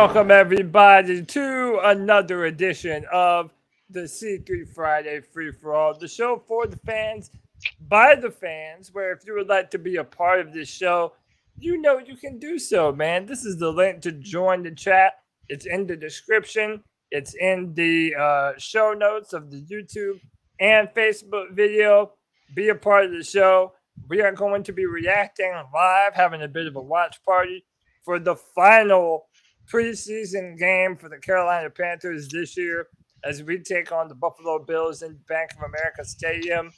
Welcome, everybody, to another edition of the C3 Friday Free For All, the show for the fans, by the fans, where if you would like to be a part of this show, you know you can do so, man. This is the link to join the chat. It's in the description. It's in the show notes of the YouTube and Facebook video. Be a part of the show. We are going to be reacting live, having a bit of a watch party for the final preseason game for the Carolina Panthers this year as we take on the Buffalo Bills in Bank of America Stadium.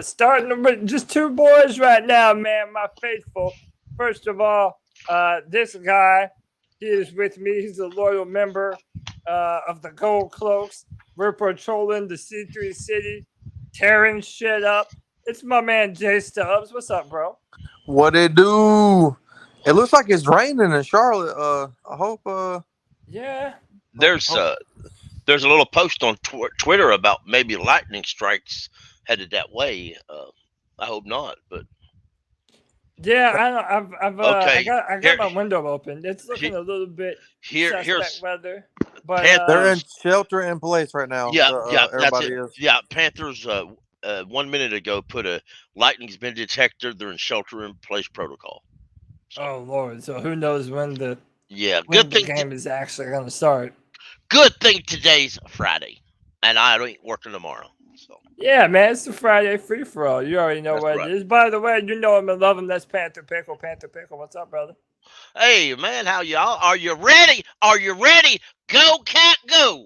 Starting with just two boys right now, man, my faithful. First of all, this guy, he is with me. He's a loyal member of the Gold Cloaks. We're patrolling the C3 City, tearing shit up. It's my man, Jay Stubbs. What's up, bro? What it do? It looks like it's raining in Charlotte. I hope. Yeah. There's a little post on Twitter about maybe lightning strikes headed that way. I hope not, but yeah, okay. I got my window open. It's looking a little bit here's weather, but they're in shelter in place right now. Yeah, everybody that's it. is. Yeah, Panthers 1 minute ago put a lightning's been detected. They're in shelter in place protocol. So, oh Lord! So who knows when the good thing game is actually going to start? Good thing today's Friday, and I ain't working tomorrow. So yeah, man, it's the Friday free for all. You already know That's what right. it is. By the way, you know him and love him. That's Panther Pickle. Panther Pickle. What's up, brother? hey man, how y'all? Are you ready? Are you ready? Go cat go!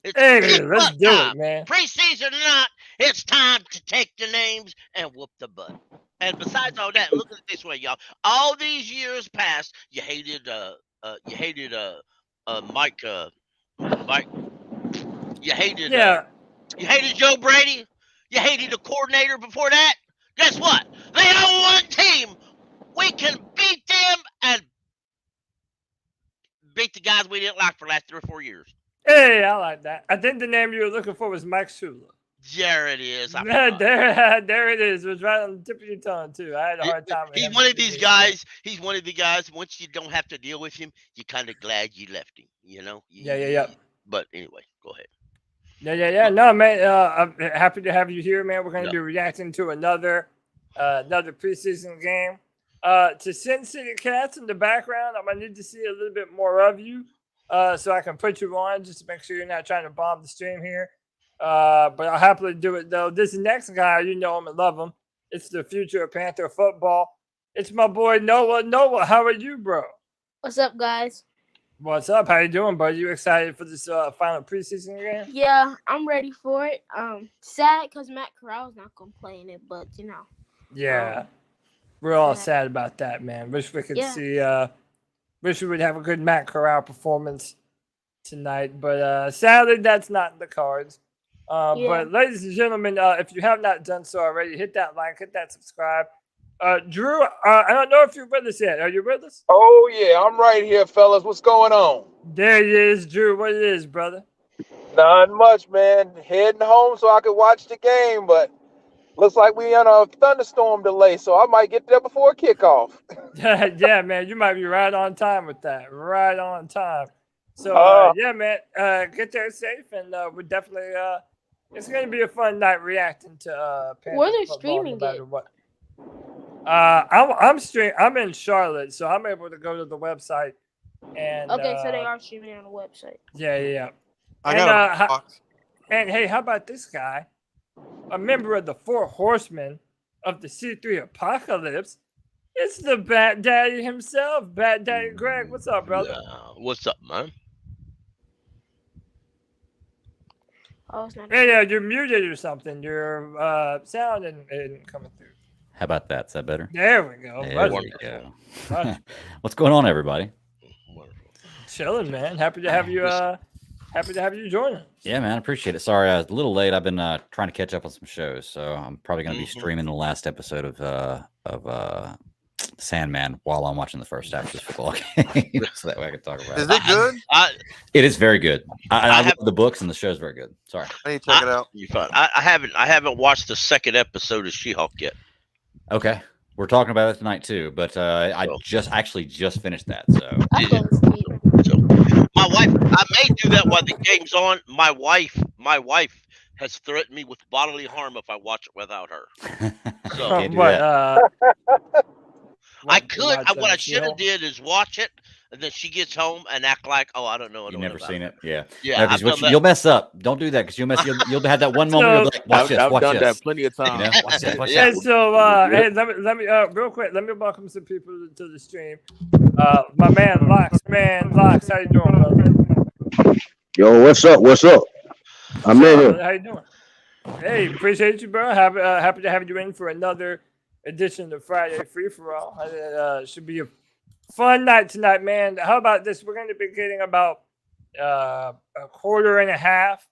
It's Hey, big let's butt do time. it, man. Preseason or not, it's time to take the names and whoop the butt. And besides all that, look at it this way, y'all. All these years past, you hated Mike. Mike. You hated you hated Joe Brady. You hated the coordinator before that. Guess what? They are one team. We can beat them and beat the guys we didn't like for the last 3 or 4 years. Hey, I like that. I think the name you were looking for was Mike Shula. There it is. There it is. It was right on the tip of your tongue, too. I had a hard time with He's him. one of these guys. He's one of the guys. Once you don't have to deal with him, you're kind of glad you left him. You know. Yeah. But anyway, go ahead. Yeah. No, man. I'm happy to have you here, man. We're going to be reacting to another preseason game. To Sin City Cats in the background, I'm going to need to see a little bit more of you so I can put you on just to make sure you're not trying to bomb the stream here. But I'll happily do it, though. This next guy, you know him and love him. It's the future of Panther football. It's my boy, Noah. Noah, how are you, bro? What's up, guys? What's up? How you doing, buddy? You excited for this final preseason game? Yeah, I'm ready for it. Sad because Matt Corral's not gonna play in it, but you know. Yeah, we're all sad about that, man. Wish we could see. Wish we would have a good Matt Corral performance tonight, but sadly, that's not in the cards. But ladies and gentlemen, if you have not done so already, hit that like, hit that subscribe. Drew, I don't know if you're with us yet. Are you with us? Oh, yeah, I'm right here, fellas. What's going on? There he is, Drew. What it is, brother? Not much, man. Heading home so I could watch the game, but looks like we on a thunderstorm delay, so I might get there before kickoff. Yeah, man, you might be right on time with that. Right on time. So, yeah, man, get there safe, and we're definitely it's going to be a fun night reacting to Panthers where they're football, streaming no matter it. what. I'm in Charlotte, so I'm able to go to the website and Okay, so they are streaming it on the website. Yeah. I got a box. And hey, how about this guy? A member of the Four Horsemen of the C3 Apocalypse. It's the Bat Daddy himself, Bat Daddy Greg. What's up, brother? What's up, man? Oh, it's not. Hey, you're muted or something. Your sound isn't coming through. How about that? Is that better? There we go. There we go. What's going on, everybody? Chilling, man. Happy to have you. Happy to have you join us. Yeah, man. I appreciate it. Sorry, I was a little late. I've been trying to catch up on some shows, so I'm probably going to be streaming the last episode of Sandman while I'm watching the first half of this football game, so that way I can talk about it. Is it good? It is very good. I love the books, and the show's very good. Sorry, I need to check it out. You fine. I haven't watched the second episode of She-Hulk yet. Okay, we're talking about it tonight too, but I just finished that. So I fell asleep. I may do that while the game's on. My wife has threatened me with bodily harm if I watch it without her. So Can't do what? that. I What, could. watch, What I should have She-Hulk? did is watch it, and then she gets home and act like, oh, I don't know. You've never seen it. Yeah. Yeah, No, 'cause you'll mess up. Don't do that because you'll have that one moment. You'll be like, watch this. I've Watch done this. that plenty of You times. know? Watch this. Watch Yeah. Hey, this. so hey, let me real quick. Let me welcome some people to the stream. My man Locks, how you doing, brother? Yo, what's up? What's up? I'm in here. How you doing? Hey, appreciate you, bro. Happy to have you in for another edition of Friday Free for All. Should be a fun night tonight, man. How about this? We're going to be getting about a quarter and a half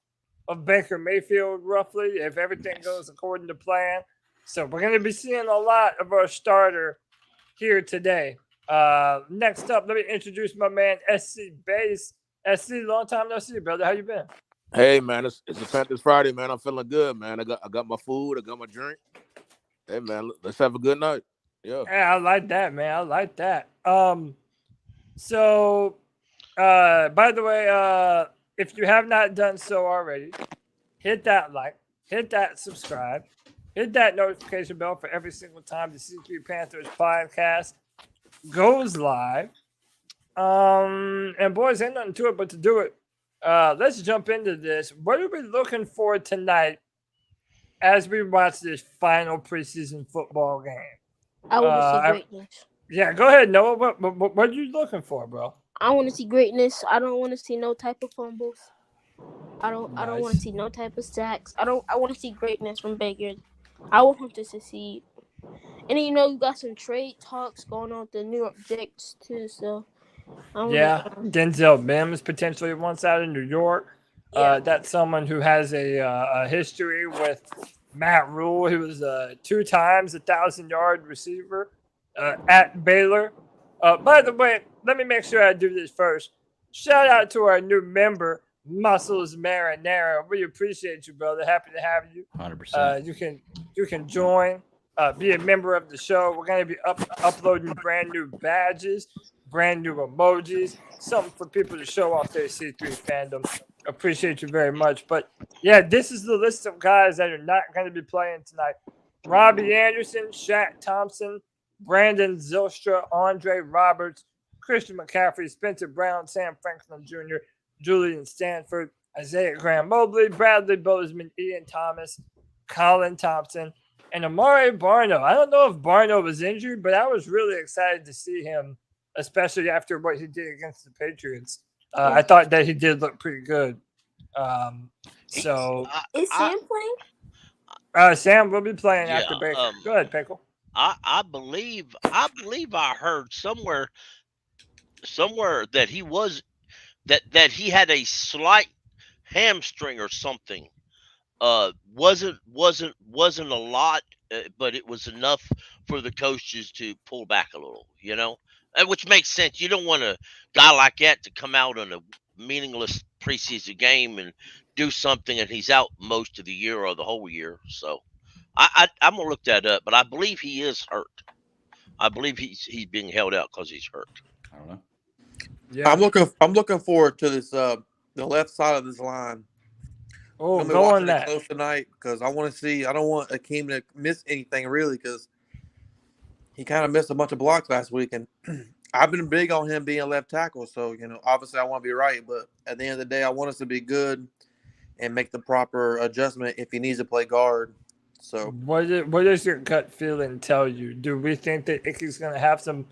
of Baker Mayfield, roughly, if everything goes according to plan. So we're going to be seeing a lot of our starter here today. Next up, let me introduce my man SC Base. SC, long time no see, brother. How you been? Hey man, it's a Panthers Friday, man. I'm feeling good, man. I got my food, I got my drink. Hey man, let's have a good night. Yeah. Yeah, I like that, man. I like that. So by the way, if you have not done so already, hit that like, hit that subscribe, hit that notification bell for every single time the C3 Panthers podcast goes live. And boys, ain't nothing to it but to do it. Let's jump into this. What are we looking for tonight as we watch this final preseason football game? I want to see greatness. Yeah, go ahead, Noah. What are you looking for, bro? I want to see greatness. I don't want to see no type of fumbles. I don't want to see no type of sacks. I want to see greatness from Baker. I want him to succeed. And you know, you got some trade talks going on with the New York Jets too. So Denzel Mims potentially wants out of New York. Yeah. That's someone who has a history with Matt Rule, who was 2 times 1,000-yard receiver at Baylor. By the way, let me make sure I do this first. Shout out to our new member, Muscles Marinara. We appreciate you, brother. Happy to have you. 100%. You can join, be a member of the show. We're going to be uploading brand new badges, brand new emojis, something for people to show off their C3 fandom. Appreciate you very much. But yeah, this is the list of guys that are not going to be playing tonight. Robbie Anderson, Shaq Thompson, Brandon Zylstra, Andre Roberts, Christian McCaffrey, Spencer Brown, Sam Franklin Jr., Julian Stanford, Isaiah Graham Mobley, Bradley Bozeman, Ian Thomas, Colin Thompson, and Amari Barno. I don't know if Barno was injured, but I was really excited to see him, especially after what he did against the Patriots. I thought that he did look pretty good. Is Sam playing? Sam will be playing after Baker. Go ahead, Pickle. I believe I heard somewhere that he was that he had a slight hamstring or something. Wasn't a lot, but it was enough for the coaches to pull back a little, you know, which makes sense. You don't want a guy like that to come out on a meaningless preseason game and do something and he's out most of the year or the whole year. So I'm gonna look that up, but I believe he is hurt. I believe he's being held out because he's hurt. I don't know. Yeah, I'm looking forward to this the left side of this line. Oh, I'm go on that close tonight because I want to see. I don't want Akeem to miss anything really because he kind of missed a bunch of blocks last week, and I've been big on him being left tackle. So obviously I want to be right, but at the end of the day, I want us to be good and make the proper adjustment if he needs to play guard. So what does your gut feeling tell you? Do we think that Icky's going to have some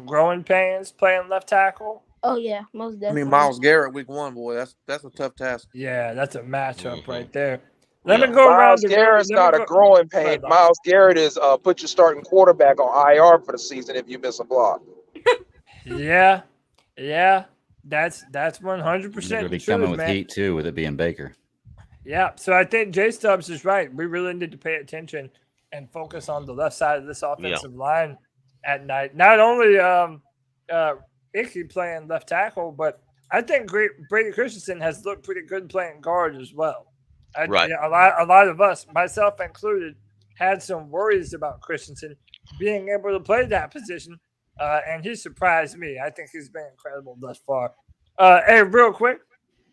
growing pains playing left tackle? Oh yeah, most definitely. I mean, Myles Garrett week 1, boy, that's a tough task. Yeah, that's a matchup Mm-hmm. right there. Let me go around. Myles Garrett's not a growing pain. Myles Garrett is put your starting quarterback on IR for the season if you miss a block. Yeah, that's 100% They're going to be true, coming with man. heat too, with it being Baker. Yeah, so I think Jay Stubbs is right. We really need to pay attention and focus on the left side of this offensive line at night. Not only Icky playing left tackle, but I think Brady Christensen has looked pretty good playing guard as well. Right. A lot of us, myself included, had some worries about Christensen being able to play that position, and he surprised me. I think he's been incredible thus far. Hey, real quick,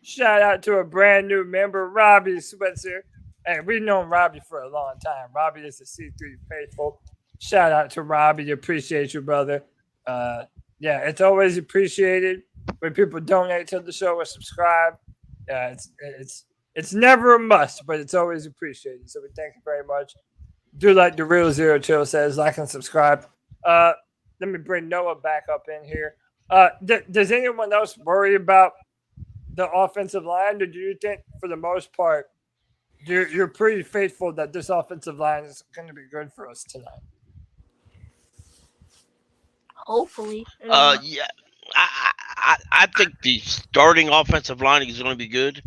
Shout out to a brand new member, Robbie Switzer. Hey, we've known Robbie for a long time. Robbie is a C3 faithful. Shout out to Robbie. Appreciate you, brother. Yeah, it's always appreciated when people donate to the show or subscribe. It's never a must, but it's always appreciated. So we thank you very much. Do like the real Zero Chill says, like and subscribe. Let me bring Noah back up in here. Does anyone else worry about the offensive line, or do you think, for the most part, you're pretty faithful that this offensive line is going to be good for us tonight? Hopefully. Yeah, I think the starting offensive line is going to be good.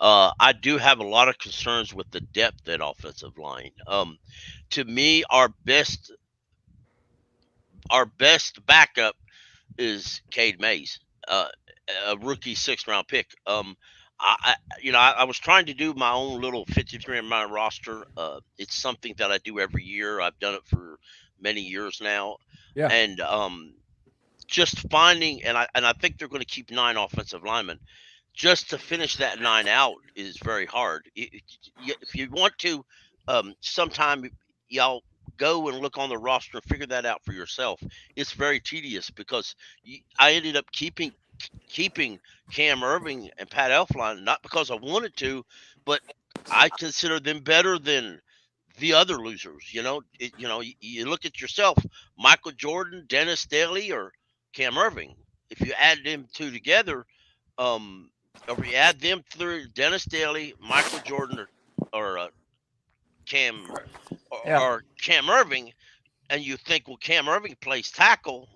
I do have a lot of concerns with the depth at offensive line. To me, our best backup is Cade Mays, a rookie 6th-round pick. I was trying to do my own little 53-man roster. It's something that I do every year. I've done it for many years now. Yeah. And just finding, and I think they're going to keep 9 offensive linemen. Just to finish that 9 out is very hard. If you want to, sometime y'all go and look on the roster and figure that out for yourself. It's very tedious because I ended up keeping Cam Irving and Pat Elflein, not because I wanted to, but I consider them better than the other losers. You look at yourself, Michael Jordan, Dennis Daly, or Cam Irving. If you add them two together, or you add them through Dennis Daly, Michael Jordan, or Cam or Cam Irving, and you think, well, Cam Irving plays tackle.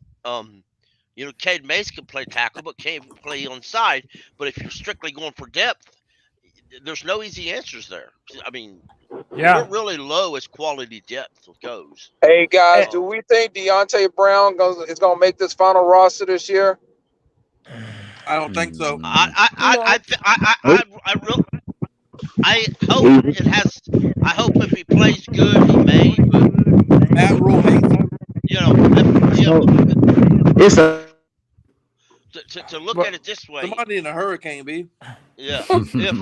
Cade Mays can play tackle, but can't play on side. But if you're strictly going for depth, there's no easy answers there. I mean, we're really low as quality depth goes. Hey guys, do we think Deontay Brown is gonna make this final roster this year? I don't think so. I hope it has. I hope if he plays good, he may. But Matt Rule hates him. It's a to look at it this way. Somebody in a hurricane, B. Yeah. Well, hold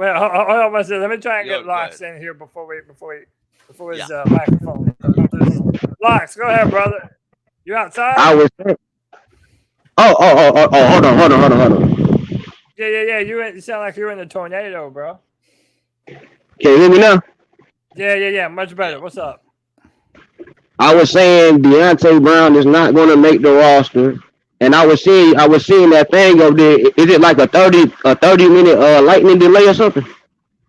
on one second. Let me try and get Locks in here before his microphone. Locks, go ahead, brother. You outside? I was. Oh, hold on. Yeah. You sound like you're in a tornado, bro. Can you hear me now? Yeah. Much better. What's up? I was saying Deontay Brown is not going to make the roster, and I was seeing that thing over there. Is it like a 30-minute lightning delay or something?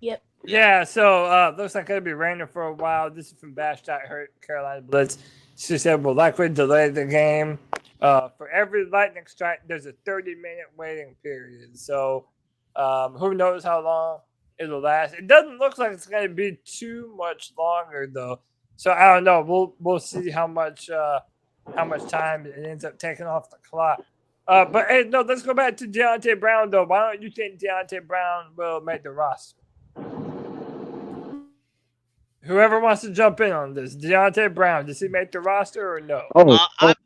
Yep. Yeah. So looks like it'll be raining for a while. This is from Bash Hurt Carolina Blitz. She said we'll likely delay the game. For every lightning strike, there's a 30-minute waiting period. So who knows how long it'll last? It doesn't look like it's going to be too much longer, though. So I don't know. We'll see how much time it ends up taking off the clock. But hey, no, let's go back to Deontay Brown, though. Why don't you think Deontay Brown will make the roster? Whoever wants to jump in on this, Deontay Brown, does he make the roster or no?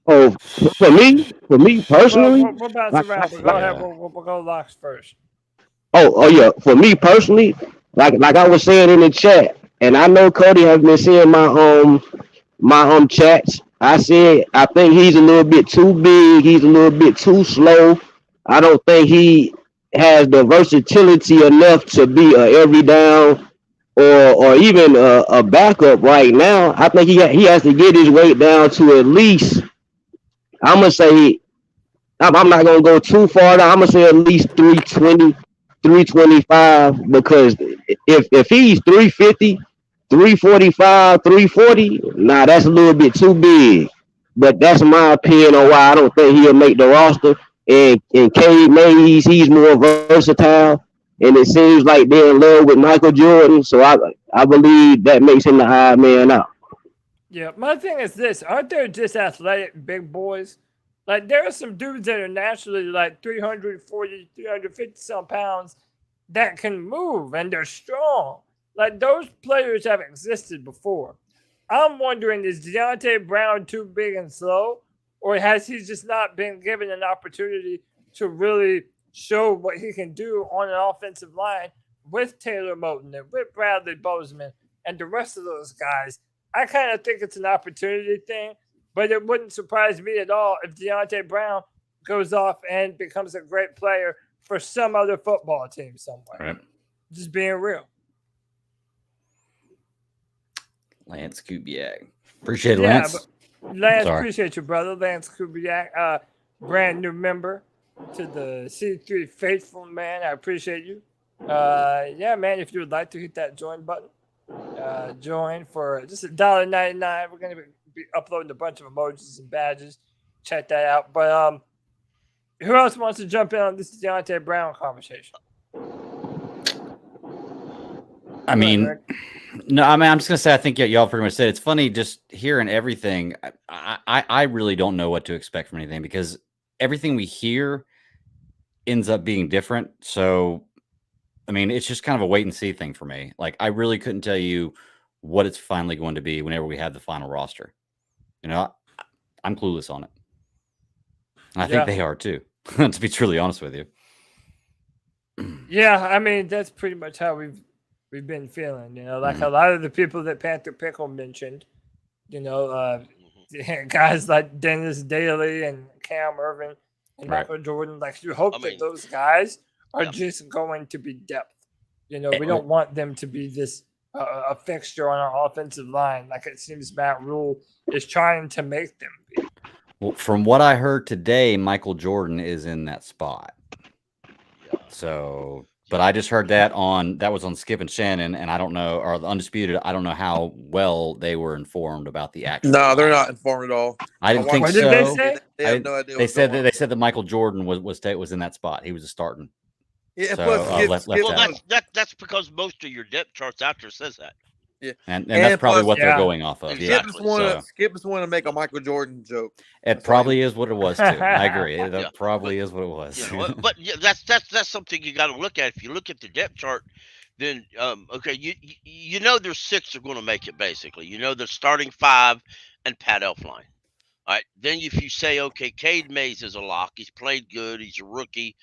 For me personally, we'll bounce around. But go ahead. We'll go Locks first. Oh yeah. For me personally, like I was saying in the chat, and I know Cody has been seeing my chats. I said I think he's a little bit too big. He's a little bit too slow. I don't think he has the versatility enough to be a every down or even a backup right now. I think he has to get his weight down to at least. I'm gonna say I'm not gonna go too far down. I'm gonna say at least 320, 325, because if he's 350, 345, 340, nah, that's a little bit too big. But that's my opinion on why I don't think he'll make the roster. And Cade Mays, he's more versatile, and it seems like they're in love with Michael Jordan. So I believe that makes him the odd man out. Yeah, my thing is this: aren't there just athletic big boys? Like there are some dudes that are naturally like 340, 350 some pounds that can move and they're strong. Like those players have existed before. I'm wondering, is Deontay Brown too big and slow, or has he just not been given an opportunity to really show what he can do on an offensive line with Taylor Moton and with Bradley Bozeman and the rest of those guys. I kind of think it's an opportunity thing, but it wouldn't surprise me at all if Deontay Brown goes off and becomes a great player for some other football team somewhere. Right. Just being real. Lance Kubiak. Appreciate it, Lance. Lance, appreciate you, brother. Lance Kubiak, brand new member to the C3 Faithful, man. I appreciate you. Yeah, man, if you would like to hit that join button, join for just $1.99. We're going to be uploading a bunch of emojis and badges. Check that out. But who else wants to jump in on this Deontay Brown conversation? I mean, I'm just gonna say I think y'all pretty much said it's funny just hearing everything. I really don't know what to expect from anything because everything we hear ends up being different. So, I mean, it's just kind of a wait and see thing for me. Like, I really couldn't tell you what it's finally going to be whenever we have the final roster. You know, I'm clueless on it. And I think they are too, to be truly honest with you. Yeah, I mean, that's pretty much how we've been feeling, you know, like a lot of the people that Panther Pickle mentioned, you know, guys like Dennis Daly and Cam Irvin and Michael Jordan, like you hope that those guys are just going to be depth. You know, we don't want them to be this a fixture on our offensive line like it seems Matt Rule is trying to make them be. Well, from what I heard today, Michael Jordan is in that spot. So... But I just heard that was on Skip and Shannon, and I don't know, or the Undisputed. I don't know how well they were informed about the actual. No, they're not informed at all. I didn't think so. What did they say? They have no idea. They said that Michael Jordan was in that spot. He was a starting. Yeah, plus that's because most of your depth charts out there says that. Yeah, and that's probably what they're going off of. Exactly. Skip just want to make a Michael Jordan joke. It probably is what it was too. I agree. That probably is what it was. You know, but that's something you got to look at. If you look at the depth chart, then you know there's 6 are going to make it basically. You know the starting 5 and Pat Elflein. All right. Then if you say Cade Mays is a lock, he's played good, he's a rookie,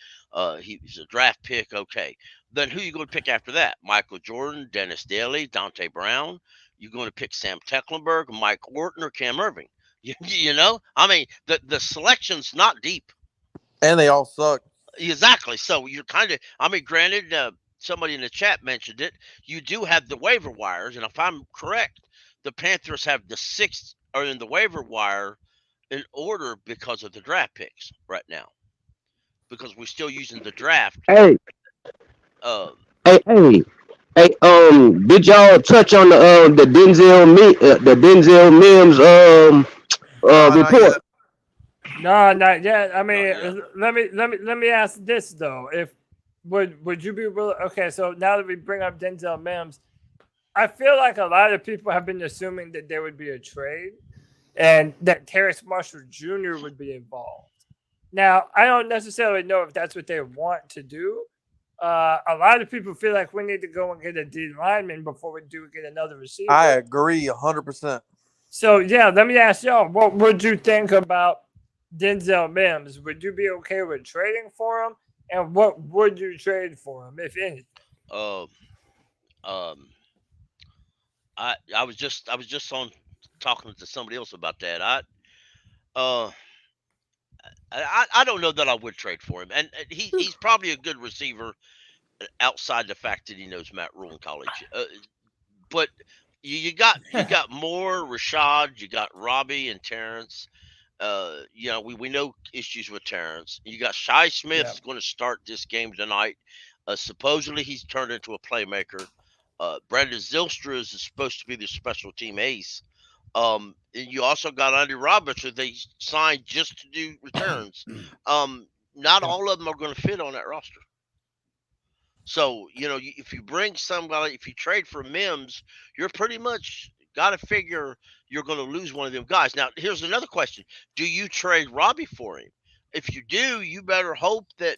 he's a draft pick. Okay. Then who are you going to pick after that? Michael Jordan, Dennis Daly, Dante Brown. You're going to pick Sam Tecklenburg, Mike Orton, or Cam Irving. You know, I mean, the selection's not deep, and they all suck. Exactly. So you're kind of. I mean, granted, somebody in the chat mentioned it. You do have the waiver wires, and if I'm correct, the Panthers have the 6th are in the waiver wire in order because of the draft picks right now, because we're still using the draft. Hey, did y'all touch on the Denzel Mims report? No, not yet. I mean, let me ask this though: if would you be willing? Okay, so now that we bring up Denzel Mims, I feel like a lot of people have been assuming that there would be a trade and that Terrace Marshall Jr. would be involved. Now, I don't necessarily know if that's what they want to do. A lot of people feel like we need to go and get a D lineman before we do get another receiver. I agree 100%. So, yeah, let me ask y'all, what would you think about Denzel Mims? Would you be okay with trading for him? And what would you trade for him, if anything? I was just on talking to somebody else about that. I don't know that I would trade for him, and he's probably a good receiver outside the fact that he knows Matt Rule in college. But you got Moore, Rashad, you got Robbie and Terrence. You know, we know issues with Terrence. You got Shi Smith's going to start this game tonight. Supposedly he's turned into a playmaker. Brandon Zylstra is supposed to be the special team ace. And you also got Andy Roberts, who they signed just to do returns. Not all of them are going to fit on that roster. So, you know, if you bring somebody, if you trade for Mims, you're pretty much got to figure you're going to lose one of them guys. Now, here's another question. Do you trade Robbie for him? If you do, you better hope that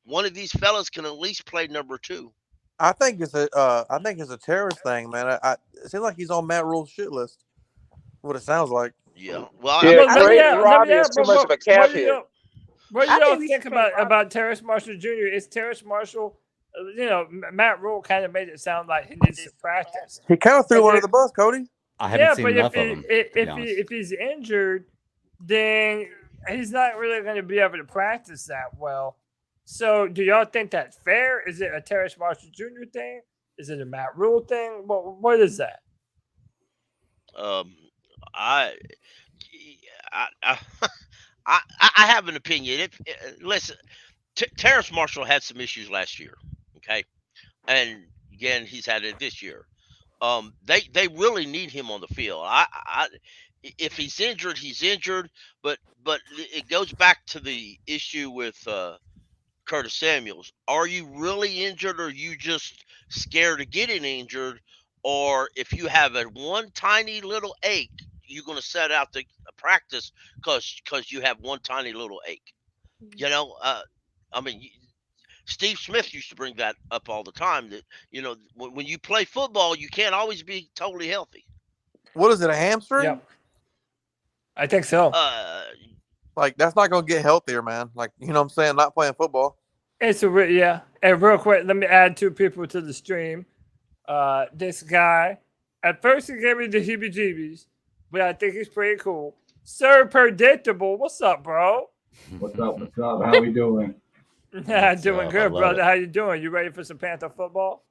one of these fellas can at least play number 2. I think it's a terrorist thing, man. It seems like he's on Matt Rule's shit list. What it sounds like. Yeah. Well, Robbie is too much of a cap hit. What do I y'all think we think should play about Terrace Marshall Jr.? Is Terrace Marshall, Matt Rule kind of made it sound like he needs to practice. He kind of threw But under if- the bus, Cody. I haven't Yeah, seen but enough of him. if he's injured, then he's not really going to be able to practice that well. So, do y'all think that's fair? Is it a Terrace Marshall Jr. thing? Is it a Matt Rule thing? What is that? I, I, I have an opinion. Listen, Terrace Marshall had some issues last year, okay, and again he's had it this year. They really need him on the field. If he's injured, he's injured. But it goes back to the issue with Curtis Samuels. Are you really injured, or are you just scared of getting injured? Or if you have a one tiny little ache, you're going to set out to practice because you have one tiny little ache. I mean, Steve Smith used to bring that up all the time. That when you play football, you can't always be totally healthy. What is it, a hamstring? Yep. I think so. Like, that's not going to get healthier, man. Like, you know what I'm saying? Not playing football. It's yeah. And real quick, let me add 2 people to the stream. This guy, at first he gave me the heebie-jeebies, but I think he's pretty cool. Sir Predictable, what's up, bro? What's up? What's up? How we doing? Doing good, brother. How you doing? You ready for some Panther football?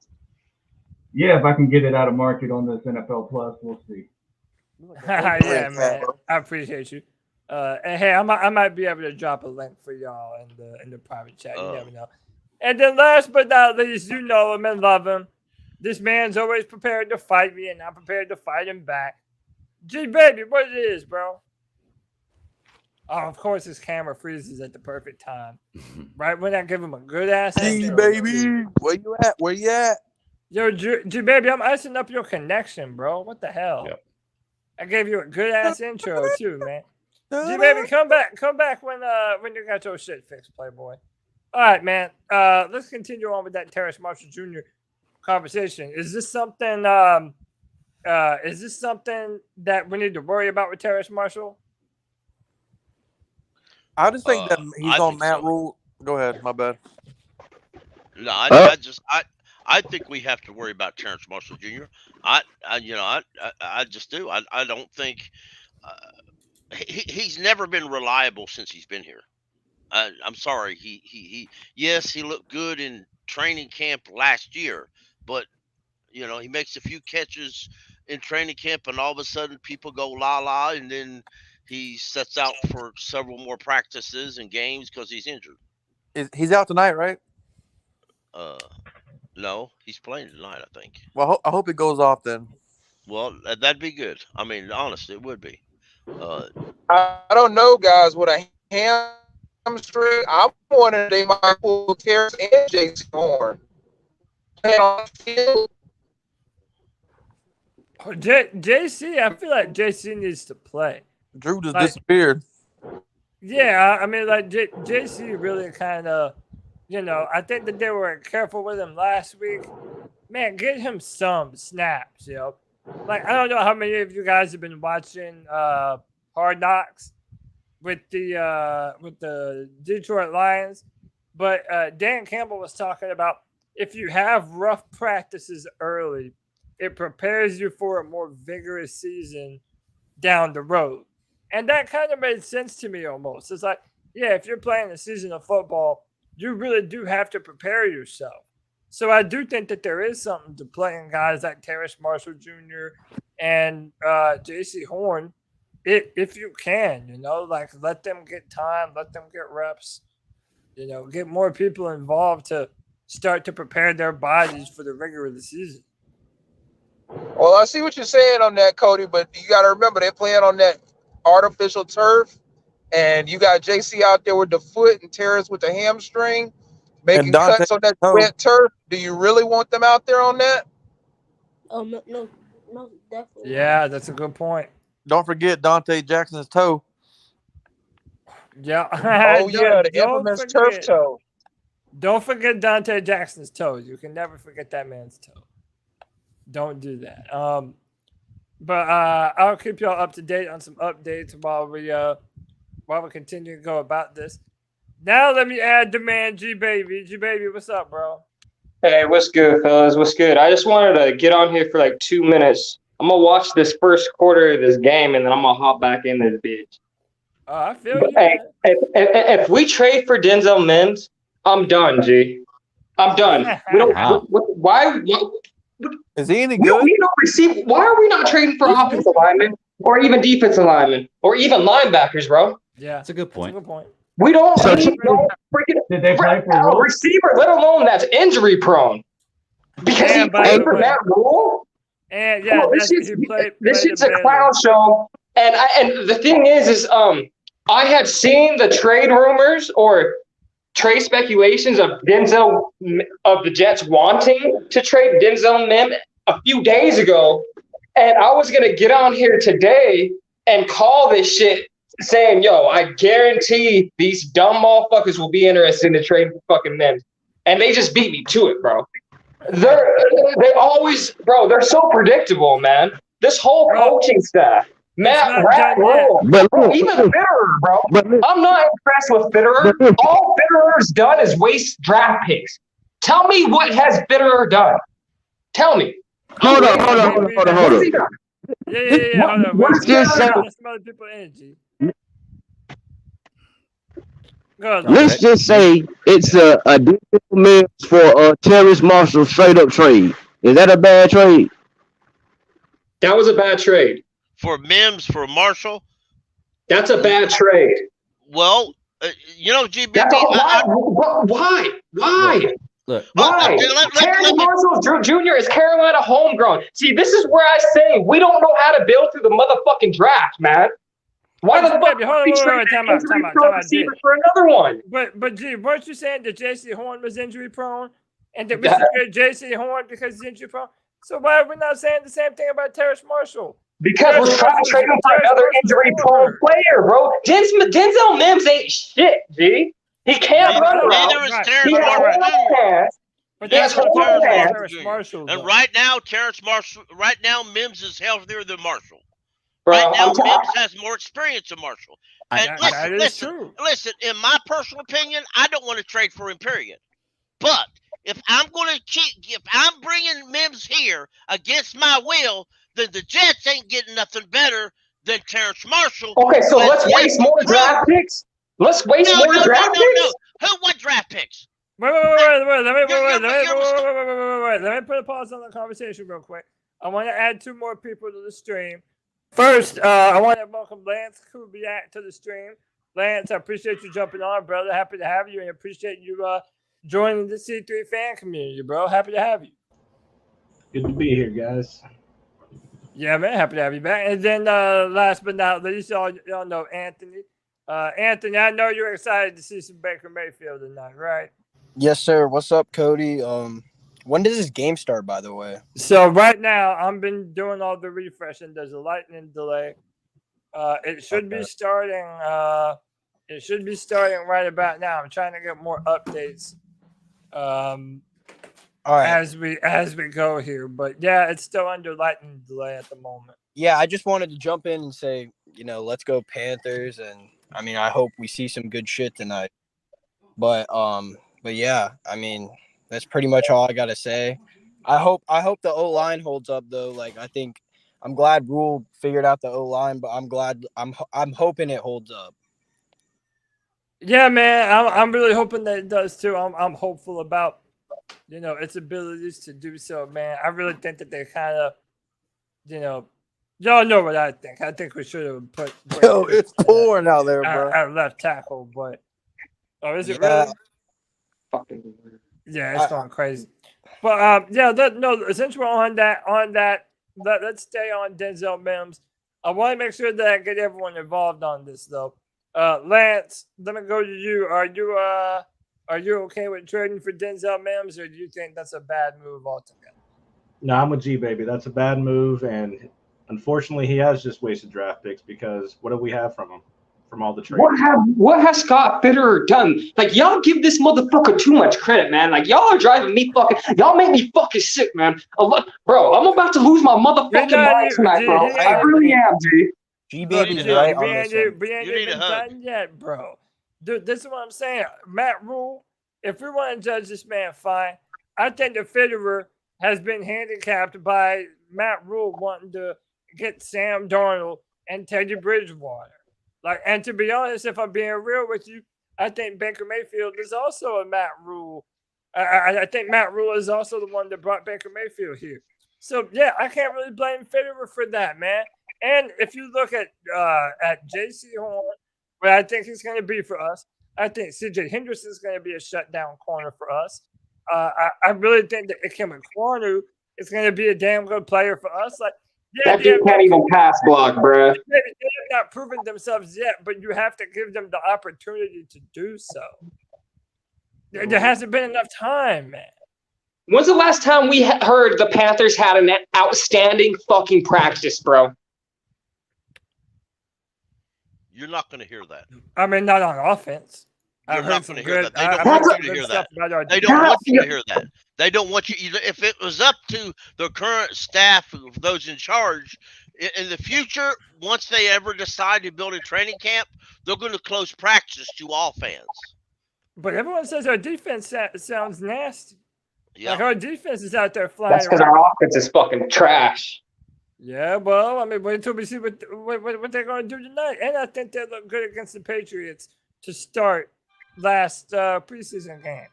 Yeah, if I can get it out of market on this NFL Plus, we'll see. Yeah, man. I appreciate you. And hey, I might be able to drop a link for y'all in the private chat. You never know. And then last but not least, you know him and love him. This man's always prepared to fight me, and I'm prepared to fight him back. G baby, what it is, bro? Oh, of course, his camera freezes at the perfect time. Right when I give him a good ass. G baby, where you at? Where you at? Yo, G baby, I'm icing up your connection, bro. What the hell? Yep. I gave you a good ass intro too, man. G baby, come back when you got your shit fixed, Playboy. All right, man. Let's continue on with that Terrace Marshall Jr. conversation. Is this something that we need to worry about with Terrace Marshall? I just think that he's on Matt so. Rule. Go ahead, my bad. No, I think we have to worry about Terrace Marshall Jr. I just do. I don't think he's never been reliable since he's been here. I'm sorry. Yes, he looked good in training camp last year, but he makes a few catches in training camp, and all of a sudden people go la, and then he sets out for several more practices and games because he's injured. He's out tonight, right? No, he's playing tonight, I think. Well, I hope it goes off then. Well, that'd be good. I mean, honestly, it would be. I don't know, guys. With a hamstring, I'm wondering if they might pull Terrace and J.C. Horn. JC, I feel like JC needs to play. Drew just disappeared. Yeah, I mean, like JC really kind of, I think that they were careful with him last week. Man, get him some snaps, Like, I don't know how many of you guys have been watching Hard Knocks with the Detroit Lions, but Dan Campbell was talking about if you have rough practices early, it prepares you for a more vigorous season down the road. And that kind of made sense to me almost. It's like, yeah, if you're playing a season of football, you really do have to prepare yourself. So I do think that there is something to playing guys like Terrace Marshall Jr. and J.C. Horn, if you can, like let them get time, let them get reps, get more people involved to start to prepare their bodies for the rigor of the season. Well, I see what you're saying on that, Cody, but you got to remember they're playing on that artificial turf, and you got JC out there with the foot and Terrace with the hamstring, making cuts on that wet turf. Do you really want them out there on that? Oh, no, definitely. Yeah, that's a good point. Don't forget Dante Jackson's toe. Yeah. Oh, yeah, the infamous turf toe. Don't forget Dante Jackson's toes. You can never forget that man's toe. Don't do that. But I'll keep y'all up to date on some updates while we continue to go about this. Now let me add the man G Baby. G Baby, what's up, bro? Hey, what's good, fellas? What's good? I just wanted to get on here for like 2 minutes. I'm gonna watch this first quarter of this game, and then I'm gonna hop back in this bitch. I feel But, you. hey, if we trade for Denzel Mims, I'm done, G. I'm done. We don't. Wow. Why? Is he any We good? don't receive. Why are we not trading for offensive linemen or even defensive linemen or even linebackers, bro? Yeah, That's a good that's a point. good point. We don't So- need no freaking Did they play for a Rule? receiver, let alone that's injury prone. Because he And by played the for way- Matt Rule. And yeah, Bro, this shit's a clown show. And the thing is I had seen the trade rumors or trade speculations of the Jets wanting to trade Denzel Mims a few days ago, and I was gonna get on here today and call this shit saying, yo, I guarantee these dumb motherfuckers will be interested in the trade for fucking Mims. And they just beat me to it, bro. They always, bro, they're so predictable, man. This whole coaching staff, Matt not done Rule, But bro, look, even Fitterer, bro. but look, I'm not impressed with Fitterer. but look, All Fitterer's done is waste draft picks. Tell me what has Fitterer done? Tell me. hold on. What's he done? Yeah. Hold on. What's just Fitterer say- done? Let's some other people energy. Go ahead. Let's just say it's a Denzel Mims for Terrace Marshall straight up trade. Is that a bad trade? That was a bad trade. For Mims, for Marshall. That's a bad trade. Well, GBB. That's why? Look, Why? Terrence Marshall Jr. is Carolina homegrown. See, this is where I say we don't know how to build through the motherfucking draft, man. Why the fuck Hold on, we wait, trade time that out, injury time prone out, receiver for another one? But G, weren't you saying that J.C. Horn was injury prone, and that we should trade J.C. Horn because he's injury prone? So why are we not saying the same thing about Terrace Marshall? Because we're trying to trade him for another injury prone player, bro. Denzel Mims ain't shit, G. He can't run around. Neither is Right. Terrence He has Marshall. horrible hands. But Yes, that's hold on, man. Terrence Marshall. And though. right now, Mims is healthier than Marshall. Bro, Right now, I'm talking. Mims has more experience than Marshall. And That is true. listen. In my personal opinion, I don't want to trade for him. Period. But if I'm bringing Mims here against my will, then the Jets ain't getting nothing better than Terrence Marshall. Okay, so let's Yes, waste more draft picks. Let's waste more draft picks. What draft picks? Wait. Let me put a pause on the conversation real quick. I want to add 2 more people to the stream. First, I want to welcome Lance Kubiak to the stream. Lance, I appreciate you jumping on, brother. Happy to have you, and appreciate you joining the C3 fan community, bro. Happy to have you. Good to be here, guys. Yeah, man. Happy to have you back. And then last but not least, y'all know Anthony. Anthony, I know you're excited to see some Baker Mayfield tonight, right? Yes, sir. What's up, Cody? When does this game start, by the way? So right now, I've been doing all the refreshing. There's a lightning delay. It should be starting. It should be starting right about now. I'm trying to get more updates. All right. As we go here, but yeah, it's still under lightning delay at the moment. Yeah, I just wanted to jump in and say, let's go Panthers, and I mean, I hope we see some good shit tonight. But yeah, I mean, that's pretty much all I gotta say. I hope the O-line holds up though. Like, I'm glad Rule figured out the O-line, but I'm hoping it holds up. Yeah, man, I'm really hoping that it does too. I'm hopeful about its abilities to do so, man. I really think that they kind of, y'all know what I think. I think we should have put. Yo, it's pouring out there, bro. At left tackle, but is it really? Yeah, it's going crazy. But since we're on that, let's stay on Denzel Mims. I want to make sure that I get everyone involved on this though. Lance, let me go to you. Are you okay with trading for Denzel Mims, or do you think that's a bad move altogether? No, I'm with G, baby. That's a bad move, and unfortunately, he has just wasted draft picks because what do we have from him? From all the trades. What has Scott Fitterer done? Like, y'all give this motherfucker too much credit, man. Like, y'all are driving me y'all make me fucking sick, man. Bro, I'm about to lose my motherfucking mind tonight, bro. I really am, G. G baby's right on this one. We ain't even done yet, bro. Dude, this is what I'm saying. Matt Rule, if we want to judge this man, fine. I think the Fitterer has been handicapped by Matt Rule wanting to get Sam Darnold and Teddy Bridgewater. And to be honest, if I'm being real with you, I think Baker Mayfield is also a Matt Rule. I think Matt Rule is also the one that brought Baker Mayfield here. So yeah, I can't really blame Fitterer for that, man. And if you look at J.C. Horn, where I think he's going to be for us, I think C.J. Henderson is going to be a shutdown corner for us. I really think that Ikem Ekwonu is going to be a damn good player for us. That dude can't even pass block, bruh. They have not proven themselves yet, but you have to give them the opportunity to do so. There hasn't been enough time, man. When's the last time we heard the Panthers had an outstanding fucking practice, bro? You're not going to hear that. I mean, not on offense. You're not going to hear that. They don't want you to hear that. They don't want you to hear that. They don't want you. If it was up to the current staff, those in charge, in the future, once they ever decide to build a training camp, they're going to close practice to all fans. But everyone says our defense sounds nasty. Yeah. Our defense is out there flying. That's because our offense is fucking trash. Yeah, well, I mean, wait until we see what they're going to do tonight. And I think they look good against the Patriots to start last preseason game.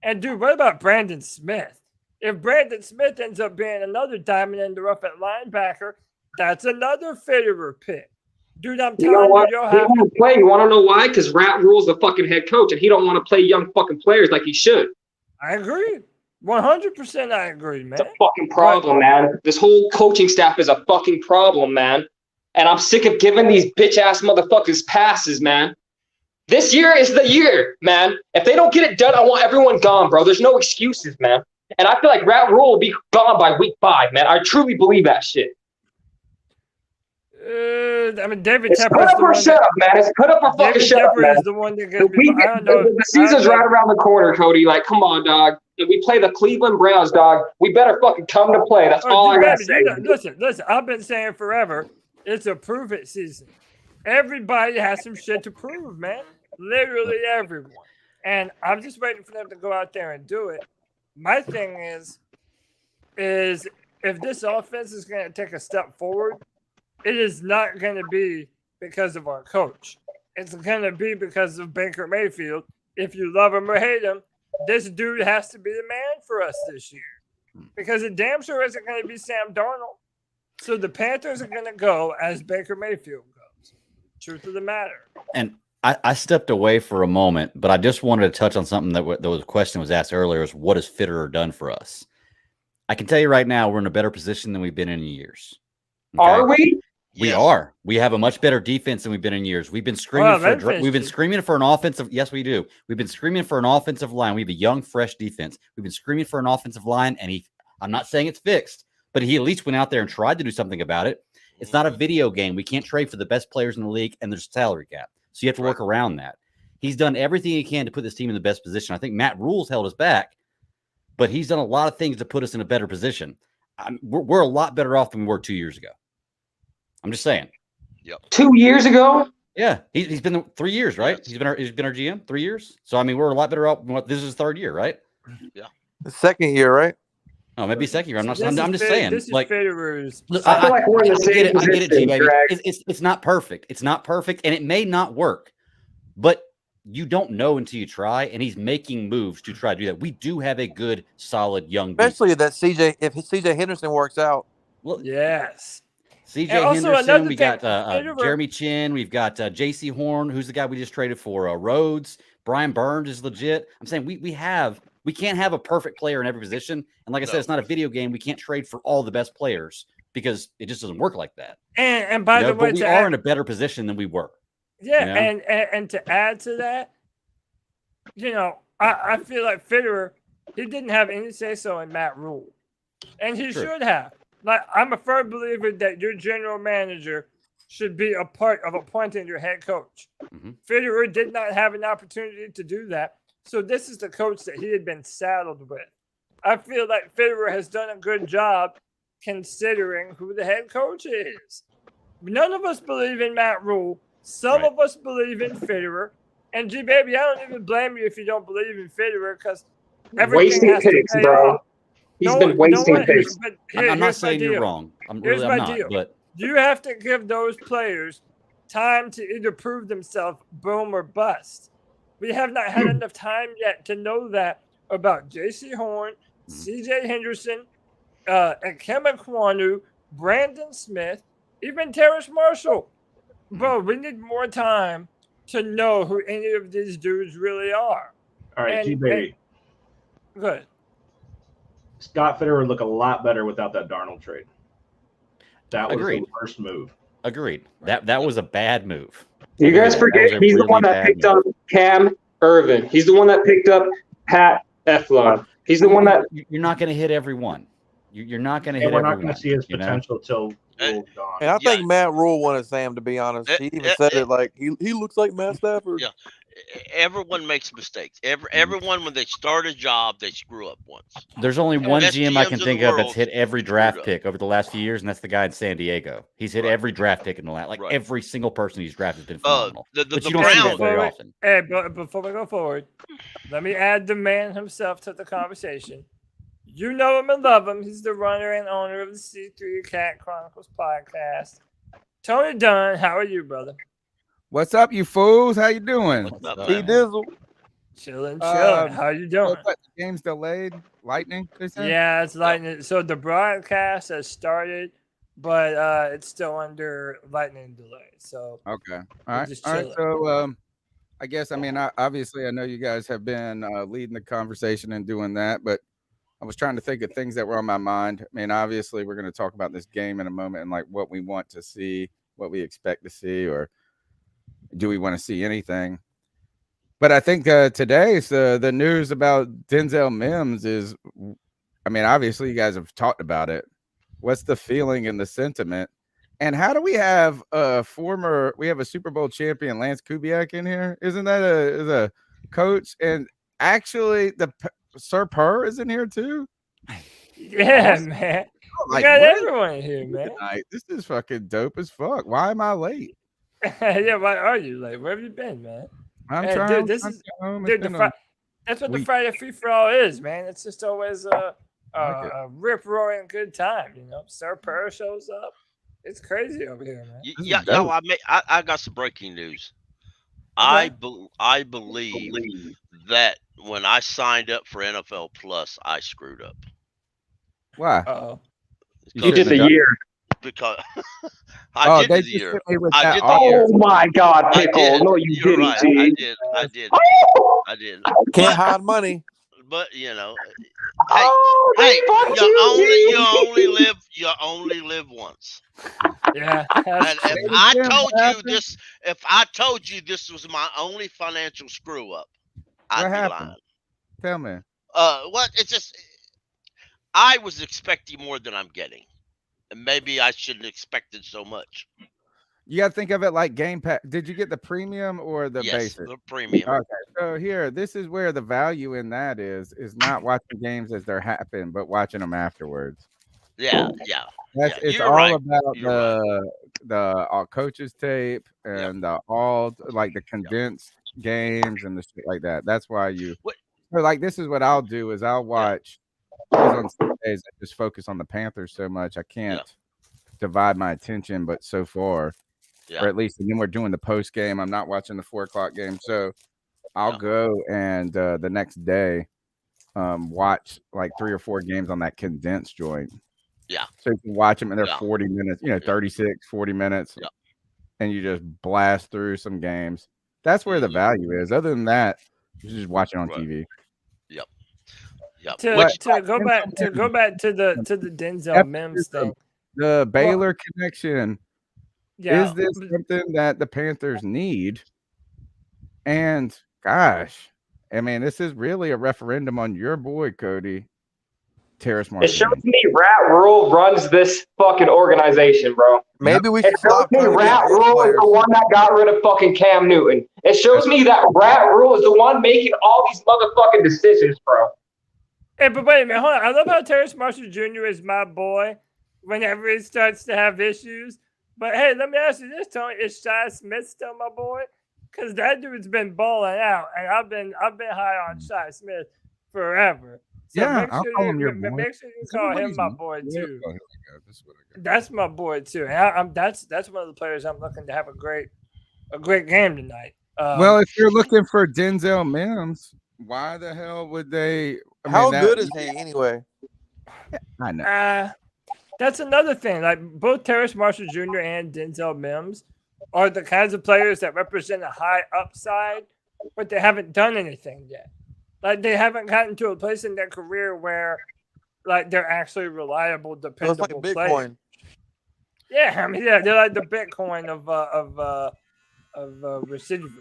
And, dude, what about Brandon Smith? If Brandon Smith ends up being another diamond in the rough at linebacker, that's another Fitterer pick. Dude, I'm telling you, you'll have to play. You want to know why? Because Rat Rule's the fucking head coach, and he don't want to play young fucking players like he should. I agree. 100% I agree, man. It's a fucking problem, man. This whole coaching staff is a fucking problem, man. And I'm sick of giving these bitch-ass motherfuckers passes, man. This year is the year, man. If they don't get it done, I want everyone gone, bro. There's no excuses, man. And I feel like Rat Rule will be gone by week 5, man. I truly believe that shit. I mean, David It's Tepper put up or shut up, man. It's put up or fucking shut up, man. Is the one that gets the season's right around the corner, Cody. Like, come on, dog. If we play the Cleveland Browns, dog, we better fucking come to play. That's all I gotta say. Listen. I've been saying forever, it's a prove it season. Everybody has some shit to prove, man. Literally everyone. And I'm just waiting for them to go out there and do it. My thing is if this offense is going to take a step forward, it is not going to be because of our coach. It's going to be because of Baker Mayfield. If you love him or hate him, this dude has to be the man for us this year. Because it damn sure isn't going to be Sam Darnold. So the Panthers are going to go as Baker Mayfield goes. Truth of the matter. And I stepped away for a moment, but I just wanted to touch on something that was a question was asked earlier: is what has Fitterer done for us? I can tell you right now, we're in a better position than we've been in years. Okay? Are we? We are. We have a much better defense than we've been in years. We've been screaming for an offensive. Yes, we do. We've been screaming for an offensive line. We have a young, fresh defense. We've been screaming for an offensive line, and I'm not saying it's fixed, but he at least went out there and tried to do something about it. It's not a video game. We can't trade for the best players in the league, and there's a salary cap. So you have to work around that. He's done everything he can to put this team in the best position. I think Matt Rule's held us back, but he's done a lot of things to put us in a better position. We're a lot better off than we were 2 years ago. I'm just saying. Yep. 2 years ago? Yeah, he's been 3 years, right? Yes. He's been our GM 3 years. So I mean, we're a lot better off. This is his 3rd year, right? Yeah. The 2nd year, right? Oh, maybe 2nd year. I'm just saying. This is like, Fitterer's. I feel like we're in the same position. I get it, G, baby. It's not perfect. It's not perfect, and it may not work. But you don't know until you try, and he's making moves to try to do that. We do have a good, solid young Especially defense. if CJ Henderson works out. Well, yes. CJ Henderson, we got Jeremy Chin, we've got J.C. Horn, who's the guy we just traded for, Rhodes. Brian Burns is legit. I'm saying we can't have a perfect player in every position. And like I said, it's not a video game. We can't trade for all the best players because it just doesn't work like that. And by the way, but we are in a better position than we were. Yeah, and to add to that, I feel like Fitterer, he didn't have any say-so in Matt Rule. And he should have. Like, I'm a firm believer that your general manager should be a part of appointing your head coach. Mm-hmm. Fitterer did not have an opportunity to do that. So this is the coach that he had been saddled with. I feel like Fitterer has done a good job considering who the head coach is. None of us believe in Matt Rule. Some of us believe in Fitterer. And G baby, I don't even blame you if you don't believe in Fitterer because Wasting has to picks, pay bro. off. He's been wasting picks. But I'm not here's my saying you're deal. wrong. I'm Here's my not. deal. But You have to give those players time to either prove themselves, boom, or bust. We have not had enough time yet to know that about J.C. Horn, C.J. Henderson, and Kevin Kwanu, Brandon Smith, even Terrace Marshall. Bro, we need more time to know who any of these dudes really are. All right, G-Baby. Good. Scott Fitterer would look a lot better without that Darnold trade. That was Agreed. the worst move. Agreed. That was a bad move. You guys forget he's the one that picked up Cam Irvin. He's the one that picked up Pat Eflon. He's the one that you're not going to hit everyone. You're not going to hit we're everyone. not going to see his potential till Rule's gone. And I think Matt Rule wanted Sam, to be honest. He even said it like he looks like Matt Stafford. Yeah. Everyone makes mistakes. Everyone, when they start a job, they screw up once. There's only one Best GM I GMs can in think the of that's world hit every screwed draft up. pick over the last few years, and that's the guy in San Diego. He's hit every draft pick in the last, every single person he's drafted has been phenomenal. But you don't see that very often. Hey, but before we go forward, let me add the man himself to the conversation. You know him and love him. He's the runner and owner of the C3 Cat Chronicles podcast. Tony Dunn, how are you, brother? What's up, you fools? How you doing? He dizzle. Chilling. How you doing? The game's delayed. Lightning? Yeah, it's lightning. So the broadcast has started, but it's still under lightning delay. So okay, all right. So I guess obviously I know you guys have been leading the conversation and doing that, but I was trying to think of things that were on my mind. I mean, obviously we're going to talk about this game in a moment and like what we want to see, what we expect to see, or do we want to see anything? But I think today's the news about Denzel Mims is, I mean, obviously you guys have talked about it. What's the feeling and the sentiment? And how do we have a Super Bowl champion, Lance Kubiak, in here? Isn't that a coach? And actually Sir Purr is in here too? Yeah, awesome. man. Like, we got what? everyone in here, man. Tonight? This is fucking dope as fuck. Why am I late? Yeah, why are you late? Where have you been, man? I'm trying. Dude, that's what the Friday Free for All is, man. It's just always a rip roaring good time, you know. Sir Purr shows up. It's crazy over here, man. Yeah, I got some breaking news. Okay. I believe that when I signed up for NFL Plus, I screwed up. Why? Uh-oh. You did the year. Because I did the year. Oh my God, Pickle! No, you didn't. Right. I did. Can't hide money. But you know, hey, you only live once. Yeah. And if I told you this was my only financial screw up, I'd be lying. Tell me. What? It's just I was expecting more than I'm getting. And maybe I shouldn't have expected so much. You got to think of it like Game Pass. Did you get the premium or the basic? The premium. Okay, so here, this is where the value in that is not watching games as they're happening, but watching them afterwards. Yeah. It's all about the coaches tape and all like the condensed games and the shit like that. That's why this is what I'll do is I'll watch. On Sundays, I just focus on the Panthers so much I can't divide my attention. But so far, or at least, and then we're doing the post game. I'm not watching the 4:00 game, so I'll go and the next day watch like 3 or 4 games on that condensed joint. Yeah. So you can watch them and they're 40 minutes, 36, 40 minutes, and you just blast through some games. That's where the value is. Other than that, you're just watching on TV. To go back to the Denzel Mims thing. The Baylor connection. Is this something that the Panthers need? And gosh, I mean, this is really a referendum on your boy, Cody. Terrace Martin. It shows me Rat Rule runs this fucking organization, bro. Maybe we should stop. It shows me Rat Rule is the one that got rid of fucking Cam Newton. It shows me that Rat Rule is the one making all these motherfucking decisions, bro. Hey, but wait a minute, hold on. I love how Terrace Marshall Jr. is my boy whenever he starts to have issues. But hey, let me ask you this, Tony. Is Shi Smith still my boy? because that dude's been balling out, and I've been high on Shi Smith forever. So Yeah, make I'll sure call you him your boy. make sure you call him my boy too. Oh, here we go. This is what I got. That's my boy too. And that's one of the players I'm looking to have a great game tonight. Well, if you're looking for Denzel Mims, why the hell would they? How good is he anyway? I know. That's another thing. Like both Terrace Marshall Jr. and Denzel Mims are the kinds of players that represent a high upside, but they haven't done anything yet. Like they haven't gotten to a place in their career where, like, they're actually reliable, dependable So it's like players. Bitcoin. Yeah, I mean, yeah, they're like the Bitcoin of receivers.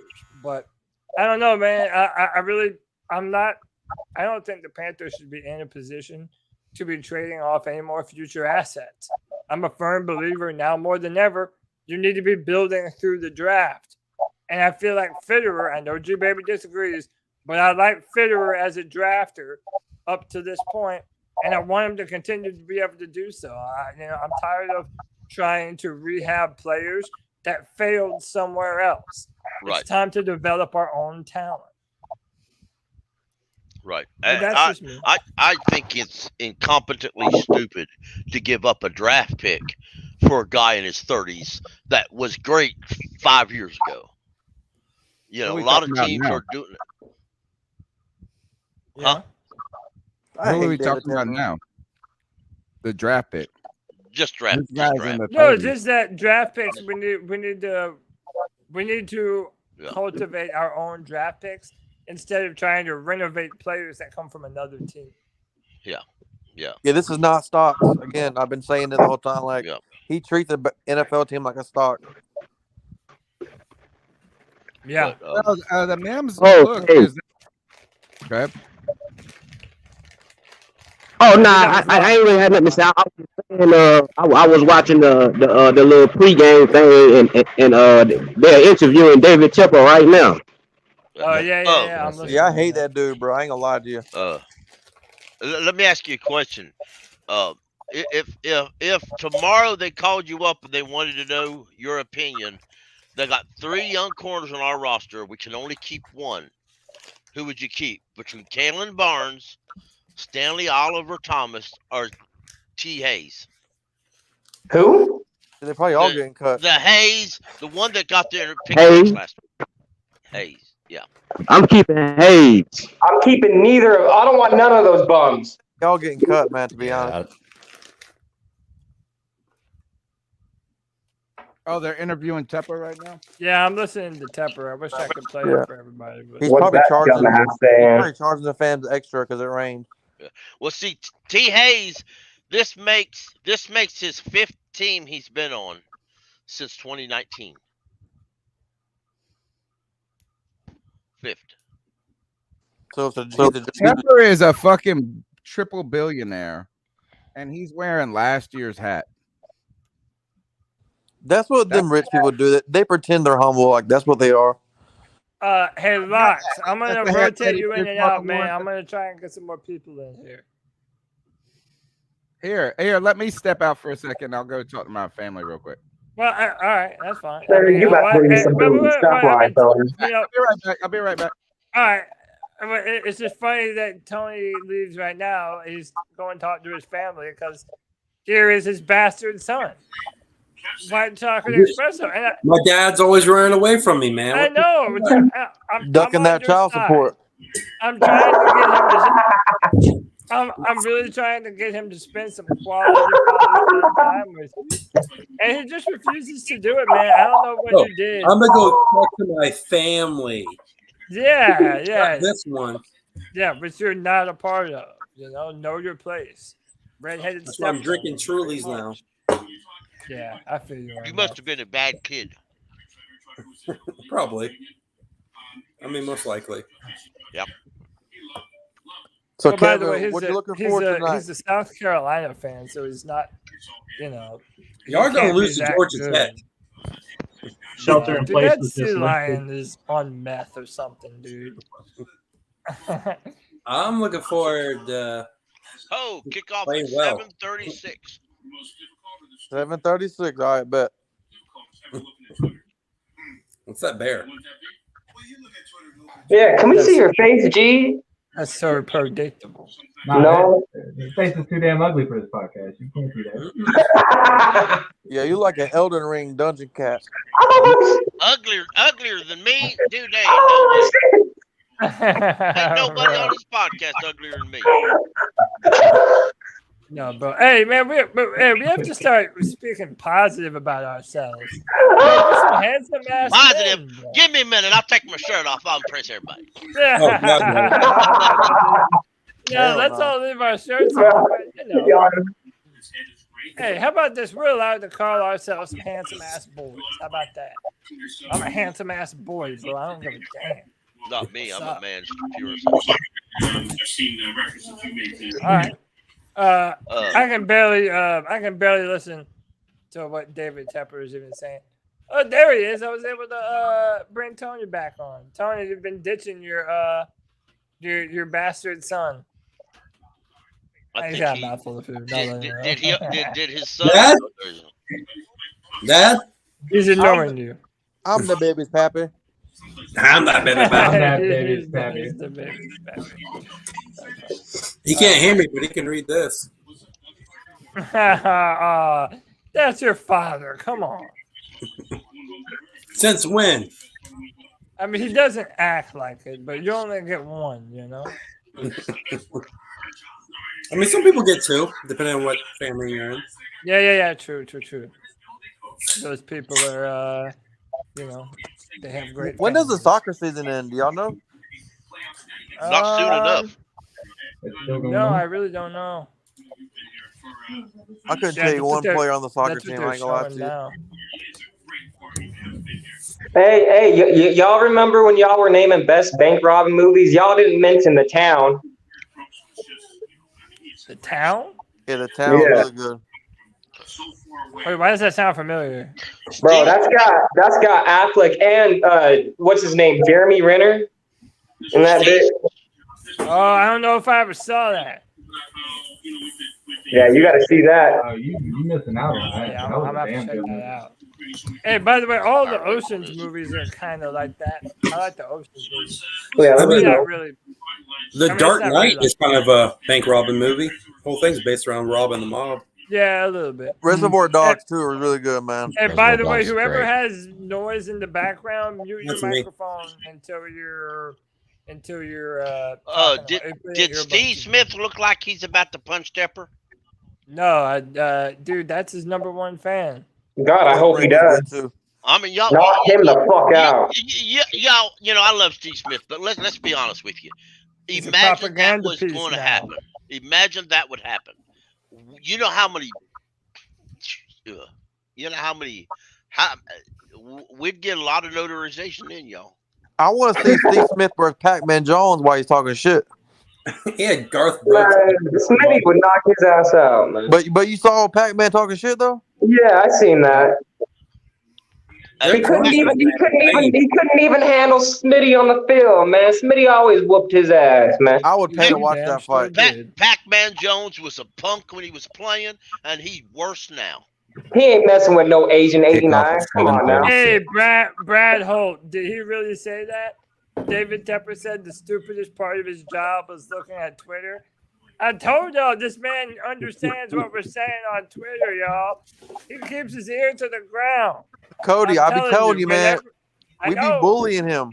But I don't know, man. I don't think the Panthers should be in a position to be trading off any more future assets. I'm a firm believer now more than ever, you need to be building through the draft. And I feel like Fitterer, I know G Baby disagrees, but I like Fitterer as a drafter up to this point, and I want him to continue to be able to do so. I'm tired of trying to rehab players that failed somewhere else. Right. It's time to develop our own talent. Right. But that's just me. I think it's incompetently stupid to give up a draft pick for a guy in his 30s that was great 5 years ago. You know, a lot of teams are doing it. Yeah. Huh? Who are we talking about now? The draft pick. Just draft. No, just that draft picks. We need to cultivate our own draft picks instead of trying to renovate players that come from another team. Yeah. Yeah, this is not stocks. Again, I've been saying it the whole time. Like, he treats the NFL team like a stock. Yeah. Well, the Mims look is. Okay. Oh no, I ain't really had nothing to say. I was watching the little pregame thing, and they're interviewing David Tepper right now. Oh yeah. I hate that dude, bro. I ain't gonna lie to you. Let me ask you a question. If tomorrow they called you up and they wanted to know your opinion, they got 3 young corners on our roster. We can only keep one. Who would you keep between Kalen Barnes, Stanley Oliver Thomas, or T. Hayes? Who? They're probably all getting cut. The Hayes, the one that got their pick Hayes? last week. Hayes, yeah. I'm keeping Hayes. I'm keeping neither. I don't want none of those bums. Y'all getting cut, man. To be honest. Oh, they're interviewing Tepper right now? Yeah, I'm listening to Tepper. I wish I could play it for everybody. But He's probably charging the fans extra because it rained. Yeah. Well, see, T. Hayes, this makes his 5th team he's been on since 2019. 5th. So Tepper is a fucking triple billionaire, and he's wearing last year's hat. That's what them rich people do. They pretend they're humble. Like, that's what they are. Hey, Locks, I'm going to That's the heck rotate that you in you're and out, talking man. about. I'm going to try and get some more people in here. Here, let me step out for a second. I'll go talk to my family real quick. Well, all right, that's fine. Sir, you about to bring some stuff right, fellas. I'll be right back. All right. It's just funny that Tony leaves right now. He's going to talk to his family because here is his bastard son. White chocolate espresso. And My dad's always running away from me, man. I know. I'm ducking that child support. I'm trying to get him to. I'm really trying to get him to spend some quality time with you, and he just refuses to do it, man. I don't know what you did. I'm gonna go talk to my family. Yeah. Not this one. Yeah, but you're not a part of. Know your place. Redheaded. That's why I'm drinking Trulies now. Yeah, I feel you. You must have been a bad kid. Probably. I mean, most likely. Yep. So, by Kevin, the way, what you looking for tonight? He's a South Carolina fan, so he's not, Y'all are going to lose to Georgia Tech. Shelter in place. That Sea Lion is on meth or something, dude. I'm looking forward to kickoff at playing well. 7:36. 7:36. All right, bet. What's that bear? Yeah, can we see your face, G? That's so predictable. No. His face is too damn ugly for this podcast. You can't see that. Yeah, you like an Elden Ring dungeon cat. Uglier than me, dude. They ain't nobody on this podcast uglier than me. No, but hey, man, we have to start speaking positive about ourselves. We're some handsome ass Positive. men, bro. Give me a minute. I'll take my shirt off. I'll impress everybody. Yeah. Oh, God, Yeah, let's all leave our shirts on. But, you know. Hey, how about this? We're allowed to call ourselves some handsome ass boys. How about that? I'm a handsome ass boy, bro. I don't give a damn. Not me. I'm a man pure. All right. I can barely listen to what David Tepper is even saying. Oh, there he is. I was able to bring Tony back on. Tony, you've been ditching your bastard son. He's got a mouthful of food. Did his son? Dad? He's ignoring you. I'm the baby's pappy. I'm not baby. I'm that baby's pappy. He's the baby's pappy. He can't hear me, but he can read this. That's your father. Come on. Since when? I mean, he doesn't act like it, but you only get one, you know? I mean, some people get two, depending on what family you're in. Yeah. True. Those people are, they have great. When does the soccer season end? Do y'all know? Not soon enough. No, I really don't know. I couldn't tell you one player on the soccer team. I ain't gonna lie to you. Hey, y'all remember when y'all were naming best bank robbing movies? Y'all didn't mention The Town. The Town? Yeah, The Town was really good. Wait, why does that sound familiar? Bro, that's got Affleck and what's his name, Jeremy Renner, in that bit. Oh, I don't know if I ever saw that. Yeah, you got to see that. Oh, you missing out on that. Yeah, That I'm was a gonna have to damn check good that movie. out. Hey, by the way, all the Oceans movies are kind of like that. I like the Oceans movies. Yeah, I mean, not really. The Dark Knight is kind of a bank robbing movie. The whole thing's based around robbing the mob. Yeah, a little bit. Reservoir Dogs too are really good, man. And by the way, whoever has noise in the background, mute your That's me. microphone until you're Did Steve Smith look like he's about to punch Tepper? No, dude, that's his number one fan. God, I hope he does. I mean, y'all knock him the fuck out. Y'all, I love Steve Smith, but let's be honest with you. He's a Imagine that propaganda was piece going to now. happen. Imagine that would happen. You know how many? We'd get a lot of notarization in y'all. I want to see Steve Smith versus Pac-Man Jones while he's talking shit. Yeah, Garth Brooks. Smitty would knock his ass out, man. But you saw Pac-Man talking shit though? Yeah, I seen that. He couldn't even handle Smitty on the field, man. Smitty always whooped his ass, man. I would pay to watch that fight. Pac-Man Jones was a punk when he was playing, and he's worse now. He ain't messing with no Asian 89. Come on now. Hey, Brad Holt, did he really say that? David Tepper said the stupidest part of his job was looking at Twitter. I told y'all this man understands what we're saying on Twitter, y'all. He keeps his ear to the ground. Cody, I be telling you, man. We be know. bullying him.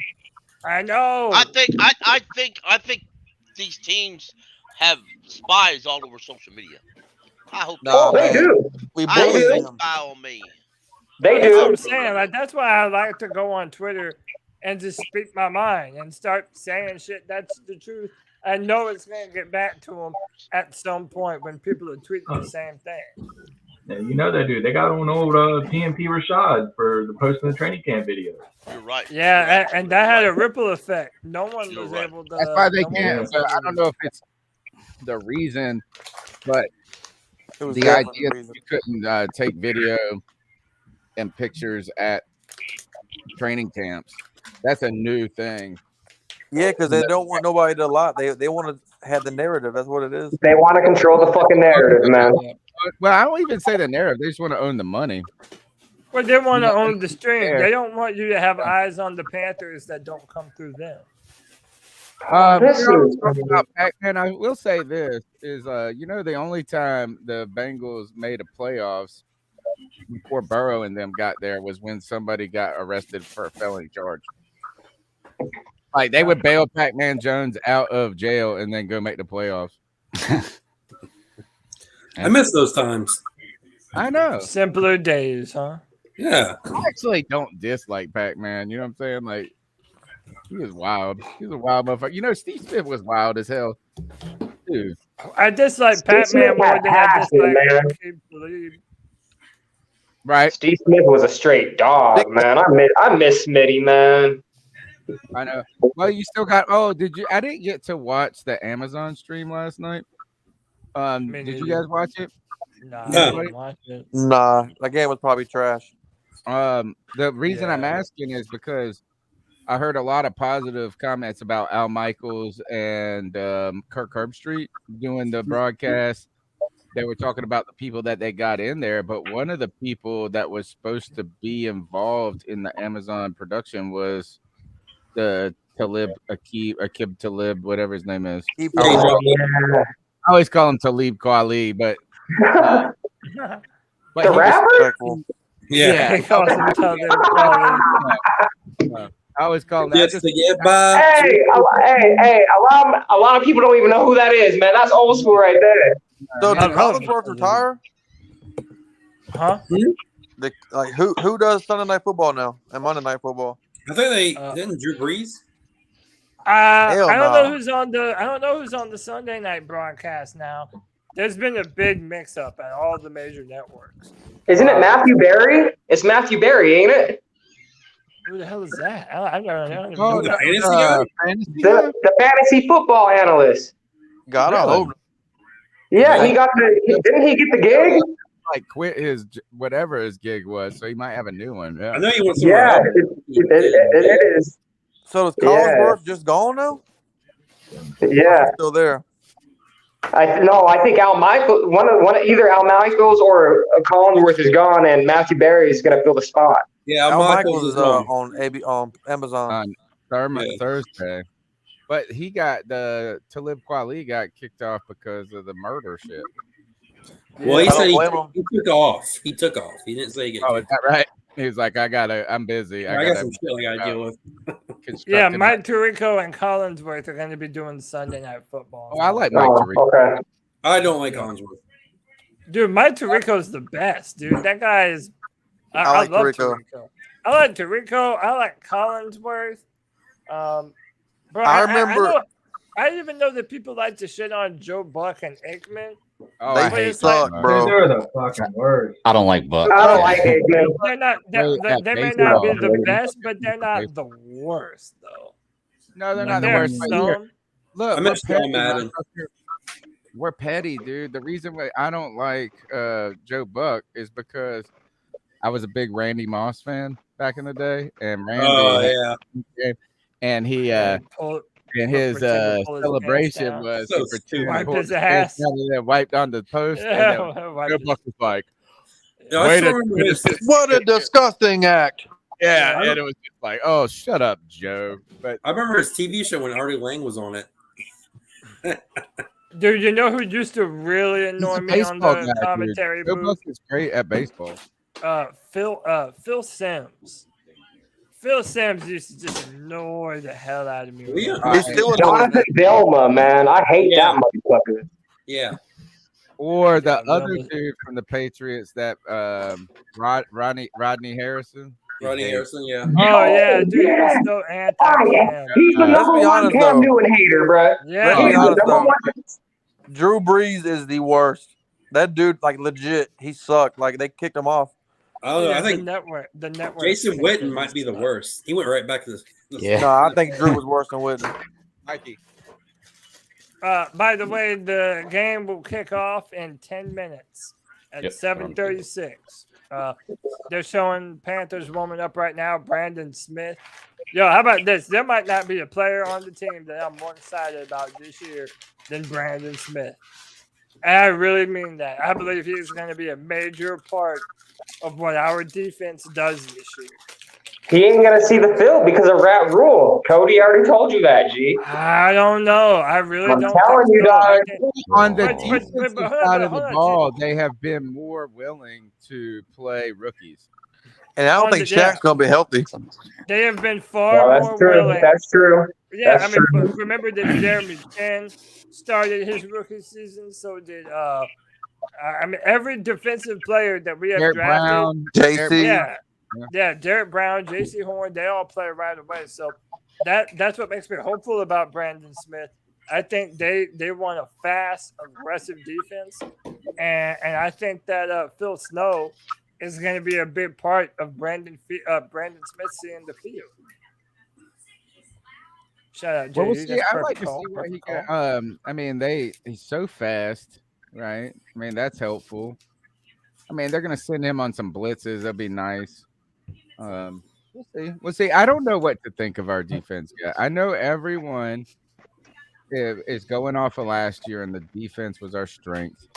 I know. I think these teams have spies all over social media. I hope they do. We I bully hope them. spy on me. They That's do. what I'm saying. Like, that's why I like to go on Twitter and just speak my mind and start saying shit. That's the truth. I know it's going to get back to them at some point when people are tweeting the same thing. Yeah, you know they do. They got on old PMP Rashad for the posting the training camp video. You're right. Yeah, and that had a ripple effect. No one was able to. That's why they no one can't. was But I able don't to- know if it's the reason, but It was the definitely idea the that reason. you couldn't take video and pictures at training camps. That's a new thing. Yeah, because they don't want nobody to lie. They want to have the narrative. That's what it is. They want to control the fucking narrative, man. Well, I don't even say the narrative. They just want to own the money. Well, they want to own the stream. Yeah. They don't want you to have eyes on the Panthers that don't come through them. This you know, is talking about Pac-Man, I will say this is, the only time the Bengals made a playoffs before Burrow and them got there was when somebody got arrested for a felony charge. Like they would bail Pac-Man Jones out of jail and then go make the playoffs. I miss those times. I know. Simpler days, huh? Yeah. I actually don't dislike Pac-Man. You know what I'm saying? Like he was wild. He was a wild motherfucker. You know, Steve Smith was wild as hell. Dude. I dislike Pac-Man more than I dislike Kid Believe. Right. Steve Smith was a straight dog, man. I miss Smitty, man. I know. Well, you still got. Oh, did you? I didn't get to watch the Amazon stream last night. Did you guys watch it? Nah, I didn't watch it. Nah, that game was probably trash. The reason I'm asking is because I heard a lot of positive comments about Al Michaels and Kirk Herbstreit doing the broadcast. They were talking about the people that they got in there, but one of the people that was supposed to be involved in the Amazon production was the Akib Talib, whatever his name is. I always call him Talib Kweli, but the rapper? Yeah. He calls him Talib Kweli. I always call him that. Just to get by. Hey, a lot of people don't even know who that is, man. That's old school right there. So did Collinsworth retire? Huh? Who does Sunday Night Football now and Monday Night Football? I think they didn't Drew Brees. I don't know who's on the Sunday night broadcast now. There's been a big mix-up at all the major networks. Isn't it Matthew Berry? It's Matthew Berry, ain't it? Who the hell is that? I don't know. Oh, the fantasy football analyst. God, I hope. Yeah, didn't he get the gig? Like quit his whatever his gig was, so he might have a new one. Yeah, I know he wants to. Yeah, it is. So is Collinsworth just gone now? Yeah, still there. I think Al Michaels, either Al Michaels or Collinsworth is gone, and Matthew Berry is going to fill the spot. Yeah, Al Michaels is on Amazon Thursday. But he got the Talib Kweli got kicked off because of the murder shit. Well, he said he took off. He took off. He didn't say he Oh, is that right? He was like, I'm busy. I got some shit I gotta deal with. Yeah, Mike Tirico and Collinsworth are going to be doing Sunday Night Football. Oh, I like Mike Tirico. Okay. I don't like Collinsworth. Dude, Mike Tirico's the best, dude. That guy is. I love Tirico. I like Tirico. I like Collinsworth. Bro, I remember. I didn't even know that people like to shit on Joe Buck and Aikman. Oh, I hate Buck, bro. They're the fucking worst. I don't like Buck. I don't like Aikman. They're not. They may not be the best, but they're not the worst, though. No, they're not the worst. Look, I miss John Madden. We're petty, dude. The reason why I don't like Joe Buck is because I was a big Randy Moss fan back in the day, and Randy, and he and his celebration was he wiped on the post. And Joe Buck was like, "What a disgusting act!" Yeah, and it was just like, "Oh, shut up, Joe." But I remember his TV show when Artie Lang was on it. Dude, you know who used to really annoy me on the commentary booth? Joe Buck is great at baseball. Phil Sims. Phil Sims used to just annoy the hell out of me. Jonathan Velma, man. I hate that motherfucker. Yeah. Or the other dude from the Patriots, that Rodney Harrison. Rodney Harrison, yeah. Oh, yeah, dude. He's so anti-Cam. He's the number one Cam Newton hater, bro. Yeah. Drew Brees is the worst. That dude, like, legit, he sucked. Like, they kicked him off. I don't know. I think the network. Jason Witten might be the worst. He went right back to this. No, I think Drew was worse than Witten. Mikey. By the way, the game will kick off in 10 minutes at 7:36. They're showing Panthers warming up right now. Brandon Smith. Yo, how about this? There might not be a player on the team that I'm more excited about this year than Brandon Smith. And I really mean that. I believe he's going to be a major part of what our defense does this year. He ain't gonna see the field because of Rat Rule. Cody already told you that, G. I don't know. I really I'm don't telling think you, so. dog. On the But defensive hold side on, of the hold on, ball, they have been more willing to play rookies. And I don't think Shaq's gonna be healthy. They have been far more willing. That's true. Yeah, That's I mean, true. remember that Jeremy Chin started his rookie season. So did I mean, every defensive player that we have Derek drafted, Brown, JC. yeah, Derek Brown, J.C. Horn, they all play right away. So that's what makes me hopeful about Brandon Smith. I think they want a fast, aggressive defense, and I think that Phil Snow is going to be a big part of Brandon Smith seeing the field. Shout out, JD. Well, we'll see. That's I perfect like to call, see what he perfect can. I mean, he's so fast, right? I mean, that's helpful. I mean, they're gonna send him on some blitzes. That'll be nice. We'll see. We'll see. I don't know what to think of our defense yet. I know everyone is going off of last year, and the defense was our strength.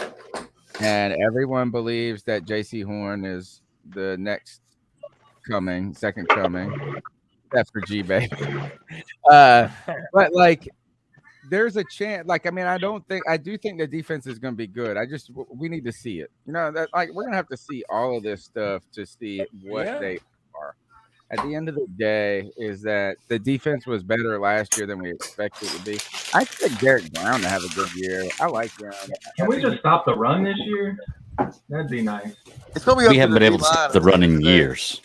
And everyone believes that J.C. Horn is the next second coming. That's for G, baby. But like, there's a chance. Like, I mean, I do think the defense is going to be good. We need to see it. You know, that like we're going to have to see all of this stuff to see what they are. At the end of the day, is that the defense was better last year than we expected it to be. I expect Derek Brown to have a good year. I like him. Can we just stop the run this year? That'd be nice. It's gonna be We haven't been able to stop the run in years.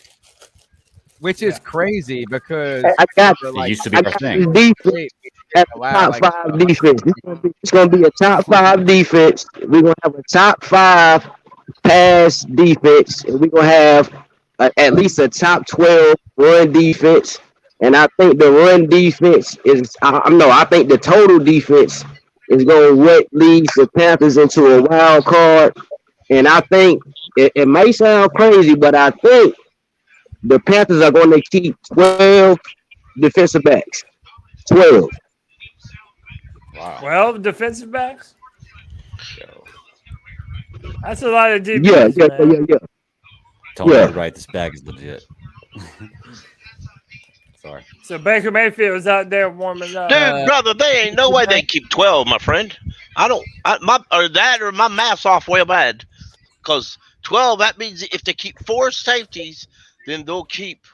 Which is crazy because It used to be our thing. Defense at the top five defense. It's gonna be a top five defense. We're gonna have a top five pass defense, and we're gonna have at least a top 12 run defense. And I think the run defense is I think the total defense is gonna lead the Panthers into a wild card. And I think it may sound crazy, but I think the Panthers are going to keep 12 defensive backs. 12. Wow. 12 defensive backs? That's a lot of DBs, Yeah. Tell me right, this bag is legit. Sorry. So Baker Mayfield's out there warming up. Dude, brother, there ain't no way they keep 12, my friend. My math's off way bad. Because 12, that means if they keep 4 safeties, then they'll keep.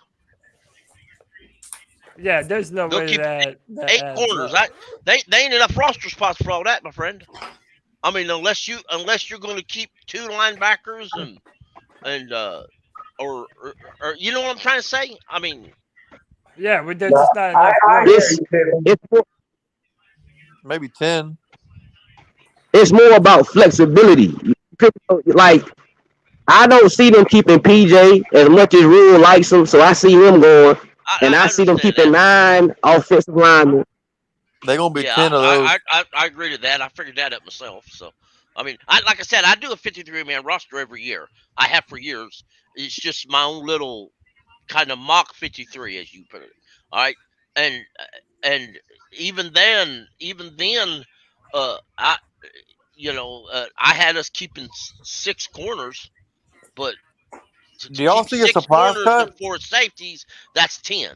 Yeah, there's no way that 8 corners. They ain't enough roster spots for all that, my friend. I mean, unless you're going to keep 2 linebackers or you know what I'm trying to say? I mean, yeah, but there's just not enough. Maybe 10. It's more about flexibility. Like, I don't see them keeping PJ as much as Rule likes him, so I see him going, and I see them keeping 9 offensive linemen. They're gonna be 10 of those. I agree to that. I figured that out myself. So, I mean, like I said, I do a 53-man roster every year. I have for years. It's just my own little kind of mock 53, as you put it. All right, and even then, I had us keeping 6 corners, but do y'all see a surprise cut? 4 safeties, that's 10.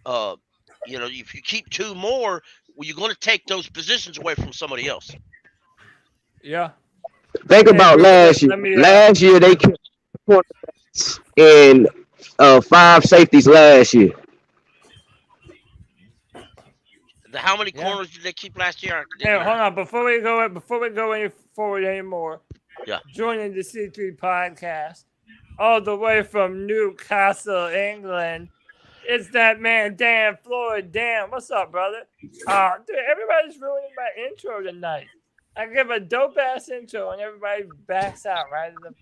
If you keep 2 more, well, you're going to take those positions away from somebody else. Yeah. Think about last year. Last year they kept quarterbacks in 5 safeties last year. How many corners did they keep last year? Hey, hold on. Before we go any forward anymore, joining the C3 podcast, all the way from Newcastle, England, it's that man, Dan Floyd. Dan, what's up, brother? Dude, everybody's ruining my intro tonight. I give a dope-ass intro, and everybody backs out right at the...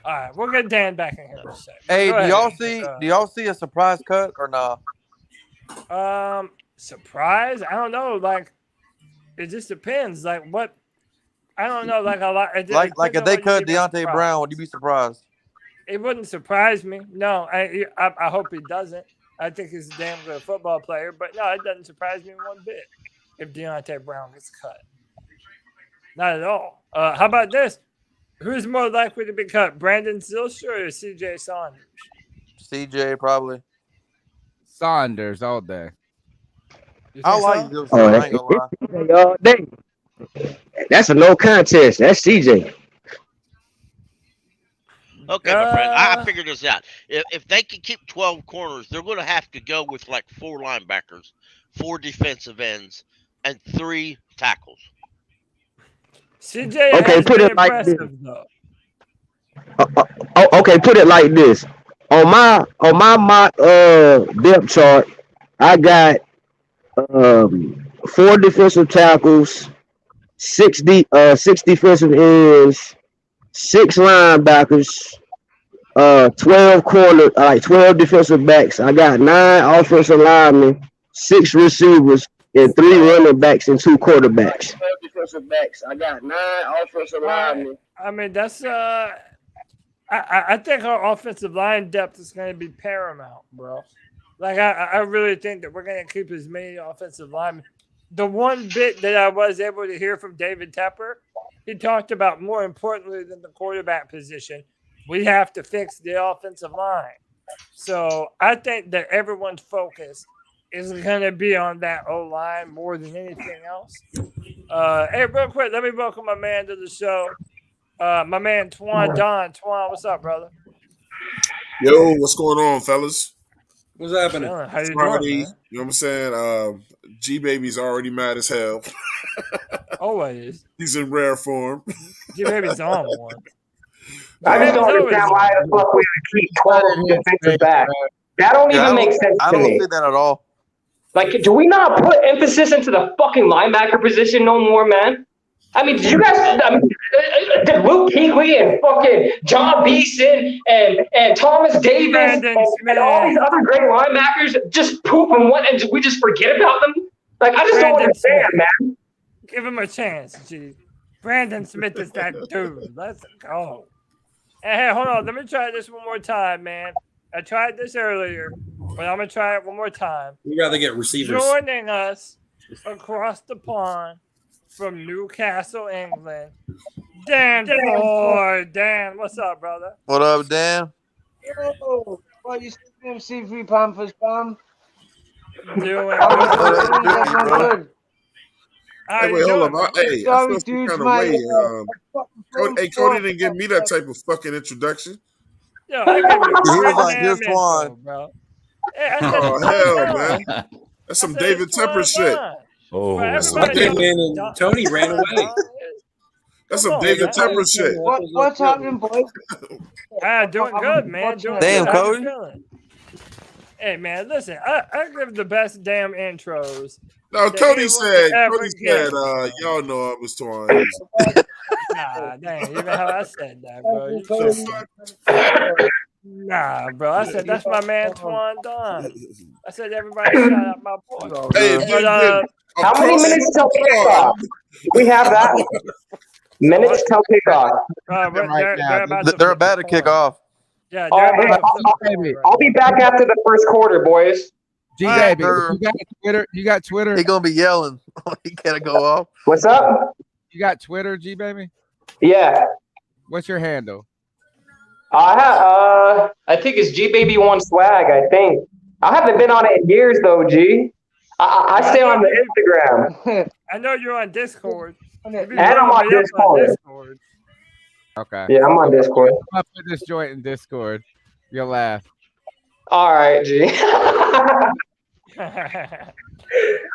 All right, we'll get Dan back in here in a second. Hey, do y'all see a surprise cut or not? Surprise? I don't know. Like, it just depends. Like, what? I don't know. Like, a lot. Like if they cut Deontay Brown, would you be surprised? It wouldn't surprise me. No, I hope he doesn't. I think he's a damn good football player. But no, it doesn't surprise me one bit if Deontay Brown gets cut. Not at all. How about this? Who's more likely to be cut, Brandon Zilstra or C.J. Saunders? CJ probably. Saunders all day. I like this. Oh, I ain't gonna lie. CJ all day. That's a no contest. That's CJ. Okay, my friend, I figured this out. If they can keep 12 corners, they're going to have to go with like 4 linebackers, 4 defensive ends, and 3 tackles. CJ Okay, has put been it like this. impressive, though. Okay, put it like this. On my mock depth chart, I got 4 defensive tackles, 6 defensive ends, 6 linebackers, 12 defensive backs. I got 9 offensive linemen, 6 receivers, and 3 running backs and 2 quarterbacks. 12 defensive backs. I got 9 offensive linemen. I mean, that's I think our offensive line depth is going to be paramount, bro. Like, I really think that we're going to keep as many offensive linemen. The one bit that I was able to hear from David Tepper, he talked about more importantly than the quarterback position, we have to fix the offensive line. So I think that everyone's focus is going to be on that O-line more than anything else. Hey, real quick, let me welcome my man to the show. My man, Twan Don. Twan, what's up, brother? Yo, what's going on, fellas? What's happening? How you Friday, doing, man? you know what I'm saying? G-Baby's already mad as hell. Always. He's in rare form. G-Baby's on one. I just don't understand why the fuck we would keep 12 defensive back. That don't even make sense I to don't me. see that at all. Like, do we not put emphasis into the fucking linebacker position no more, man? I mean, did you guys? Did Luke Kuechly and fucking John Beeson and Thomas Davis and all these other great linebackers just poop and we just forget about them? Like, I just don't understand, man. Give him a chance, G. Brandon Smith is that dude. Let's go. Hey, hold on. Let me try this one more time, man. I tried this earlier, but I'm going to try it one more time. We'd rather get receivers. Joining us across the pond from Newcastle, England, Dan Ford. Dan, what's up, brother? What up, Dan? Yo, what you saying, C3 Panthers fan? Doing good. Hey, wait, hold on. Hey, I feel some kind of way. Cody didn't give me that type of fucking introduction. Yo, I gave you He was like, damn here's intro, Twan. bro. Hey, I said, Oh, hell, man. That's some David Tepper shit. Oh, That's some everybody David. knows And Tony ran away. That's Come some on, David man. Tepper shit. What's happening, boys? Doing good, man. Doing Damn, good. How you Cody. feeling? Hey, man, listen, I give the best damn intros. No, that Cody anyone said, could ever get. y'all know I was Twan. Nah, dang, even how I said that, bro. You tripping. Nah, bro. I said that's my man Twan Don. I said everybody shout out my boy. Hey, But, How many minutes till kickoff? We have that. Minutes till kickoff. They're about to kick off. Yeah, I'll be back after the first quarter, boys. G-Baby, you got Twitter? He gonna be yelling. He gotta go off. What's up? You got Twitter, G-Baby? Yeah. What's your handle? I think it's GBaby1 swag, I think. I haven't been on it in years, though, G. I stay on the Instagram. I know you're on Discord. And I'm on Discord. Okay. Yeah, I'm on Discord. I'll put this joint in Discord. You'll laugh. All right, G.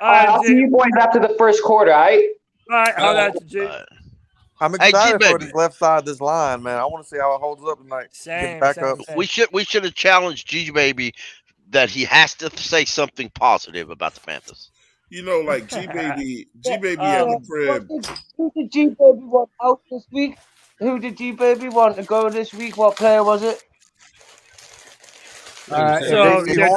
I'll see you boys after the first quarter, all right? All right, how about you, G? I'm Hey, excited for G-Baby. this left side of this line, man. I want to see how it holds up tonight. Same, Get back same, up. same. We should have challenged G-Baby that he has to say something positive about the Panthers. You know, like G-Baby at the crib. Who did G-Baby want out this week? Who did G-Baby want to go this week? What player was it? So they're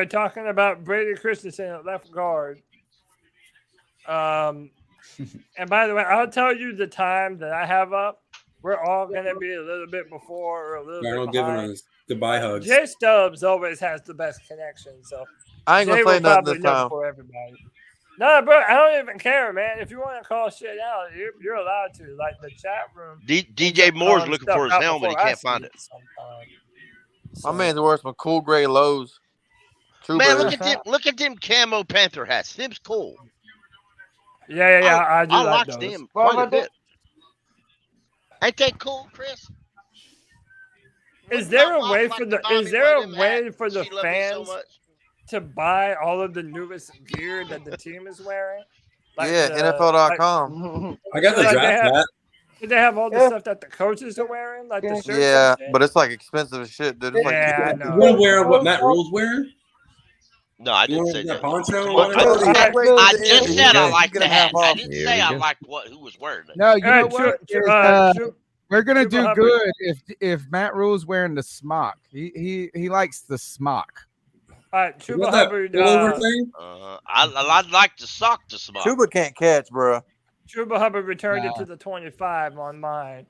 talking about Brady Christensen at left guard. And by the way, I'll tell you the time that I have up. We're all gonna be a little bit before or a little Darnold bit giving behind. us goodbye hugs. Jay Stubbs always has the best connection, so I ain't gonna Jay say will nothing probably this know time. before everybody. No, bro, I don't even care, man. If you want to call shit out, you're allowed to. Like the chat room. DJ Moore's calling looking stuff for his out helmet. He before I can't see find it. sometimes. My man's wearing some cool gray lows. True Man, Bears. look at them camo Panther hats. Them's cool. Yeah. I do I like like those. them quite a bit. Ain't they cool, Chris? Is there a way for the fans to buy all of the newest gear that the team is wearing? Yeah, NFL.com. I got the draft hat. Do they have all the stuff that the coaches are wearing, like the shirts? Yeah, but it's like expensive as shit, dude. It's like I You know. want to wear what Matt Rule's wearing? No, I You didn't want say that that. poncho? Well, I just said I liked the hat. I didn't Here say we I go. liked who was wearing it. No, you know what? We're gonna Chuba do Hubbard. good if Matt Rule's wearing the smock. He likes the smock. All right, Chuba Hubbard. I'd like to sock the smock. Chuba can't catch, bro. Chuba Hubbard returned it to the 25 on mine.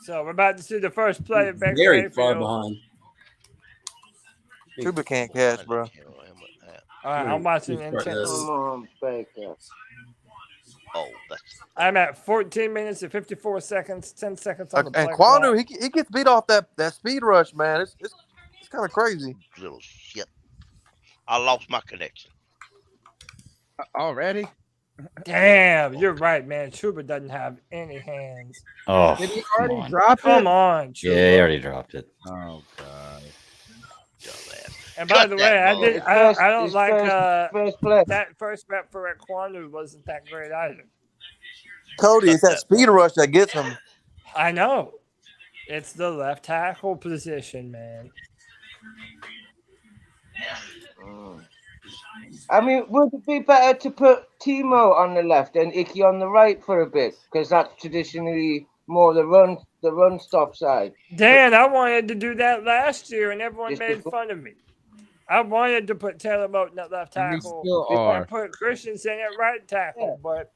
So we're about to see the first play of Baker Very Mayfield. far behind. Chuba can't catch, bro. All right, I'm watching Come intently. on, Baker. Oh, that's. I'm at 14 minutes and 54 seconds, 10 seconds on the play And clock. Quanu, he gets beat off that speed rush, man. It's kind of crazy. Little shit. I lost my connection. Already? Damn, you're right, man. Chuba doesn't have any hands. Oh, Did he come already on. drop it? Come on, Chuba. Yeah, he already dropped it. Oh god. And by the way, I don't His like first play. that first rep for Quanu wasn't that great either. Cody, it's that speed rush that gets him. I know. It's the left tackle position, man. I mean, would it be better to put Timo on the left and Icky on the right for a bit? Because that's traditionally more the run stop side. Dan, I wanted to do that last year, and everyone Just made before- fun of me. I wanted to put Taylor Moton at left And we tackle still are. and put Christensen at right tackle, but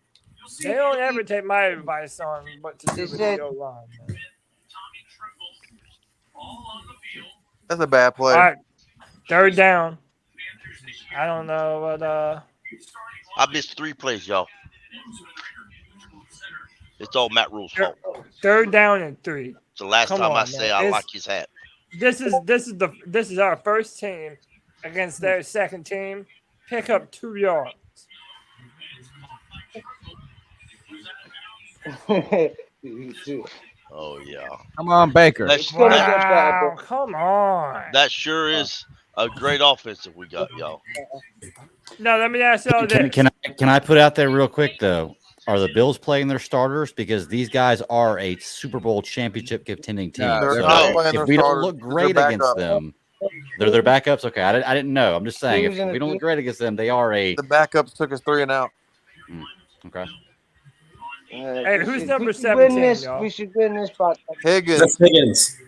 they don't ever take my advice on what to do with the O-line. man. That's a bad play. All right, third down. I don't know what I missed 3 plays, y'all. It's all Matt Rule's fault. third down and 3. It's the last Come time I on, say man. I It's- like his hat. This is our first team against their second team. Pick up 2 yards. Oh yeah. Come on, Baker. Wow, come on. That sure is a great offensive we got, y'all. Now let me ask y'all this. Can I put out there real quick though? Are the Bills playing their starters? Because these guys are a Super Bowl championship contending team. No, They're So not playing if their we don't starters. look They're great against backups. them, they're their backups. Okay, I didn't know. I'm just saying Who's if in we it? don't look great against them, they are a The backups took us 3 and out. okay. Hey, who's we number should 17, win this. y'all? We should win this part. Higgins. That's Higgins.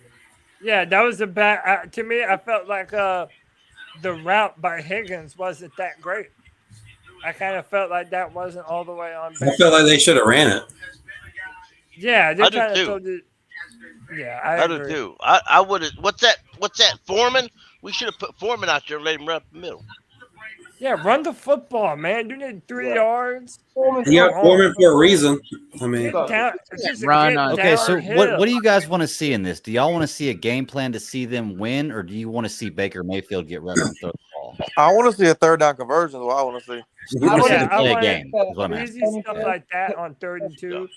Yeah, that was a bad. To me, I felt like the route by Higgins wasn't that great. I kind of felt like that wasn't all the way on. I felt like they should have ran it. Yeah, they I do kind of too. told it. Yeah, I do agree. too. I would have. What's that? Foreman? We should have put Foreman out there and let him run up the middle. Yeah, run the football, man. You need 3 yards. You got Foreman for a reason. I mean, Get down, just Run get on. Okay, so downhill. what do you guys want to see in this? Do y'all want to see a game plan to see them win, or do you want to see Baker Mayfield get reps and throw the ball? I want to see a third down conversion. Is what I want to see. You want to see Yeah, them I play a want game? Is what I'm easy asking. stuff Yeah. like that on 3rd and 2.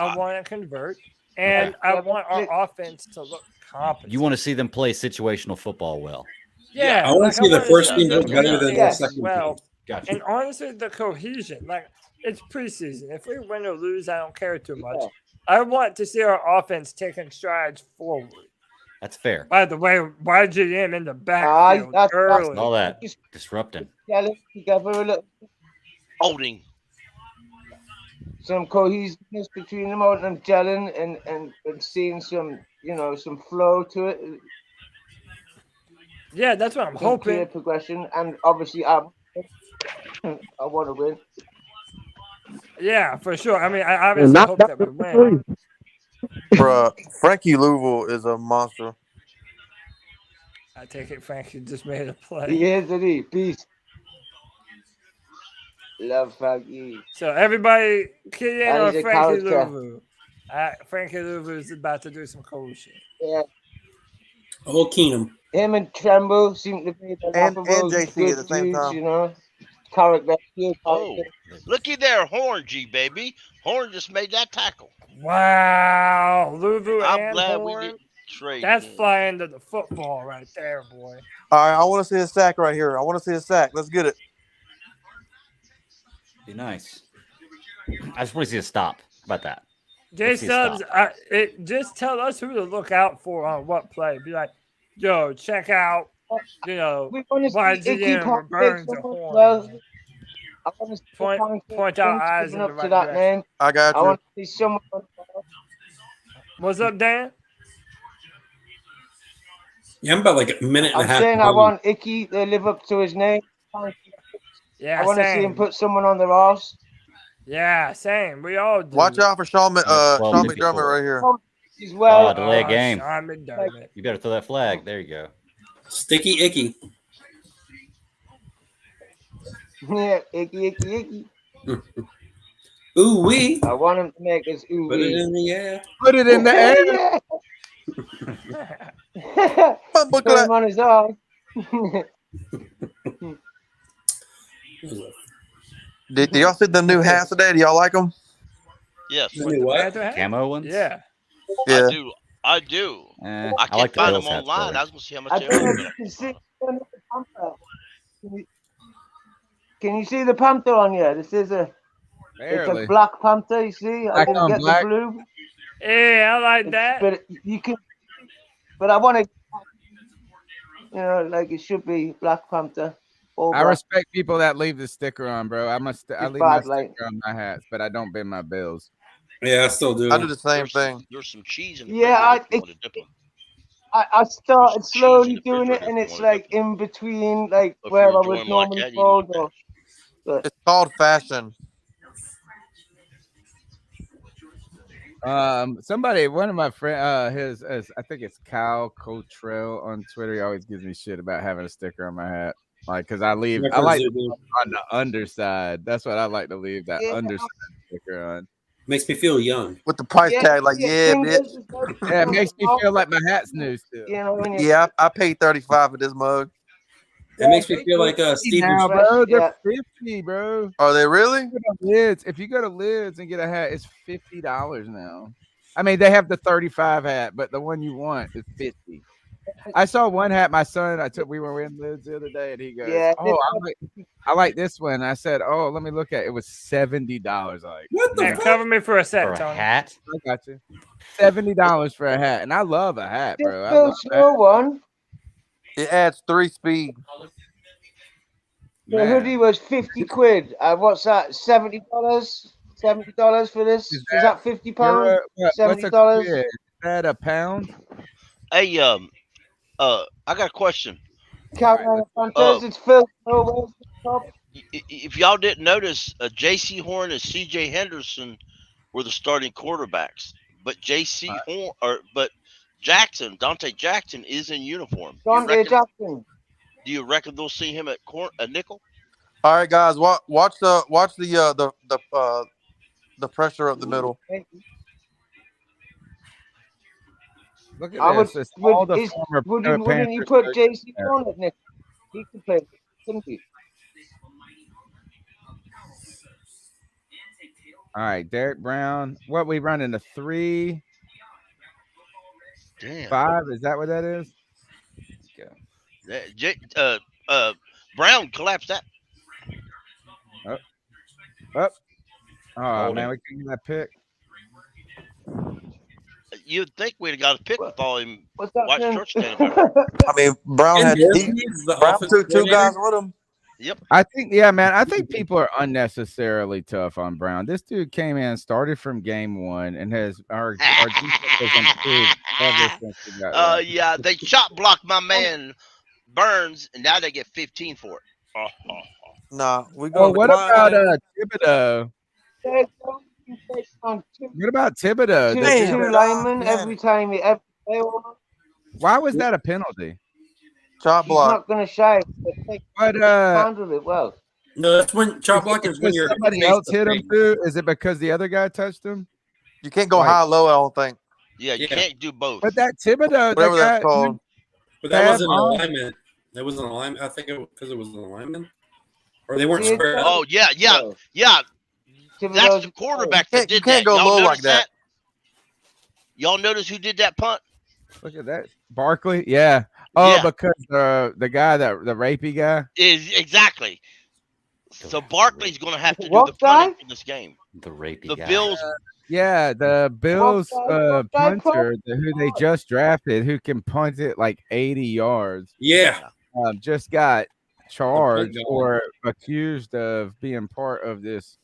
I want to convert, and I want our offense to look competent. You want to see them play situational football well. Yeah, I want like, to see the wanna first see team them look better do than the things second well. team. Gotcha. And honestly, the cohesion, like it's preseason. If we win or lose, I don't care too much. I want to see our offense taking strides forward. That's fair. By the way, YGM in the backfield early. All that disrupting. Yeah, together a little. Holding. Some cohesiveness between them, all of them gelling and seeing some, some flow to it. Yeah, that's what I'm Some clear hoping. progression, and obviously I want to win. Yeah, for sure. I mean, I obviously Not hope that that we win. Bruh, Frankie Louisville is a monster. I take it Frankie just made a play. He is, isn't he? Peace. Love Frankie. So everybody key in That on is a Frankie character. Louvu. Frankie Louvu is about to do some cool shit. Yeah. Oh, Keenum. him and Tremble seem to be the And lovable, JC good at the same dudes, time. you know. Character, good Oh, character. looky there, Horn G baby. Horn just made that tackle. Wow, Lulu I'm and glad we Horn. didn't trade. That's him. flying to the football right there, boy. All right, I want to see a sack right here. I want to see a sack. Let's get it. Be nice. I just want to see a stop. How about that? J Let's see a Subs, stop. just tell us who to look out for on what play. Be like, yo, check out, We want to see Icky YGM or Pop Burns Big or Someone. Horn. Well, I want to see Point out eyes in up the to right that direction. name. I got I you. want to see someone. What's up, Dan? Yeah, I'm about like a minute and a I'm half. saying I behind. want Icky to live up to his name. Yeah, I want to see him same. put someone on their arse. Yeah, same. We all do. Watch out for Sean McDermott right here. As well. Oh, delay a game. Sean McDermott. You better throw that flag. There you go. Sticky Icky. Yeah, Icky. Ooh wee. I want him to make us ooh Put it wee. in the air. Put it in the air. Put him on his arse. Did y'all see the new hats today? Do y'all like them? Yes. The new what? Camo ones? Yeah. Yeah. I do. Eh, I can't like the find them Bills hats online. better. I was gonna see how much I they don't know are. if you can see the Panther. Can you see the Panther on here? This is it's Barely. a black Panther, you see? I Black didn't on get black. the blue. Yeah, I like that. But you can, but I want to, like it should be Black Panther. All I black. respect people that leave the sticker on, bro. I It's leave my bad, like- sticker on my hats, but I don't bend my bills. Yeah, I still do. I do the same thing. There's some cheese in the Yeah, refrigerator if you want to dip 'em. I started There's cheese in slowly the doing it, refrigerator and if you it's wanna like in between, like If where you I enjoy would 'em like normally that, you fold. Or, but It's called fashion. One of my friends, I think it's Kyle Cotrell on Twitter. He always gives me shit about having a sticker on my hat, like because I like to leave on the underside. That's what I like to leave that underside sticker on. Makes me feel young. With the price tag, like, yeah, bitch. Yeah, it makes me feel like my hat's new still. Yeah, I paid $35 for this mug. It makes me feel like Steve. Now, bro, they're 50, bro. Are they really? If you go to Lids and get a hat, it's $50 now. I mean, they have the 35 hat, but the one you want is 50. I saw one hat my son we were in Lids the other day, and he goes, Yeah, "Oh, I like this one." I said, "Oh, let me look at it." It was $70. Like, what Man, cover me for a sec, For a Tony. hat? I got you. $70 for a hat, and I love a hat, bro. I Still love slow one. It adds 3 speed. The hoodie was 50 quid. What's that? $70? $70 for this? Is that £50? $70? Is that a pound? Hey, I got a question. Carolina Panthers. It's Phil. If y'all didn't notice, J.C. Horn and C.J. Henderson were the starting quarterbacks, but Dante Jackson is in uniform. Dante Jackson. Do you reckon they'll see him at nickel? All right, guys, watch the pressure up the middle. Look at this. It's all the former wouldn't you Panthers put coaches JC there. on it, Nick? He could play, couldn't he? All right, Derek Brown. What we running a 3-5? Is that what that is? Brown collapsed that. Oh man, we couldn't get that pick. You'd think we'd have got a pick with all him What's that White then? shirts standing back. I mean, Brown took 2 guys with him. Yep. I think people are unnecessarily tough on Brown. This dude came in, started from game 1, and has our defense has improved ever since we got there. Yeah, they shot blocked my man Burns, and now they get 15 for it. Nah, we Well, going. what about Thibodeau? What about Thibodeau? Two linemen every time he ever play one. Why was that a penalty? Chop He's block. not going to shy. But handled it well. No, that's when chop block is when you're somebody else hit him too. Is it because the other guy touched him? You can't go high low. I don't think. Yeah, you can't do both. But that Thibodeau, Whatever that's called. But that wasn't an alignment. That wasn't an alignment. I think because it was an alignment. Or they weren't squared up. Oh, yeah. That's the quarterback that did You can't that. go Y'all low notice like that. Y'all notice who did that punt? Look at that. Barkley? Yeah. Oh, because the guy, the rapey guy? Is exactly. So Barkley's going to have to do the punting for this game. The rapey The guy. Bills. Yeah, the Bills punter who they just drafted, who can punt it like 80 yards. Yeah. Just got charged or accused of being part of this.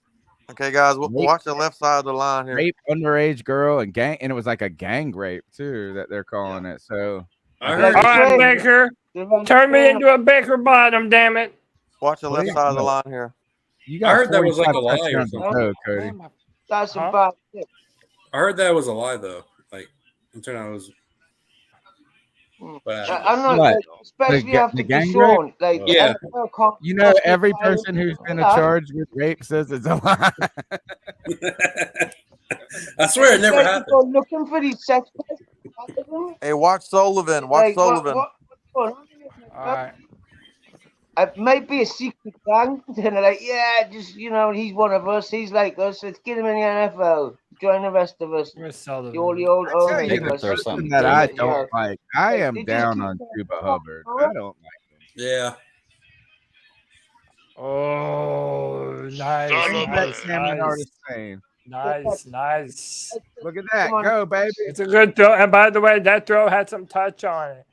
Okay, guys, watch the left side of the line here. Rape underage girl and it was like a gang rape too that they're calling it. So all right, Baker, turn me into a Baker bottom, damn it. Watch the left side of the line here. You got I heard that was like a lie or something. Cody. That's some bad shit. I heard that was a lie though. Like, it turned out it was. But I'm not, like, especially after Deshaun. Like, yeah. You know, every person who's been charged with rape says it's a lie. I swear it never happened. Looking for these sex. Hey, watch Sullivan. Watch Sullivan. All right. It might be a secret gang. And they're like, yeah, just, he's one of us. He's like us. Let's get him in the NFL. Join the rest of us. The old something that I don't like. I am down on Chuba Hubbard. I don't like him. Yeah. Oh, nice. Nice. Look at that. Go, baby. It's a good throw. And by the way, that throw had some touch on it.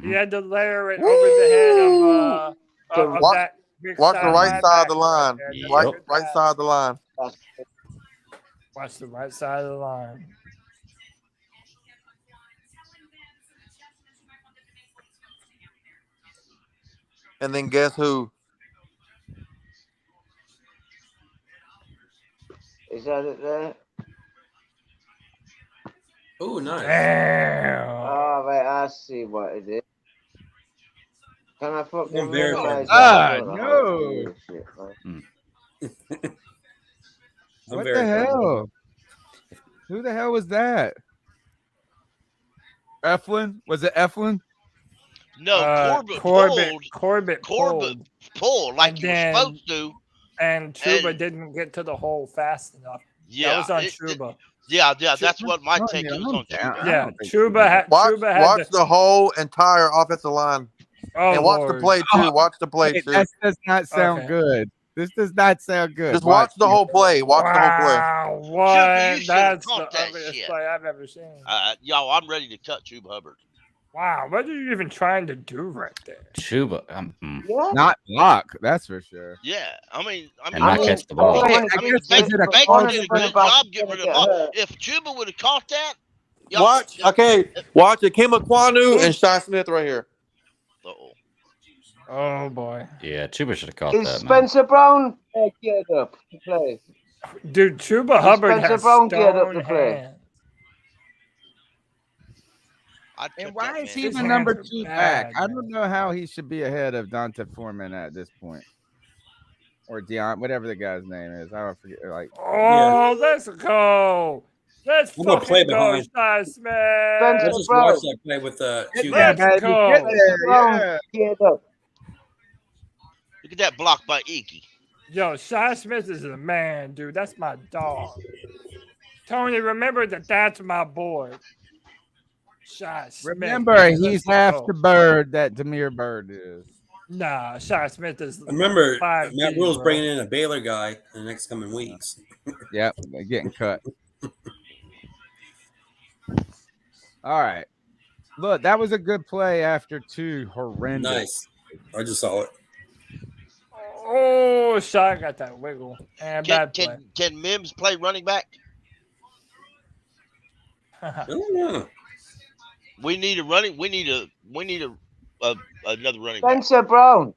He had to layer it over the head of that big watch the right side of the line. Right side of the line. Watch the right side of the line. And then guess who? Is that it there? Oh, nice. Damn. Oh, right, I see what it is. Can I fucking realize no. Shit, what the hell? Who the hell was that? Eflin? Was it Eflin? No, Corbett pulled like you were supposed to. And Chuba didn't get to the hole fast enough. Yeah, that was on Chuba. That's what my take is on Chuba. Yeah, Chuba had watch the whole entire offensive line. And watch the play too. Watch the play too. That does not sound good. This does not sound good. Just watch the whole play. Watch the whole play. What? That's the ugliest play I've ever seen. Y'all, I'm ready to cut Chuba Hubbard. Wow, what are you even trying to do right there? Chuba, not block, that's for sure. Yeah, I mean, not catch the ball. Baker did a good job getting rid of the ball. If Chuba would have caught that, watch Akeem Aquanu and Shi Smith right here. Oh boy. Yeah, Chuba should have caught Is that. Spencer Brown geared up to play? Dude, Chuba Hubbard Spencer has Brown geared up to stone play. hands. And why is he the number 2 back? I don't know how he should be ahead of Dante Foreman at this point. Or Dion, whatever the guy's name is. I don't forget. Let's go. Let's fucking go, Shi Smith. I just watched that play with Let's go. Look at that block by Iggy. Yo, Shi Smith is the man, dude. That's my dog. Tony, remember that's my boy. Shi Smith. Remember, he's half the bird that Demir Bird is. Nah, Shi Smith is. Remember, Matt Rule's bringing in a Baylor guy in the next coming weeks. Yep, they're getting cut. All right. Look, that was a good play after 2 horrendous. Nice. I just saw it. Oh, Shi got that wiggle. And bad play. Can Mims play running back? We need a running. We need another running back. Spencer Brown.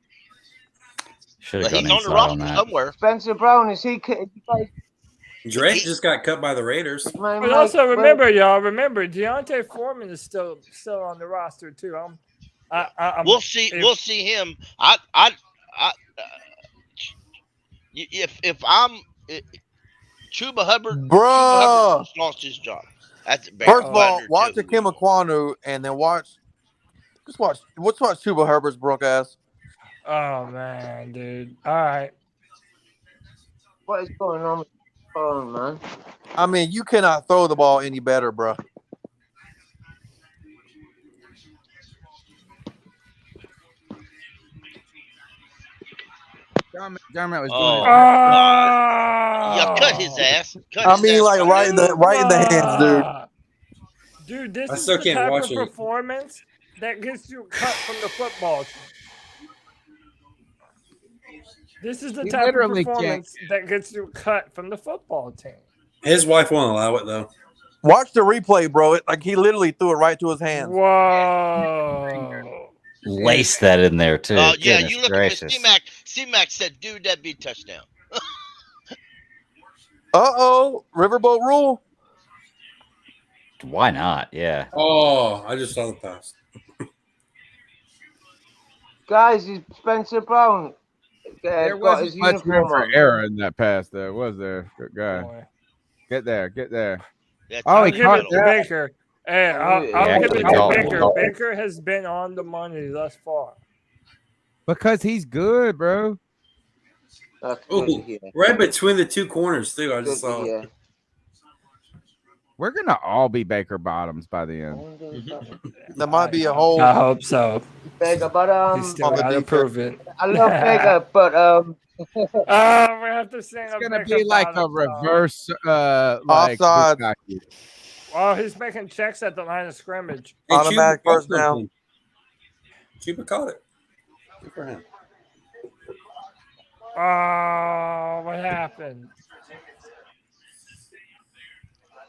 He's on the roster somewhere. Spencer Brown, is he? Drake just got cut by the Raiders. But also remember, Deontay Foreman is still on the roster too. We'll see him. If I'm Chuba Hubbard, Bruh, lost his job. First of all, watch Akeem Aquanu and then watch Let's watch Chuba Herbert's broke ass. Oh man, dude. All right. What is going on with the phone, man? I mean, you cannot throw the ball any better, bro. John Matt was doing Oh, his God. Yeah, cut his ass. I mean, like right in the hands, dude. Dude, this I is still the can't type watch of it. performance that gets you cut from the football team. This is the He type of literally performance that gets you cut from the football team. His wife won't allow it though. Watch the replay, bro. Like he literally threw it right to his hands. Whoa. Lace that in there too. Oh, yeah, Goodness you look gracious. at C-Mac. C-Mac said, dude, that'd be a touchdown. Riverboat rule. Why not? Yeah. Oh, I just saw the pass. Guys, is Spencer Brown There got his wasn't much room uniform for on? error in that pass, there was there? Good guy. Boy. Get there. That's Oh, I'll he give caught it to that. Baker. Hey, I'll give it to called Baker. it. Baker has been on the money thus far. Because he's good, bro. That's good to Ooh, hear. right between the two corners too. I Good just to saw. hear. We're gonna all be Baker Bottoms by the end. There might be a hole. I hope so. Baker, but He's still on the got to defense. prove it. I love Baker, but Oh, we have to sing It's a gonna Baker be like a Bottom song. reverse like Offside. Bukkake. Oh, he's making checks at the line of scrimmage. Hey, Automatic Chuba first caught down. something. Chuba caught it. Good for him. Oh, what happened?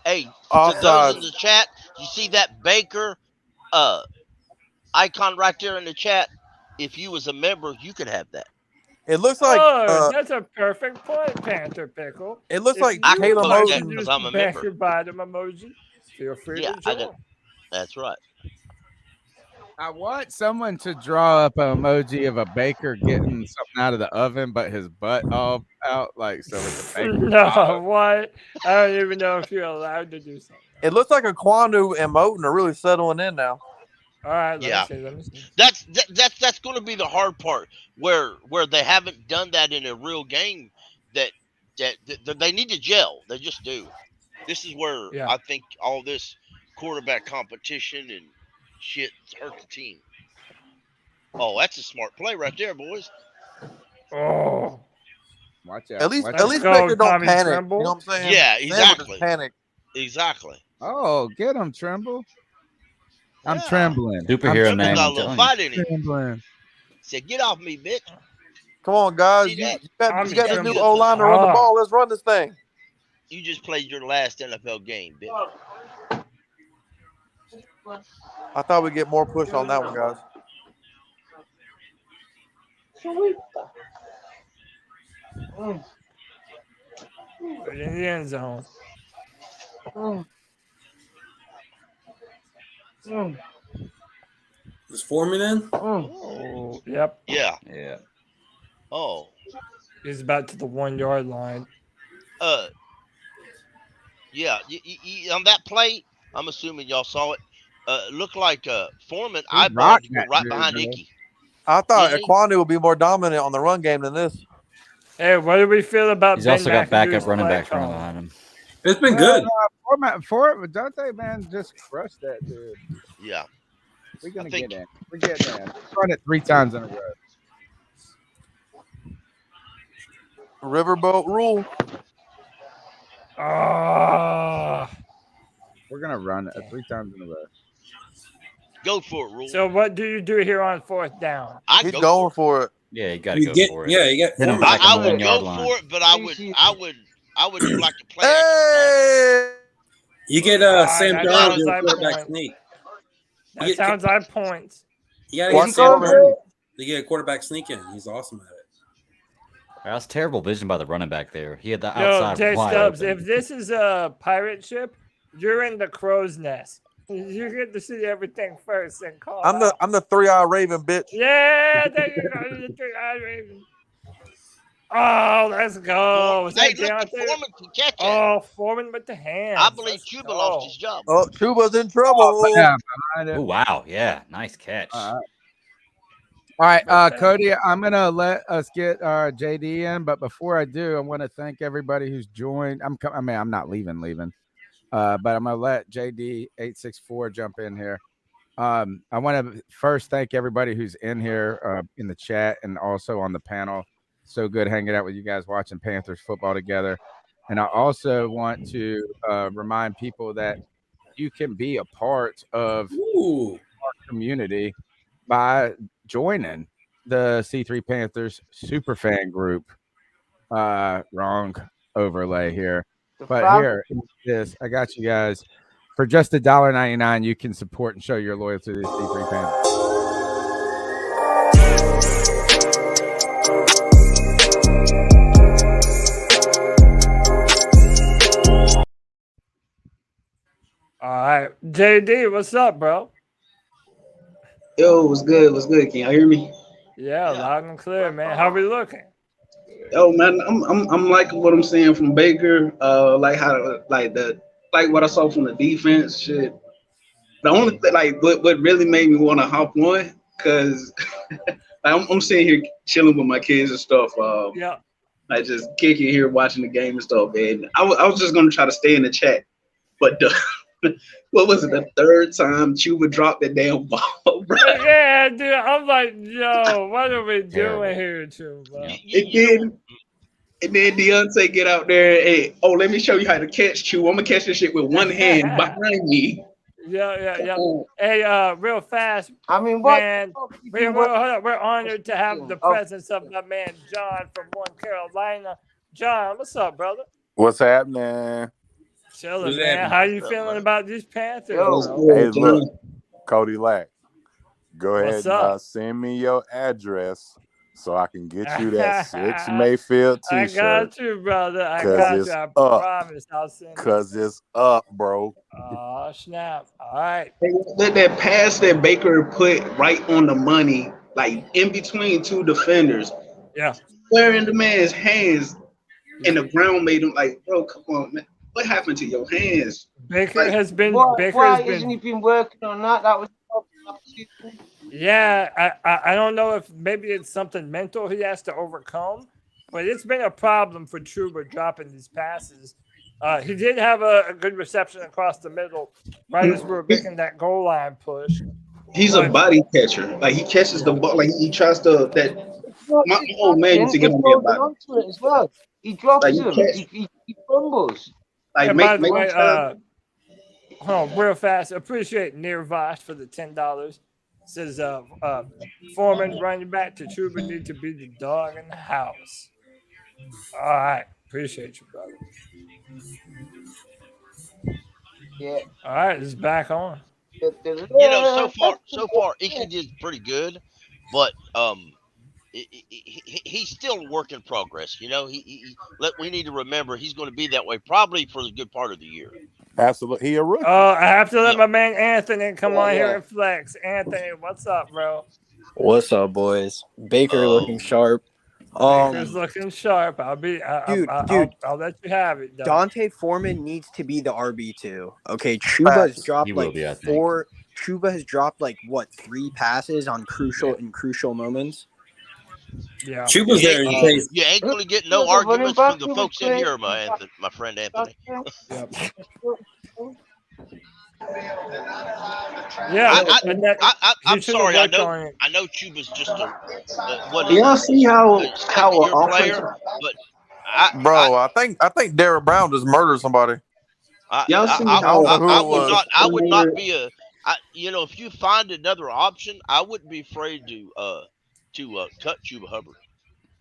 Hey, to Offside. those in the chat, you see that Baker icon right there in the chat? If you was a member, you could have that. It looks like That's a perfect point, Panther Pickle. it looks If like I you can Caleb post want that to Moton. because use I'm the a member. Baker Bottom emoji, feel free Yeah, to I join. got. That's right. I want someone to draw up an emoji of a baker getting something out of the oven, but his butt all out, like so it's a baker. No, what? I don't even know if you're allowed to do something. It looks like Aquanu and Moton are really settling in now. All right, Yeah. let me see. That's going to be the hard part where they haven't done that in a real game. That they need to gel. They just do. This is where Yeah. I think all this quarterback competition and shit hurt the team. Oh, that's a smart play right there, boys. Oh, Watch out. At least watch at out. least go, Baker don't Tommy panic. Tremble. You know what I'm saying? Yeah, Sam would just exactly. panic. Exactly. Oh, get him, Tremble. I'm Yeah. trembling. Superhero I'm name. Got a I'm little telling fight you. in him. trembling. Said, "Get off me, bitch." Come on, guys. See You that? got Tommy the new Tremble. O line to run the ball. Let's run this thing. You just played your last NFL game, bitch. I thought we'd get more push on that one, guys. Put it in the end zone. Is Foreman in? Oh, yep. Yeah. Yeah. Oh. He's about to the 1 yard line. Yeah. On that play, I'm assuming y'all saw it. Looked like Foreman eyeballed to go right behind Icky. I thought Didn't he? Aquanu would be more dominant on the run game than this. Hey, what do we feel about He's Ben also got backup McAdoo's running play backs running call? behind him. It's been good. Don't they, man, just crush that dude. Yeah. We're gonna I think- get in. We're getting in. Run it 3 times in a row. Riverboat rule. Ah. We're gonna run it 3 times in a row. Go for it, Rule. So what do you do here on 4th down? He's going for it. Yeah, you got to You go get, for it. yeah, you got Hit him Foreman. back I on the 1 would yard go line. for it, but I would do like a play. Hey! You get Sam that Darnold sounds doing like quarterback point. sneak. That sounds like points. You gotta Watch get Sam Foreman. Darnold. You get a quarterback sneak in. He's awesome at it. That's terrible vision by the running back there. He had the Yo, outside Jay wide Stubbs, open. if this is a pirate ship, you're in the crow's nest. You get to see everything first and call I'm the 3-eye Raven, bitch. Yeah, there you go. The 3-eyed Raven. Oh, let's go. Was that Hey, look, Deontay? Foreman can catch that. Oh, Foreman with the hands. I believe Chuba lost his job. Oh, Chuba's in trouble. Yeah, behind it. Oh wow, yeah, nice catch. All right, Cody, I'm gonna let us get JD in, but before I do, I want to thank everybody who's joined. I'm not leaving, but I'm gonna let JD864 jump in here. I want to first thank everybody who's in here in the chat and also on the panel. So good hanging out with you guys watching Panthers football together. And I also want to remind people that you can be a part of our community by joining the C3 Panthers Superfan group. Wrong overlay here. But here is this. I got you guys. For just $1.99, you can support and show your loyalty to the C3 Panthers. All right, JD, what's up, bro? Yo, what's good? What's good? Can y'all hear me? Yeah, loud and clear, man. How we looking? Yo, man, I'm liking what I'm seeing from Baker. Like what I saw from the defense. Shit. The only thing, what really made me want to hop on, cause I'm sitting here chilling with my kids and stuff. Yeah. Like just kicking here, watching the game and stuff. And I was just gonna try to stay in the chat, but what was it? The third time Chuba dropped that damn ball, bro. Yeah, dude. I'm like, yo, what are we doing here, Chuba? And then Deontay get out there. Hey, let me show you how to catch Chuba. I'm gonna catch this shit with one hand behind me. Yeah. Hey, real fast. I mean, man, we're honored to have the presence of my man John from North Carolina. John, what's up, brother? What's happening? Chilling, man. How you feeling about these Panthers? Hey, look, Cody Lack, go ahead and send me your address so I can get you that 6 Mayfield t-shirt. I got you, brother. I got you. I promise I'll send it. Because it's up, bro. Oh, snap. All right. That pass that Baker put right on the money, like in between two defenders. Yeah. Square in the man's hands, and the ground made him like, bro, come on, man. What happened to your hands? Baker has been. Why hasn't he been working on that? That was. Yeah, I don't know if maybe it's something mental he has to overcome, but it's been a problem for Chuba dropping these passes. He did have a good reception across the middle, right as we were making that goal line push. He's a body catcher. Like he catches the ball. Like he tries to my old man used to get on me about it as well. He drops him. He fumbles. Like by the way, hold on, real fast. Appreciate Nirvash for the $10. Says Foreman running back to Chuba need to be the dog in the house. All right, appreciate you, brother. Yeah. All right, it's back on. You know, so far, Icky did pretty good, but he's still a work in progress. You know, we need to remember he's going to be that way probably for a good part of the year. Absolutely, he a rookie. I have to let my man Anthony come on here and flex. Anthony, what's up, bro? What's up, boys? Baker looking sharp. Baker's looking sharp. I'll let you have it. Though. Dante Foreman needs to be the RB2. Okay, Chuba has dropped Chuba has dropped like what 3 passes on crucial moments. Yeah, Chuba's there. You ain't going to get no arguments from the folks in here, my friend Anthony. Yeah, I'm sorry. I know Chuba's just do y'all see how your player, but I think Derrick Brown just murdered somebody. Y'all see how I would not be a. If you find another option, I wouldn't be afraid to cut Chuba Hubbard.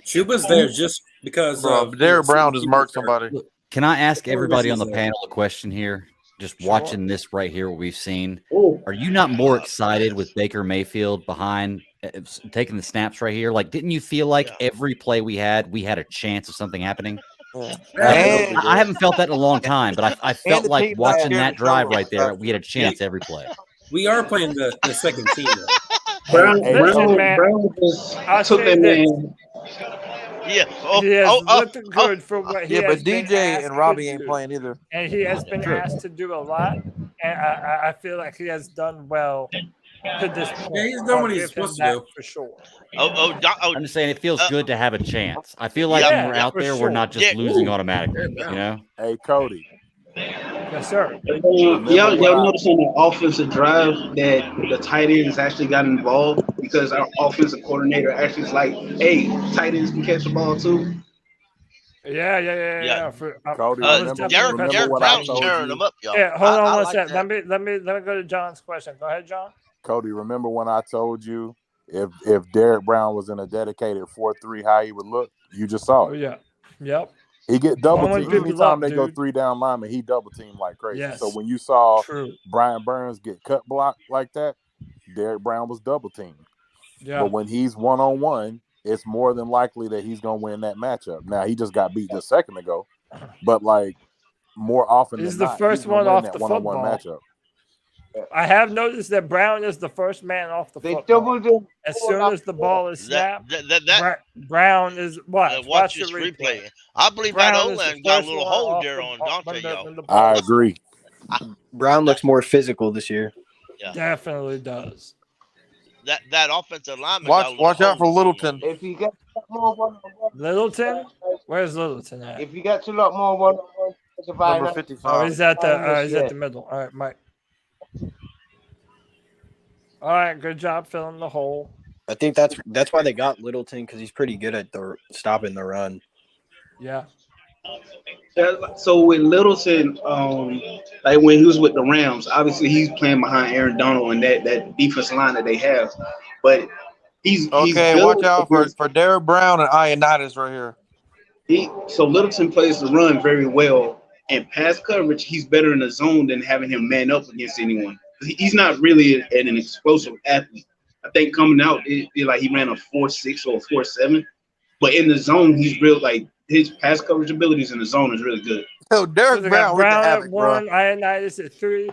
Chuba's there just because Derrick Brown just murked somebody. Can I ask everybody on the panel a question here? Just watching this right here, what we've seen. Are you not more excited with Baker Mayfield behind taking the snaps right here? Like, didn't you feel like every play we had a chance of something happening? I haven't felt that in a long time, but I felt like watching that drive right there, we had a chance every play. We are playing the second team. Brown just took that man. Yeah. He has looked good for what he Yeah, but has been DJ asked and Robbie to ain't do. playing either. And he has been True. asked to do a lot, and I feel like he has done well to this point. Yeah, he's done what he's supposed to do for sure. I'm just saying it feels good to have a chance. I feel like when we're out there, we're not just losing automatically. You know? Hey, Cody. Yes, sir. Y'all notice on the offensive drive that the tight ends actually got involved because our offensive coordinator actually is like, "Hey, tight ends can catch the ball too." Yeah. Cody, Derek what I Brown's told tearing you? them up, y'all. Yeah, hold on I one like second. that. Let me go to John's question. Go ahead, John. Cody, remember when I told you if Derek Brown was in a dedicated 4-3, how he would look? You just saw it. Oh yeah. Yep. He get double Going teamed through the anytime luck, they go dude. 3 down linemen. He double teamed like crazy. Yes. So when you saw True. Brian Burns get cut blocked like that, Derek Brown was double teamed. Yeah. But when he's 1-on-1, it's more than likely that he's gonna win that matchup. Now he just got beat just a second ago, but like more often He's than the not, first he's gonna one win off that the one-on-one football. matchup. I have noticed that Brown is the first man off the They football. doubled him. As soon as the ball is snapped, That Brown is what? watch the this replay. I believe Brown that is the O-line got a first little one hold off there the- on off Dante, the- y'all. when the I ball- agree. Brown looks more physical this year. Yeah. Definitely does. That offensive lineman. Watch out for Littleton. If you get more one-on-one, Littleton? Where's Littleton at? if you get a lot more one-on-one, Number 55. Oh, he's at the middle. All right, Mike. All right, good job filling the hole. I think that's why they got Littleton, because he's pretty good at stopping the run. Yeah. So with Littleton, like when he was with the Rams, obviously he's playing behind Aaron Donald and that defense line that they have. But he's Okay, watch out for Derek Brown and Ioannidis right here. So Littleton plays the run very well, and pass coverage, he's better in the zone than having him man up against anyone. He's not really an explosive athlete. I think coming out, like he ran a 4.6 or a 4.7, but in the zone, he's real. Like his pass coverage abilities in the zone is really good. So Derek Brown Brown at 1, Ioannidis at 3.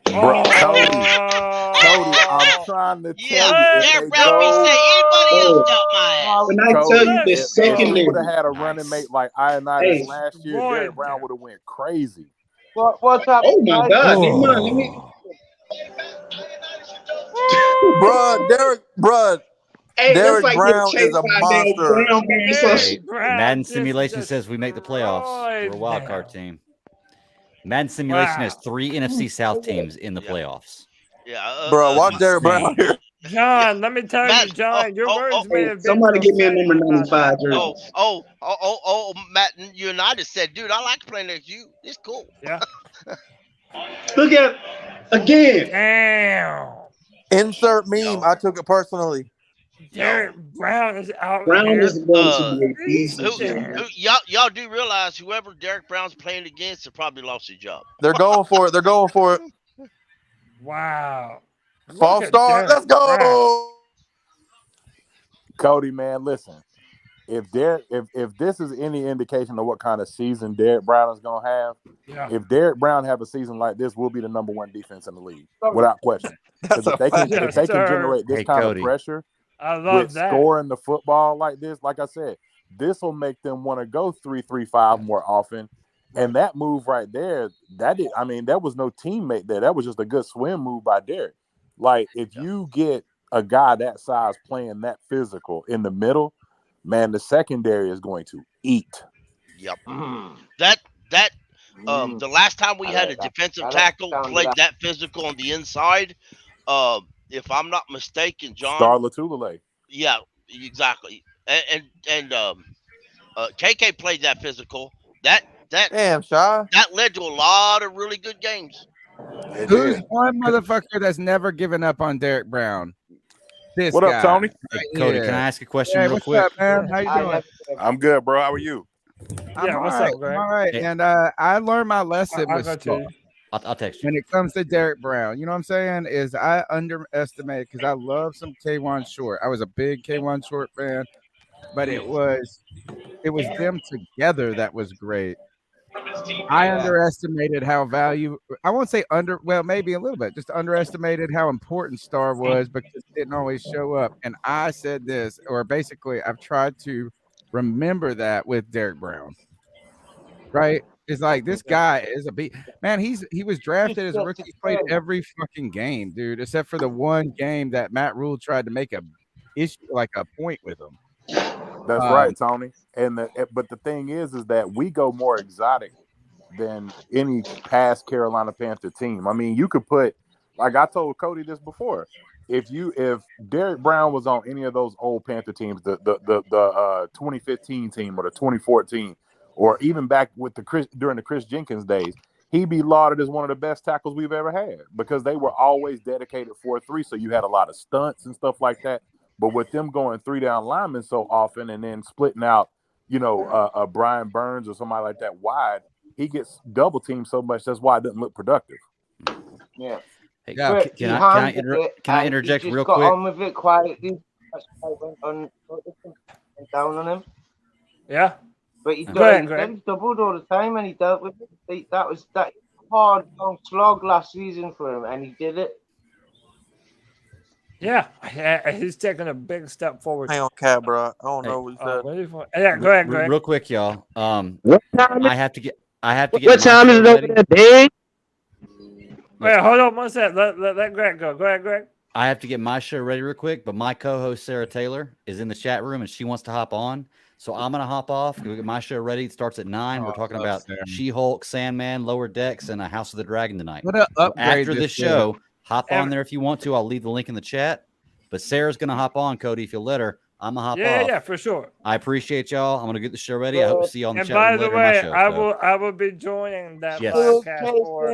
Bro, Cody, Oh. I'm trying to tell you. Derek Brown be saying anybody else got my ass. When I tell you the secondary, If would have had a running mate like Ioannidis last year, Derek Brown would have went crazy. What's up? Oh my God! Let me. Hey, Derek like Brown is a monster. Madden Simulation says we make the playoffs. We're a wild card team. Madden Simulation has 3 NFC South teams in the playoffs. Yeah, bro, watch Derek Brown here. John, let me tell you, John, your words may have been Somebody give me a number 95 jersey. Matt United said, dude, I like playing against you. It's cool. Yeah. Look at again. Damn. Insert meme. I took it personally. Derek Brown is out Brown there. is going to be a decent y'all do realize whoever Derek Brown's playing against has probably lost his job. They're going for it. They're going for it. Wow. False start. Let's go. Brown. Cody, man, listen. If this is any indication of what kind of season Derek Brown is gonna have, if Derek Brown have a season like this, we'll be the number 1 defense in the league without question. Because if they can generate this kind of pressure, I love with that. scoring the football like this, like I said, this will make them want to go 3-3-5 more often. And that move right there, that was no teammate there. That was just a good swim move by Derek. Like if you get a guy that size playing that physical in the middle, man, the secondary is going to eat. Yep. The last time we had a defensive tackle play that physical on the inside, if I'm not mistaken, John. Star Latulele. Yeah, exactly. And KK played that physical. That led to a lot of really good games. Who's one motherfucker that's never given up on Derek Brown? This what guy. up, Tony? Hey, Cody, can I ask a question real what's quick? up, man? How you doing? I'm good, bro. How are you? I'm all what's right. up, Greg? I'm all right. Hey. And I learned my lesson I'll with go to Star. you. I'll text you. When it comes to Derek Brown, you know what I'm saying? Is I underestimate because I love some K1 Short. I was a big K1 Short fan, but it was them together that was great. I underestimated how I won't say maybe a little bit, just underestimated how important Star was because it didn't always show up. And I said this, or basically I've tried to remember that with Derek Brown, right? It's like this guy is a beat man. He was drafted as a rookie. He played every fucking game, dude, except for the one game that Matt Rule tried to make a point with him. That's right, Tony. But the thing is that we go more exotic than any past Carolina Panther team. I mean, you could put, like I told Cody this before, if Derek Brown was on any of those old Panther teams, the 2015 team or the 2014, or even back with during the Chris Jenkins days, he'd be lauded as one of the best tackles we've ever had because they were always dedicated 4-3. So you had a lot of stunts and stuff like that. But with them going 3-down linemen so often and then splitting out, Brian Burns or somebody like that wide, he gets double teamed so much. That's why it doesn't look productive. Yeah. Hey, can I interject real quick? On with it quietly. Went down on him. Yeah. But he doubled all the time and he dealt with it. That was that hard, long slog last season for him, and he did it. Yeah, he's taking a big step forward. Hang on, Cat, bro. I don't know what he said. Yeah, go ahead. Real quick, y'all. What time I have to get. What time is it over there, big? Wait, hold on one second. Let Greg go. Go ahead, Greg. I have to get my show ready real quick, but my co-host Sarah Taylor is in the chat room and she wants to hop on. So I'm gonna hop off. We'll get my show ready. It starts at 9. We're talking about She-Hulk, Sandman, Lower Decks, and a House of the Dragon tonight. So after this show, hop on there if you want to. I'll leave the link in the chat. But Sarah's gonna hop on, Cody, if you'll let her. I'm gonna hop off. Yeah, for sure. I appreciate y'all. I'm gonna get the show ready. I hope to see you on the chat. And by the way, show, I will be joining that podcast for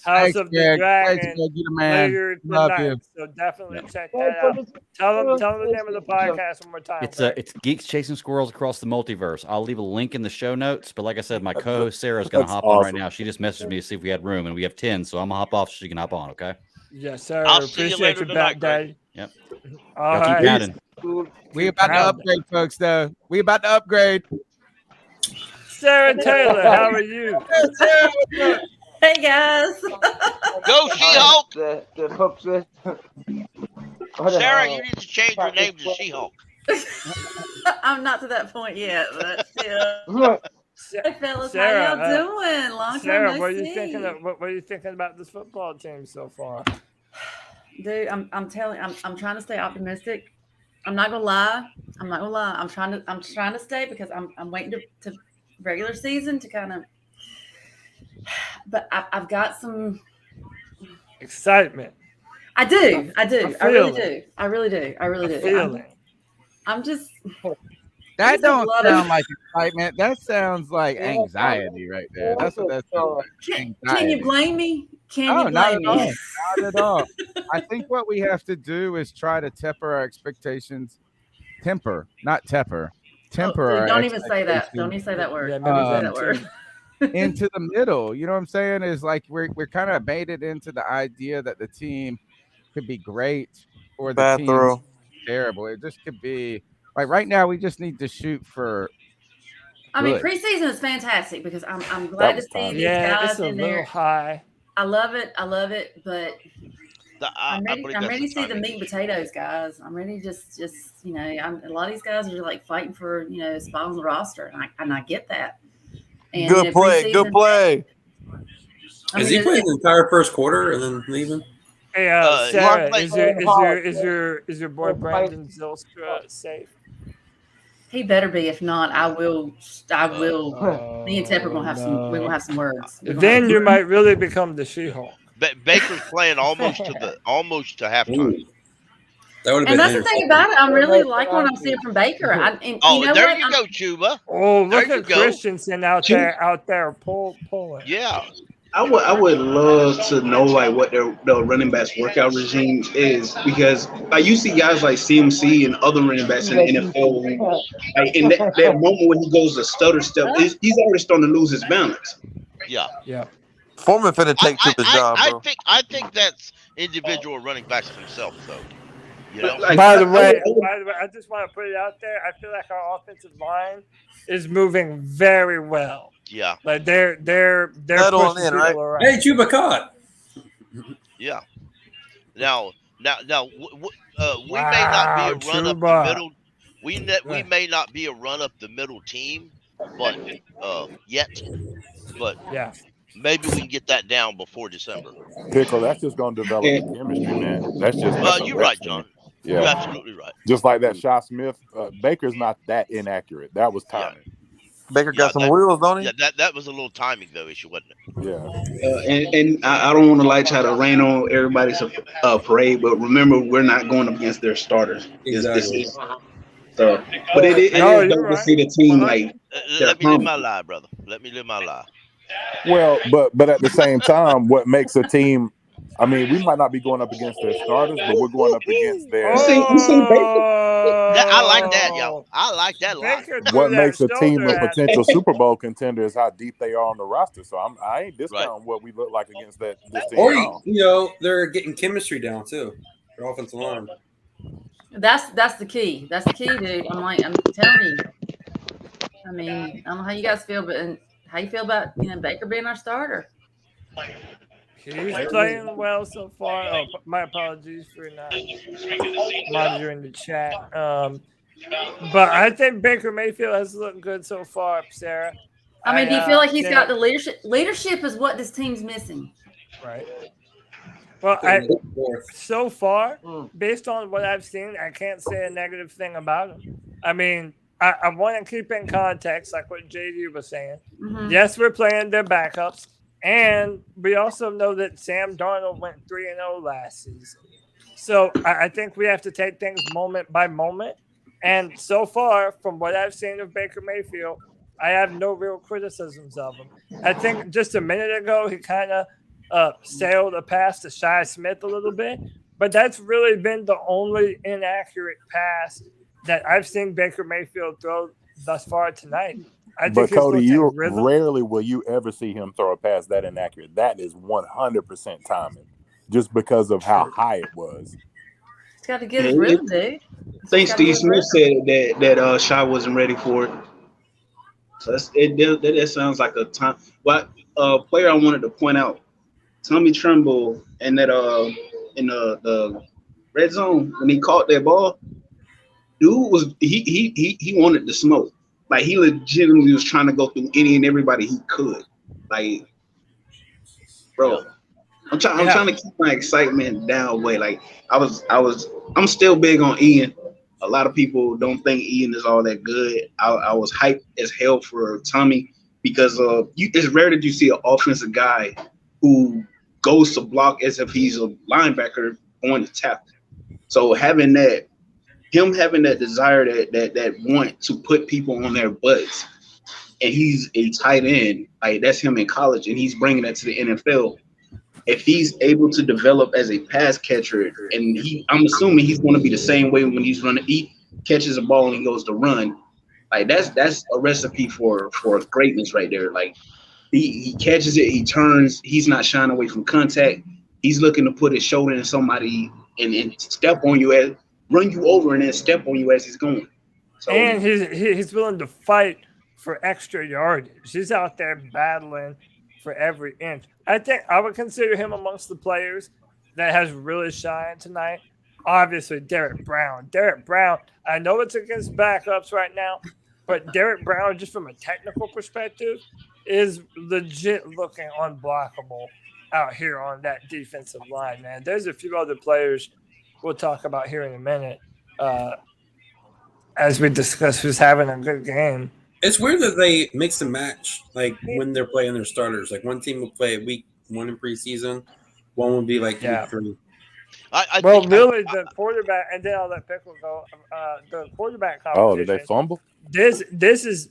House of the Dragon later tonight. So definitely check that out. Tell them the name of the podcast one more time. It's Geeks Chasing Squirrels Across the Multiverse. I'll leave a link in the show notes. But like I said, my co-host Sarah is gonna hop on right now. She just messaged me to see if we had room, and we have 10. So I'm gonna hop off so she can hop on. Okay. Yes, sir. I'll see you later tonight, Daddy. Yep. All keep right. counting. We about to upgrade, folks. Though we about to upgrade. Sarah Taylor, how are you? Hey guys. Go She-Hulk. The pups with. Sarah, you need to change your name to She-Hulk. I'm not to that point yet, but still. Hey fellas, Sarah, how y'all doing? Long Sarah, time no what are see. you thinking? What are you thinking about this football team so far? Dude, I'm trying to stay optimistic. I'm not gonna lie. I'm trying to stay because I'm waiting to regular season to kind of. But I've got some excitement. I do. I really do. I'm just. That don't sound like excitement. That sounds like anxiety right there. That's what that sounds like. Can you blame me? Can you blame me? Not at all. I think what we have to do is try to temper our expectations. Temper, not tepper. Temper. Dude, don't even say that. Don't even say that word. Say that word. Into the middle. You know what I'm saying? Is like we're kind of baited into the idea that the team could be great or the team terrible. It just could be. Like right now, we just need to shoot for. I mean, preseason is fantastic because I'm glad to see these guys in there. Little high. I love it, but I'm ready to see the meat and potatoes, guys. I'm ready to just a lot of these guys are like fighting for a spot on the roster, and I get that. And, good play. Is he playing the entire first quarter and then leaving? Hey, Sarah, is your boy Brandon Zylstra safe? He better be. If not, I will. Me and Tepper gonna have some. We're gonna have some words. Then you might really become the She-Hulk. Baker's playing almost to halftime. And that's the thing about it. I'm really like what I'm seeing from Baker. You go, Chuba. Oh, look at Christensen out there pulling. Yeah. I would love to know like what their running backs workout regime is, because like you see guys like CMC and other running backs in the NFL, like in that moment when he goes to stutter step, he's already starting to lose his balance. Yeah. Foreman finna take the job, bro. I think that's individual running backs themselves, though. By the way, I just want to put it out there. I feel like our offensive line is moving very well. Yeah, like they're pushing in, right? Around. Hey, Chuba caught. Yeah. Now, we may not be a run up the middle. We may not be a run up the middle team, but yet, but yeah, maybe we can get that down before December. Pickle, that's just going to develop the chemistry, man. That's just that's You're right, John. Yeah, You're absolutely right. Just like that Shy Smith, Baker's not that inaccurate. That was timing. Baker got some wheels, don't he? Yeah, that was a little timing though issue, wasn't it? Yeah. And I don't want to like try to rain on everybody's parade, but remember, we're not going up against their starters. Exactly. So, but it is dope to see the team like. Let me live my lie, brother. Let me live my lie. Well, but at the same time, what makes a team? I mean, we might not be going up against their starters, but we're going up against their. I like that, y'all. I like that a lot. What makes a team a potential Super Bowl contender is how deep they are on the roster. So I ain't discounting what we look like against this team. Or you know, they're getting chemistry down too. Their offensive line. That's the key. That's the key, dude. I'm telling you. I mean, I don't know how you guys feel, but how you feel about Baker being our starter? He's playing well so far. Oh, my apologies for not monitoring the chat. But I think Baker Mayfield has looked good so far, Sarah. I mean, do you feel like he's got the leadership? Leadership is what this team's missing. Right. Well, so far, based on what I've seen, I can't say a negative thing about him. I mean, I want to keep in context, like what JD was saying. Mm-hmm. Yes, we're playing their backups. And we also know that Sam Darnold went 3-0 last season. So I think we have to take things moment by moment. And so far, from what I've seen of Baker Mayfield, I have no real criticisms of him. I think just a minute ago, he kind of sailed a pass to Shy Smith a little bit. But that's really been the only inaccurate pass that I've seen Baker Mayfield throw thus far tonight. But Cody, rarely will you ever see him throw a pass that inaccurate. That is 100% timing, just because of how high it was. He's got to get his rhythm, dude. I think Steve Smith said that Shy wasn't ready for it. So that sounds like a time. What player I wanted to point out, Tommy Tremble, and that in the red zone when he caught that ball, dude was he wanted to smoke. Like, he legitimately was trying to go through any and everybody he could. Like, bro, I'm trying to keep my excitement down way. Like, I'm still big on Ian. A lot of people don't think Ian is all that good. I was hyped as hell for Tommy because it's rare that you see an offensive guy who goes to block as if he's a linebacker going to tackle. So having that desire, that want to put people on their butts, and he's a tight end, like that's him in college, and he's bringing that to the NFL. If he's able to develop as a pass catcher, and I'm assuming he's going to be the same way when he's running. He catches a ball and he goes to run. Like that's a recipe for greatness right there. Like he catches it, he turns, he's not shying away from contact. He's looking to put his shoulder in somebody and step on you run you over and then step on you as he's going. So, and he's willing to fight for extra yardage. He's out there battling for every inch. I think I would consider him amongst the players that has really shined tonight. Obviously, Derek Brown. I know it's against backups right now, but Derek Brown, just from a technical perspective, is legit looking unblockable out here on that defensive line, man. There's a few other players we'll talk about here in a minute as we discuss who's having a good game. It's weird that they mix and match, like when they're playing their starters. Like one team will play week 1 in preseason, one will be like week 3. The quarterback, and then I'll let Pickle go. The quarterback competition. Oh, did they fumble? This is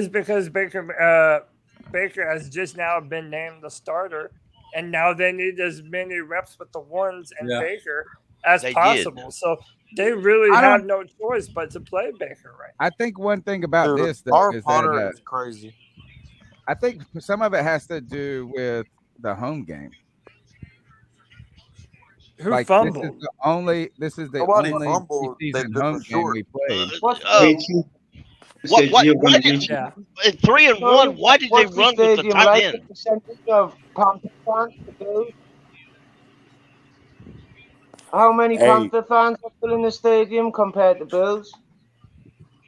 because Baker has just now been named the starter. And now they need as many reps with the ones and Baker as possible. So they really have no choice but to play Baker right now. I think one thing about this though, is that is crazy. I think some of it has to do with the home game. Who fumbled? This is the only preseason home game we played. Why did in 3 and 1? Why did they run with the tight end? How many Hey. Panther fans are still in the stadium compared to Bills?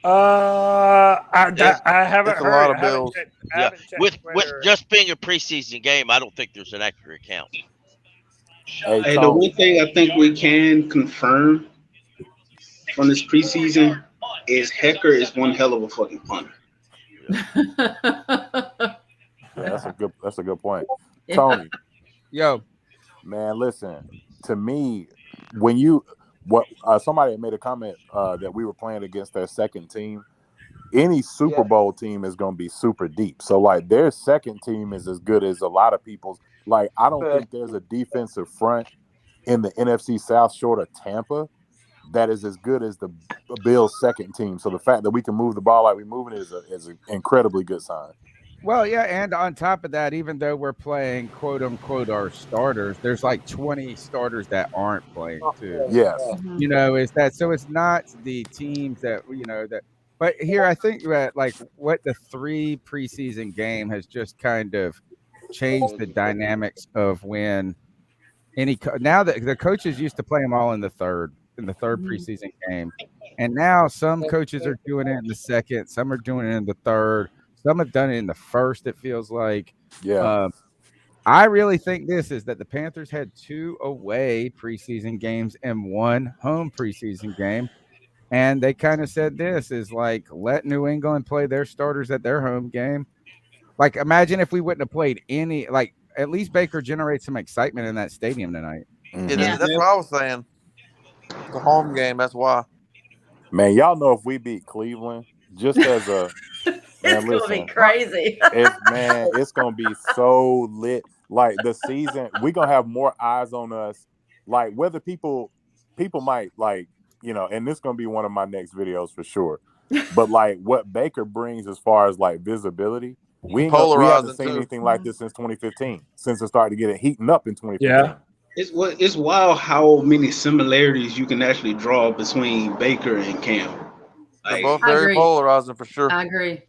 I haven't It's a heard. lot I of haven't Bills. checked. I Yeah, haven't checked with Twitter. just being a preseason game, I don't think there's an accurate count. Hey, Hey, the Tony. one thing I think we can confirm from this preseason is Hecker is one hell of a fucking punter. Yeah, that's a good point. Yeah. Tony, Yo, man, listen. To me, somebody had made a comment that we were playing against their second team. Any Super Bowl team is going to be super deep. So, like, their second team is as good as a lot of people's. Like, I don't think there's a defensive front in the NFC South short of Tampa that is as good as the Bills' second team. So the fact that we can move the ball like we're moving it is an incredibly good sign. well, yeah, and on top of that, even though we're playing quote unquote our starters, there's like 20 starters that aren't playing too. Yes. You know, is that so? It's not the teams that that. But here, I think that like what the 3 preseason game has just kind of changed the dynamics of when now that the coaches used to play them all in the third preseason game, and now some coaches are doing it in the second, some are doing it in the third, some have done it in the first. It feels like, I really think this is that the Panthers had 2 away preseason games and 1 home preseason game. And they kind of said this is like, let New England play their starters at their home game. Like, imagine if we wouldn't have played any, like, at least Baker generates some excitement in that stadium tonight. Yeah, that's what I was saying. The home game, that's why. Man, y'all know if we beat Cleveland, just as a It's going to be crazy. It's going to be so lit. Like, the season, we're going to have more eyes on us. Like, whether people might, like, and this is going to be one of my next videos for sure. But, like, what Baker brings as far as, like, visibility, we haven't seen anything like this since 2015, since it started getting heating up in 2015. Yeah. It's wild how many similarities you can actually draw between Baker and Cam. They're both very polarizing for sure. I agree.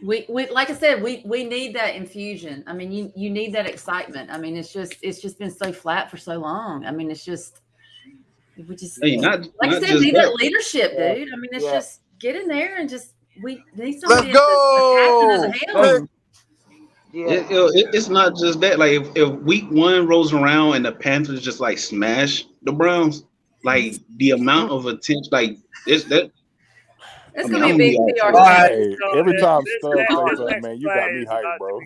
We like I said, we need that infusion. I mean, you need that excitement. I mean, it's just been so flat for so long. I mean, it's just we just like I said, need that leadership, dude. I mean, it's just get in there and just we need somebody. Let's go. It's not just that. Like if week 1 rolls around and the Panthers just like smash the Browns, like the amount of attention, like it's gonna be a big PR. Hey, every time Stubb says something, man, you got me hyped, bro.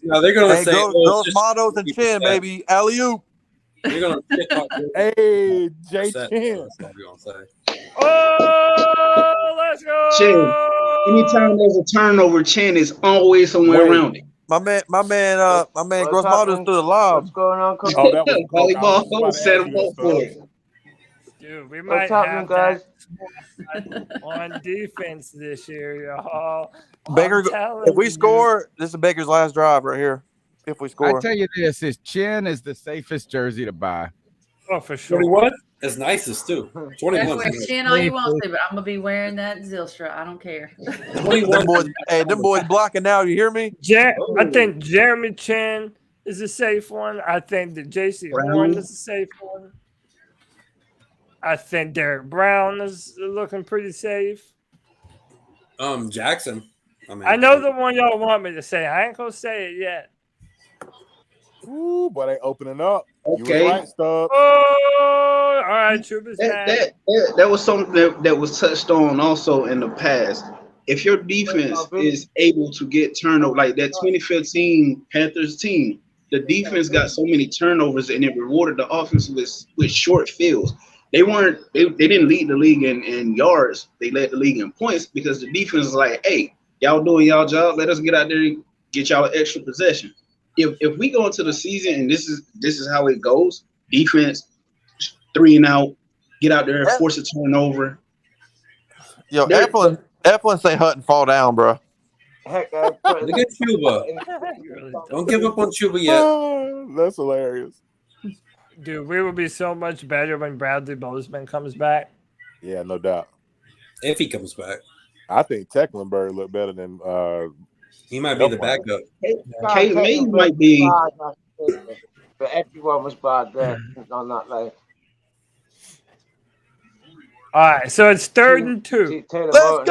No, they're gonna say those mottos and chin, baby. Alley-oop. They're gonna hey, Jay Chin. Oh, let's go. Chin. Anytime there's a turnover, Chin is always somewhere around it. My man, Gross Motto stood alive. What's going on, Cody? Oh, that was volleyball. Set him up for it. Dude, we might have guys on defense this year, y'all. Baker, if we score, this is Baker's last drive right here. If we score, I tell you this: is Chin is the safest jersey to buy. Oh, for sure. 21 is nicest too. 21. Wear Chin all you want to, but I'm gonna be wearing that Zylstra. I don't care. them boys blocking now. You hear me? I think Jeremy Chin is a safe one. I think that JC Horn is a safe one. I think Derek Brown is looking pretty safe. Jackson. I know the one y'all want me to say. I ain't gonna say it yet. Ooh, boy, they opening up. Okay. You were right, Stubb. Oh, all right, Trouba's that was something that was touched on also in the past. If your defense is able to get turnover, like that 2015 Panthers team, the defense got so many turnovers and it rewarded the offense with short fields. They didn't lead the league in yards. They led the league in points because the defense is like, hey, y'all doing y'all job. Let us get out there and get y'all an extra possession. If we go into the season and this is how it goes, defense 3 and out, get out there and force a turnover. Yo, Eflin say Hutton fall down, bro. Look at Chuba. Don't give up on Chuba yet. That's hilarious. Dude, we will be so much better when Bradley Bozeman comes back. Yeah, no doubt. If he comes back. I think Tecklenburg looked better than he might be the backup. Kate May might be. But everyone was bad there on that leg. All right, so it's 3rd and 2. Let's go. It's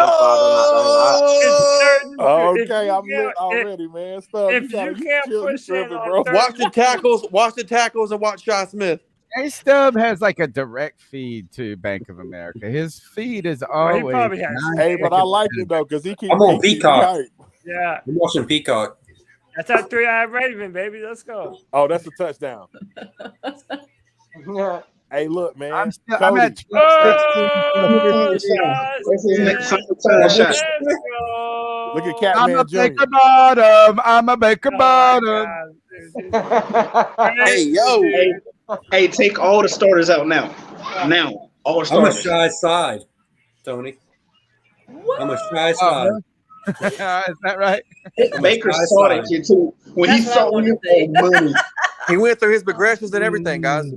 3rd and 2. Okay, I'm lit already, man. Stop. If you can't push in on bro. 3rd Watch the tackles. Watch the tackles and watch Shy Smith. Hey, Stub has like a direct feed to Bank of America. His feed is always. probably has. Hey, but I like it though because he keeps. I'm on Peacock. Yeah. I'm watching Peacock. That's that 3-eyed Raven, baby. Let's go. Oh, that's a touchdown. Hey, look, man. I'm Cody. at 12. Look at Catman I'm a Jr. Baker Bottom. I'm a Baker Bottom. Hey, yo. Hey, take all the starters out now. Now, all the I'm a starters. shy side, Tony. I'm a shy side. Is that right? Baker saw that kid too. When he saw him, money. He went through his progressions and everything, guys.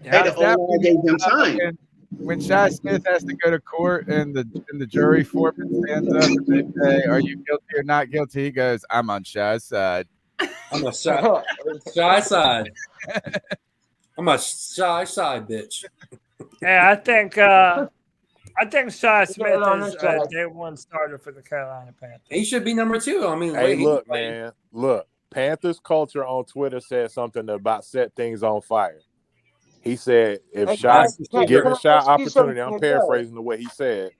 Hey, the O-line gave him time. When Shy Smith has to go to court and the jury foreman stands up and they say, "Are you guilty or not guilty?" He goes, "I'm on Shy's side." I'm a shy side. I'm a shy side, bitch. Yeah, I think Shy Smith is a day one starter for the Carolina Panthers. He should be number 2. I mean, Hey, look, man. Look, Panthers culture on Twitter said something about set things on fire. He said, if Shy, given Shy opportunity, I'm paraphrasing the way he said,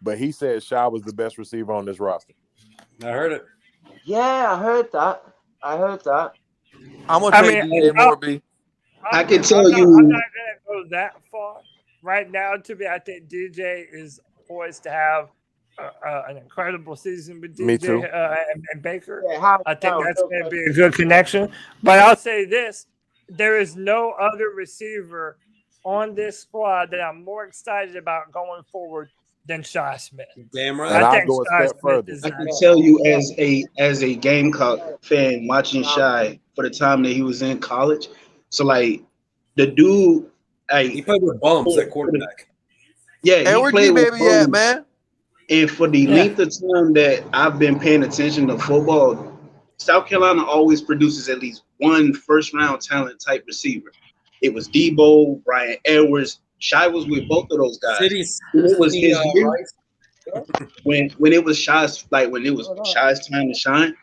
but he said Shy was the best receiver on this roster. I heard it. Yeah, I heard that. I'm going to take DJ Moore, B. I can tell I'm you. not going to go that far right now. To be, I think DJ is poised to have an incredible season with Me too. DJ and Baker. I think that's going to be a good connection. But I'll say this. There is no other receiver on this squad that I'm more excited about going forward than Shy Smith. Damn right. And I I'll think go a Shy step Smith further. is I can tell you as a Gamecock fan watching Shy for the time that he was in college. So like the dude, he played with bumps at quarterback. Yeah, Hey, where G-Baby at, man? And for the length of time that I've been paying attention to football, South Carolina always produces at least one first-round talent type receiver. It was Debo, Brian Edwards. Shy was with both of those guys. It was his year. When it was Shy's time to shine,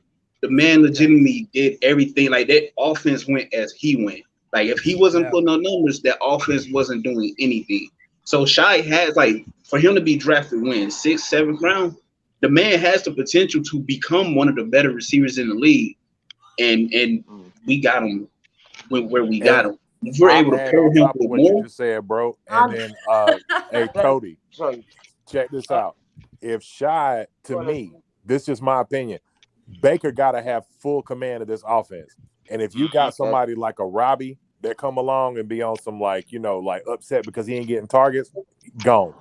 the man legitimately did everything. Like that offense went as he went. Like if he wasn't putting up numbers, that offense wasn't doing anything. So Shy has for him to be drafted 6th, 7th round, the man has the potential to become one of the better receivers in the league. And we got him where we got him. If we're able to pair him with what you just said, bro. And then hey Cody, check this out. If Shy, to me, this is my opinion, Baker gotta have full command of this offense. And if you got somebody like a Robbie that come along and be on some upset because he ain't getting targets, gone.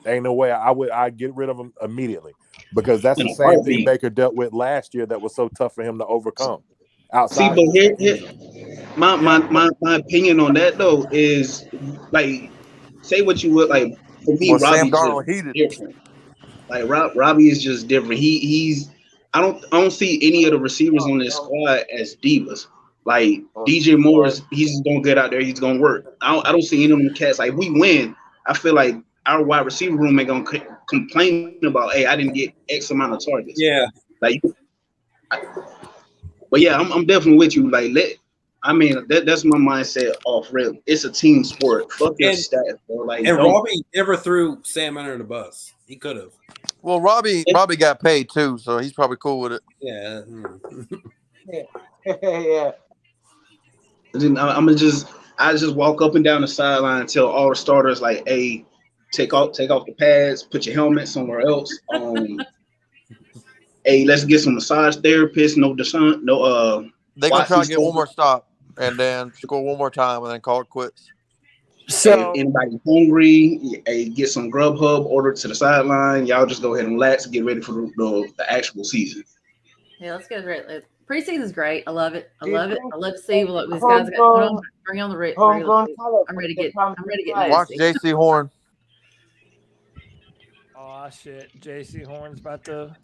Ain't no way I'd get rid of him immediately because that's the same thing Baker dealt with last year that was so tough for him to overcome. Outside, but here my opinion on that though is say what you would for me, Robbie's just different. Like Robbie is just different. He's I don't see any of the receivers on this squad as divas. Like DJ Morris, he's just gonna get out there, he's gonna work. I don't see any of them cats. Like we win, I feel like our wide receiver room ain't gonna complain about, hey, I didn't get X amount of targets. Yeah. But yeah, I'm definitely with you. That's my mindset off real. It's a team sport. Fuck your stats, bro. Robbie never threw Sam under the bus. He could have. Well, Robbie got paid too, so he's probably cool with it. Yeah. Yeah. I just walk up and down the sideline and tell all the starters hey, take off the pads, put your helmet somewhere else. Hey, let's get some massage therapists. They're gonna try to get one more stop and then score one more time and then call it quits. So anybody hungry, hey, get some Grubhub, order to the sideline. Y'all just go ahead and relax and get ready for the actual season. Yeah, let's get ready. Preseason's great. I love it. I love to see what these guys got going on. Bring on the Rick. I'm ready to get Watch JC Horn. Oh shit, JC Horn's about to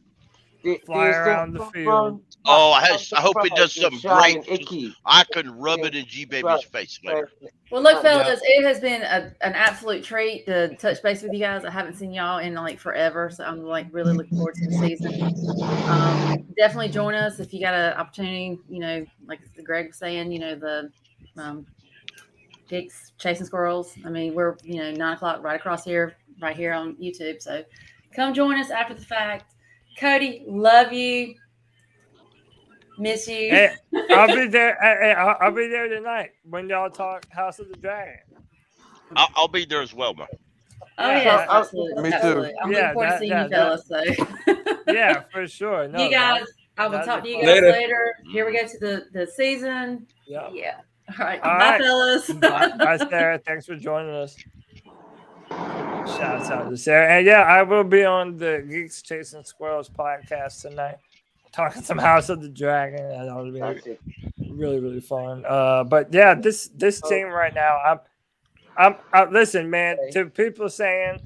fly around the field. Oh, I hope it does something great. I can rub it in G Baby's face later. Well, look, fellas, it has been an absolute treat to touch base with you guys. I haven't seen y'all in like forever, so I'm like really looking forward to the season. Definitely join us if you got an opportunity. You know, like Greg was saying, you know, the Dick's Chasing Squirrels. I mean, we're 9:00 right across here, right here on YouTube. So come join us after the fact. Cody, love you. Miss you. Hey, I'll be there. I'll be there tonight when y'all talk House of the Dragon. I'll be there as well, man. Oh yeah, absolutely. Me too. Absolutely. I'm looking forward to seeing you fellas. So yeah, for sure. No, you guys, I will talk to you guys later. Here we go to the season. Yeah. All right. Bye, fellas. Bye, Sarah. Thanks for joining us. Shouts out to Sarah. And yeah, I will be on the Geeks Chasing Squirrels podcast tonight, talking some House of the Dragon. And that'll be really, really fun. But yeah, this team right now, I'm listen, man, to people saying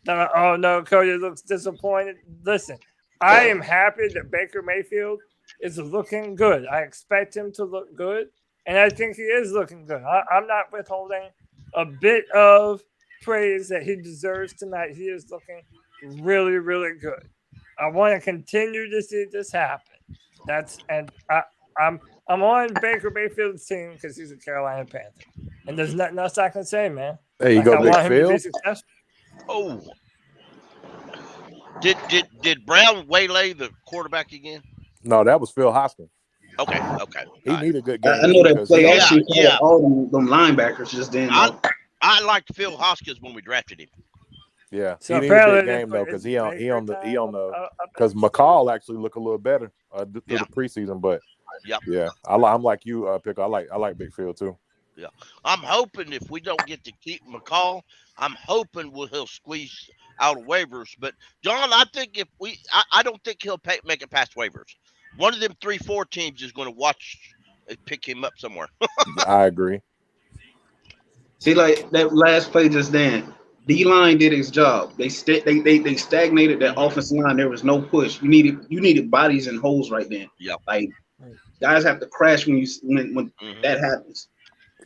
that, oh no, Cody looks disappointed. Listen, I am happy that Baker Mayfield is looking good. I expect him to look good, and I think he is looking good. I'm not withholding a bit of praise that he deserves tonight. He is looking really, really good. I want to continue to see this happen. I'm on Baker Mayfield's team because he's a Carolina Panther, and there's nothing else I can say, man. There you go, I Big want him to be Phil. successful. Oh, did Brown waylay the quarterback again? No, that was Phil Hoskins. Okay. He needed a good game. I know that play actually yeah. all them linebackers just didn't. I liked Phil Hoskins when we drafted him. Yeah, So he needed a apparently good game though because he on the because McCall actually looked a little better through the preseason, but yeah, I'm like you, Pickle. I like Big Phil too. Yeah, I'm hoping if we don't get to keep McCall, I'm hoping he'll squeeze out of waivers. But John, I think I don't think he'll make it past waivers. One of them 3-4 teams is going to watch and pick him up somewhere. I agree. See, like that last play just then, D-line did its job. They stagnated that offensive line. There was no push. You needed bodies and holes right then. Yeah, like guys have to crash when that happens.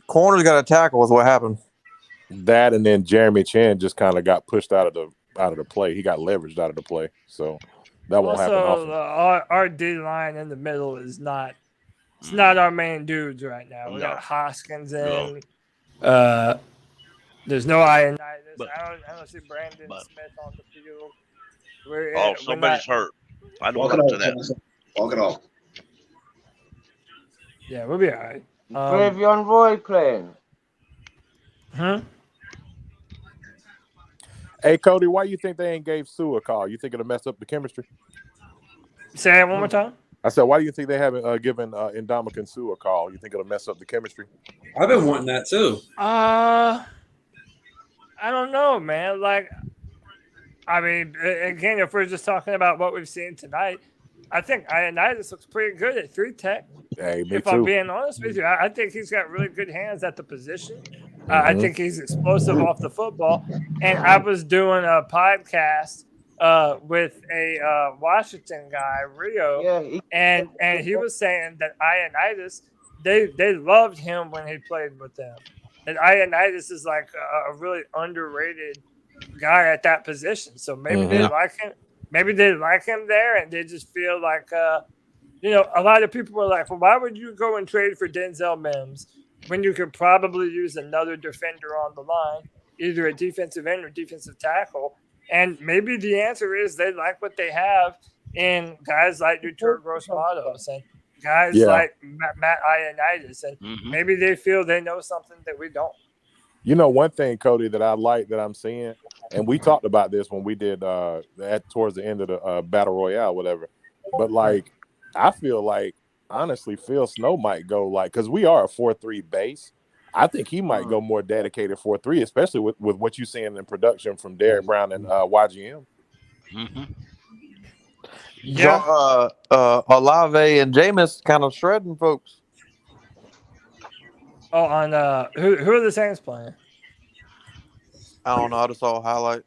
Corners got a tackle is what happened. That and then Jeremy Chin just kind of got pushed out of the play. He got leveraged out of the play, so that won't happen often. Our D line in the middle is not. It's not our main dudes right now. We got Hoskins in. There's no Ionitis. I don't see Brandon Smith on the field. Somebody's hurt. I don't know to that. Walk it off. Yeah, we'll be all right. Bravion Roy playing. Huh? Hey, Cody, why you think they ain't gave Sue a call? You think it'll mess up the chemistry? Say that one more time. I said, why do you think they haven't given Ndamukong Suh a call? You think it'll mess up the chemistry? I've been wanting that too. I don't know, man. Like, I mean, again, if we're just talking about what we've seen tonight, I think Ioannidis looks pretty good at 3-tech. Hey, me if too. I'm being honest with you, I think he's got really good hands at the position. I think he's explosive off the football. And I was doing a podcast with a Washington guy, Rio, and he was saying that Ioannidis, they loved him when he played with them. And Ioannidis is like a really underrated guy at that position. So maybe they like him. Maybe they like him there, and they just feel like, a lot of people were like, well, why would you go and trade for Denzel Mims when you could probably use another defender on the line, either a defensive end or defensive tackle? And maybe the answer is they like what they have in guys like Nutur Gross-Matos and guys like Matt Ioannidis. And maybe they feel they know something that we don't. You know, one thing, Cody, that I like that I'm seeing, and we talked about this when we did towards the end of the Battle Royale, whatever. But, like, I feel like, honestly, Phil Snow might go, like, because we are a 4-3 base. I think he might go more dedicated 4-3, especially with what you're seeing in production from Derek Brown and YGM. Yeah. Olave and Jameis kind of shredding folks. Oh, on who are the Saints playing? I don't know. I just saw a highlight.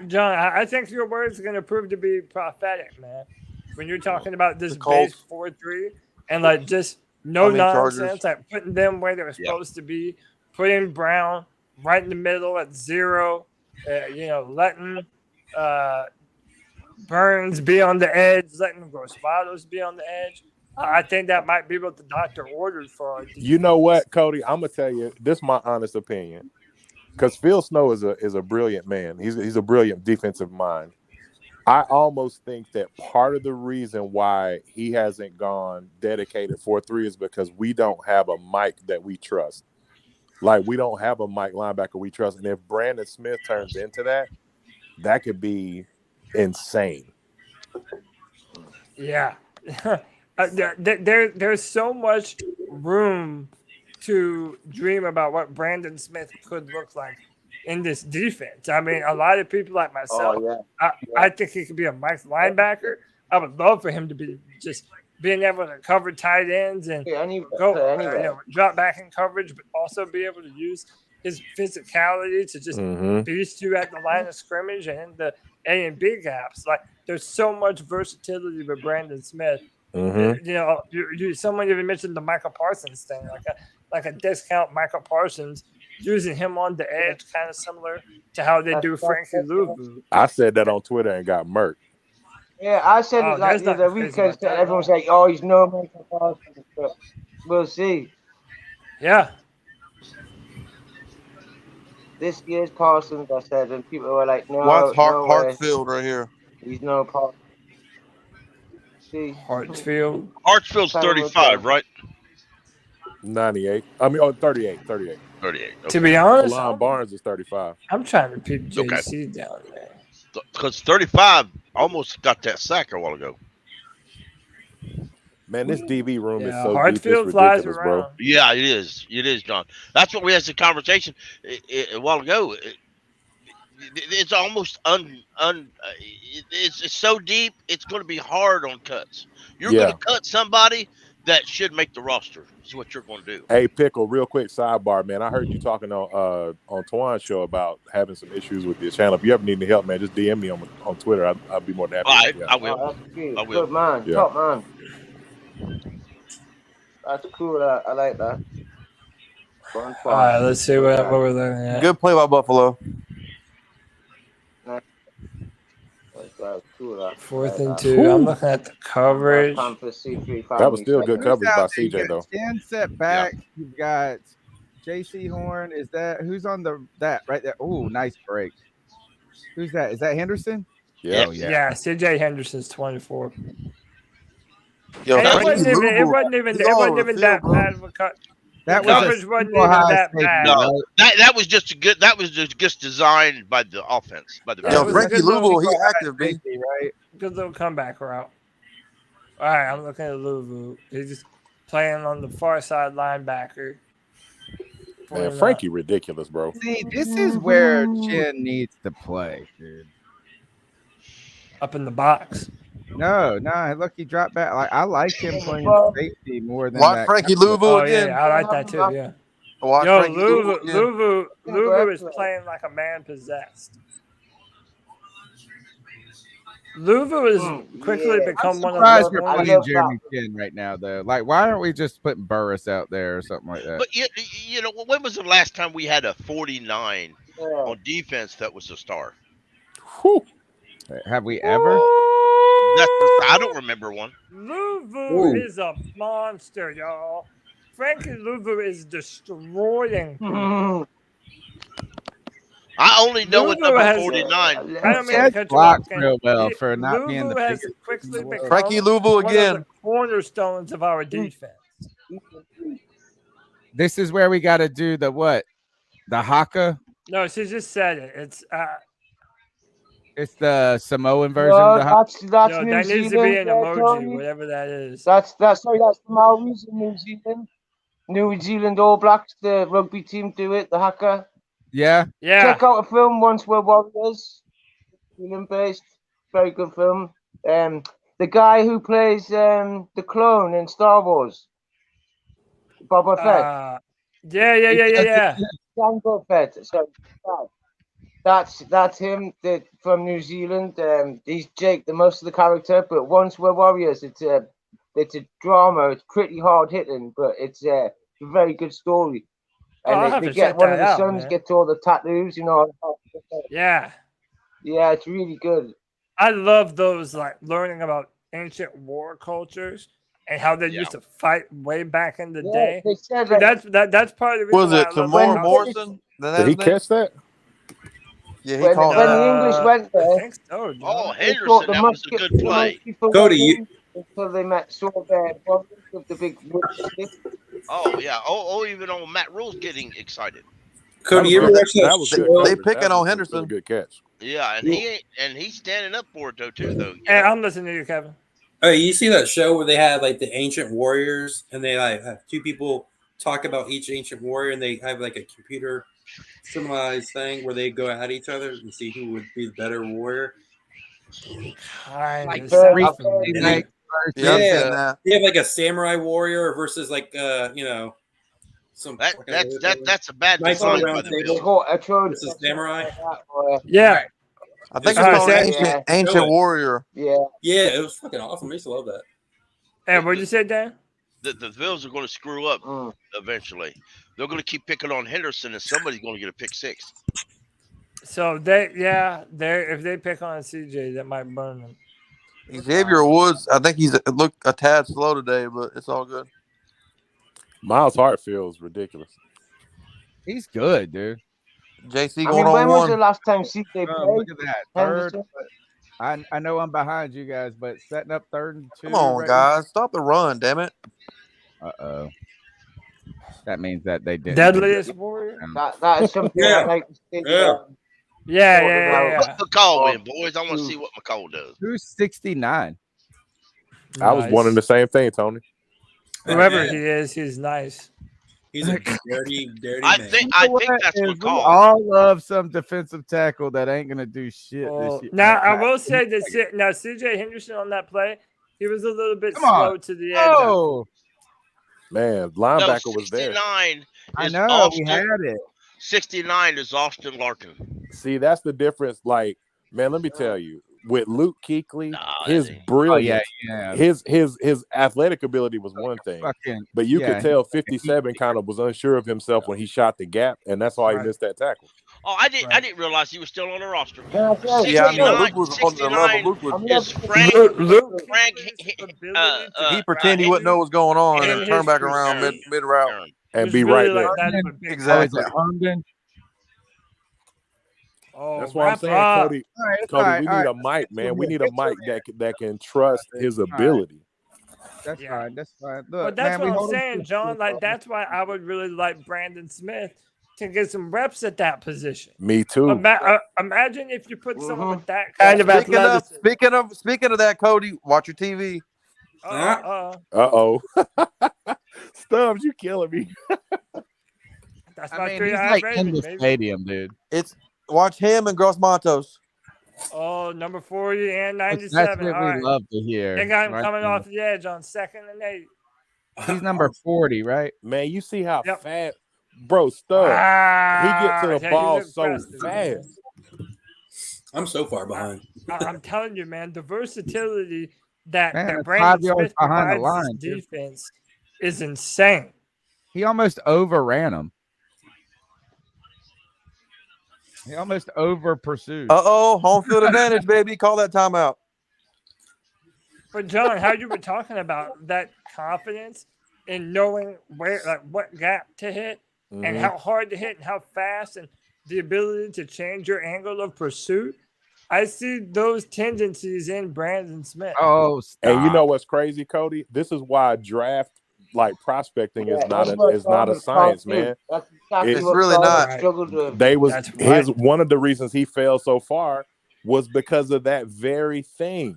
John, I think your words are going to prove to be prophetic, man. When you're talking about this base 4-3 and like just no nonsense, Chargers. like putting them where they're supposed to be, putting Brown right in the middle at 0, letting Burns be on the edge, letting Grosvados be on the edge. I think that might be what the doctor ordered for our defense. You know what, Cody? I'm gonna tell you. This is my honest opinion. Because Phil Snow is a brilliant man. He's a brilliant defensive mind. I almost think that part of the reason why he hasn't gone dedicated 4-3 is because we don't have a Mike that we trust. Like, we don't have a Mike linebacker we trust. And if Brandon Smith turns into that, that could be insane. Yeah. There's so much room to dream about what Brandon Smith could look like in this defense. I mean, a lot of people like myself, I think he could be a Mike linebacker. I would love for him to be just being able to cover tight ends and drop back in coverage, but also be able to use his physicality to just beast you at the line of scrimmage and the A and B gaps. Like, there's so much versatility with Brandon Smith. Someone even mentioned the Michael Parsons thing, like a discount Michael Parsons, using him on the edge, kind of similar to how they do Frankie Louvu. I said that on Twitter and got murked. Yeah, I said it like the other week because everyone's like, "Oh, he's no Michael Parsons," but we'll see. Yeah. This year's Parsons, I said, and people were like, "No, Watch no Hartsfield right here. He's no Parsons." See, Hartsfield. Hartsfield's 35, right? 98. I mean, 38. 38. Okay. To be honest, Lon Barnes is 35. I'm trying to pick JC down there. Because 35 almost got that sack a while ago. Man, this DB room is so Hartsfield deep, it's flies ridiculous, around. bro. Yeah, it is. It is, John. That's what we had the conversation a while ago. It's almost it's so deep. It's going to be hard on cuts. You're going to cut somebody that should make the roster. Is what you're going to do. Hey, Pickle, real quick sidebar, man. I heard you talking on Twan's show about having some issues with your channel. If you ever need any help, man, just DM me on Twitter. I'll be more than happy. I will. I will. Good man, top man. That's cool. I like that. All right, let's see what we're looking at. Good play by Buffalo. Fourth and 2. I'm looking at the coverage. That was still good coverage by CJ, though. 10 set back. You've got JC Horn. Is that who's on that right there? Oh, nice break. Who's that? Is that Henderson? Yeah. Yeah, CJ Henderson's 24. Yo, it wasn't even that bad of a cut. That coverage wasn't even that bad. No, that was just good. That was just designed by the offense. By the Frankie Louvu, he active, B. Right? Good little comeback route. All right, I'm looking at Louvu. He's just playing on the far side linebacker. Man, Frankie ridiculous, bro. See, this is where Chin needs to play, dude. Up in the box. No, look, he dropped back. Like, I like him playing safety more than Watch that. Frankie Louvu again. Yeah, I like that too. Yeah. Watch Yo, Frankie Louvu is playing like a man possessed. Louvu has quickly become one of the. We're playing Jeremy Chin right now, though. Like, why aren't we just putting Burris out there or something like that? But you know, when was the last time we had a 49 on defense that was a star? Whew. Have we ever? I don't remember one. Louvu is a monster, y'all. Frankie Louvu is destroying. I only know it number 49. I don't mean to cut you blocked off, real well Ken. for not being the Louvu has biggest. quickly become Frankie Louvu one again. of the cornerstones of our defense. This is where we got to do the what? The haka? No, she just said it. It's the Samoan version. No, of the haka. that's No, New that needs to Zealand, be an emoji, Tony. whatever that is. That's the Maoris in New Zealand. New Zealand All Blacks, the rugby team, do it. The haka. Yeah. Check out a film, Once We're Warriors. Zealand based, very good film. The guy who plays the clone in Star Wars, Boba Fett. Yeah. Jango Fett. Sorry. That's him from New Zealand. He's Jake, the most of the character, but once we're warriors, it's a drama. It's pretty hard hitting, but it's a very good story. And they get one of the sons gets all the tattoos, you know. Yeah. Yeah, it's really good. I love those, like learning about ancient war cultures and how they used to fight way back in the day. They said So that's part of the reason Was it Tamar Morrison? Did he catch that? Yeah, he when caught the that. English went there, I think so, Oh, they thought Henderson, the that was a Musket- good the play. Musket Cody, went in until they met Sorbear with the big wood stick. Oh yeah. Oh, even on Matt Rule's getting excited. Cody, you ever watch that was show? good. They coverage. picking That was on a Henderson. Really good catch. Yeah, and he's standing up for it though too though. And I'm listening to you, Kevin. Oh, you see that show where they had like the ancient warriors, and they like have two people talk about each ancient warrior, and they have like a computer symbolized thing where they go at each other and see who would be the better warrior. Like Yeah, that. they have like a samurai warrior versus like some That's a bad Knights design on by the the table Bills. versus samurai. Yeah. I think it's called Ancient Warrior. Yeah. Yeah, it was fucking awesome. I used to love that. And what did you say, Dan? The Bills are going to screw up eventually. They're going to keep picking on Henderson, and somebody's going to get a pick six. So if they pick on CJ, that might burn them. Xavier Woods, I think he's looked a tad slow today, but it's all good. Miles Hartfield's ridiculous. He's good, dude. JC I going mean, when on was one. the last time CJ played? Look at that. Third. Henderson? I know I'm behind you guys, but setting up 3rd and 2. Come on, right guys. Stop the run, damn it. Uh-oh. That means that they didn't. Deadliest warrior? That is something I like to see. Yeah. Put McCall in, boys. I want to see what McCall does. Who's 69? I was wondering the same thing, Tony. Whoever he is, he's nice. He's a dirty I man. think that's We McCall. all love some defensive tackle that ain't gonna do shit this year. Now I will say that CJ Henderson on that play, he was a little bit Come on. slow to the edge. Oh, Man, linebacker was there. 69 I is know Austin. we had it. 69 is Austin Larkin. See, that's the difference. Like, man, let me tell you, with Luke Kuechly, his brilliance, his athletic ability was one thing, but you could tell 57 kind of was unsure of himself when he shot the gap, and that's why he missed that tackle. Oh, I didn't realize he was still on the roster. Yeah, I mean, Luke was on the level. Luke was. Is Frank? He pretend he wouldn't know what's going on and then turn back around mid route and be right there. Exactly. Oh, That's what I'm saying, Cody. Cody, we need a mic, man. We need a mic that can trust his ability. That's fine. That's fine. Look, But that's man, what I'm saying, John. Like that's why I would really like Brandon Smith to get some reps at that position. Me too. Imagine if you put someone with that kind of Speaking athleticism. speaking of that, Cody, watch your TV. Uh-oh. Stubbs, you killing me. That's I my mean, three he's eye like rating, in the baby. stadium, dude. It's watch him and Gross Matos. Oh, number 40 and That's 97. what All we right. love to hear. They got him right coming there. off the edge on 2nd and 8. He's number 40, right? Man, you see how fast, bro, Stubbs. He gets to the ball so fast. I'm so far behind. I'm telling you, man, the versatility that, Man, that that's Brandon 5 yards Smith behind the provides line, this dude. defense is insane. He almost overran him. He almost over pursued. Home field advantage, baby. Call that timeout. But John, how you were talking about that confidence in knowing where, like, what gap to hit and how hard to hit and how fast and the ability to change your angle of pursuit. I see those tendencies in Brandon Smith. Oh, and you know what's crazy, Cody? This is why draft prospecting is not a science, man. That's exactly It's what really Darnold not. struggled with. They was That's right. one of the reasons he failed so far was because of that very thing.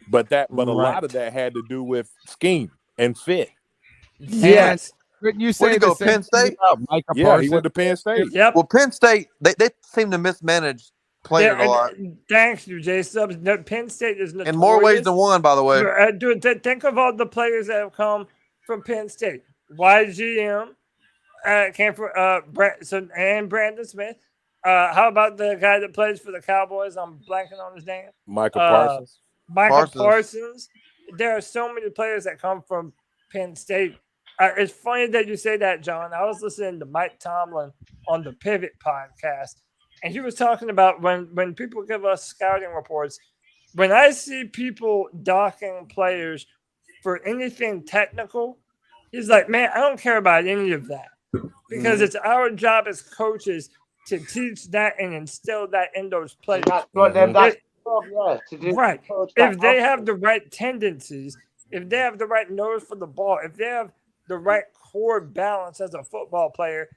But a lot of that had to do with scheme and fit. Yes. Couldn't you Where'd say he the go? same Penn thing State? about Micah Yeah, Parsons? he went to Penn State. Yep. Well, Penn State, they seem to mismanage players a lot. Thanks, you, J Subs. No, Penn State is notorious. In more ways than one, by the way. Dude, think of all the players that have come from Penn State. YGM came from and Brandon Smith. How about the guy that plays for the Cowboys? I'm blanking on his name. Michael Parsons. Michael Parsons. There are so many players that come from Penn State. It's funny that you say that, John. I was listening to Mike Tomlin on the Pivot podcast, and he was talking about when people give us scouting reports, when I see people docking players for anything technical, he's like, man, I don't care about any of that because it's our job as coaches to teach that and instill that in those players. Right. If they have the right tendencies, if they have the right nose for the ball, if they have the right core balance as a football player,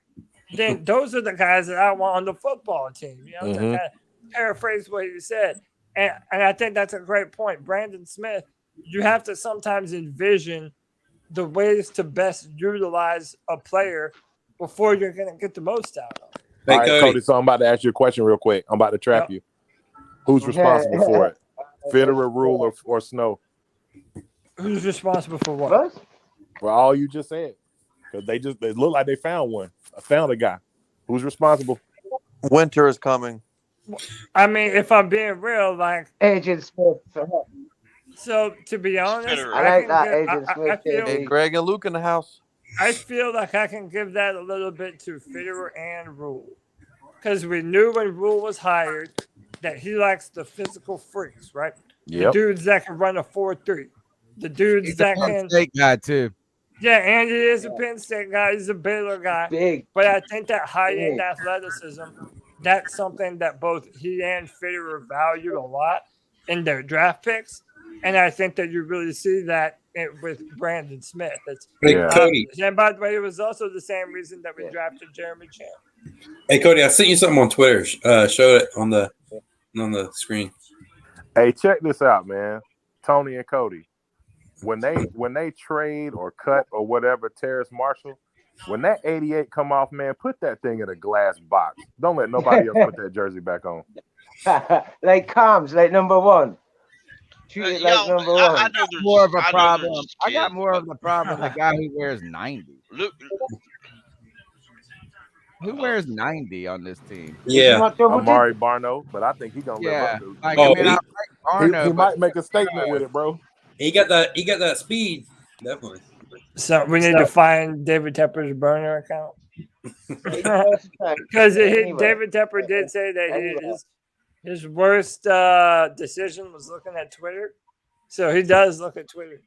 then those are the guys that I want on the football team. You know, to kind of paraphrase what you said. And I think that's a great point. Brandon Smith, you have to sometimes envision the ways to best utilize a player before you're going to get the most out of it. All right, Cody, so I'm about to ask you a question real quick. I'm about to trap you. Who's responsible for it? Federer, Rule, or Snow? Who's responsible for what? For all you just said. Because they look like they found one. Found a guy. Who's responsible? Winter is coming. I mean, if I'm being real, like Agent Smith. So to be honest, I like that Agent Smith. Hey, Greg and Luke in the house. I feel like I can give that a little bit to Federer and Rule. Because we knew when Rule was hired that he likes the physical freaks, right? The dudes that can run a 4.3. The dudes He's that a Penn can. State guy too. Yeah, and he is a Penn State guy. He's a Baylor guy. Big. But I think that high-end athleticism, that's something that both he and Federer value a lot in their draft picks. And I think that you really see that with Brandon Smith. Cody. And by the way, it was also the same reason that we drafted Jeremy Chan. Hey, Cody, I sent you something on Twitter. Show it on the screen. Hey, check this out, man. Tony and Cody. When they trade or cut or whatever Terrace Marshall, when that 88 come off, man, put that thing in a glass box. Don't let nobody else put that jersey back on. Like Combs, like number one. Treat it like number one. I got more of a problem. I got more of the problem. The guy who wears 90. Who wears 90 on this team? Yeah, Amari Barno, but I think he's gonna live up to it. He might make a statement with it, bro. He got that speed, definitely. So we need to find David Tepper's burner account. Because David Tepper did say that his worst decision was looking at Twitter. So he does look at Twitter.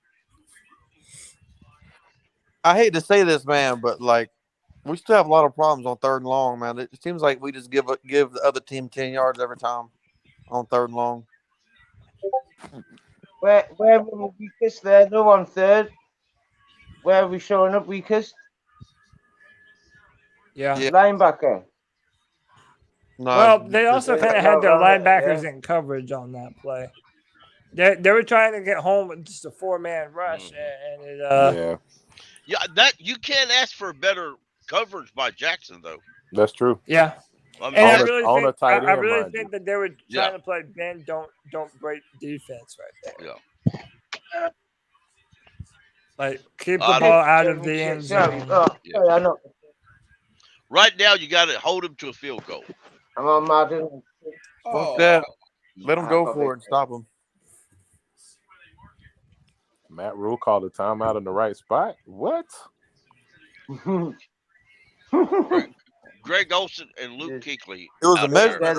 I hate to say this, man, but like we still have a lot of problems on 3rd and long, man. It seems like we just give the other team 10 yards every time on 3rd and long. Where were we weakest there? No on 3rd. Where are we showing up weakest? Yeah. Linebacker. No, well, they also kind of had their linebackers in coverage on that play. They were trying to get home with just a 4-man rush, and it. That you can't ask for better coverage by Jackson, though. That's true. Yeah. I mean, And I really think that they were trying to play bend, don't break defense right there. Yeah. Like keep the ball out of the end zone. I know. Right now, you got to hold him to a field goal. I'm on Martin. Let him go for it and stop him. Matt Rule called a timeout in the right spot. What? Greg Olsen and Luke Kuechly. It was a measurement.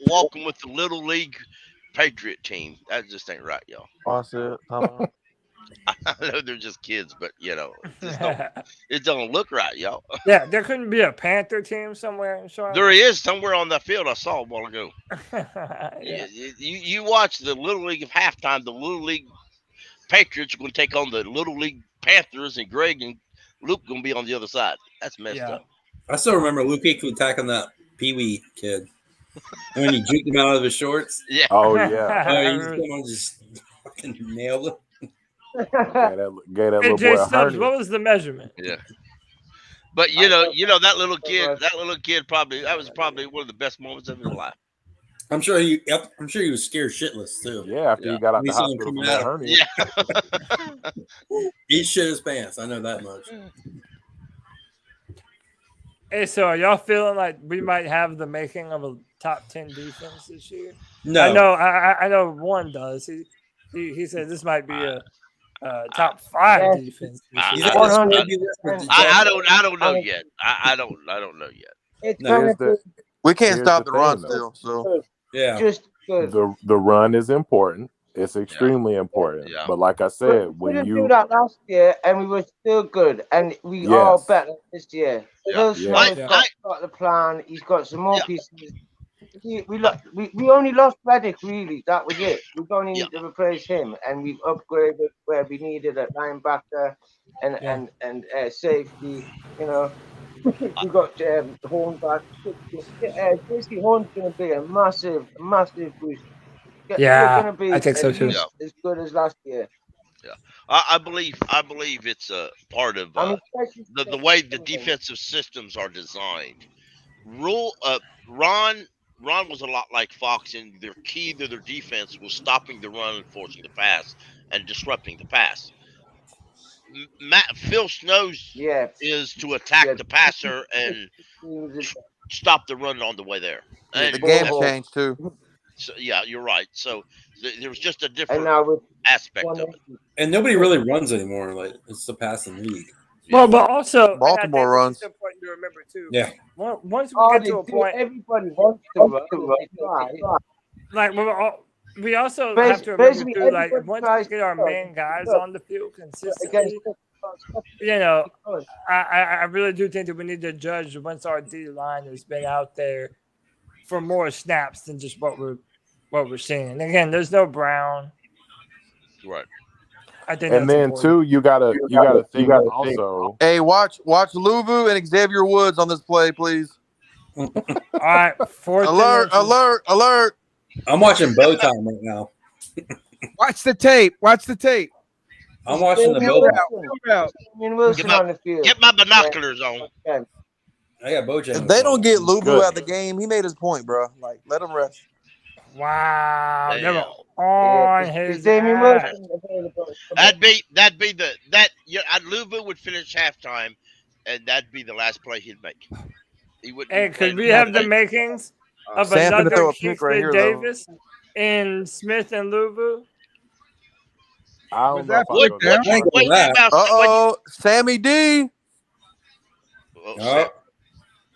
Walking with the Little League Patriot team. That just ain't right, y'all. I know they're just kids, but it don't look right, y'all. Yeah, there couldn't be a Panther team somewhere in Charlotte. There is somewhere on that field. I saw a while ago. You watch the Little League of halftime. The Little League Patriots are going to take on the Little League Panthers, and Greg and Luke going to be on the other side. That's messed up. I still remember Luke Kuechly attacking that Pee Wee kid. When he juked him out of his shorts. Yeah. Oh yeah. He just fucking nailed it. Gave that little Jay boy a Stubbs, hernia. what was the measurement? Yeah. But you know that little kid that was probably one of the best moments of his life. I'm sure he was scared shitless too. Yeah, after he got out the saw him hospital from coming that out. hernia. He shit his pants. I know that much. Hey, so are y'all feeling like we might have the making of a top 10 defense this year? No. I know one does. He said this might be a top 5 defense this year. I don't know yet. I don't know yet. It's Here's the, We can't here's stop the the run thing, still. though. So Yeah. Just good. The run is important. It's extremely important. Yeah. But like I said, We when didn't you do that last year, and we were still good, and we are yes, better this year. Yeah. Phil Snow's got the plan. He's got some more pieces. We only lost Reddick, really. That was it. We only need to replace him, and we've upgraded where we needed at linebacker and safety. You know, we got Horn back. JC Horn's going to be a massive boost. We're going to be I think so at too. least as good as last year. Yeah, I believe it's a part of the way the defensive systems are designed. Ron was a lot like Fox, and their key to their defense was stopping the run and forcing the pass and disrupting the pass. Phil Snow's is to attack the passer and stop the run on the way there. And the game changed too. So, yeah, you're right. So there was just a And different now aspect of it. And nobody really runs anymore. Like it's the passing league. Well, but also Baltimore and I think runs. it's important to remember too. Yeah. Once we get to a point, everybody wants to run. like we also have to remember too, like once we get our main guys on the field consistently, you know, I really do think that we need to judge once our D line has been out there for more snaps than just what we're seeing. And again, there's no Brown. Right. I think and that's then important. too, you gotta think also. Hey, watch Luvu and Xavier Woods on this play, please. All right, alert! I'm watching Bow Time right now. Watch the tape. I'm watching the Bow Time. Get my binoculars on. I got Bojangles. If they don't get Luvu out of the game, he made his point, bro. Like, let him rest. Wow, Damn. they were on his ass. Luvu would finish halftime, and that'd be the last play he'd make. He wouldn't. Hey, could we have the makings of Sam finna another throw a pick right Keith here, though. Davis in Smith and Luvu? I don't know if I go Uh-oh, Sammy D.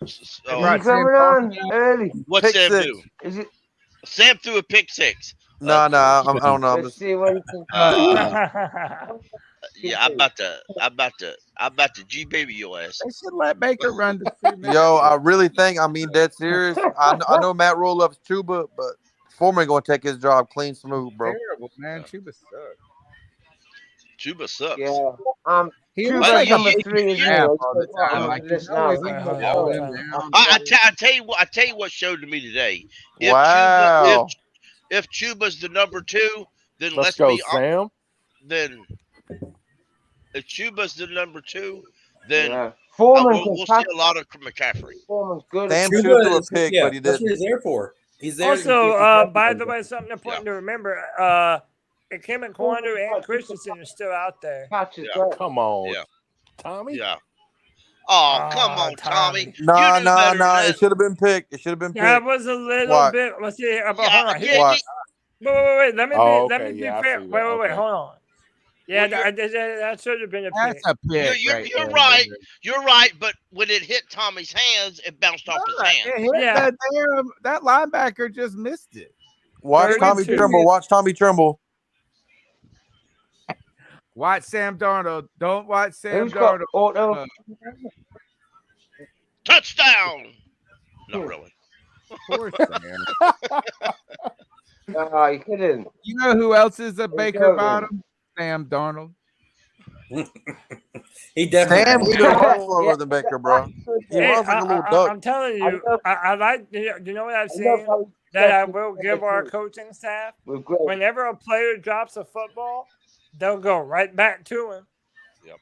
He's coming on early. What's Pick Sam six. do? Is it? Sam threw a pick six. I don't know. Let's see what he can. Yeah, I'm about to G baby your ass. They should let Baker run the 3 minutes. Yo, I really think, dead serious. I know Matt Rule loves Chuba, but Foreman going to take his job clean smooth, bro. Terrible, man. Chuba sucks. Chuba sucks. Yeah. He Chuba's was like number he 3 is all the time. Like, I tell you what showed to me today. Wow. If Chuba's the number 2, then Let's go, be Sam. Then if Chuba's the number 2, then Foreman's we'll see a lot of McCaffrey. Foreman's good. Sam should have threw a pick, but he That's didn't. what he's there for. He's there. Also, by the way, something important to remember: Kim and Quander and Christensen are still out there. Come on, Yeah. Tommy. Yeah. Oh, come on, Tommy. Nah. It It should have been picked. That was a little Watch. bit. Let's see. Hold on. Watch. Wait. Let me Okay, be yeah, I fair. see that. Wait. Okay. Hold on. Yeah, that should have been a pick. That's a pick. You're right. You're right. But when it hit Tommy's hands, it bounced off his hands. Yeah. That linebacker just missed it. Watch Tommy Tremble. Watch Tommy Tremble. Watch Sam Darnold. Don't watch Sam Darnold. Touchdown. Not really. Poor Sam. No, you couldn't. You know who else is a Baker bottom? Sam Darnold. He definitely. Sam should have slower than Baker, bro. He runs like a little duck. I'm telling you, I like. You know what I've seen that I will give our coaching staff. Whenever a player drops a football, they'll go right back to him. Yep.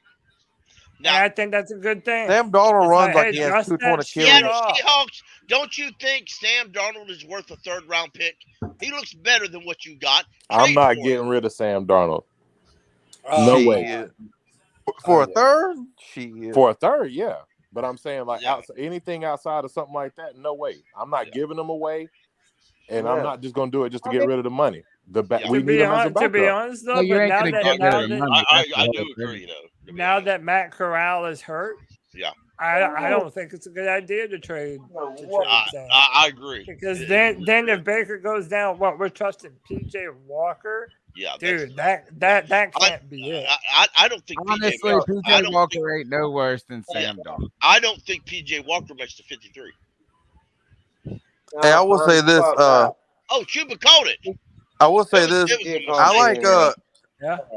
And I think that's a good thing. Sam Darnold runs like he has dust 220 that kills. shit off. Seahawks, don't you think Sam Darnold is worth a 3rd-round pick? He looks better than what you got. I'm not getting rid of Sam Darnold. No way. For a third? Shit. For a third, yeah. But I'm saying like anything outside of something like that, no way. I'm not giving them away, and I'm not just gonna do it just to get rid of the money. We need him as a backup. To be honest, though, No, you but ain't now gonna that get rid of the money. I do agree, though. Now that Matt Corral is hurt, I don't think it's a good idea to trade Sam. I agree. Because then if Baker goes down, we're trusting PJ Walker. Yeah, dude, that can't be it. I don't think honestly, PJ Walker ain't no worse than Sam Darnold. I don't think PJ Walker makes the 53. Hey, I will say this. Chuba called it. I will say this. I like.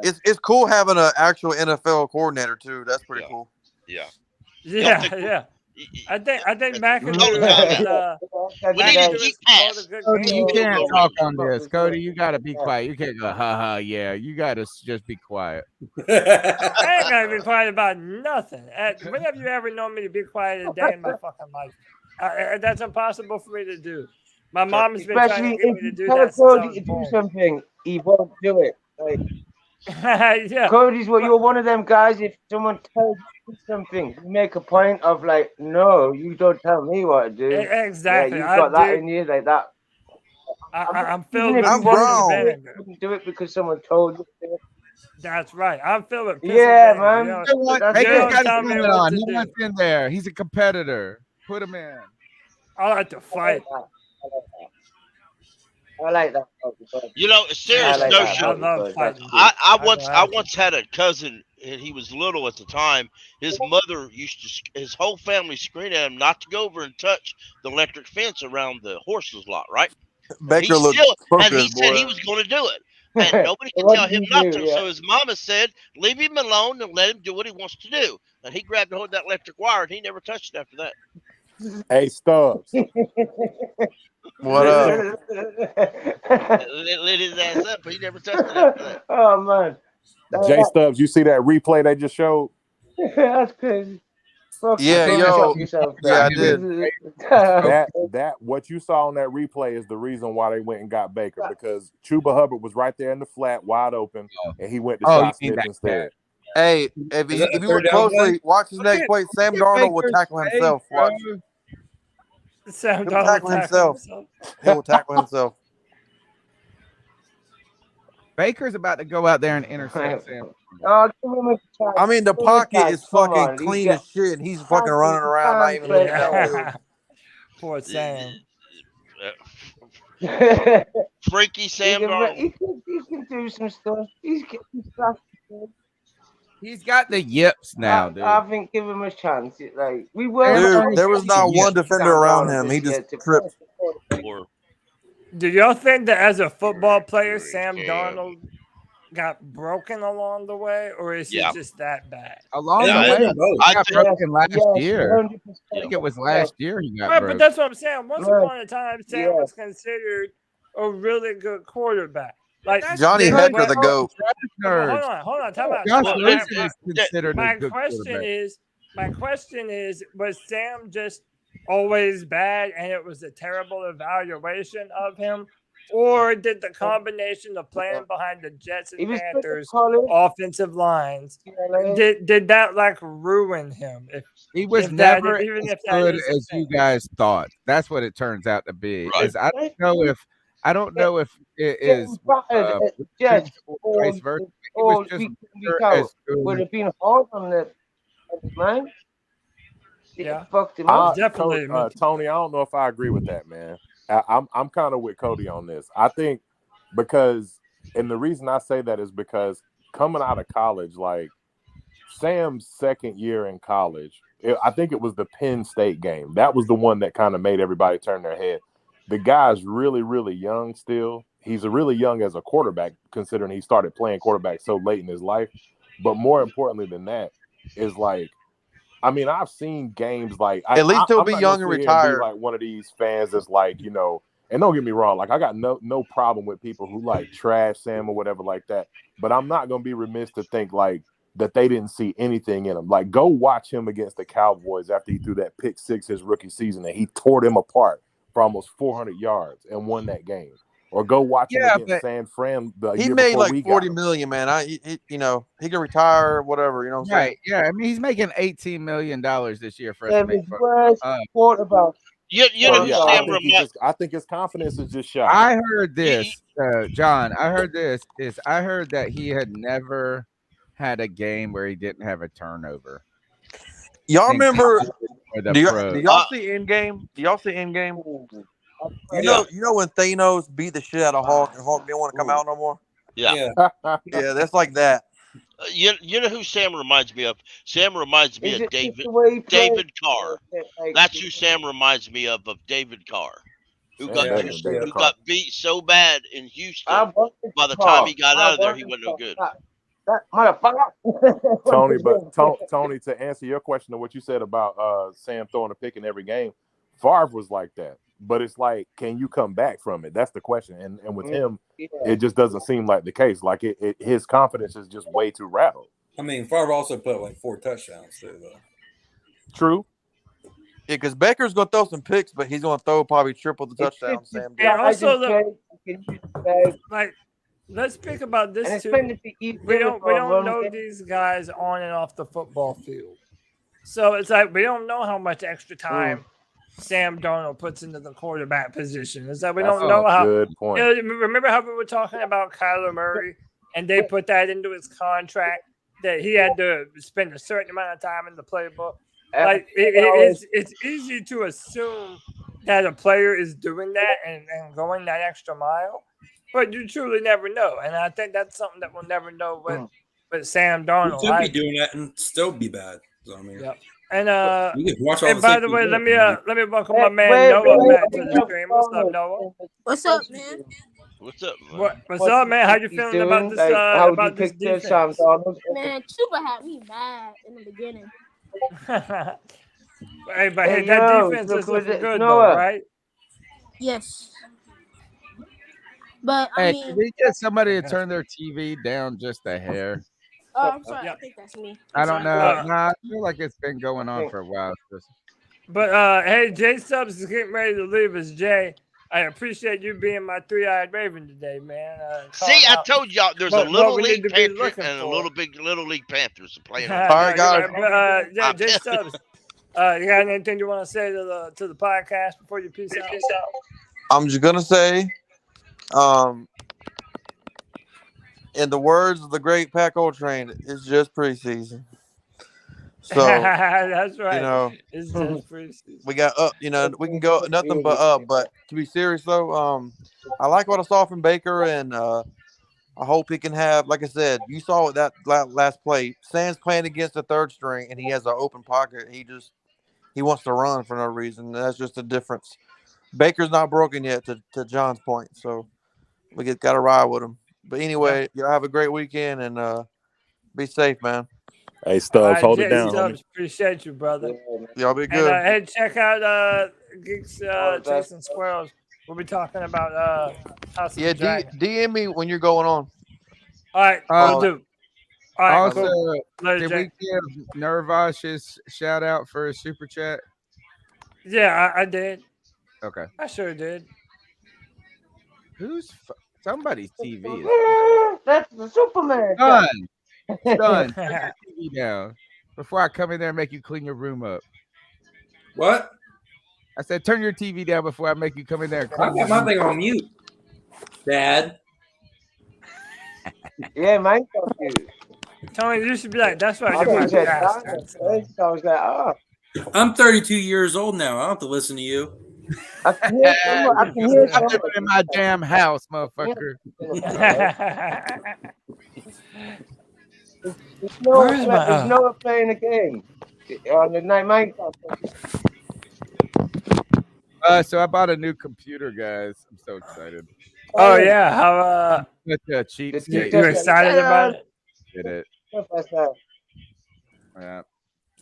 It's cool having an actual NFL coordinator too. That's pretty cool. Yeah. Yeah. I think McAdoo. Cody, you can't talk on this. Cody, you gotta be quiet. You can't go, yeah. You gotta just be quiet. I ain't gonna be quiet about nothing. When have you ever known me to be quiet a day in my fucking life? That's impossible for me to do. My mom has been trying to get me to do that. Cody to do something, he won't do it. Like, yeah. Cody's you're one of them guys. If someone tells you something, you make a point of like, no, you don't tell me what to do. Exactly. Yeah, you've got that in you like that. I'm filled with vinegar. You wouldn't do it because someone told you to do it. That's right. I'm filled with man. You know what? Baker's got his helmet on. He wants in there. He's a competitor. Put him in. I like to fight. I like that. You know, serious notion. I once had a cousin, and he was little at the time. His mother his whole family screamed at him not to go over and touch the electric fence around the horses lot, right? Baker looked and he said he was going to do it. And nobody could tell him not to. So his mama said, leave him alone and let him do what he wants to do. And he grabbed hold of that electric wire, and he never touched it after that. Hey, Stubbs. What up? Lit his ass up, but he never touched it after that. Oh, man. Jay Stubbs, you see that replay they just showed? That's crazy. Yeah, I did. That what you saw on that replay is the reason why they went and got Baker, because Chuba Hubbard was right there in the flat, wide open, and he went to Shot Smith instead. Hey, if you look closely, watch his next play. Sam Darnold will tackle himself. Watch. Sam He'll tackle himself. He will tackle himself. Baker's about to go out there and intercept Sam. I mean, the pocket is fucking clean as shit, and he's fucking running around, not even looking downfield. Poor Sam. Freaky Sam Darnold. He can do some stuff. He's got the yips now, dude. I think give him a chance. Like we were. Dude, there was not one defender around him. He just tripped. Do y'all think that as a football player, Sam Darnold got broken along the way, or is he just that bad? Along the way, he got broken last year. I think it was last year he got broken. But that's what I'm saying. Once upon a time, Sam was considered a really good quarterback. Like Johnny Hecker, the GOAT. Hold on. Time out. My question is, was Sam just always bad and it was a terrible evaluation of him? Or did the combination of playing behind the Jets and Panthers offensive lines, did that like ruin him? He was never as good as you guys thought. That's what it turns out to be. Right. I don't know if it is Jets vice versa. He was just would have been hard on the man. Fucked him up. Definitely, Tony. I don't know if I agree with that, man. I'm kind of with Cody on this. I think because, and the reason I say that is because coming out of college, like Sam's second year in college, I think it was the Penn State game. That was the one that kind of made everybody turn their head. The guy's really, really young still. He's really young as a quarterback, considering he started playing quarterback so late in his life. But more importantly than that is like, I mean, I've seen games like at least he'll be young and retired. Like one of these fans that's like, you know, and don't get me wrong, like I got no problem with people who like trash Sam or whatever like that. But I'm not gonna be remiss to think like that they didn't see anything in him. Like go watch him against the Cowboys after he threw that pick six his rookie season and he tore them apart for almost 400 yards and won that game. or go watch him Yeah, against but San Fran the He year made before like we got 40 him. million, man. You know, he can retire, whatever. You know what I'm saying? right, yeah. I mean, he's making $18 million this year for us to They're make his fun. worst quarterback. You know who Yeah, Sam reminds? I think his confidence is just shot. I heard this, John. I heard that he had never had a game where he didn't have a turnover. Y'all remember? For the Do pros. y'all see Endgame? Do y'all see Endgame? You know when Thanos beat the shit out of Hulk and Hulk didn't want to come out no more? Yeah. Yeah, that's like that. You know who Sam reminds me of? Sam reminds me Is of it just David the way he plays? David Carr. That's who Sam reminds me of David Carr, who got beat so bad in Houston. By the time he got out of there, he wasn't no good. That motherfucker. Tony, but Tony, to answer your question of what you said about Sam throwing a pick in every game, Favre was like that. But it's like, can you come back from it? That's the question. And with him, it just doesn't seem like the case. Like his confidence is just way too rattled. I mean, Favre also put like 4 touchdowns too, though. True. Yeah, because Baker's gonna throw some picks, but he's gonna throw probably triple the touchdowns. Sam did. And also, like, let's speak about this too. We don't know these guys on and off the football field, so it's like we don't know how much extra time Sam Darnold puts into the quarterback position. It's like we don't know how. Good point. You know, remember how we were talking about Kyler Murray, and they put that into his contract that he had to spend a certain amount of time in the playbook. Like it's easy to assume that a player is doing that and going that extra mile, but you truly never know. And I think that's something that we'll never know with Sam Darnold. He could be doing that and still be bad. So, I mean, And you can watch all and the by same the way, people. let me welcome my man Noah back to the stream. What's up, Noah? What's up, man? What's up, man? What's up, man? How you feeling about this? About this defense? Man, Chuba had me mad in the beginning. Hey, but hey, that defense is looking good, though, right? Yes. But I Hey, mean, can we get somebody to turn their TV down just a hair? oh, I'm sorry. I think that's me. I don't know. Nah, I feel like it's been going on for a while. But hey, Jay Stubbs is getting ready to leave us. Jay, I appreciate you being my 3-eyed Raven today, man. See, I told y'all there's a little league Panthers and a little league Panthers playing. All right, guys. Yeah, Jay Stubbs. You got anything you want to say to the podcast before you peace out? I'm just gonna say, in the words of the great Pat Coltrane, it's just preseason. So that's right. You know, it's just preseason. We got up. You know, we can go nothing but up. But to be serious though, I like what I saw from Baker, and I hope he can have. Like I said, you saw that last play. Sam's playing against the third string, and he has an open pocket. He wants to run for no reason. That's just the difference. Baker's not broken yet, to John's point. So we got to ride with him. But anyway, y'all have a great weekend and be safe, man. Hey, Stubbs, hold it down. Stubbs, appreciate you, brother. Y'all be good. And hey, check out Geeks Chasing Squirrels. We'll be talking about House of the Dragon. DM me when you're going on. All right, we'll do. All right, Also, cool. did we give Nervosh his shout out for his super chat? Yeah, I did. Okay. I sure did. Who's somebody's TV? That's the Superman. Done. Turn your TV down before I come in there and make you clean your room up. What? I said, turn your TV down before I make you come in there and clean I got my thing on mute, Dad. Yeah, man. Tony, you should be like, that's right. I was like, oh. I'm 32 years old now. I don't have to listen to you. I can hear I'm living in my damn house, motherfucker. There's no playing a game on the night Minecraft. So I bought a new computer, guys. I'm so excited. Oh yeah, how such a cheapskate. You excited about it? Did it? Yeah.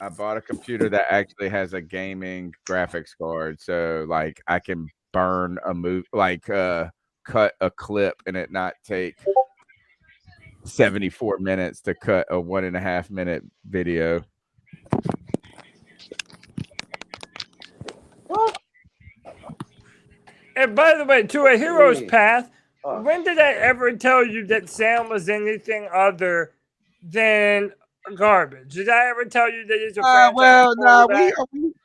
I bought a computer that actually has a gaming graphics card, so like I can burn a move, like cut a clip and it not take 74 minutes to cut a 1.5 minute video. And by the way, to a hero's path, when did I ever tell you that Sam was anything other than garbage? Did I ever tell you that he's a franchise quarterback?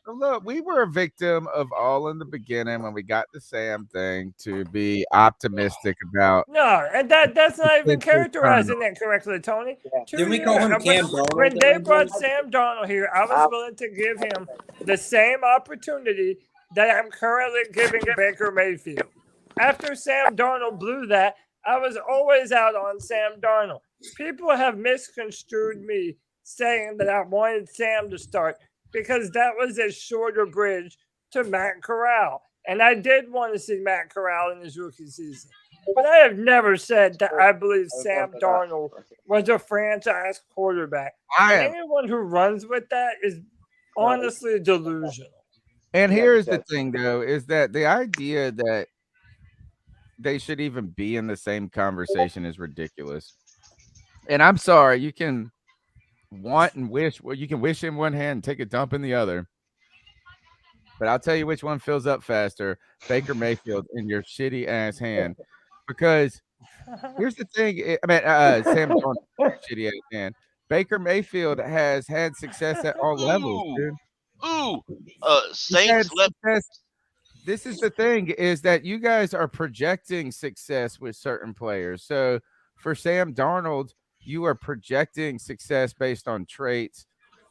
Look, we were a victim of all in the beginning when we got the Sam thing to be optimistic about. No, and that's not even characterizing it correctly, Tony. Didn't we call him Cam Darnold? When they brought Sam Darnold here, I was willing to give him the same opportunity that I'm currently giving Baker Mayfield. After Sam Darnold blew that, I was always out on Sam Darnold. People have misconstrued me saying that I wanted Sam to start because that was a shorter bridge to Matt Corral. And I did want to see Matt Corral in his rookie season. But I have never said that I believe Sam Darnold was a franchise quarterback. Anyone who runs with that is honestly delusional. And here's the thing, though, is that the idea that they should even be in the same conversation is ridiculous. And I'm sorry, you can want and wish. Well, you can wish in one hand and take a dump in the other. But I'll tell you which one fills up faster, Baker Mayfield in your shitty ass hand. Because here's the thing. I mean, Sam Darnold, shitty ass hand. Baker Mayfield has had success at all levels, dude. Saints left. This is the thing, is that you guys are projecting success with certain players. So for Sam Darnold, you are projecting success based on traits,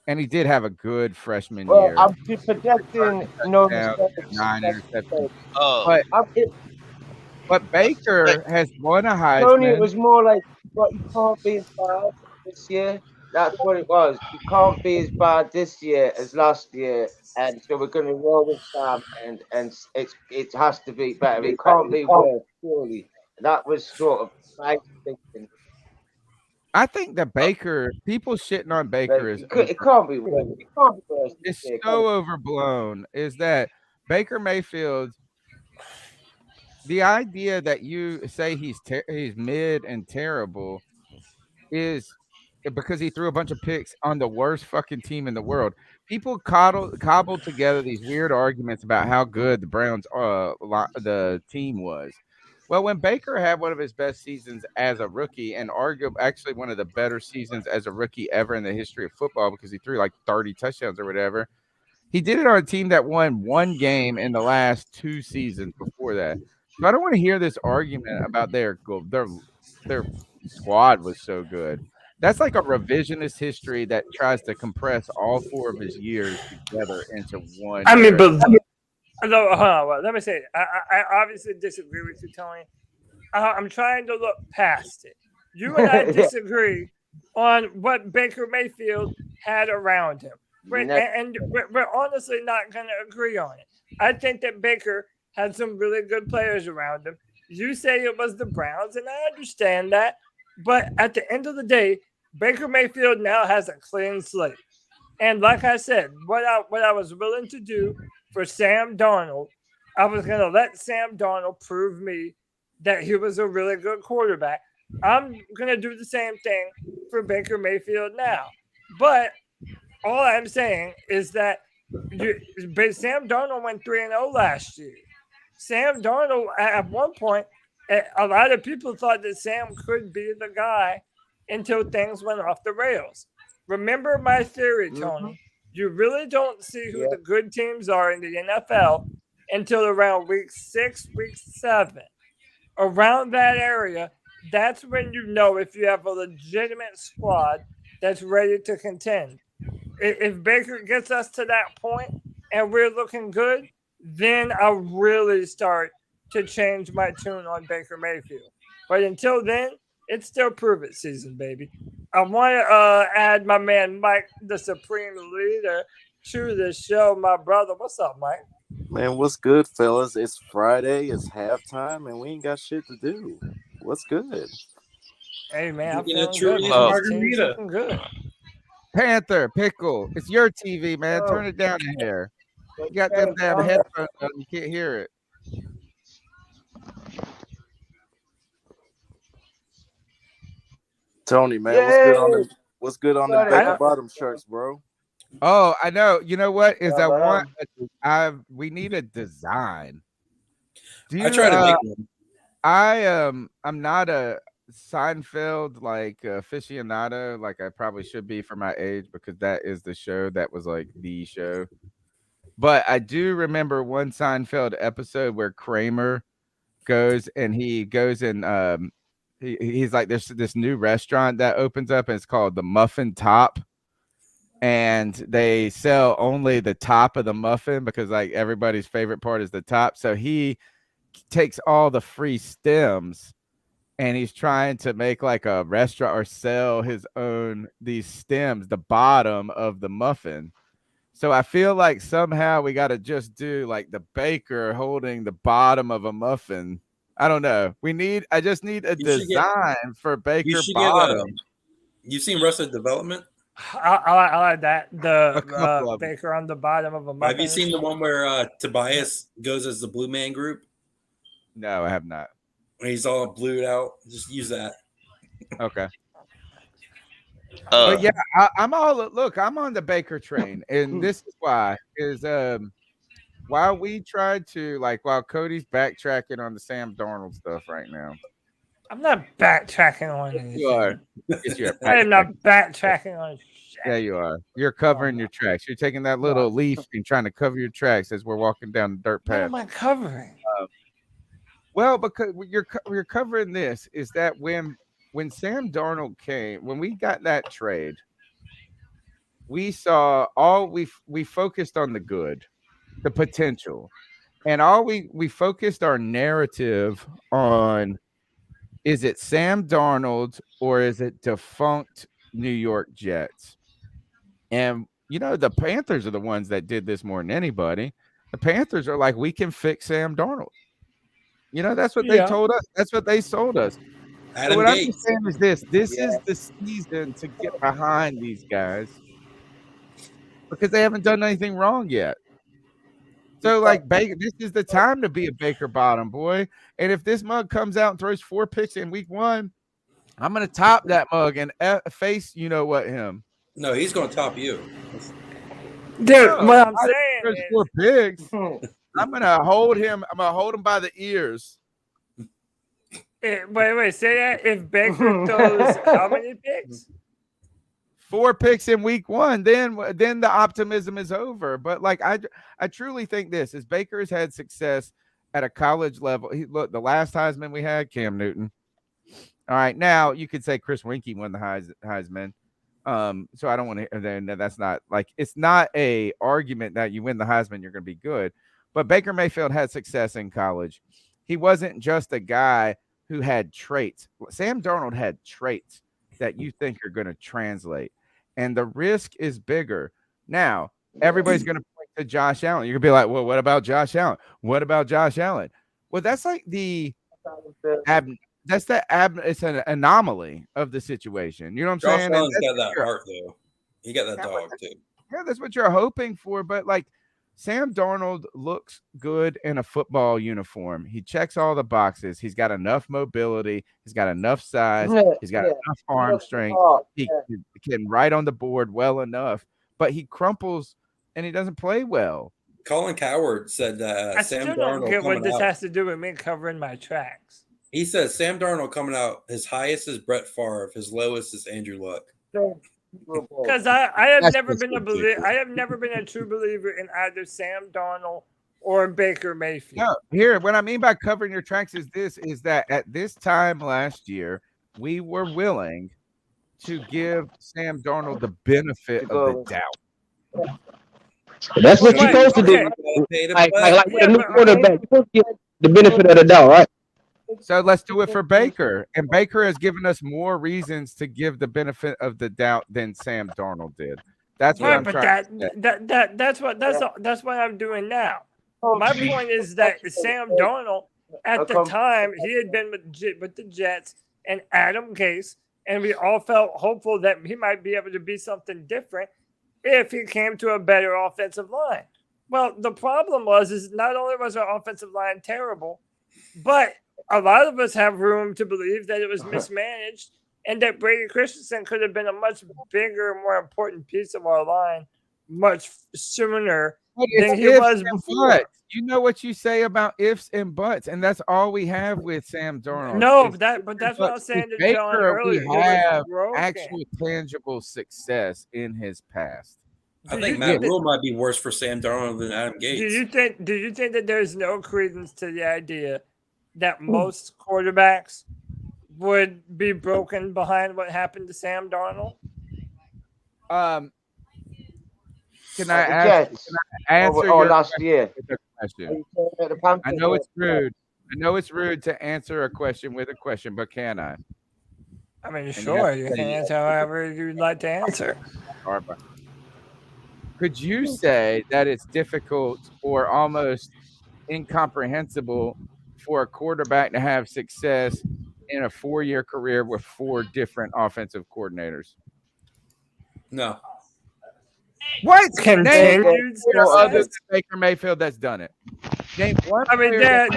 and he did have a good freshman year. I'm projecting no 9 interceptions. But Baker has won a Heisman. Tony, it was more like, what, you can't be as bad this year. That's what it was. You can't be as bad this year as last year, and so we're going to roll with Sam, and it has to be better. It can't be worse, surely. That was sort of my thinking. I think that Baker, people shitting on Baker is it can't be worse. It can't be worse. It's so overblown. Is that Baker Mayfield? The idea that you say he's mid and terrible is because he threw a bunch of picks on the worst fucking team in the world. People cobbled together these weird arguments about how good the Browns the team was. Well, when Baker had one of his best seasons as a rookie, and arguably actually one of the better seasons as a rookie ever in the history of football, because he threw like 30 touchdowns or whatever, he did it on a team that won one game in the last 2 seasons before that. So I don't want to hear this argument about their squad was so good. That's like a revisionist history that tries to compress all 4 of his years together into one. I mean, but no, hold on. Let me say, I obviously disagree with you, Tony. I'm trying to look past it. You and I disagree on what Baker Mayfield had around him. And we're honestly not going to agree on it. I think that Baker had some really good players around him. You say it was the Browns, and I understand that. But at the end of the day, Baker Mayfield now has a clean slate. And like I said, what I was willing to do for Sam Darnold, I was going to let Sam Darnold prove me that he was a really good quarterback. I'm going to do the same thing for Baker Mayfield now. But all I'm saying is that Sam Darnold went 3-0 last year. Sam Darnold, at one point, a lot of people thought that Sam could be the guy until things went off the rails. Remember my theory, Tony. You really don't see who the good teams are in the NFL until around week 6, week 7. Around that area, that's when you know if you have a legitimate squad that's ready to contend. If Baker gets us to that point and we're looking good, then I'll really start to change my tune on Baker Mayfield. But until then, it's still prove it season, baby. I want to add my man Mike, the supreme leader, to the show. My brother, what's up, Mike? Man, what's good, fellas? It's Friday, it's halftime, and we ain't got shit to do. What's good? Hey, man, I'm Looking feeling at good. Trudy's This team's looking good. Panther, Pickle, it's your TV, man. Turn it down in here. You got them damn headphones on, you can't hear it. Tony, man, what's good on the Baker bottom shirts, bro? Oh, I know. You know what? We need a design. I try to make one. I'm not a Seinfeld like aficionado like I probably should be for my age, because that is the show that was like the show. But I do remember one Seinfeld episode where Kramer goes and he's like, there's this new restaurant that opens up and it's called the Muffin Top, and they sell only the top of the muffin because like everybody's favorite part is the top. So he takes all the free stems and he's trying to make like a restaurant or sell his own these stems, the bottom of the muffin. So I feel like somehow we got to just do like the baker holding the bottom of a muffin. I don't know. I just need a design for baker bottom. You've seen Arrested Development? I like that. The baker on the bottom of a muffin. Have you seen the one where Tobias goes as the Blue Man Group? No, I have not. When he's all blued out, just use that. Okay. But yeah, I'm on the baker train, and this is why while we tried to while Cody's backtracking on the Sam Darnold stuff right now. I'm not backtracking on anything. You are. Yes, you are. I am not backtracking on shit. Yeah, you are. You're covering your tracks. You're taking that little leaf and trying to cover your tracks as we're walking down the dirt path. What am I covering? Well, because you're covering this is that when Sam Darnold came, when we got that trade, we saw we focused on the good, the potential, and we focused our narrative on, is it Sam Darnold or is it defunct New York Jets? And the Panthers are the ones that did this more than anybody. The Panthers are like, we can fix Sam Darnold. That's what they told us. That's what they sold us. So what I'm just saying is this is the season to get behind these guys because they haven't done anything wrong yet. So Baker, this is the time to be a Baker bottom boy. And if this mug comes out and throws 4 picks in week 1, I'm going to top that mug and face him. No, he's going to top you. Dude, what I'm saying is 4 picks. I'm gonna hold him. I'm gonna hold him by the ears. Wait. Say that if Baker throws how many picks? 4 picks in week 1. Then the optimism is over. But I truly think this is Baker's had success at a college level. Look, the last Heisman we had, Cam Newton. All right, now you could say Chris Winkie won the Heisman. So I don't want to. Then that's not it's not a argument that you win the Heisman, you're going to be good. But Baker Mayfield had success in college. He wasn't just a guy who had traits. Sam Darnold had traits that you think are going to translate. And the risk is bigger. Now, everybody's going to point to Josh Allen. You're going to be like, well, what about Josh Allen? What about Josh Allen? Well, that's it's an anomaly of the situation. You know what I'm saying? Josh Allen's got that heart, though. He got that dog, too. Yeah, that's what you're hoping for. But Sam Darnold looks good in a football uniform. He checks all the boxes. He's got enough mobility. He's got enough size. He's got enough arm strength. He can ride on the board well enough, but he crumples and he doesn't play well. Colin Coward said that I Sam still Darnold don't get what this out, has to do with me covering my tracks. He says Sam Darnold coming out, his highest is Brett Favre, his lowest is Andrew Luck. Because I have never been a true believer in either Sam Darnold or Baker Mayfield. No, here, what I mean by covering your tracks is that at this time last year, we were willing to give Sam Darnold the benefit of the doubt. That's what you're supposed to do. Like with a new quarterback, you're supposed to give the benefit of the doubt, right? So let's do it for Baker. And Baker has given us more reasons to give the benefit of the doubt than Sam Darnold did. That's what I'm trying to say. That's what I'm doing now. My point is that Sam Darnold, at the time, he had been with the Jets and Adam Gase, and we all felt hopeful that he might be able to be something different if he came to a better offensive line. Well, the problem is not only was our offensive line terrible, but a lot of us have room to believe that it was mismanaged and that Brady Christensen could have been a much bigger, more important piece of our line much sooner than he was before. you know what you say about ifs and buts, and that's all we have with Sam Darnold. No, but that's what I was saying to John Baker, earlier. we have actual tangible success in his past. I think Matt Rule might be worse for Sam Darnold than Adam Gates. Do you think that there's no credence to the idea that most quarterbacks would be broken behind what happened to Sam Darnold? Can I answer your last year? Question? I know it's rude. I know it's rude to answer a question with a question, but can I? I mean, sure, you can answer however you'd like to answer. All right, bye. Could you say that it's difficult or almost incomprehensible for a quarterback to have success in a 4-year career with 4 different offensive coordinators? No. What? Continued Name success? other than Baker Mayfield that's done it. Name one. I mean, player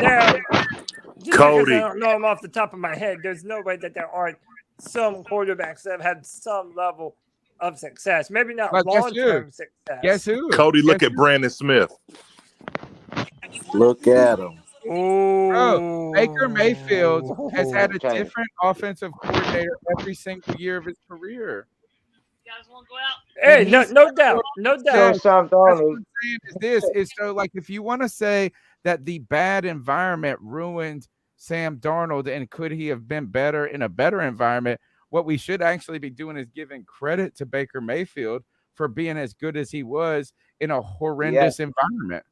just Cody. because I don't know them off the top of my head, there's no way that there aren't some quarterbacks that have had some level of success. Maybe not Well, guess long-term who? success. Guess who? Cody, look Guess at Brandon Smith. Look at him. Bro, Baker Mayfield has had a different offensive coordinator every single year of his career. Hey, no doubt. That's what I'm saying is this is so like if you want to say that the bad environment ruined Sam Darnold and could he have been better in a better environment, what we should actually be doing is giving credit to Baker Mayfield for being as good as he was in a horrendous environment.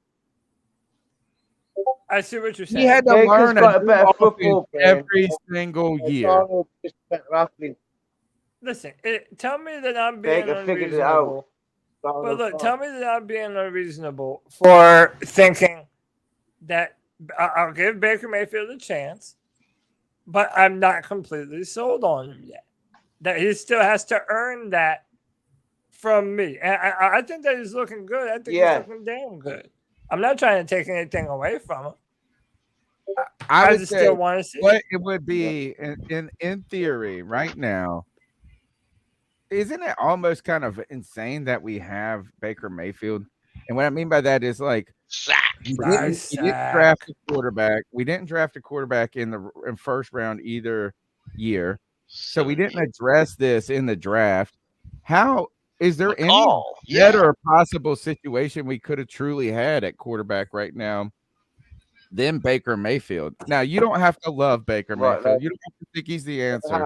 I see what you're saying. He had to learn a better football every single year. Listen, tell me that I'm being Baker figured it out. unreasonable. But look, tell me that I'm being unreasonable for thinking that I'll give Baker Mayfield a chance, but I'm not completely sold on him yet. That he still has to earn that from me. And I think that he's looking good. I think he's looking damn good. I'm not trying to take anything away from him. I would just say still want to see what it would be in theory right now. Isn't it almost kind of insane that we have Baker Mayfield? And what I mean by that is like we didn't draft a quarterback. We didn't draft a quarterback in first round either year. So we didn't address this in the draft. How is there any better possible situation we could have truly had at quarterback right now than Baker Mayfield? Now, you don't have to love Baker Mayfield. You don't have to think he's the answer.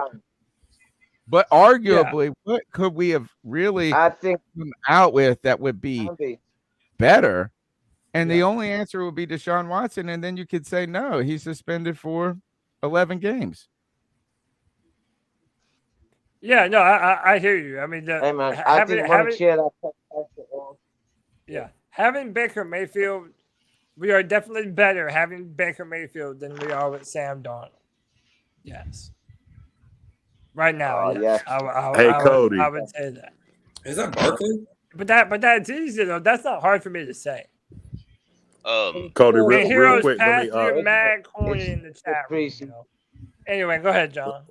But arguably, what could we have really come out with that would be better? And the only answer would be Deshaun Watson. And then you could say, no, he's suspended for 11 games. Yeah, no, I hear you. I mean, having Baker Mayfield, we are definitely better having Baker Mayfield than we are with Sam Darnold. Yes. Right now, yes. Cody. I would say that. Is that Barkley? But that's easy though. That's not hard for me to say. Cody, real quick, let me. You're mad corny in the chat room, you know? Anyway, go ahead, John.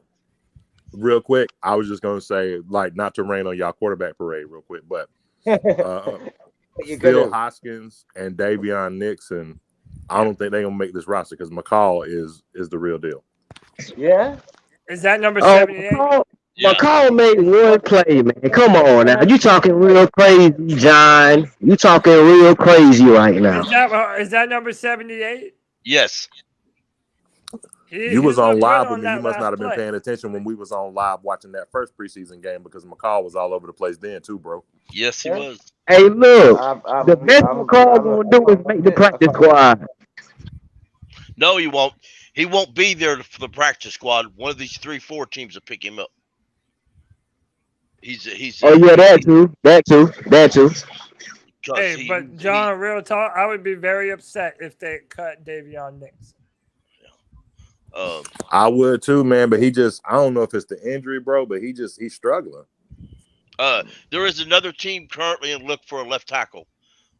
Real quick, I was just gonna say, like, not to rain on y'all quarterback parade, real quick, but Phil Hoskins and Davion Nixon, I don't think they're gonna make this roster because McCall is the real deal. Yeah. Is that number 78? McCall made one play, man. Come on now. You talking real crazy, John. You talking real crazy right now. Is that number 78? Yes. You was on live with me. You must not have been paying attention when we was on live watching that first preseason game because McCall was all over the place then too, bro. Yes, he was. Hey, look. The best McCall gonna do is make the practice squad. No, he won't. He won't be there for the practice squad. One of these 3-4 teams will pick him up. He's. Oh yeah, that too. Hey, but John, real talk, I would be very upset if they cut Davion Nixon. I would too, man. But I don't know if it's the injury, bro. But he's struggling. There is another team currently in look for a left tackle.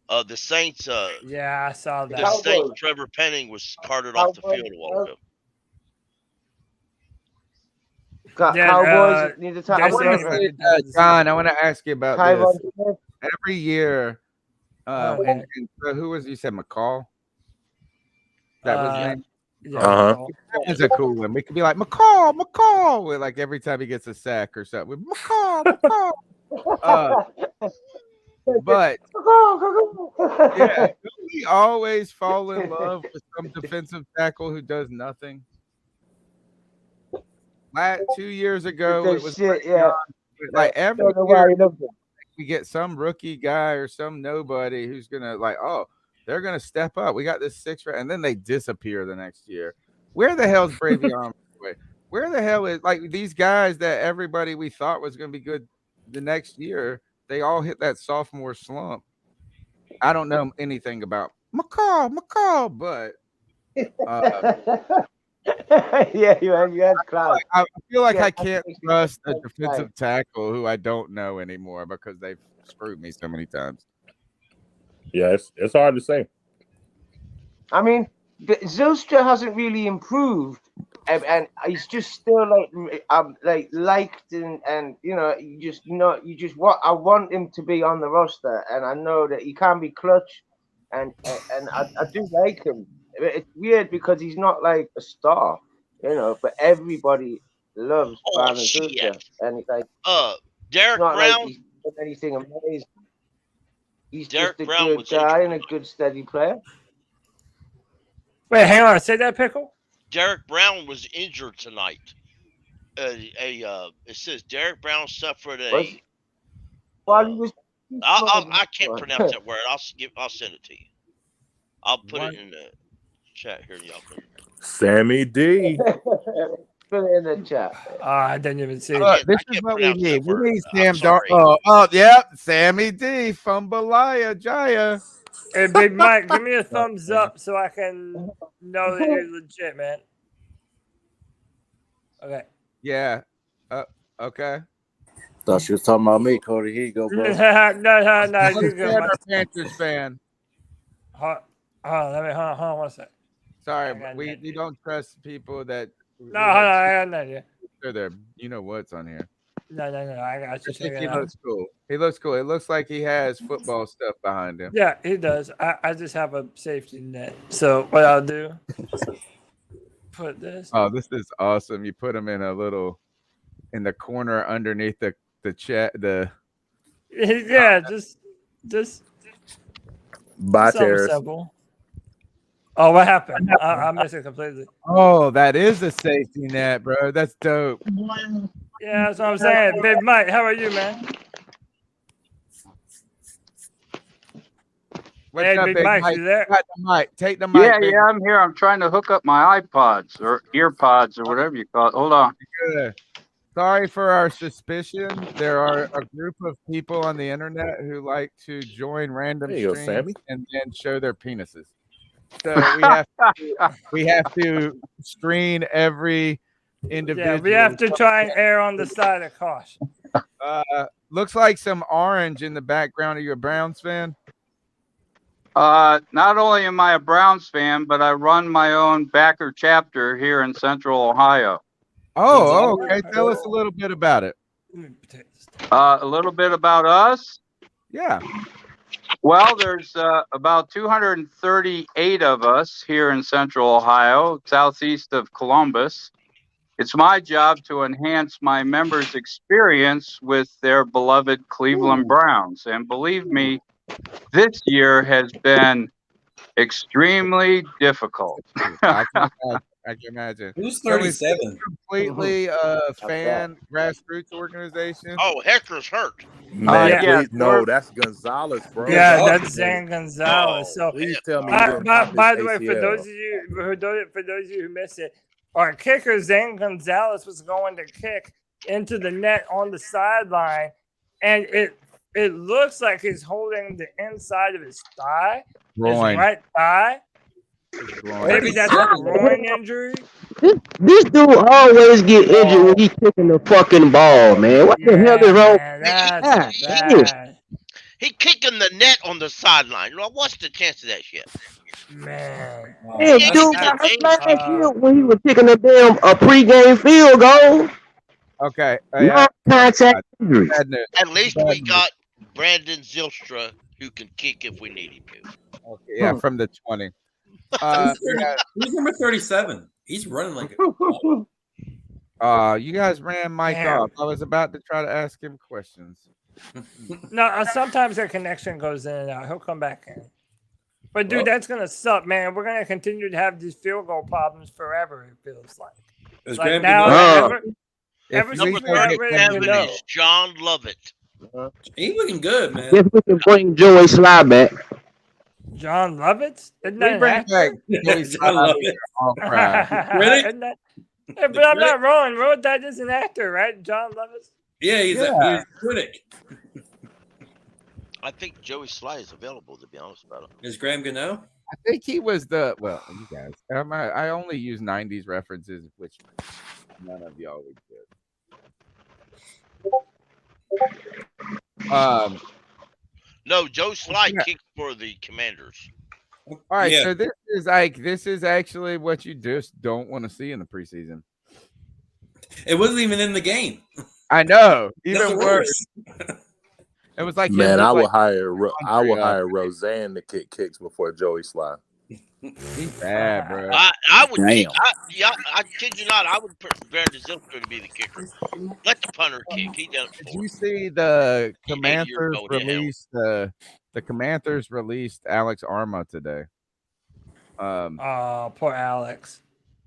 The Saints. Yeah, I saw that. The Saints. Trevor Penning was carted off the field a while ago. Cowboys need to talk. John, I want to ask you about this. Every year, and so who was you said McCall? That was his name. Uh-huh. That was a cool one. We could be like McCall, with, like every time he gets a sack or something. With McCall. But yeah, we always fall in love with some defensive tackle who does nothing. 2 years ago, it was like every year we get some rookie guy or some nobody who's gonna they're gonna step up. We got this 6th round, and then they disappear the next year. Where the hell's Bravion? Where the hell is these guys that everybody we thought was gonna be good the next year? They all hit that sophomore slump. I don't know anything about McCall, but yeah, you had class. I feel like I can't trust a defensive tackle who I don't know anymore because they've screwed me so many times. Yeah, it's hard to say. I mean, Zylstra hasn't really improved, and he's just still liked and I want him to be on the roster, and I know that he can be clutch, and I do like him. It's weird because he's not like a star, but everybody loves Brandon Zylstra, and it's like Derek not Brown. like he's done anything amazing. He's Derek just a Brown good was guy and a good steady player. Wait, hang on. Say that, Pickle? Derek Brown was injured tonight. It says Derek Brown suffered a. While he was. I can't pronounce that word. I'll send it to you. I'll put it in the chat here, y'all. Sammy D. Put it in the chat. I didn't even see it. This is what we need. We need Sam Darnold. Yep. Sammy D. Fumbalaya Jaya. Hey, Big Mike, give me a thumbs up so I can know that you're legit, man. Okay. Yeah. Okay. Thought she was talking about me, Cody. Here you go, bro. No. You go, Our Panthers fan. Hold on 1 second. Sorry, we don't trust people that. No, hold on. I got an idea. They're you know what's on here. No. I got you. He looks cool. He looks cool. It looks like he has football stuff behind him. Yeah, he does. I just have a safety net. So what I'll do, put this. Oh, this is awesome. You put him in the corner underneath the chat. Yeah, just Banter. simple. Oh, what happened? I missed it completely. Oh, that is a safety net, bro. That's dope. Yeah, that's what I'm saying. Big Mike, how are you, man? What's up, Big Mike, you there? Got the mic. Take the mic. Yeah, I'm here. I'm trying to hook up my iPods or earpods or whatever you call it. Hold on. Good. Sorry for our suspicion. There are a group of people on the internet who like to join random streams and then show their penises. So we have to screen every individual. Yeah, we have to try and err on the side of caution. Looks like some orange in the background. Are you a Browns fan? Not only am I a Browns fan, but I run my own backer chapter here in Central Ohio. Oh, okay. Tell us a little bit about it. A little bit about us? Yeah. Well, there's about 238 of us here in Central Ohio, southeast of Columbus. It's my job to enhance my members' experience with their beloved Cleveland Browns. And believe me, this year has been extremely difficult. I can imagine. Who's 37? Completely fan grassroots organization. Oh, Hector's hurt. Man, please, no, that's Gonzalez, bro. Yeah, that's Zane Gonzalez. So please tell me. By the way, for those of you who missed it, our kicker Zane Gonzalez was going to kick into the net on the sideline, and it looks like he's holding the inside of his thigh, his right thigh. Maybe that's a groin injury. This dude always get injured when he's kicking the fucking ball, man. What the hell is wrong? He kicking the net on the sideline. Well, what's the chance of that shit? Man. Yeah, dude, last year when he was kicking a damn pregame field goal. Okay. Non-contact injury. At least we got Brandon Zylstra who can kick if we need him to. Okay, yeah, from the 20. Who's number 37? He's running like you guys ran Mike off. I was about to try to ask him questions. No, sometimes their connection goes in and out. He'll come back in. But dude, that's gonna suck, man. We're gonna continue to have these field goal problems forever. It feels like. Like now, ever since we got rid of Gano. Is John Lovett. He's looking good, man. If we can bring Joey Sly back. John Lovett? Isn't We that bring an back actor? Joey Sly. All crap. Isn't that- Yeah, but I'm not wrong. Road that is an actor, right? John Lovett. Yeah, he's a critic. I think Joey Sly is available, to be honest about it. Is Graham Gano? I think he was you guys. I only use 90s references, which none of y'all would get. No, Joe Sly kicked for the Commanders. All right, so this is actually what you just don't want to see in the preseason. It wasn't even in the game. I know. That's Even worse. It was like Man, I would hire Roseanne to kick kicks before Joey Sly. He's bad, bro. I would. Damn. I kid you not. I would prefer Zilker to be the kicker. Let the punter kick. He does. Did you see the Commanders released the Commanders released Alex Arma today? Oh, poor Alex.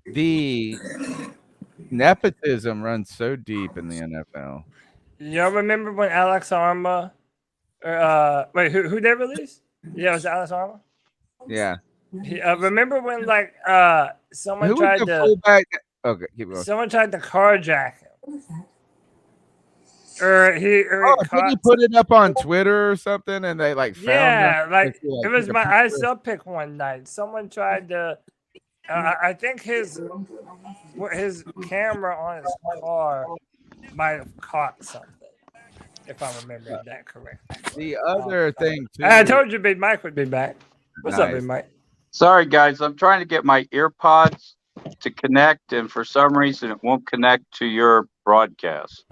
The nepotism runs so deep in the NFL. Y'all remember when Alex Arma? Wait, who they released? Yeah, it was Alex Arma. Yeah. Remember when someone Who was tried the to fullback? Okay, keep going. someone tried to carjack him, or did he put it up on Twitter or something, and they found him? like it was my ISL pick one night. Someone tried to. I think his camera on his car might have caught something, if I'm remembering that correctly. The other thing too. I told you Big Mike would be back. What's up, Big Mike? Sorry, guys. I'm trying to get my earpods to connect, and for some reason, it won't connect to your broadcast.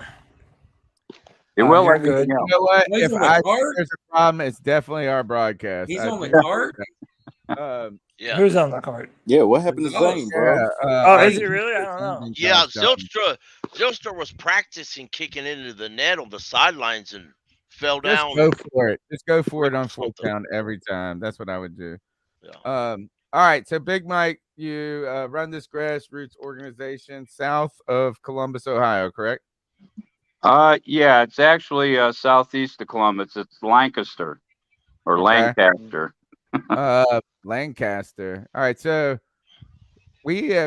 It will. You're Everything good. else. You know what? He's If on the I card? think there's a problem, it's definitely our broadcast. He's I on the think- card? Yeah. Who's on the card? Yeah, what happened to Zane, bro? Is he really? I don't know. Yeah, Zilstra was practicing kicking into the net on the sidelines and fell down. Just go for it. Just go for it on full count every time. That's what I would do. Yeah. All right. So, Big Mike, you run this grassroots organization south of Columbus, Ohio, correct? Yeah, it's actually southeast of Columbus. It's Lancaster or Lancaster. Lancaster. All right. So,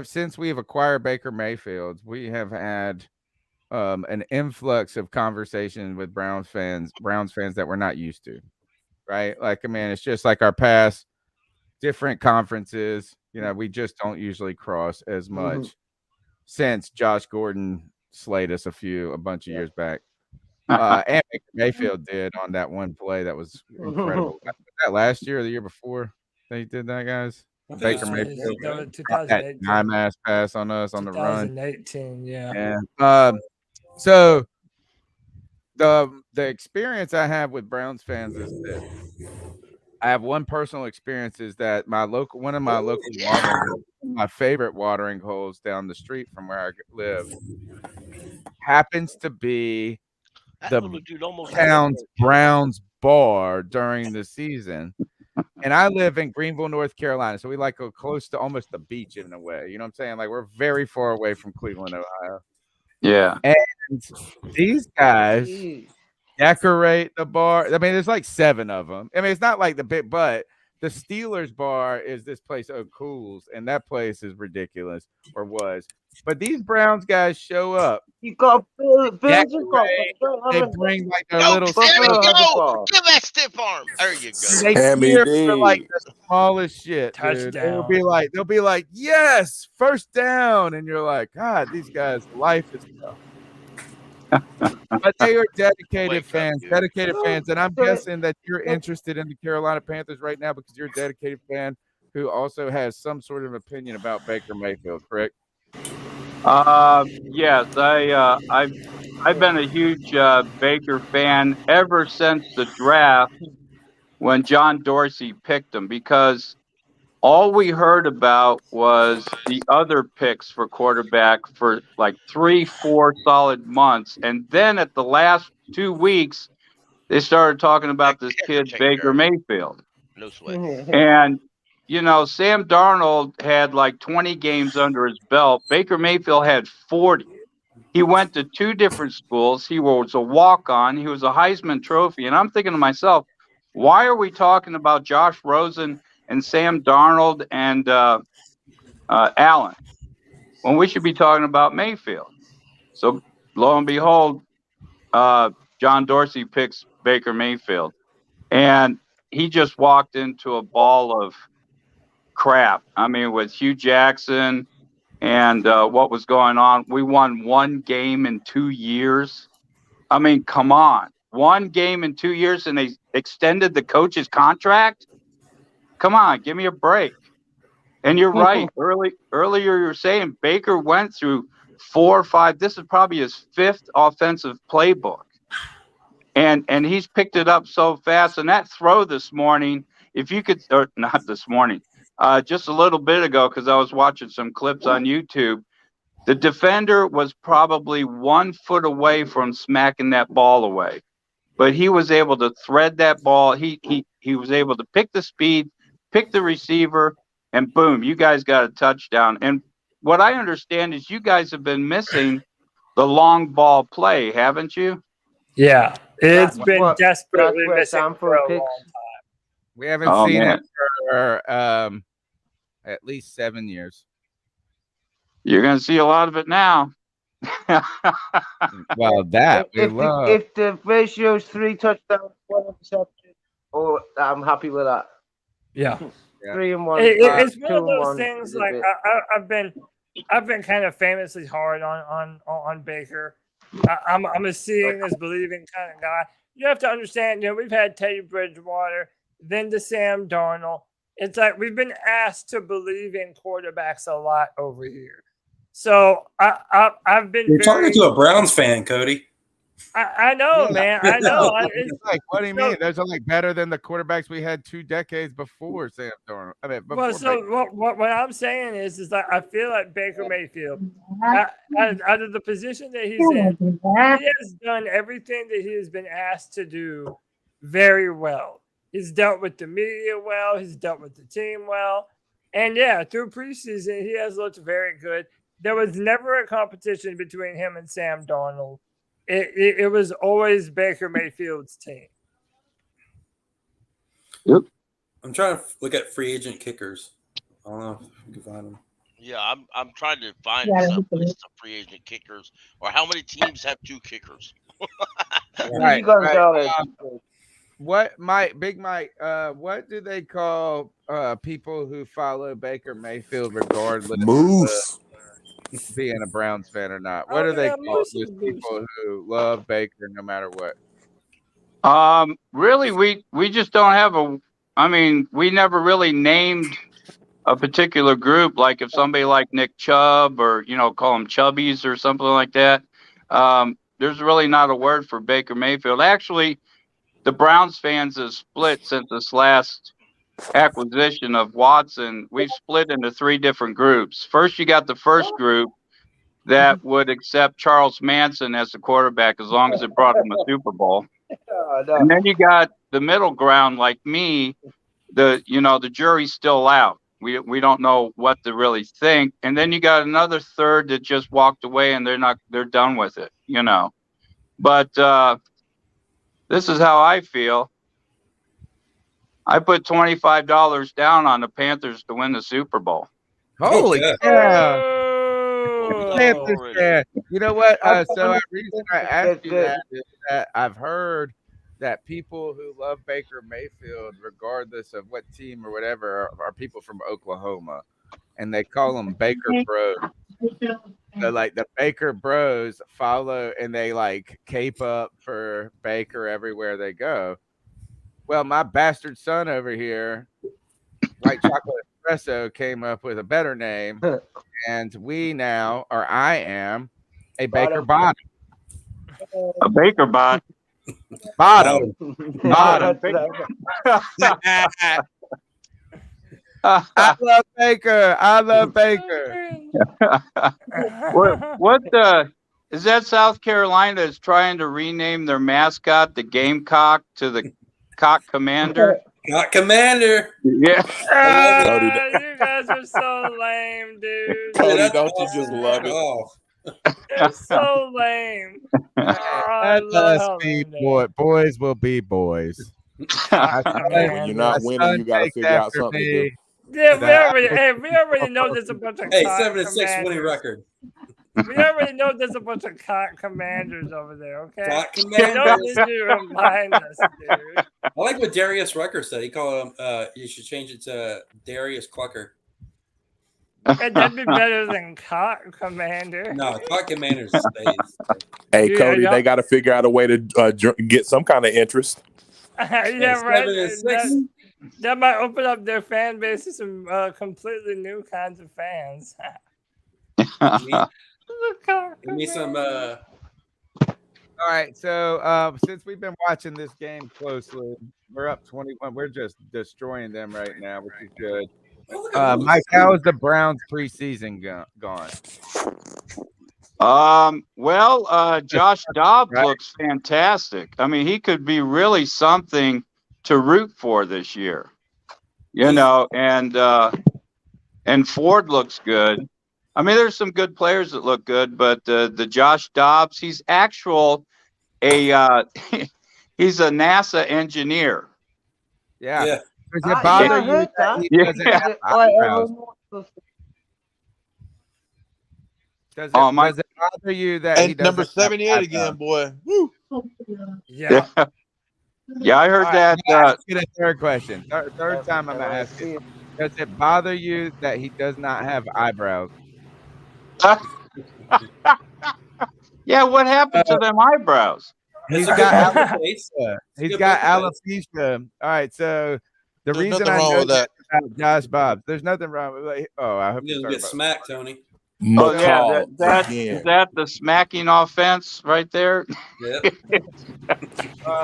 since we've acquired Baker Mayfield, we have had an influx of conversation with Browns fans that we're not used to, right? Like, I mean, it's just like our past different conferences. You know, we just don't usually cross as much since Josh Gordon slayed us a bunch of years back. And Baker Mayfield did on that one play that was incredible. Was that last year or the year before they did that, guys? Baker Mayfield, that 9-ass pass on us on the run. 2018, yeah. And so the experience I have with Browns fans is this. I have one personal experience is that my local my favorite watering holes down the street from where I live happens to be the town's Browns bar during the season. And I live in Greenville, North Carolina. So we go close to almost the beach in a way. You know what I'm saying? Like we're very far away from Cleveland, Ohio. Yeah. And these guys decorate the bar. I mean, there's like 7 of them. I mean, it's not like the big, but the Steelers bar is this place, O'Cool's, and that place is ridiculous, or was. But these Browns guys show up. You got They bring like a little. There you go. Give that stiff arm. There you go. They cheer for like the smallest shit. Dude. Touchdown. They'll be like, yes, first down, and you're like, God, these guys' life is tough. But they are dedicated fans, and I'm guessing that you're interested in the Carolina Panthers right now because you're a dedicated fan who also has some sort of opinion about Baker Mayfield, correct? Yes, I've been a huge Baker fan ever since the draft when John Dorsey picked him because all we heard about was the other picks for quarterback for like 3-4 solid months. And then at the last 2 weeks, they started talking about this kid, Baker Mayfield. No sweat. And, you know, Sam Darnold had like 20 games under his belt. Baker Mayfield had 40. He went to 2 different schools. He was a walk-on. He was a Heisman Trophy. And I'm thinking to myself, why are we talking about Josh Rosen and Sam Darnold and Allen when we should be talking about Mayfield? So lo and behold, John Dorsey picks Baker Mayfield. And he just walked into a ball of crap. I mean, with Hugh Jackson and what was going on, we won 1 game in 2 years. I mean, come on. 1 game in 2 years, and they extended the coach's contract? Come on, give me a break. And you're right. Earlier you were saying Baker went through 4 or 5. This is probably his 5th offensive playbook. And he's picked it up so fast. And that throw this morning, if you could, or not this morning, just a little bit ago, because I was watching some clips on YouTube, the defender was probably 1 foot away from smacking that ball away. But he was able to thread that ball. He was able to pick the speed, pick the receiver, and boom, you guys got a touchdown. And what I understand is you guys have been missing the long ball play, haven't you? Yeah, it's been desperately missing for a long time. We haven't seen it for at least 7 years. You're going to see a lot of it now. Well, that we love. If the ratio is 3 touchdowns, 1 interception, I'm happy with that. Yeah. 3 and 1. It's 2 one of and those 1 things. is a Like bit- I've been kind of famously hard on Baker. I'm a seeing is believing kind of guy. You have to understand. You know, we've had Teddy Bridgewater, then to Sam Darnold. It's like we've been asked to believe in quarterbacks a lot over here. So I've been. You're talking to a Browns fan, Cody. I know, man. I know. It's like, what do you mean? Those are like better than the quarterbacks we had 2 decades before Sam Darnold. I mean, Well, so what I'm saying is that I feel like Baker Mayfield, out of the position that he's in, he has done everything that he has been asked to do very well. He's dealt with the media well. He's dealt with the team well. And, yeah, through preseason, he has looked very good. There was never a competition between him and Sam Darnold. It was always Baker Mayfield's team. Yep. I'm trying to look at free agent kickers. I don't know if you can find them. Yeah, I'm trying to find some list of free agent kickers, or how many teams have 2 kickers. Right. What Big Mike? What do they call people who follow Baker Mayfield regardless Moose. of being a Browns fan or not? What do they call those people who love Baker no matter what? Really, we just don't have we never really named a particular group. Like if somebody like Nick Chubb or, call them Chubbies or something like that. There's really not a word for Baker Mayfield. Actually, the Browns fans have split since this last acquisition of Watson. We've split into 3 different groups. First, you got the first group that would accept Charles Manson as the quarterback as long as it brought him a Super Bowl. And then you got the middle ground like me. The jury's still out. We don't know what to really think. And then you got another third that just walked away and they're done with it, But this is how I feel. I put $25 down on the Panthers to win the Super Bowl. Holy cow! Panthers fan. You know what? So the reason I asked you that is that I've heard that people who love Baker Mayfield, regardless of what team or whatever, are people from Oklahoma, and they call them Baker Bros. So like the Baker Bros follow and they like cape up for Baker everywhere they go. Well, my bastard son over here, White Chocolate Espresso, came up with a better name, and I am a Baker Bottom. A Baker Bottom. Bottom. I love Baker. I love Baker. What is that? South Carolina is trying to rename their mascot, the Gamecock, to the Cock Commander. Cock Commander. Yeah. You guys are so lame, dude. Cody, don't you just love it? They're so lame. I Let love us how be lame they boys will be boys. When you're not winning, you got to figure out something to do. Yeah, we already know there's a bunch of Hey, cock 7-6 winning commanders. record. We already know there's a bunch of cock commanders over there, okay? Cock We don't Commanders. need you to remind us, dude. I like what Darius Rucker said. He called him. You should change it to Darius Clucker. And that'd be better than cock commander. No, Cock Commander stays. Hey, Yeah, Cody, y'all- they got to figure out a way to get some kind of interest. Yeah, right. 7-6. That might open up their fan base to some completely new kinds of fans. Give me some. All right, so since we've been watching this game closely, we're up 21. We're just destroying them right now, which is good. Mike, how is the Browns preseason gone? Josh Dobbs looks fantastic. I mean, he could be really something to root for this year. You know, and Ford looks good. I mean, there's some good players that look good, but the Josh Dobbs, he's he's a NASA engineer. Yeah. Yeah. Does it bother you that he doesn't have eyebrows? Does it bother you that he And doesn't number have 78 eyebrows? again, boy. Woo. Yeah. Yeah, I heard All that. right, ask you the third question. Third time I'm gonna ask you. Does it bother you that he does not have eyebrows? Yeah, what happened to them eyebrows? He's got alopecia. He's got alopecia. All right, so the There's reason nothing I wrong know with that. about Josh Dobbs, there's nothing wrong with it. Oh, I hope You're you're gonna talking get about. smacked, Tony. Oh yeah, again. is that the smacking offense right there? Yep.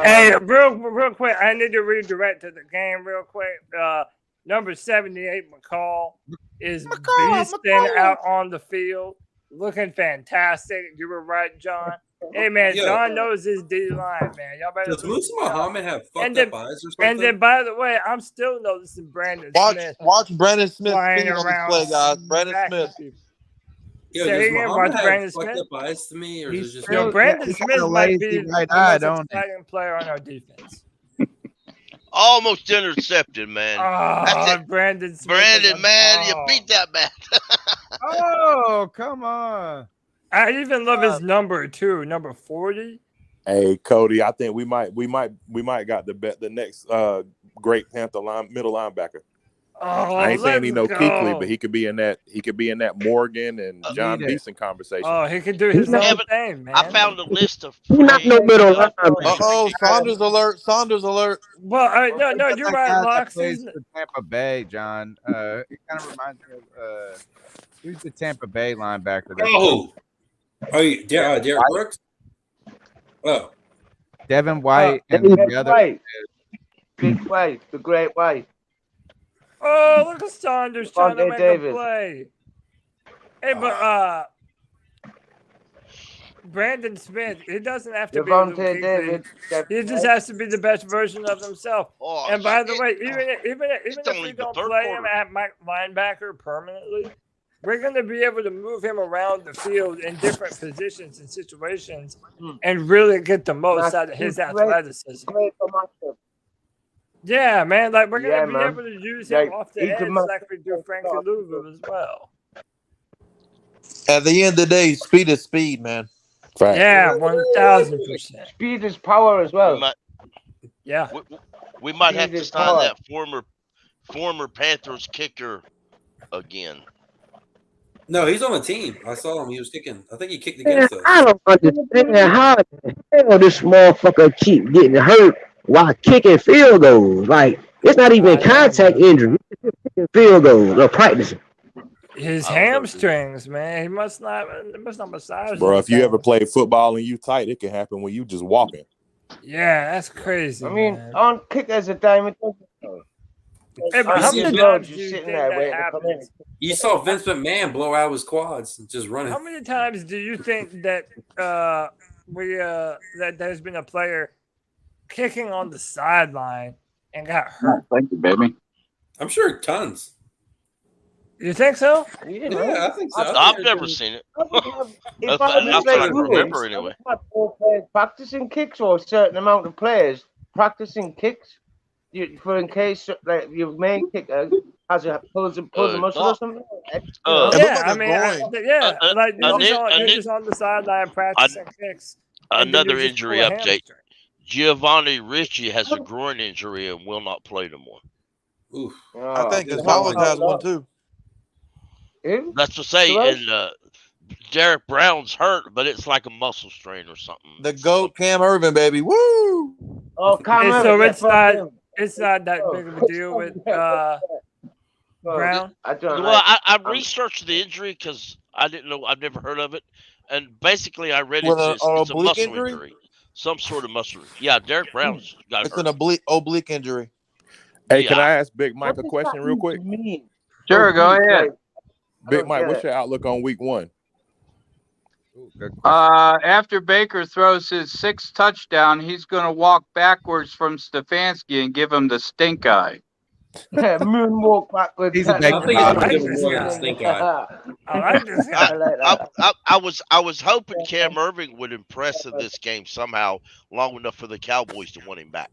Hey, real quick, I need to redirect to the game real quick. Number 78, McCall, is beasting out on the field, looking fantastic. You were right, John. Hey, man, Yo. John knows his D-line, man. Y'all better Does Musa Muhammad have fucked And then- up eyes or something? And then, by the way, I'm still noticing Brandon Smith Watch Brandon Smith flying speed on this around. play, guys. Brandon smacking Smith. people. Yo, Say does again, Muhammad watch have Brandon fucked Smith. up eyes to me, or is it just Yo, Brandon he's got Smith a might be lazy the right most eye, don't he? exciting player on our defense. Almost intercepted, man. That's Oh, it. Brandon Smith. Brandon, man, you Oh. beat that man. Oh, come on. I even love his number too, number 40. Hey, Cody, I think we might got the next great Panther middle linebacker. Oh, I ain't saying he let's know go. Kuechly, but he could be in that Morgan and John Need it. Beeson conversation. Oh, he could do his own Kevin, thing, man. I found a list of He not no middle Uh linebacker. oh, Saunders alert! Saunders alert! Well, no, That's you're the right, guy that Lux. plays for Tampa Bay, John. It kind of reminds me of who's the Tampa Bay linebacker? Oh, Derek Brooks. Oh, Devin White and Devin the other. White. Big White, the great White. Oh, look at Saunders trying to Devontae make Davis. a play. Hey, but Brandon Smith, he doesn't have to be Luke Devontae Kuechly. Davis. He just has to be the best version of himself. Oh, And by the shit. way, even if only we the don't third play quarter. him at linebacker permanently, we're going to be able to move him around the field in different positions and situations and really get the most out of his athleticism. Great for myself. Yeah, man. Like, we're going Yeah, to be man. able to use him Like, off the he edge could make- like we do Frankie Louisville as well. At the end of the day, speed is speed, man. Fact. Yeah, 1,000%. Speed is power as well. Yeah. We might have to Jesus, sign power. that former Panthers kicker again. no, he's on the team. I saw him. He was kicking. I think he kicked Man, against us. I don't understand how the hell this motherfucker keep getting hurt while kicking field goals. Like, it's not even contact injury. It's just kicking field goals or practicing. His hamstrings, man. He must not massage. Bro, if you himself. ever played football and you tight, it can happen when you just walking. Yeah, that's crazy. I mean, man. on kickers a time it doesn't. Hey, but how many times do you think that happens? You saw Vince McMahon blow out his quads and just running. How many times do you think that that there's been a player kicking on the sideline and got hurt? Thank you, baby. I'm sure tons. You think so? Yeah, I think so. I've never seen it. If Not I that I can remember, anyway. Practicing kicks or a certain amount of players practicing kicks for in case like your main kicker has a pulls a muscle or something. Yeah, I mean, like you're just on the sideline practicing kicks. Another injury update. Giovanni Ricci has a groin injury and will not play no more. Oof. I think Gonzalez has one too. That's to say, and Derek Brown's hurt, but it's like a muscle strain or something. The GOAT Cam Irvin, baby. Woo! Oh, Cam Irvin. So it's not that big of a deal with Brown. I researched the injury because I didn't know. I've never heard of it, and basically I read it's a muscle injury, some sort of muscle. Yeah, Derek Brown's got It's hurt. an oblique injury. Hey, can I ask Big Mike a question real quick? Sure, go ahead. Big Mike, what's your outlook on week 1? After Baker throws his 6th touchdown, he's going to walk backwards from Stefanski and give him the stink eye. Moonwalk backwards. He's a big I was hoping Cam Irving would impress in this game somehow, long enough for the Cowboys to want him back.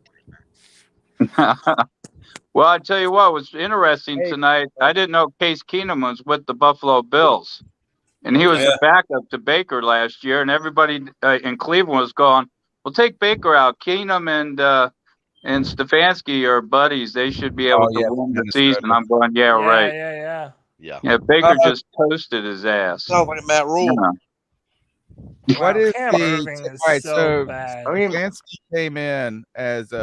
Well, I tell you what was interesting tonight. I didn't know Case Keenum was with the Buffalo Bills, and he was a backup to Baker last year. And everybody in Cleveland was going, "Well, take Baker out. Keenum and Stefanski are buddies. They should be able to win the season." I'm going, right. Yeah. Baker just toasted his ass. Sounds like Matt Rule. What is Cam Irving is right? so bad. Stefanski came in as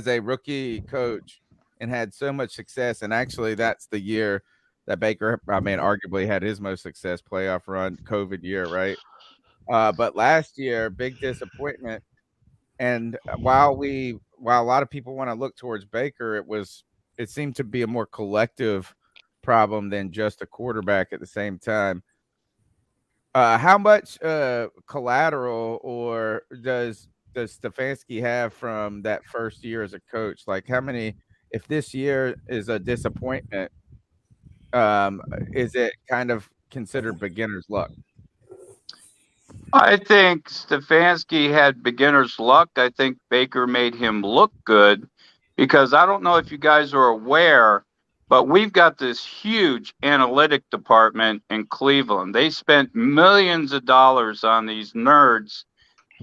a rookie coach and had so much success, and actually that's the year that Baker, arguably had his most success, playoff run, COVID year, right? But last year, big disappointment. And while a lot of people want to look towards Baker, it seemed to be a more collective problem than just a quarterback at the same time. How much collateral or does Stefanski have from that first year as a coach? Like, how many, if this year is a disappointment, is it kind of considered beginner's luck? I think Stefanski had beginner's luck. I think Baker made him look good because I don't know if you guys are aware, but we've got this huge analytic department in Cleveland. They spent millions of dollars on these nerds.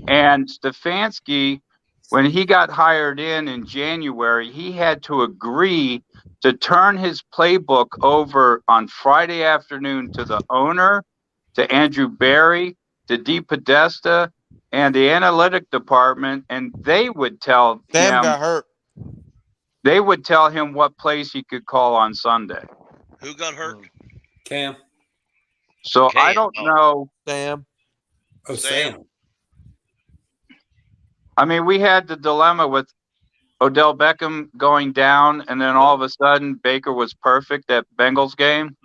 And Stefanski, when he got hired in January, he had to agree to turn his playbook over on Friday afternoon to the owner, to Andrew Berry, to Dee Podesta, and the analytic department, and they would tell Sam him got hurt. They would tell him what plays he could call on Sunday. Who got hurt? Cam. So I don't know. Sam. Oh, Sam. I mean, we had the dilemma with Odell Beckham going down, and then all of a sudden Baker was perfect at Bengals game.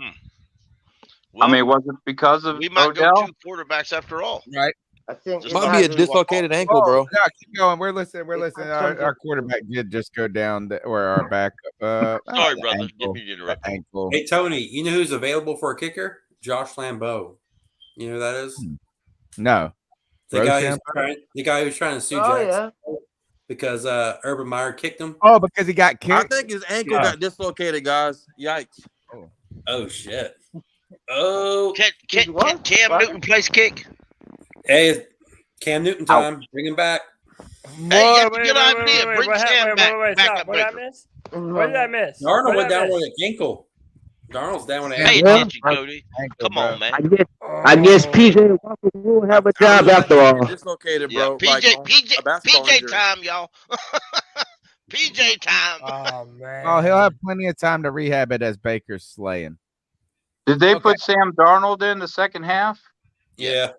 Well, I mean, was it because of we might Odell? go 2 quarterbacks after all. Right. I think It might be a dislocated ankle, bro. No, keep going. We're listening. Our quarterback did just go down, or our back. Sorry, brother. Didn't mean to interrupt. Ankle. Hey, Tony, you know who's available for a kicker? Josh Lambeau. You know who that is? No. The guy who's trying to sue Jackson because Urban Meyer kicked him. Oh, because he got kicked. I think his ankle got dislocated, guys. Yikes! Oh shit! Oh, can Cam Newton place kick? Hey, Cam Newton time. Bring him back. Hey, that's a good idea. Bring Cam back. What did I miss? What did I miss? Darnold went down with an ankle. Darnold's down with an Pay ankle. attention, Cody. Come on, man. I guess PJ Walker will have a job after all. Dislocated, Yeah, bro. PJ time, y'all. PJ time. Oh man. Oh, he'll have plenty of time to rehab it as Baker's slaying. Did they put Sam Darnold in the second half? Yeah.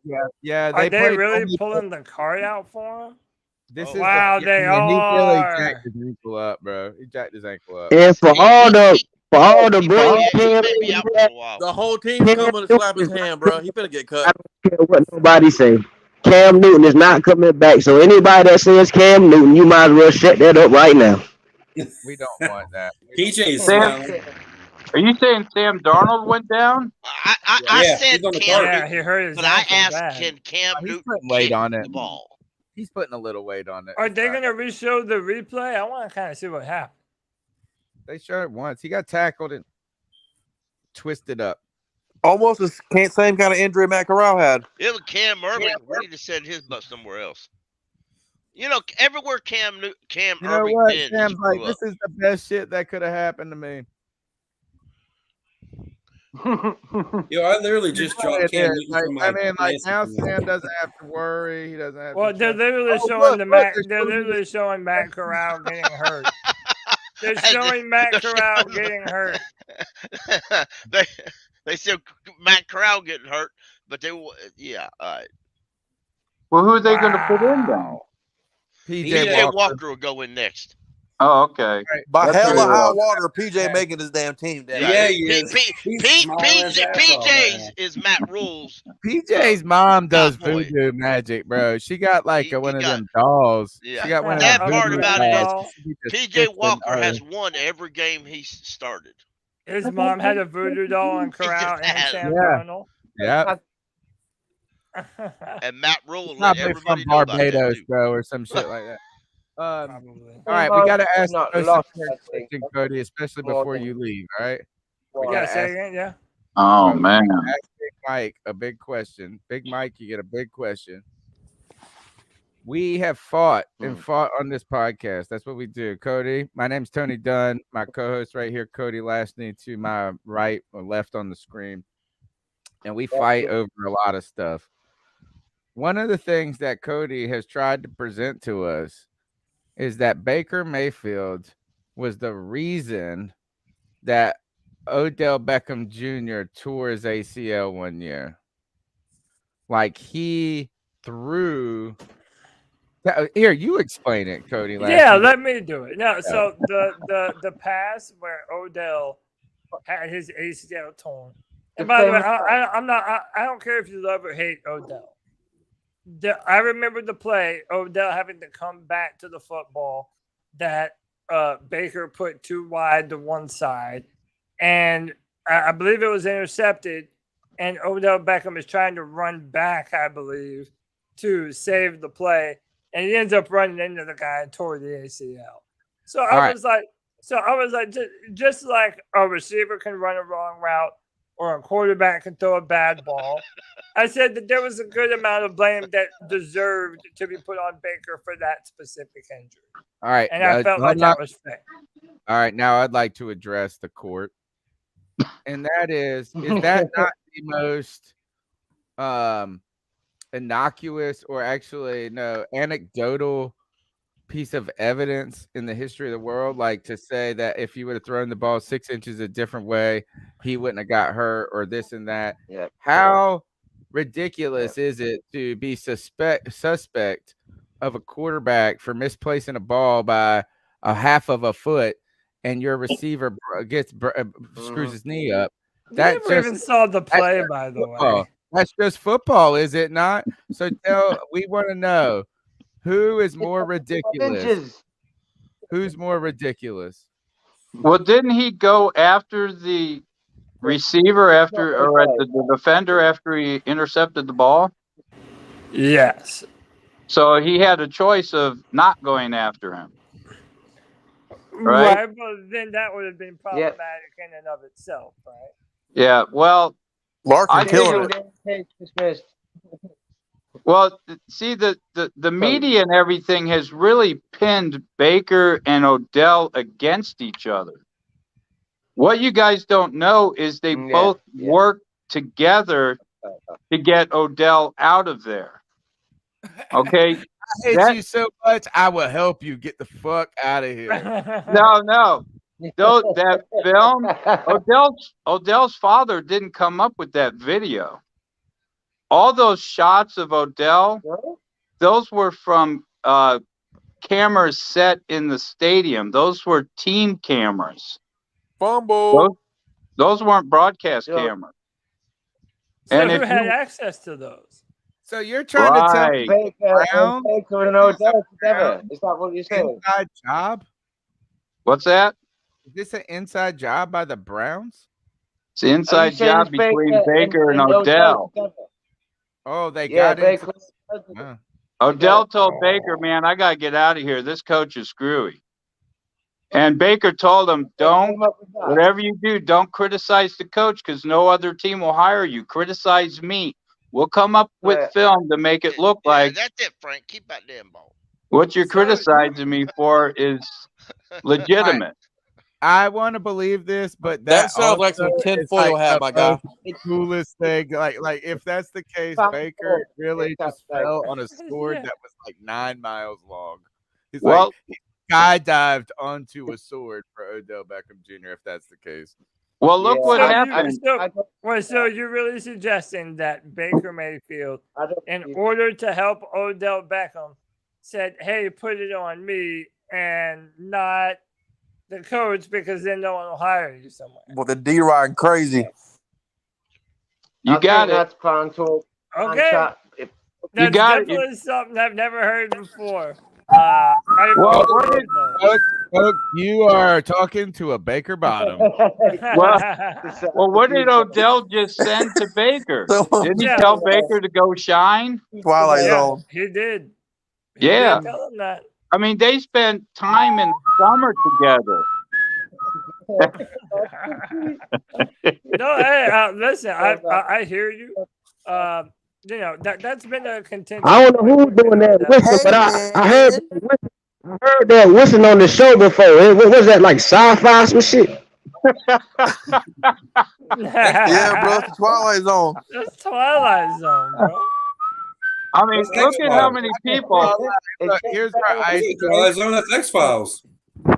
Yeah. Are they really pulling the card out for him? This is they are. He really jacked his ankle up, bro. He jacked his ankle up. And for all the brain Cam He be out for a while. The whole team's coming to slap his hand, bro. He finna get cut. I don't care what nobody say. Cam Newton is not coming back. So anybody that says Cam Newton, you might as well shut that up right now. We don't want that. PJ's Are you saying Sam Darnold went down? I said Cam. Yeah, he hurt his But I ankle asked, bad. can Cam He's Newton putting weight kick on it. the ball? He's putting a little weight on it. Are they going to re-show the replay? I want to kind of see what happened. They showed it once. He got tackled and twisted up. Almost the same kind of injury Matt Corral had. It was Cam Irving ready to send his butt somewhere else. You know, everywhere Cam You know Irving what? been, he Sam's like, grew this up. is the best shit that could have happened to me. Yo, I literally just dropped Cam Newton from my now Sam doesn't have to worry. He doesn't have Well, to. they're literally showing they're literally showing Matt Corral getting hurt. They're showing Matt Corral getting hurt. They said Matt Corral getting hurt, but all right. Well, who are they going to put in then? PJ Walker will go in next. Oh, okay. By hell of high water, PJ making his damn team. PJ's is Matt Rule's. PJ's mom does voodoo magic, bro. She got like one of them dolls. Yeah. She got one of That them part voodoo about dolls. it is PJ Walker has won every game he's started. His mom had a voodoo doll on Corral and Sam Darnold. Yeah. And Matt Rule let Probably everybody from know about that, Barbados, too. bro, or some shit like that. All right, we got to ask the most important question, Cody, especially before you leave. All right. We Yeah, gotta say ask- again, yeah. Oh, man. Ask Big Mike a big question. Big Mike, you get a big question. We have fought and fought on this podcast. That's what we do. Cody, my name's Tony Dunn. My co-host right here, Cody Lashney, to my right or left on the screen. And we fight over a lot of stuff. One of the things that Cody has tried to present to us is that Baker Mayfield was the reason that Odell Beckham Jr. tore his ACL one year. Like he threw. Here, you explain it, Cody. Yeah, let me do it. No, so the pass where Odell had his ACL torn. And by the way, I don't care if you love or hate Odell. I remember the play, Odell having to come back to the football that Baker put too wide to one side. And I believe it was intercepted. And Odell Beckham is trying to run back, I believe, to save the play. And he ends up running into the guy and tore the ACL. So I was like, just like a receiver can run a wrong route or a quarterback can throw a bad ball, I said that there was a good amount of blame that deserved to be put on Baker for that specific injury. All right. And I felt like that was fair. All right. Now I'd like to address the court. And that is that not the most innocuous or actually anecdotal piece of evidence in the history of the world? Like to say that if you would have thrown the ball 6 inches a different way, he wouldn't have got hurt or this and that. Yeah. How ridiculous is it to be suspect of a quarterback for misplacing a ball by a half of a foot and your receiver screws his knee up? That even saw the play, by the way. That's just football, is it not? So we want to know who is more ridiculous. Who's more ridiculous? Well, didn't he go after the receiver or at the defender after he intercepted the ball? Yes. So he had a choice of not going after him. Right? But then that would have been problematic in and of itself, right? Yeah. Well, Larson killing it. Well, see, the media and everything has really pinned Baker and Odell against each other. What you guys don't know is they both worked together to get Odell out of there. Okay? I hate you so much, I will help you get the fuck out of here. No. That film, Odell's father didn't come up with that video. All those shots of Odell, those were from cameras set in the stadium. Those were team cameras. Fumble. Those weren't broadcast cameras. So And who if had you, access to those? So you're trying to tell me right, Baker and Odell together. Is that what you're saying? inside job? what's that? Is this an inside job by the Browns? It's an inside job it's between Baker Baker and Odell Odell. together? Oh, they Yeah, got into. Baker. Huh. Odell told Baker, "Man, I gotta get out of here. This coach is screwy." And Baker told him, "Don't, whatever you do, don't criticize the coach because no other team will hire you. Criticize me. We'll come up with film to make it look like That's it, Frank. Keep that damn ball. what you're criticizing me for is legitimate." I want to believe this, but That sounds like some also is tinfoil hat, the my guy. most coolest thing. Like if that's the case, Baker really just fell on a sword that was like 9 miles long. He's Well, he skydived onto a sword for Odell Beckham Jr. If that's the case. Well, look what happened. So you're really suggesting that Baker Mayfield, in order to help Odell Beckham, said, "Hey, put it on me," and not the coach, because then no one will hire you somewhere. Well, the D riding crazy. You got it. That's plan talk. Okay. That's got it. definitely something I've never heard before. Well, you are talking to a Baker Bottom. well, what did Odell just send to Baker? Didn't he tell Baker to go shine? Twilight Zone. He did. Yeah. Did tell him that. I mean, they spent time in summer together. No, hey, listen, I hear you. You know, that's been a contention. I don't know who's doing that whistling, but I heard that whistling on the show before. What was that, like sci-fi some shit? Yeah, bro, it's the Twilight Zone. It's Twilight Zone, bro. I mean, look at how many people. Here's where Twilight Zone, that's X-Files.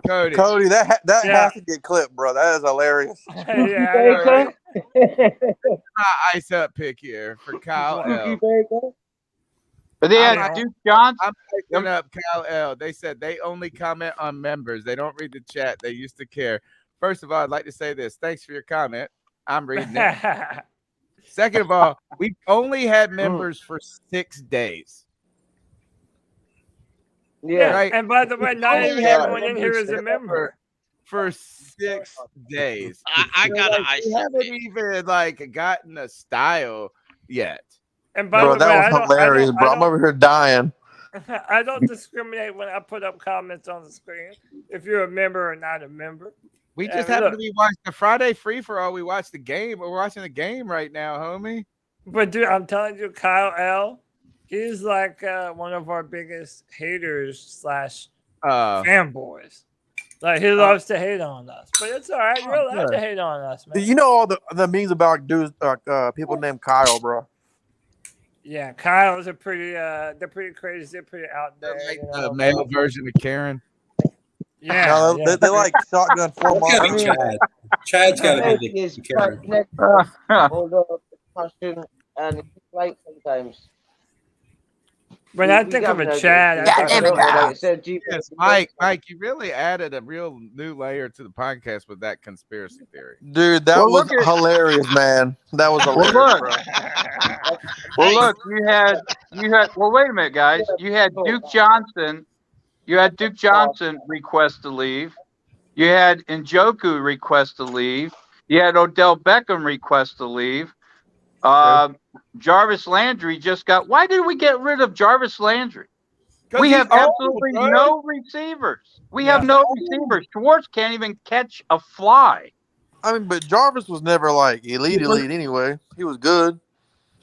Cody, that has to get clipped, bro. That is hilarious. Yeah, ice up pick here for Kyle L. But they had Duke Johnson. I'm picking up Kyle L. They said they only comment on members. They don't read the chat. They used to care. First of all, I'd like to say this. Thanks for your comment. I'm reading it. Second of all, we only had members for 6 days. Yeah, right. And by the way, not even everyone in here is a member. For 6 days. I got an We haven't even gotten a style yet. And by Bro, the way, that was hilarious, bro. I'm over here dying. I don't discriminate when I put up comments on the screen if you're a member or not a member. We just happen to be watching the Friday free for all. We watched the game. We're watching the game right now, homie. But dude, I'm telling you, Kyle L, he's like one of our biggest haters / fanboys. Like he loves to hate on us, but it's all right. You're allowed to hate on us, man. You know all the memes about dudes, people named Kyle, bro. Yeah, Kyle's a pretty. They're pretty crazy. They're pretty out there. Like the male version of Karen. Yeah, no, they like shotgun 4 months. Chad's got to be the Karen. Hold up, passion, and it's like sometimes. When I think of a Chad, I think yes, Mike, you really added a real new layer to the podcast with that conspiracy theory. Dude, that was hilarious, man. That was hilarious, bro. Well, look, you had. Well, wait a minute, guys. You had Duke Johnson. You had Duke Johnson request to leave. You had Njoku request to leave. You had Odell Beckham request to leave. Jarvis Landry just got. Why did we get rid of Jarvis Landry? We have absolutely no receivers. We have no receivers. Schwartz can't even catch a fly. I mean, but Jarvis was never like elite anyway. He was good.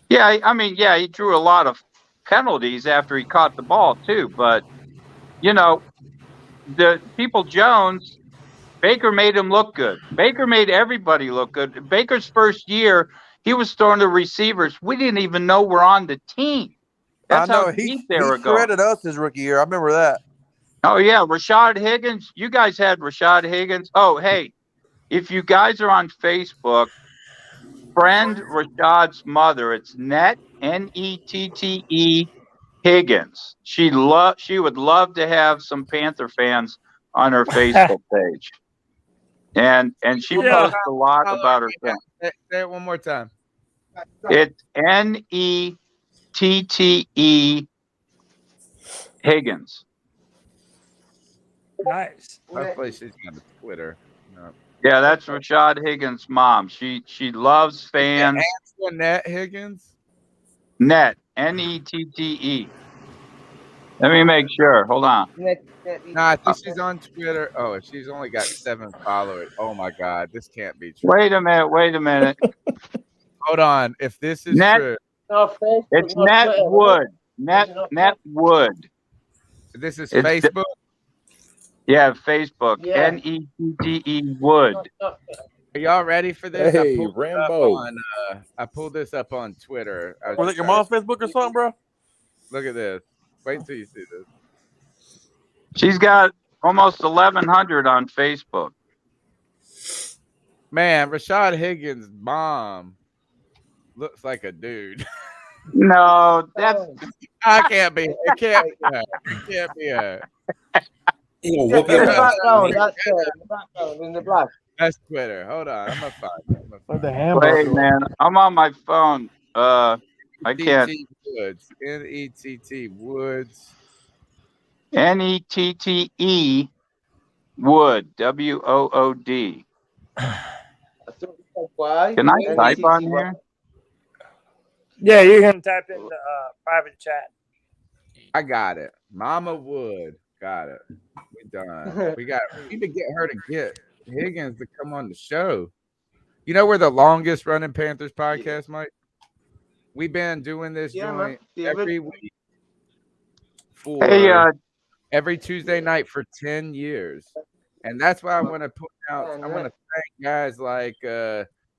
Yeah, I mean, yeah, he drew a lot of penalties after he caught the ball too. But you know, the People Jones, Baker made him look good. Baker made everybody look good. Baker's first year, he was throwing to receivers we didn't even know were on the team. That's how deep they were going. He shredded us his rookie year. I remember that. Oh, yeah. Rashad Higgins. You guys had Rashad Higgins. Oh, hey, if you guys are on Facebook, friend Rashad's mother. It's Nette, Nette, Higgins. She would love to have some Panther fans on her Facebook page. And she posts a lot about her family. Say it one more time. It's Nettee Higgins. Nice. Hopefully she's got a Twitter. No. Yeah, that's Rashad Higgins' mom. She loves fans. Antoinette Higgins? Net. Nette. Let me make sure. Hold on. Nah, I think she's on Twitter. Oh, she's only got 7 followers. Oh my God, this can't be true. Wait a minute. Hold on. If this is true, it's Net Wood. Net Wood. This is Facebook. Yeah, Facebook. Yeah. Nette Wood. Are y'all ready for this? Hey, Rambo. I pulled this up on Twitter. Was it your mom's Facebook or something, bro? Look at this. Wait until you see this. She's got almost 1,100 on Facebook. Man, Rashad Higgins' mom looks like a dude. No, that's I can't be. It can't be her. It can't be her. In the background, in the black. That's Twitter. Hold on, I'm gonna find it. Wait, man, I'm on my phone. I can't. Woods. Nett Woods. Nette Wood. Wood. Can I type on here? Yeah, you can type in the private chat. I got it. Mama Wood. Got it. We done. We need to get her to get Higgins to come on the show. You know, we're the longest running Panthers podcast, Mike. We've been doing this joint every week for every Tuesday night for 10 years. And that's why I want to put out, I want to thank guys like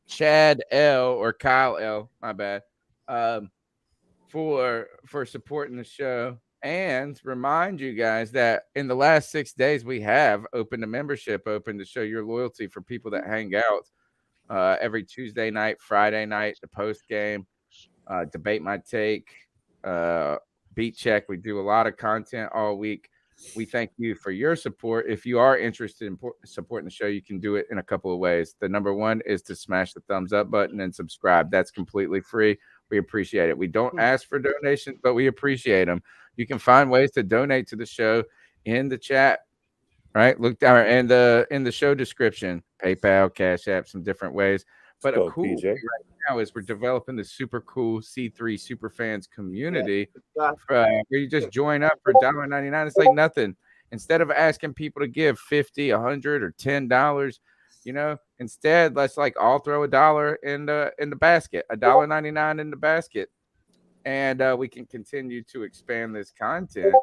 Chad L or Kyle L, my bad, for supporting the show. And remind you guys that in the last 6 days, we have opened a membership open to show your loyalty for people that hang out every Tuesday night, Friday night, the post game, debate my take, beat check. We do a lot of content all week. We thank you for your support. If you are interested in supporting the show, you can do it in a couple of ways. The number one is to smash the thumbs up button and subscribe. That's completely free. We appreciate it. We don't ask for donations, but we appreciate them. You can find ways to donate to the show in the chat, right? Look down in the show description, PayPal, Cash App, some different ways. But a cool thing right now is we're developing this super cool C3 Superfans community where you just join up for $1.99. It's like nothing. Instead of asking people to give $50, $100, or $10, you know, instead let's like all throw $1 in the basket, $1.99 in the basket. And we can continue to expand this content.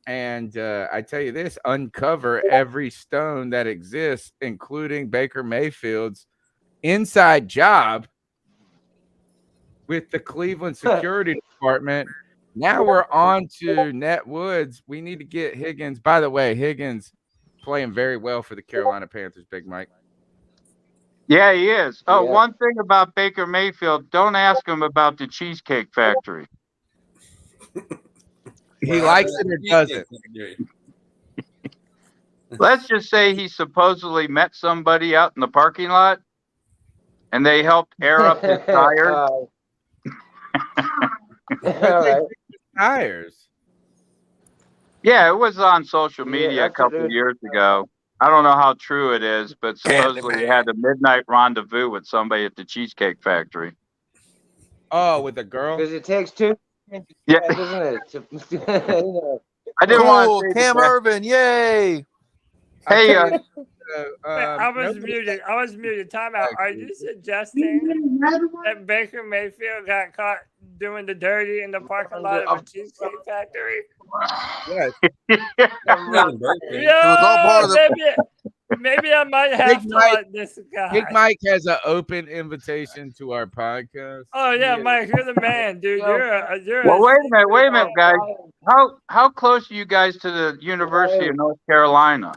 And I tell you this, uncover every stone that exists, including Baker Mayfield's inside job with the Cleveland Security Department. Now we're on to Net Woods. We need to get Higgins. By the way, Higgins playing very well for the Carolina Panthers, Big Mike. Yeah, he is. Oh, one thing about Baker Mayfield, don't ask him about the Cheesecake Factory. He likes it or doesn't. Let's just say he supposedly met somebody out in the parking lot and they helped air up his tires. Tires. Yeah, it was on social media a couple of years ago. I don't know how true it is, but supposedly he had a midnight rendezvous with somebody at the Cheesecake Factory. Oh, with a girl? Because it takes two. Yeah, doesn't it? I didn't want to say Cam Irvin, yay! Hey, I was muted. Time out. Are you suggesting that Baker Mayfield got caught doing the dirty in the parking lot of a Cheesecake Factory? Yes. Maybe I might have to let this guy. Big Mike has an open invitation to our podcast. Oh yeah, Mike, you're the man, dude. You're well, wait a minute, guys. How close are you guys to the University of North Carolina?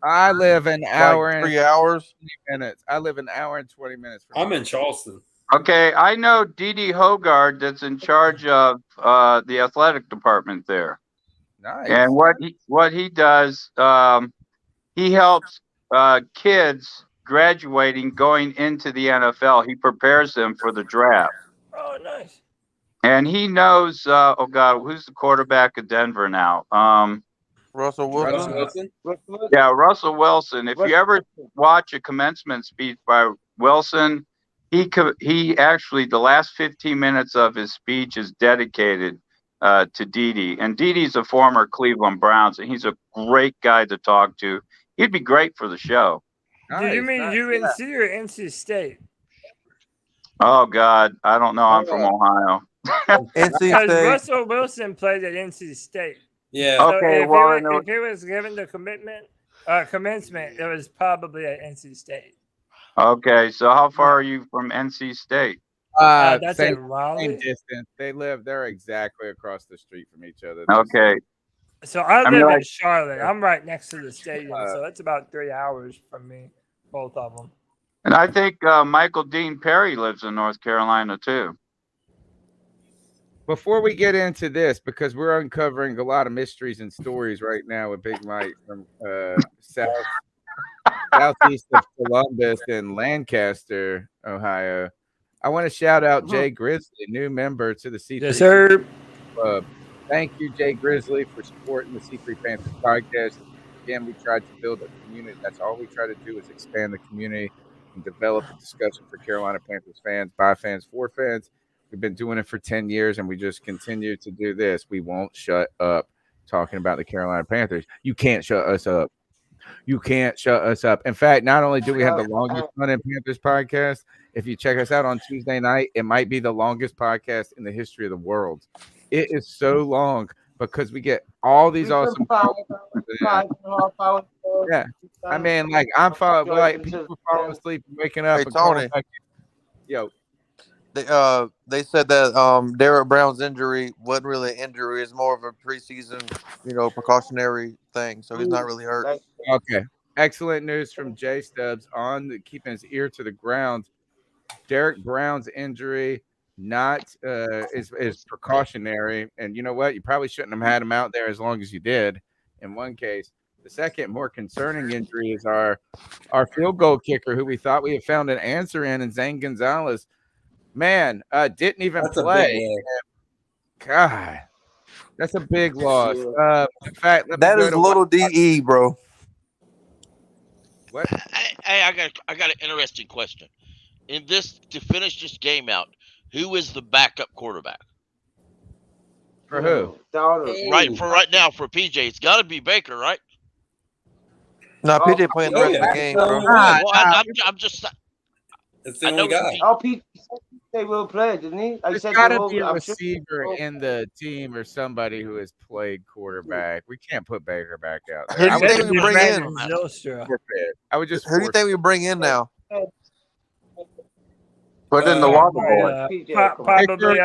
I live an hour and 3 hours. 20 minutes. I live an hour and 20 minutes. I'm in Charleston. Okay, I know Didi Hogard that's in charge of the athletic department there. Nice. And what he does, he helps kids graduating going into the NFL. He prepares them for the draft. Oh, nice. And he knows, oh God, who's the quarterback of Denver now? Russell Wilson. Yeah, Russell Wilson. If you ever watch a commencement speech by Wilson, he actually, the last 15 minutes of his speech is dedicated to Didi. And Didi's a former Cleveland Browns, and he's a great guy to talk to. He'd be great for the show. Do you mean UNC or NC State? Oh God, I don't know. I'm from Ohio. Because Russell Wilson played at NC State. Yeah. So Okay, if he was given the commencement, it was probably at NC State. Okay, so how far are you from NC State? That's same, in Raleigh. same distance. They're exactly across the street from each other. Okay. So I mean, live in like- Charlotte. I'm right next to the stadium, so that's about 3 hours from me, both of them. And I think Michael Dean Perry lives in North Carolina too. Before we get into this, because we're uncovering a lot of mysteries and stories right now with Big Mike from southeast of Columbus and Lancaster, Ohio. I want to shout out Jay Grizzly, new member to the C3 Yes, sir. Club. Thank you, Jay Grizzly, for supporting the C3 Panthers podcast. Again, we tried to build a community. That's all we try to do is expand the community and develop a discussion for Carolina Panthers fans, by fans, for fans. We've been doing it for 10 years, and we just continue to do this. We won't shut up talking about the Carolina Panthers. You can't shut us up. You can't shut us up. In fact, not only do we have the longest running Panthers podcast, if you check us out on Tuesday night, it might be the longest podcast in the history of the world. It is so long because we get all these awesome yeah. I mean, like I'm falling, like people falling asleep, waking up. Hey, and Tony. back. Yo, They said that Derek Brown's injury wasn't really an injury; it's more of a preseason, precautionary thing. So he's not really hurt. Okay. Excellent news from Jay Stubbs on keeping his ear to the ground. Derek Brown's injury is precautionary, and you know what? You probably shouldn't have had him out there as long as you did. In one case, the second more concerning injury is our field goal kicker, who we thought we had found an answer in Zane Gonzalez. Man, didn't even play. God, that's a big loss. In fact, That is little DE, bro. What? Hey, I got an interesting question. In this, to finish this game out, who is the backup quarterback? For who? Right now for PJ, it's got to be Baker, right? No, PJ playing the rest of the game, bro. Well, I'm just. That's the only guy. Oh, PJ will play, didn't he? There's got to be a receiver in the team or somebody who has played quarterback. We can't put Baker back out there. Who do you think we bring in? I would just. Who do you think we bring in now? Put in the water boy. Probably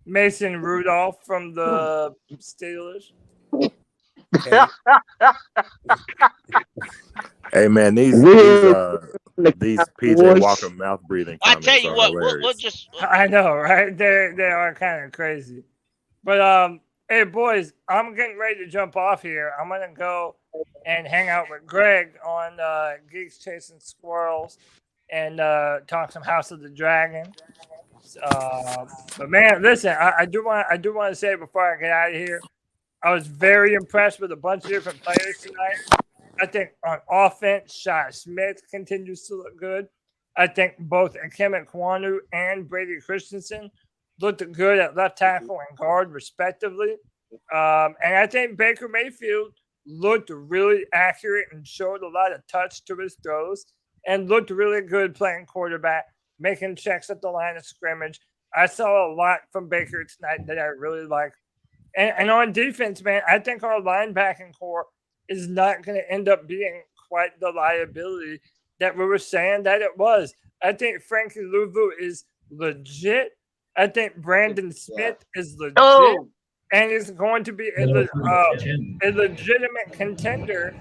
Mason Rudolph from the Steelers. Hey man, these PJ Walker mouth breathing. I tell you what, we'll just. I know, right? They are kind of crazy, but hey boys, I'm getting ready to jump off here. I'm gonna go and hang out with Greg on Geeks Chasing Squirrels and talk some House of the Dragon. But man, listen, I do want to say before I get out of here, I was very impressed with a bunch of different players tonight. I think on offense, Shai Smith continues to look good. I think both Akem Kwanu and Brady Christensen looked good at left tackle and guard, respectively. And I think Baker Mayfield looked really accurate and showed a lot of touch to his throws and looked really good playing quarterback, making checks at the line of scrimmage. I saw a lot from Baker tonight that I really like. And on defense, man, I think our linebacking core is not going to end up being quite the liability that we were saying that it was. I think Frankie Louvu is legit. I think Brandon Smith is legit. And is going to be a legitimate contender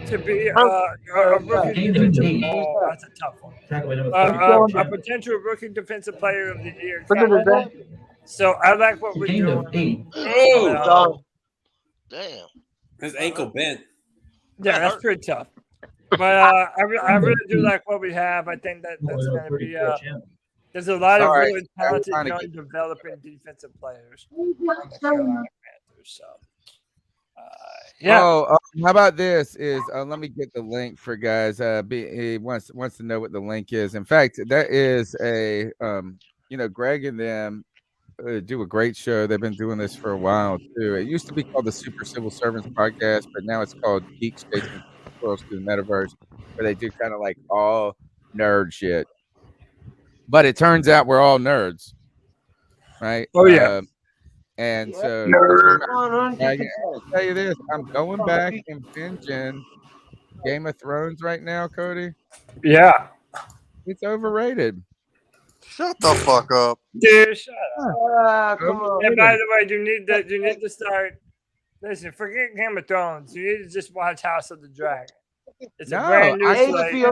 to be a rookie defensive. Oh, that's a tough one. A potential rookie defensive player of the year candidate. So I like what we're doing. Oh, damn. His ankle bent. Yeah, that's pretty tough. But I really do like what we have. I think that's going to be. There's a lot of really talented young developing defensive players on the Carolina Panthers. So, yeah. Oh, how about this? Is let me get the link for guys. He wants to know what the link is. In fact, that is a Greg and them do a great show. They've been doing this for a while too. It used to be called the Super Civil Servants Podcast, but now it's called Geeks Chasing Squirrels Through the Metaverse, where they do kind of like all nerd shit. But it turns out we're all nerds, right? Oh yeah. And so I can tell you this: I'm going back and binging Game of Thrones right now, Cody. Yeah, it's overrated. Shut the fuck up, dude. Shut up. Come on. And by the way, you need to start. Listen, forget Game of Thrones. You need to just watch House of the Dragon. It's a brand new slate.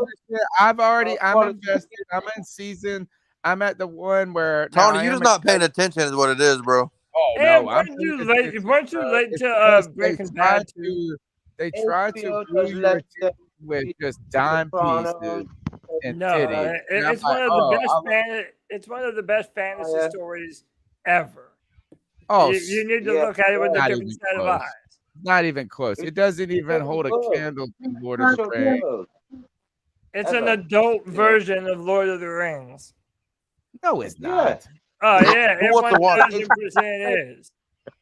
I'm invested. I'm in season. I'm at the one where Tony, you're just not paying attention is what it is, bro. Oh no, no, weren't you late to Breaking Bad? They try to glue your attention with just dime pieces and titties. It's one of the best. It's one of the best fantasy stories ever. Oh, you need to look at it with a different set of eyes. Not even close. It doesn't even hold a candle to Lord of the Rings. It's an adult version of Lord of the Rings. No, it's not. Oh yeah, it 100% is.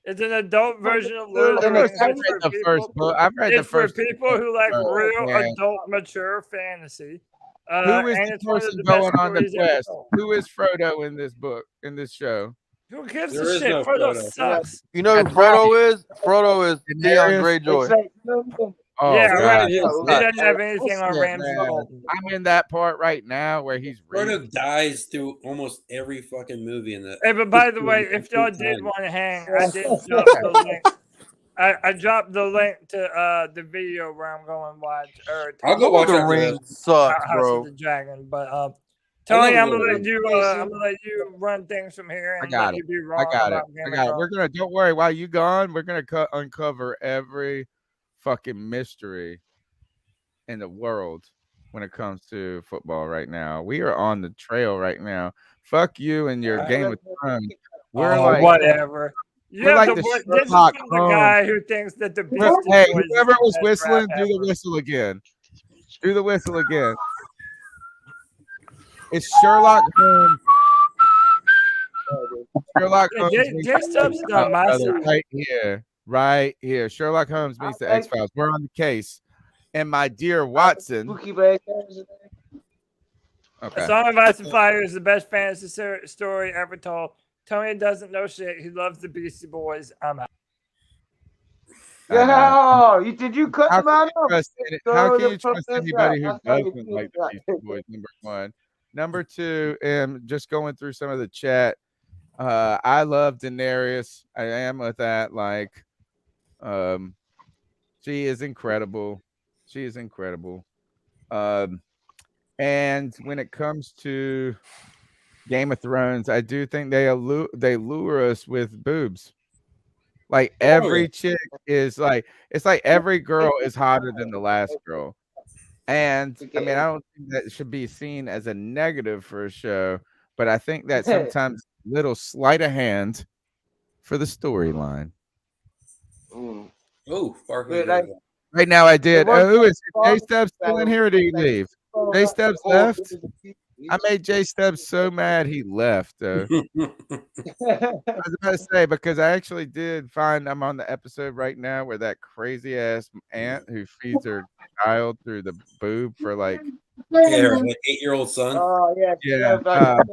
It's an adult version of Lord of the Rings. I've read the first book. I've read the first. For people who like real adult, mature fantasy. Who is the person going on the quest? Who is Frodo in this book? In this show? Who gives a shit? Frodo sucks. You know who Frodo is? Frodo is Theon Greyjoy. Oh, yeah, God. right. He doesn't have anything on Ramsay Bolton. I'm in that part right now where he's Frodo dies through almost every fucking movie in the. Hey, but by the way, if y'all did want to hang, I did drop the link. I dropped the link to the video where I'm going to watch. I'll go watch the Ring. Sucks, bro. House of the Dragon, but Tony, I'm gonna let you run things from here. And I got it. You be wrong I got it. about Game I got of it. We're gonna. Don't worry. While you gone, we're gonna uncover every fucking mystery in the world when it comes to football right now. We are on the trail right now. Fuck you and your Game of Thrones. We're like whatever. We're like this the is from the guy who thinks that the Hey, whoever was whistling, do the whistle again. Do the whistle again. It's Sherlock Holmes. Sherlock Holmes. Right here. Sherlock Holmes meets the X-Files. We're on the case. And my dear Watson. A Song of Ice and Fire is the best fantasy story ever told. Tony doesn't know shit. He loves the Beastie Boys. I'm out. Yeah, did you cut them out? How can you trust anybody who doesn't like the Beastie Boys? Number one. Number two, just going through some of the chat. I love Daenerys. I am with that. Like, she is incredible. She is incredible. And when it comes to Game of Thrones, I do think they lure us with boobs. Like every chick is like, it's like every girl is hotter than the last girl. And I mean, I don't think that should be seen as a negative for a show, but I think that sometimes little sleight of hand for the storyline. Oh, right now I did. Who is Jay Stubbs still in here or did he leave? Jay Stubbs left. I made Jay Stubbs so mad he left. I was about to say, because I actually did find I'm on the episode right now where that crazy ass aunt who feeds her child through the boob for like her 8-year-old son. Oh yeah. But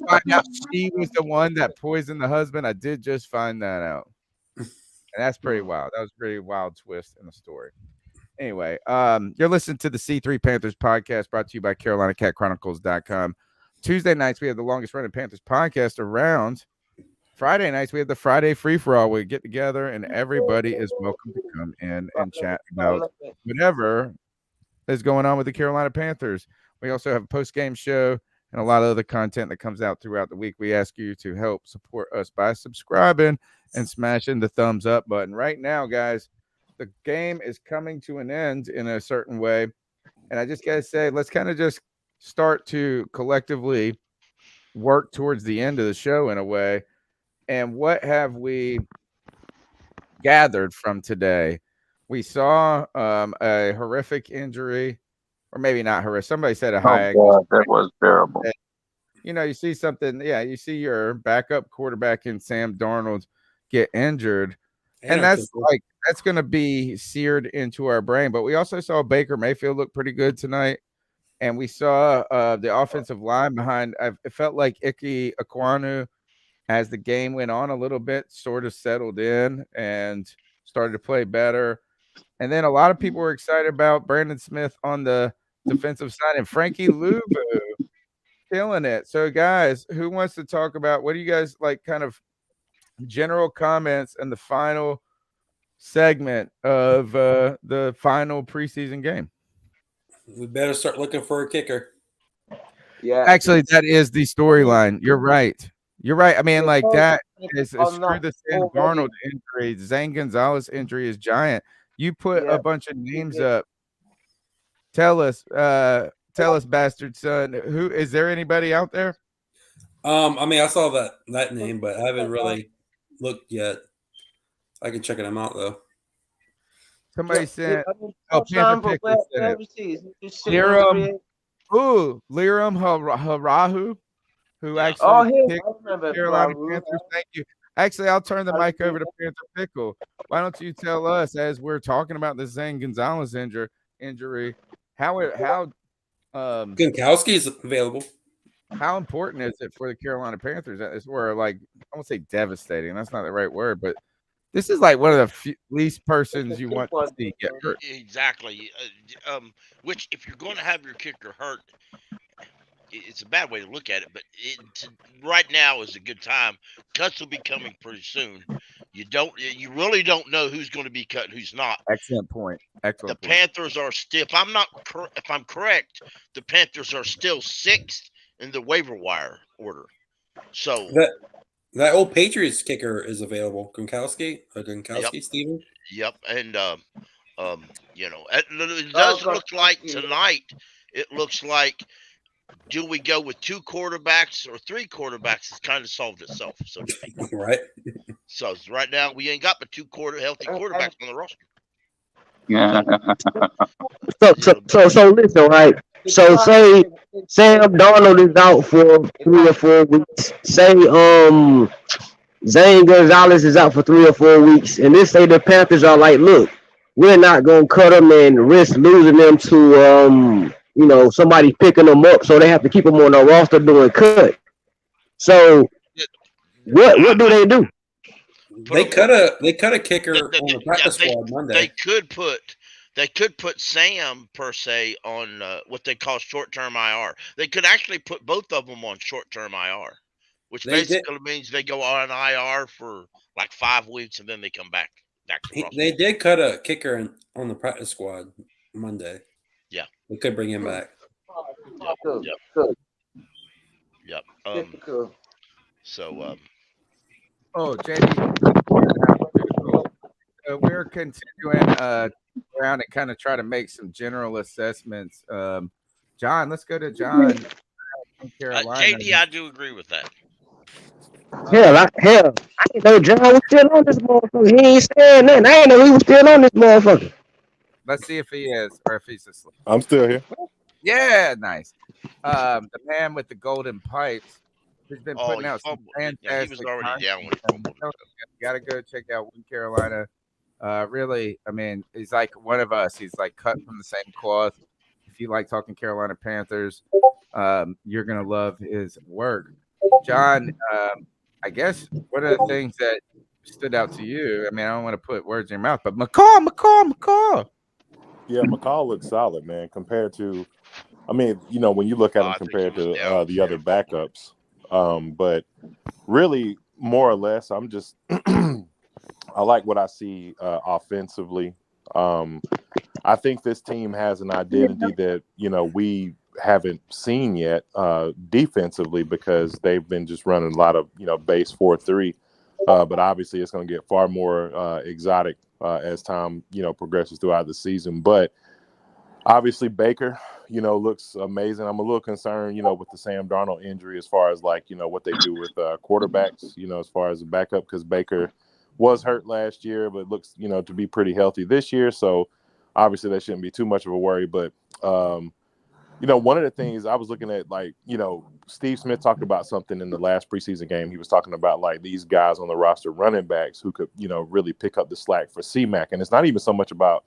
find out she was the one that poisoned the husband. I did just find that out, and that's pretty wild. That was a pretty wild twist in the story. Anyway, you're listening to the C3 Panthers podcast brought to you by CarolinaCatChronicles.com. Tuesday nights, we have the longest running Panthers podcast around. Friday nights, we have the Friday free for all. We get together and everybody is welcome to come in and chat about whatever is going on with the Carolina Panthers. We also have a post-game show and a lot of other content that comes out throughout the week. We ask you to help support us by subscribing and smashing the thumbs up button. Right now, guys, the game is coming to an end in a certain way. And I just got to say, let's kind of just start to collectively work towards the end of the show in a way. And what have we gathered from today? We saw a horrific injury, or maybe not horrific. Somebody said a high. God, that was terrible. You know, you see something. Yeah, you see your backup quarterback in Sam Darnold get injured, and that's going to be seared into our brain. But we also saw Baker Mayfield look pretty good tonight, and we saw the offensive line behind. It felt like Ike Ekwonu, as the game went on a little bit, sort of settled in and started to play better. And then a lot of people were excited about Brandon Smith on the defensive side and Frankie Luvu killing it. So, guys, who wants to talk about what do you guys like kind of general comments in the final segment of the final preseason game? We better start looking for a kicker. Yeah. Actually, that is the storyline. You're right. You're right. I mean, like that is screw the Sam Darnold injury. Zane Gonzalez injury is giant. You put a bunch of names up. Tell us, bastard son. Who is there? Anybody out there? I mean, I saw that name, but I haven't really looked yet. I can check them out though. Somebody said, "Oh, Panther Pickles said it." Liram Harahu, who actually picked Carolina Panthers. Thank you. Actually, I'll turn the mic over to Panther Pickle. Why don't you tell us, as we're talking about the Zane Gonzalez injury, how Gronkowski is available. How important is it for the Carolina Panthers? It's where, like, I won't say devastating. That's not the right word, but this is like one of the least persons you want to see get hurt. Exactly. Which, if you're going to have your kicker hurt, it's a bad way to look at it, but right now is a good time. Cuts will be coming pretty soon. You really don't know who's going to be cut and who's not. Excellent point. The Panthers are still, if I'm correct, the Panthers are still 6th in the waiver wire order. So that old Patriots kicker is available. Gronkowski, yep. Steven. Yep, and it does look like tonight. It looks like, do we go with 2 quarterbacks or 3 quarterbacks? It's kind of solved itself, so to speak. Right. So right now we ain't got but 2 healthy quarterbacks on the roster. Yeah. So listen, right? So say Sam Darnold is out for 3 or 4 weeks. Say Zane Gonzalez is out for 3 or 4 weeks, and this say the Panthers are like, look, we're not gonna cut them and risk losing them to somebody picking them up, so they have to keep them on the roster doing cut. So what do they do? They cut a kicker on the practice squad Monday. They could put Sam per se on what they call short-term IR. They could actually put both of them on short-term IR, which basically means they go on IR for like 5 weeks and then they come back to roster. They did cut a kicker on the practice squad Monday. Yeah, we could bring him back. Yep. JD, we're continuing around and kind of try to make some general assessments. John, let's go to John. JD, I do agree with that. Hell, I didn't know John was still on this motherfucker. He ain't saying nothing. I didn't know he was still on this motherfucker. Let's see if he is or if he's asleep. I'm still here. Yeah, nice. The man with the golden pipes has been putting out some fantastic. Yeah, he was already down when he fumbled. Got to go check out Win Carolina. Really, I mean, he's like one of us. He's like cut from the same cloth. If you like talking Carolina Panthers, you're gonna love his work. John, I guess one of the things that stood out to you, I mean, I don't want to put words in your mouth, but McCall. Yeah, McCall looks solid, man, compared to, I mean, when you look at him compared to the other backups. But really, More or less. I'm just I like what I see offensively. I think this team has an identity that, we haven't seen yet defensively, because they've been just running a lot of, base 4-3. But obviously it's going to get far more exotic as time, progresses throughout the season. But obviously Baker, looks amazing. I'm a little concerned, with the Sam Darnold injury as far as what they do with quarterbacks, as far as the backup, because Baker was hurt last year, but looks, to be pretty healthy this year. So obviously that shouldn't be too much of a worry. But, one of the things I was looking at, Steve Smith talked about something in the last preseason game. He was talking about these guys on the roster, running backs, who could, really pick up the slack for C-Mac. And it's not even so much about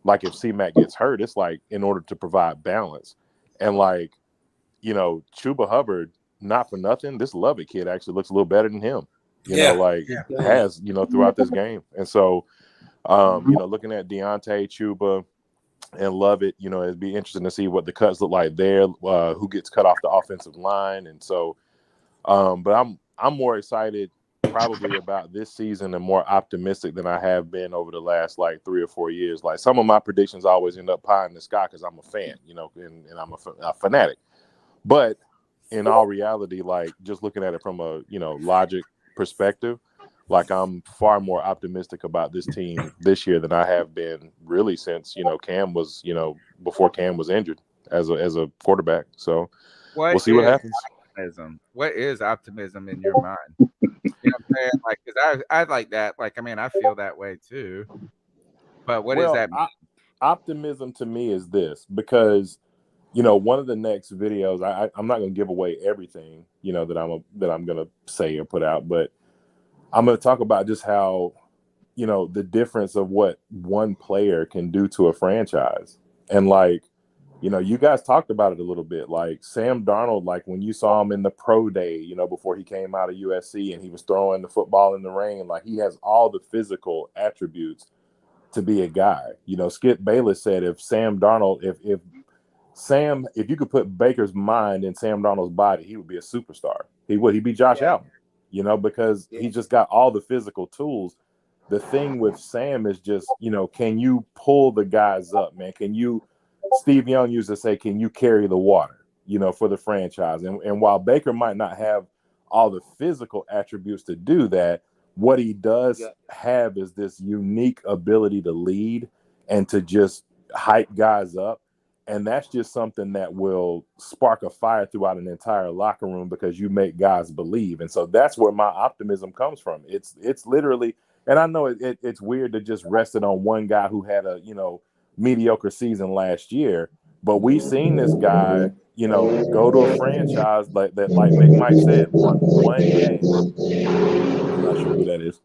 if C-Mac gets hurt, it's in order to provide balance. And Chuba Hubbard, not for nothing, this Lovett kid actually looks a little better than him. Has, throughout this game. And so, looking at Deontay, Chuba, and Lovett, it'd be interesting to see what the cuts look like there, who gets cut off the offensive line. And so, but I'm more excited probably about this season and more optimistic than I have been over the last 3 or 4 years. Some of my predictions always end up pie in the sky because I'm a fan, and I'm a fanatic. But in all reality, just looking at it from a, logic perspective, I'm far more optimistic about this team this year than I have been really since, Cam was, before Cam was injured as a quarterback. So we'll see what happens. Optimism? What is optimism in your mind? You know what I'm saying? Because I like that. I feel that way too. But what does that mean? Optimism to me is this, because one of the next videos, I'm not going to give away everything, that I'm going to say or put out, but I'm going to talk about just how, the difference of what one player can do to a franchise. And you guys talked about it a little bit, Sam Darnold, when you saw him in the pro day, before he came out of USC and he was throwing the football in the rain, he has all the physical attributes to be a guy. Skip Bayless said if Sam Darnold, if you could put Baker's mind in Sam Darnold's body, he would be a superstar. He'd be Josh Allen, because he just got all the physical tools. The thing with Sam is just, can you pull the guys up, man? Steve Young used to say, can you carry the water, for the franchise? And while Baker might not have all the physical attributes to do that, what he does have is this unique ability to lead and to just hype guys up. And that's just something that will spark a fire throughout an entire locker room, because you make guys believe. And so that's where my optimism comes from. It's literally, and I know it's weird to just rest it on one guy who had a, mediocre season last year, but we've seen this guy, go to a franchise like Big Mike said, won one game. I'm not sure who that is,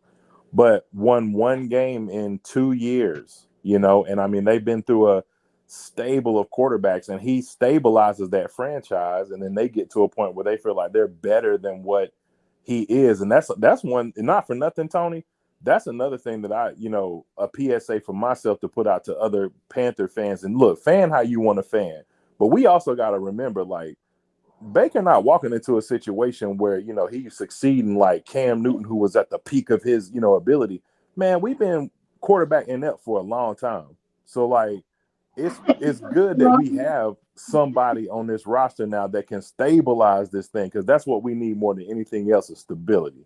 but won one game in 2 years, and I mean, they've been through a stable of quarterbacks, and he stabilizes that franchise, and then they get to a point where they feel like they're better than what he is. And that's one, not for nothing, Tony. That's another thing that I, a PSA for myself to put out to other Panther fans. And look, fan how you want to fan, but we also got to remember, Baker not walking into a situation where, he's succeeding like Cam Newton, who was at the peak of his, ability. Man, we've been quarterback inept for a long time. So it's good that we have somebody on this roster now that can stabilize this thing, because that's what we need more than anything else, is stability.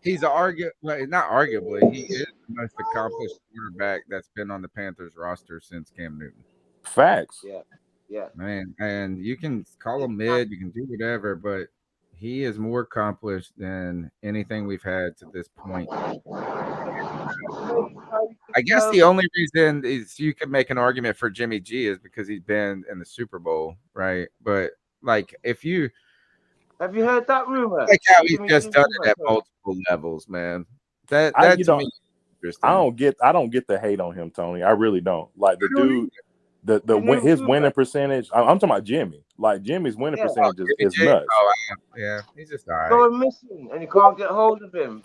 He's not arguably, he is the most accomplished quarterback that's been on the Panthers roster since Cam Newton. Facts. Yeah. Man, and you can call him mid, you can do whatever, but he is more accomplished than anything we've had to this point. I guess the only reason is you could make an argument for Jimmy G is because he's been in the Super Bowl, right? But if you have you heard that rumor? How he's just done it at multiple levels, man. That to me, I don't get the hate on him, Tony. I really don't. The dude, his winning percentage. I'm talking about Jimmy. Jimmy's winning percentage is nuts. Yeah, he's just all right. Going missing, and you can't get hold of him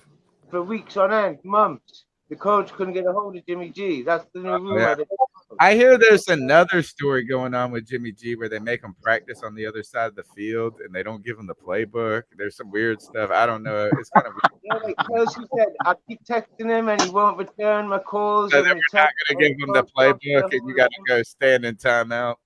for weeks on end, months. The coach couldn't get a hold of Jimmy G. That's the new rumor. I hear there's another story going on with Jimmy G where they make him practice on the other side of the field and they don't give him the playbook. There's some weird stuff. I don't know. It's kind of weird. Yeah, like Kelsey said, I keep texting him and he won't return my calls. So And then we're not going to give him the playbook and you got to go stand in timeout.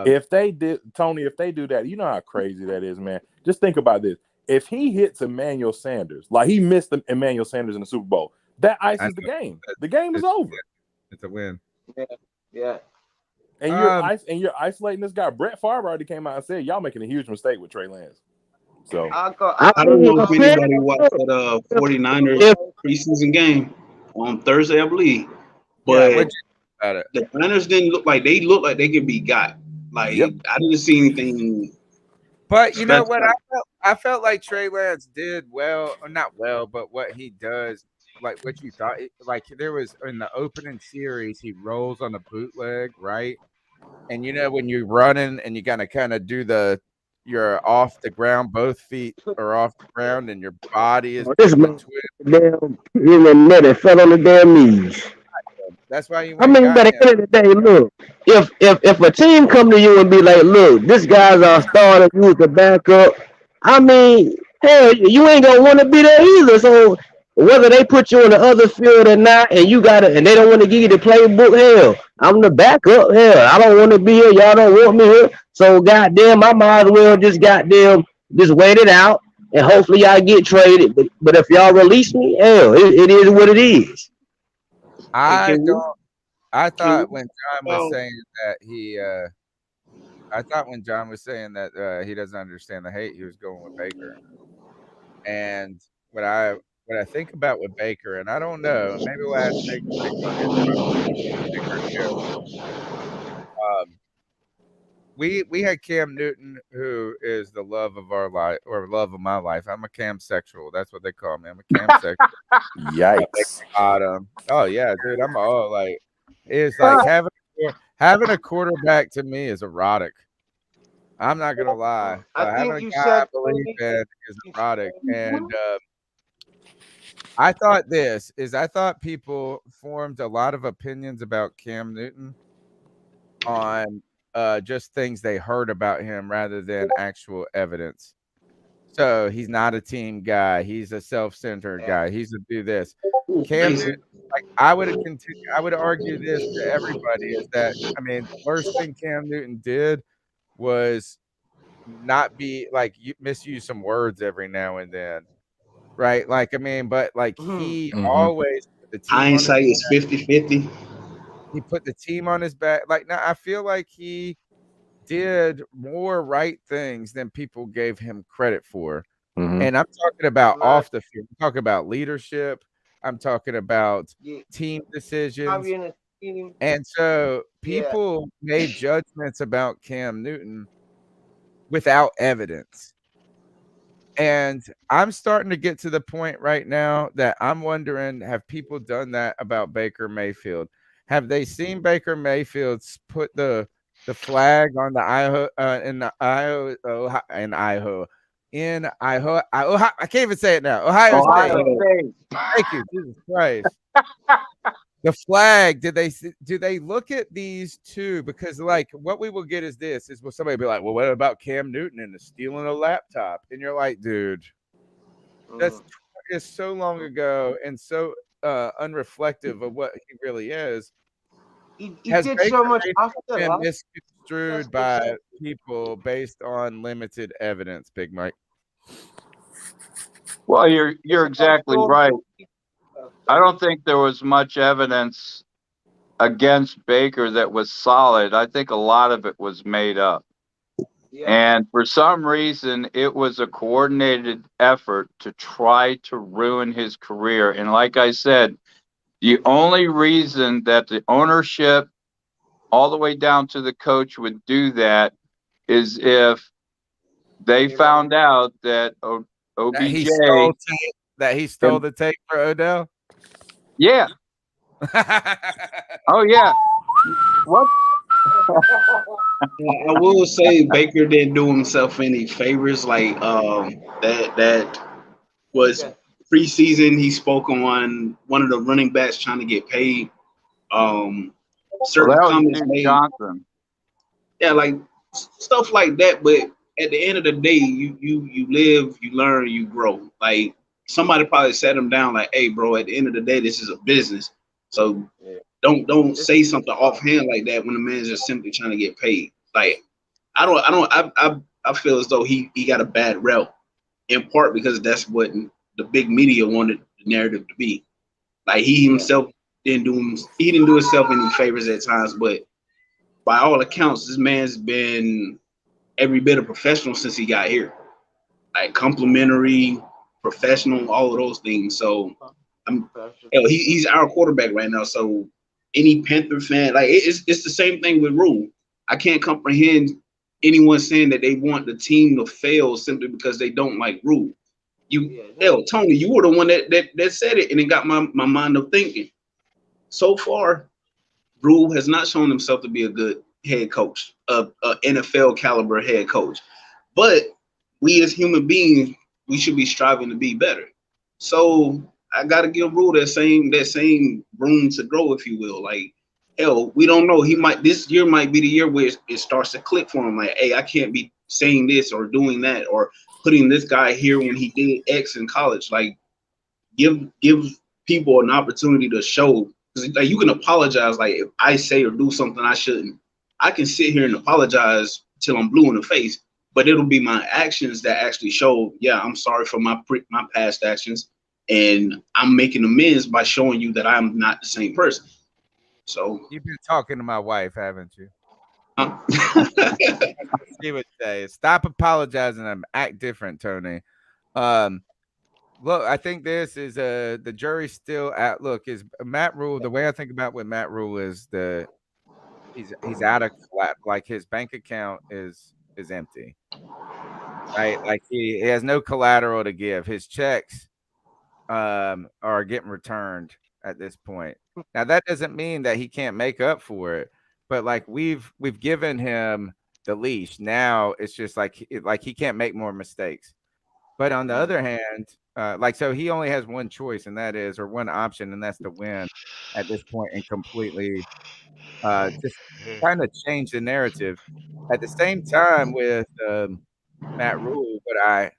If they did, Tony, if they do that, you know how crazy that is, man. Just think about this. If he hits Emmanuel Sanders, like he missed Emmanuel Sanders in the Super Bowl, that ices the game. The game is over. It's a win. Yeah. And you're isolating this guy. Brett Favre already came out and said y'all making a huge mistake with Trey Lance. So I don't know if anybody watched that 49ers preseason game on Thursday, I believe. But the Niners didn't look like they could be got. Like I didn't see anything. But you know what? I felt like Trey Lance did well, or not well, but what he does, like what you thought. Like there was in the opening series, he rolls on a bootleg, right? And you know when you're running and you gotta kind of do you're off the ground, both feet are off the ground, and your body is this man damn in the net and fell on the damn knees. That's why you. I mean, but at the end of the day, look, if a team come to you and be like, look, this guy's our starter, you was the backup. I mean, hell, you ain't gonna want to be there either. So whether they put you on the other field or not, and they don't want to give you the playbook, hell, I'm the backup. Hell, I don't want to be here. Y'all don't want me here. So goddamn, I might as well just wait it out, and hopefully y'all get traded. But if y'all release me, hell, it is what it is. I thought when John was saying that he doesn't understand the hate, he was going with Baker. And what I think about with Baker, and I don't know, maybe we'll ask we had Cam Newton, who is the love of our life or love of my life. I'm a Cam sexual. That's what they call me. I'm a Cam sexual. Yikes. Oh yeah, dude. I'm all like, it's like having a quarterback to me is erotic. I'm not gonna lie. Having a guy I believe in is erotic. And I thought people formed a lot of opinions about Cam Newton on just things they heard about him rather than actual evidence. So he's not a team guy. He's a self-centered guy. He's a do this. Cam Newton, like I would argue this to everybody is that the worst thing Cam Newton did was not be like misuse some words every now and then. Right? Like but like he always put the team hindsight is 50-50. He put the team on his back. Like now I feel like he did more right things than people gave him credit for. And I'm talking about off the field. I'm talking about leadership. I'm talking about team decisions. And so people made judgments about Cam Newton without evidence. And I'm starting to get to the point right now that I'm wondering, have people done that about Baker Mayfield? Have they seen Baker Mayfield put the flag on the I can't even say it now. Ohio State. Thank you, Jesus Christ. The flag. Do they look at these two? Because like what we will get is will somebody be like, well, what about Cam Newton and the stealing a laptop? And you're like, dude, that's so long ago and so unreflective of what he really is. He did so much after that. Misconstrued by people based on limited evidence, Big Mike. Well, you're exactly right. I don't think there was much evidence against Baker that was solid. I think a lot of it was made up. And for some reason, it was a coordinated effort to try to ruin his career. And like I said, the only reason that the ownership, all the way down to the coach, would do that is if they found out that OBJ that he stole the tape for Odell. Yeah. Oh yeah. What? I will say Baker didn't do himself any favors. Like that was preseason. He spoke on one of the running backs trying to get paid. certain that was comments Duke made. Johnson. Yeah, like stuff like that. But at the end of the day, you live, you learn, you grow. Like somebody probably sat him down, like, "Hey, bro, at the end of the day, this is a business. So don't say something offhand like that when the man's just simply trying to get paid." Like I feel as though he got a bad rep in part because that's what the big media wanted the narrative to be. Like he himself didn't do himself any favors at times, but by all accounts, this man's been every bit a professional since he got here. Like complimentary, professional, all of those things. So he's our quarterback right now. So any Panther fan, like it's the same thing with Rule. I can't comprehend anyone saying that they want the team to fail simply because they don't like Rule. Tony, you were the one that said it, and it got my mind of thinking. So far, Rule has not shown himself to be a good head coach, a NFL caliber head coach. But we as human beings, we should be striving to be better. So I gotta give Rule that same room to grow, if you will. Like, hell, we don't know. This year might be the year where it starts to click for him. Like, hey, I can't be saying this or doing that or putting this guy here when he did X in college. Like, give people an opportunity to show. Like, you can apologize. Like, if I say or do something I shouldn't, I can sit here and apologize till I'm blue in the face. But it'll be my actions that actually show, yeah, I'm sorry for my past actions, and I'm making amends by showing you that I'm not the same person. So you've been talking to my wife, haven't you? She would say, "Stop apologizing and act different, Tony." Look, I think this is the jury's still out. Look, is Matt Rule. The way I think about with Matt Rule is he's out of flat. Like his bank account is empty. Right, like he has no collateral to give. His checks are getting returned at this point. Now that doesn't mean that he can't make up for it, but like we've given him the leash. Now it's just like he can't make more mistakes. But on the other hand, so he only has one choice, and that is, or one option, and that's to win at this point and completely just kind of change the narrative. At the same time with Matt Rule, but I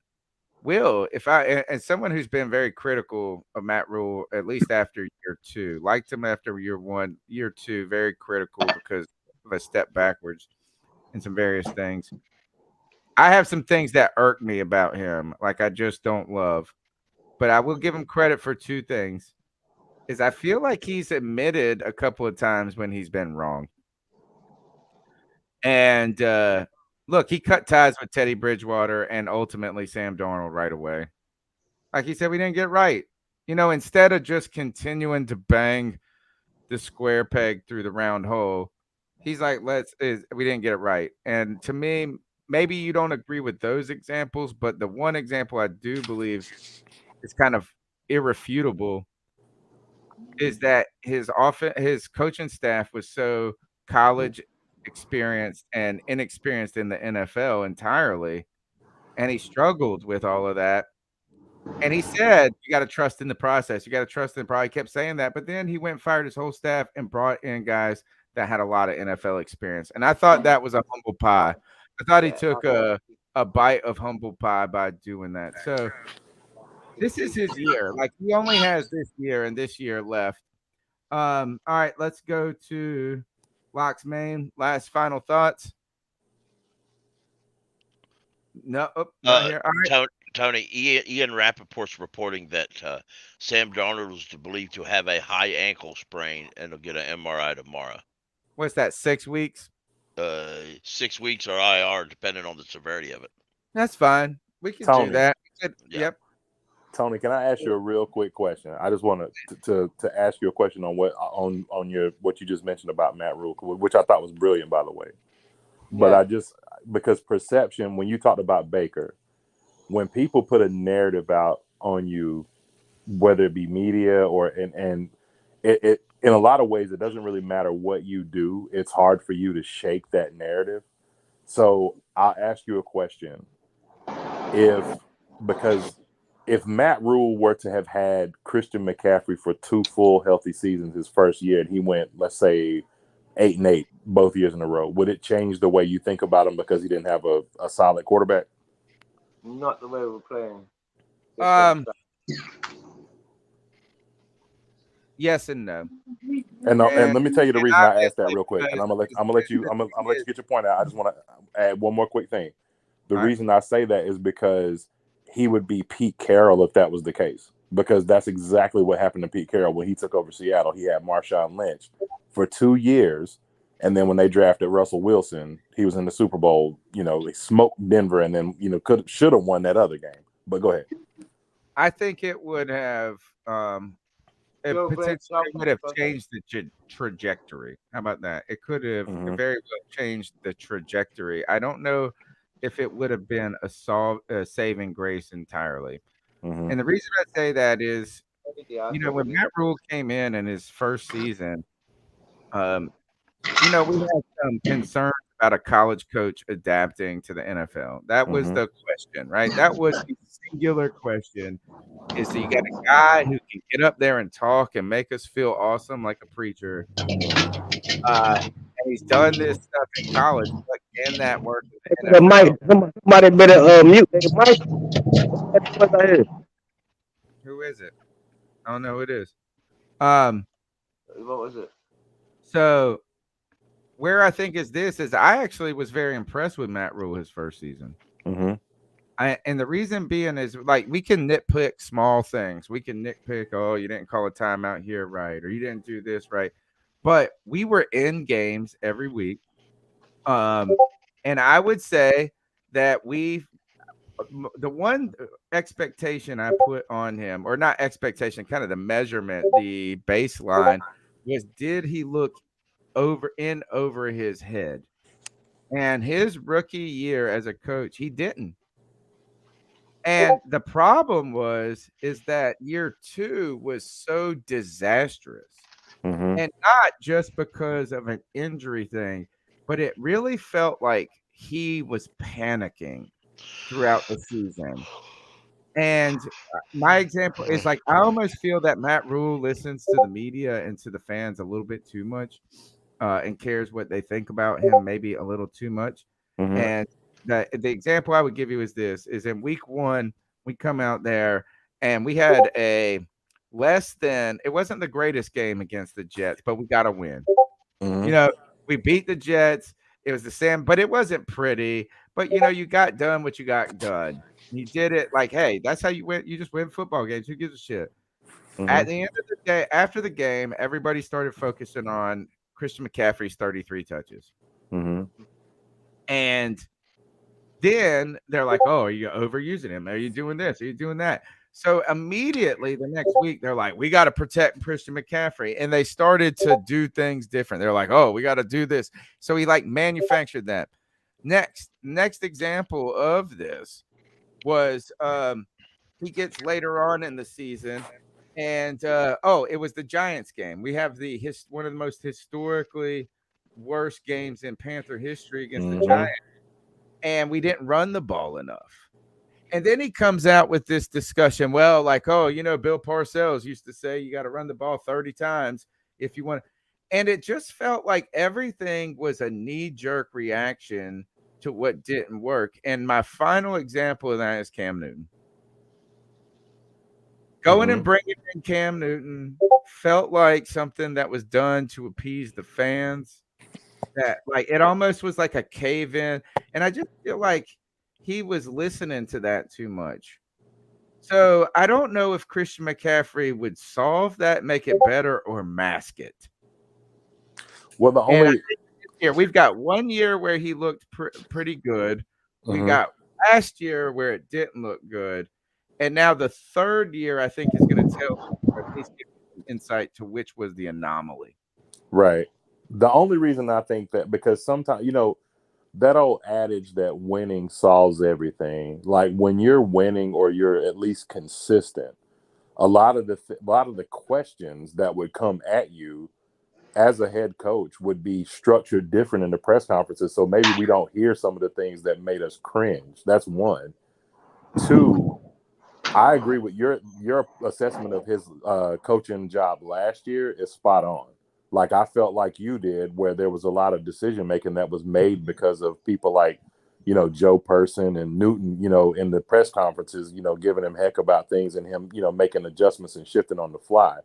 will, and someone who's been very critical of Matt Rule, at least after year two, liked him after year one, year two, very critical because of a step backwards in some various things. I have some things that irk me about him, like I just don't love, but I will give him credit for two things. Is I feel like he's admitted a couple of times when he's been wrong. And look, he cut ties with Teddy Bridgewater and ultimately Sam Darnold right away. Like he said, we didn't get right. Instead of just continuing to bang the square peg through the round hole, he's like, we didn't get it right. And to me, maybe you don't agree with those examples, but the one example I do believe is kind of irrefutable is that his coaching staff was so college experienced and inexperienced in the NFL entirely, and he struggled with all of that. And he said, "You got to trust in the process. You got to trust in the process." He kept saying that, but then he went and fired his whole staff and brought in guys that had a lot of NFL experience. And I thought that was a humble pie. I thought he took a bite of humble pie by doing that. So this is his year. Like he only has this year and this year left. All right, let's go to Locks Main. Last final thoughts. No, not here. All right. Tony, Ian Rappaport's reporting that Sam Darnold was believed to have a high ankle sprain and he'll get an MRI tomorrow. What's that, 6 weeks? 6 weeks or IR, depending on the severity of it. That's fine. We can do that. Yep. Tony, can I ask you a real quick question? I just want to ask you a question on what you just mentioned about Matt Rule, which I thought was brilliant, by the way. But because perception, when you talked about Baker, when people put a narrative out on you, whether it be media or and it in a lot of ways, it doesn't really matter what you do. It's hard for you to shake that narrative. So I'll ask you a question. If Matt Rule were to have had Christian McCaffrey for 2 full healthy seasons his first year, and he went, let's say, 8-8 both years in a row, would it change the way you think about him because he didn't have a solid quarterback? Not the way we're playing. Yes and no. And let me tell you the reason I asked that real quick, and I'm gonna let you get your point out. I just want to add one more quick thing. The reason I say that is because he would be Pete Carroll if that was the case, because that's exactly what happened to Pete Carroll when he took over Seattle. He had Marshawn Lynch for 2 years, and then when they drafted Russell Wilson, he was in the Super Bowl. You know, they smoked Denver, and then should have won that other game. But go ahead. I think it would have. It potentially would have changed the trajectory. How about that? It could have very well changed the trajectory. I don't know if it would have been a saving grace entirely. And the reason I say that is, when Matt Rule came in his first season, we had some concerns about a college coach adapting to the NFL. That was the question, right? That was the singular question. Is so you got a guy who can get up there and talk and make us feel awesome like a preacher. And he's done this stuff in college, but can that work in the NFL? Somebody better mute the mic. Who is it? I don't know who it is. What was it? So where I think is I actually was very impressed with Matt Rule his first season. And the reason being is, like, we can nitpick small things. We can nitpick, oh, you didn't call a timeout here right, or you didn't do this right. But we were in games every week. And I would say that the one expectation I put on him, or not expectation, kind of the measurement, the baseline, was did he look over his head? And his rookie year as a coach, he didn't. And the problem is that year 2 was so disastrous. And not just because of an injury thing, but it really felt like he was panicking throughout the season. And my example is, like, I almost feel that Matt Rule listens to the media and to the fans a little bit too much, and cares what they think about him maybe a little too much. And the example I would give you is in week 1, we come out there and we had it wasn't the greatest game against the Jets, but we got a win. We beat the Jets. It was the same, but it wasn't pretty. But you got done what you got done. You did it like, hey, that's how you win. You just win football games. Who gives a shit? At the end of the day, after the game, everybody started focusing on Christian McCaffrey's 33 touches. And then they're like, oh, are you overusing him? Are you doing this? Are you doing that? So immediately the next week, they're like, we got to protect Christian McCaffrey. And they started to do things different. They're like, oh, we got to do this. So he manufactured that. Next example of this was he gets later on in the season. And, it was the Giants game. We have one of the most historically worst games in Panther history against the Giants. And we didn't run the ball enough. And then he comes out with this discussion. Well, like, Bill Parcells used to say you got to run the ball 30 times if you want. And it just felt like everything was a knee-jerk reaction to what didn't work. And my final example of that is Cam Newton. Going and bringing in Cam Newton felt like something that was done to appease the fans. That, like, it almost was like a cave-in. And I just feel like he was listening to that too much. So I don't know if Christian McCaffrey would solve that, make it better, or mask it. Well, we've got 1 year where he looked pretty good. We got last year where it didn't look good. And now the third year, I think, is going to tell, or at least give insight to which was the anomaly. Right. The only reason I think that, because sometimes, that old adage that winning solves everything, like when you're winning or you're at least consistent, a lot of the questions that would come at you as a head coach would be structured different in the press conferences. So maybe we don't hear some of the things that made us cringe. That's one. Two, I agree with your assessment of his coaching job last year is spot on. like I felt like you did, where there was a lot of decision making that was made because of people like, you know, Joe Person and Newton, you know, in the press conferences, you know, giving him heck about things and him, you know, making adjustments and shifting on the fly.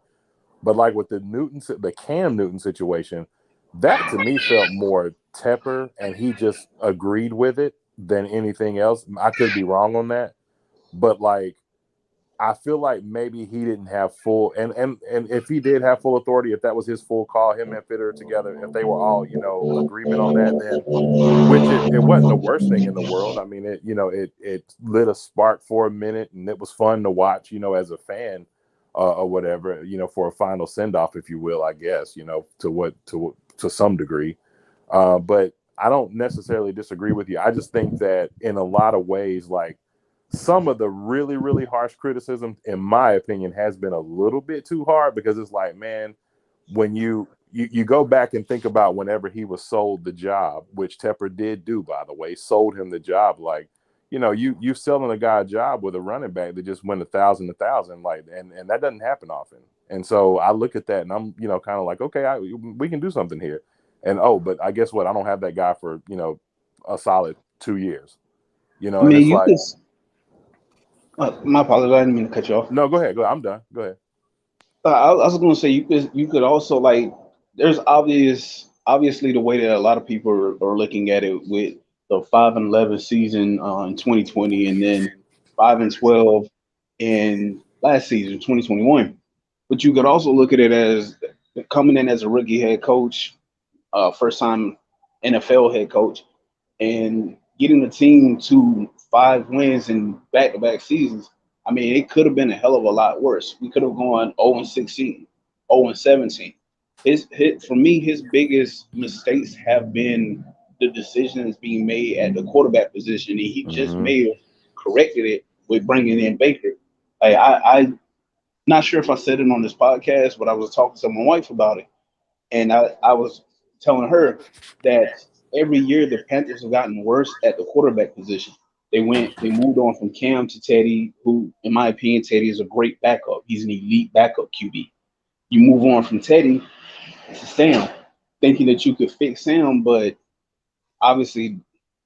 But like with the Cam Newton situation, that to me felt more Tepper, and he just agreed with it than anything else. I could be wrong on that, but like, I feel like maybe he didn't have full, and if he did have full authority, if that was his full call, him and Fitter together, if they were all, you know, agreement on that, then which it wasn't the worst thing in the world. I mean, it lit a spark for a minute, and it was fun to watch, you know, as a fan or whatever, you know, for a final send off, if you will, I guess, you know, to some degree. But I don't necessarily disagree with you. I just think that in a lot of ways, like, some of the really, really harsh criticism, in my opinion, has been a little bit too hard, because it's like, man, when you go back and think about whenever he was sold the job, which Tepper did do, by the way, sold him the job. Like, you know, you selling a guy a job with a running back that just went 1,000, like, and that doesn't happen often. And so I look at that and I'm, you know, kind of like, okay, we can do something here. And but I guess what? I don't have that guy for, you know, a solid 2 years. You know, I mean, and it's you like, my apologies, I didn't mean to cut you off. No, go ahead. I'm done. Go ahead. I was going to say you could also, like, there's obviously the way that a lot of people are looking at it with the 5-11 season in 2020, and then 5-12 in last season 2021. But you could also look at it as coming in as a rookie head coach, first time NFL head coach, and getting the team to 5 wins in back-to-back seasons. I mean, it could have been a hell of a lot worse. We could have gone 0-16, 0-17. For me, his biggest mistakes have been the decisions being made at the quarterback position, and he just may have corrected it with bringing in Baker. Like, I'm not sure if I said it on this podcast, but I was talking to my wife about it, and I was telling her that every year the Panthers have gotten worse at the quarterback position. They moved on from Cam to Teddy, who, in my opinion, Teddy is a great backup. He's an elite backup QB. You move on from Teddy to Sam, thinking that you could fix Sam, but obviously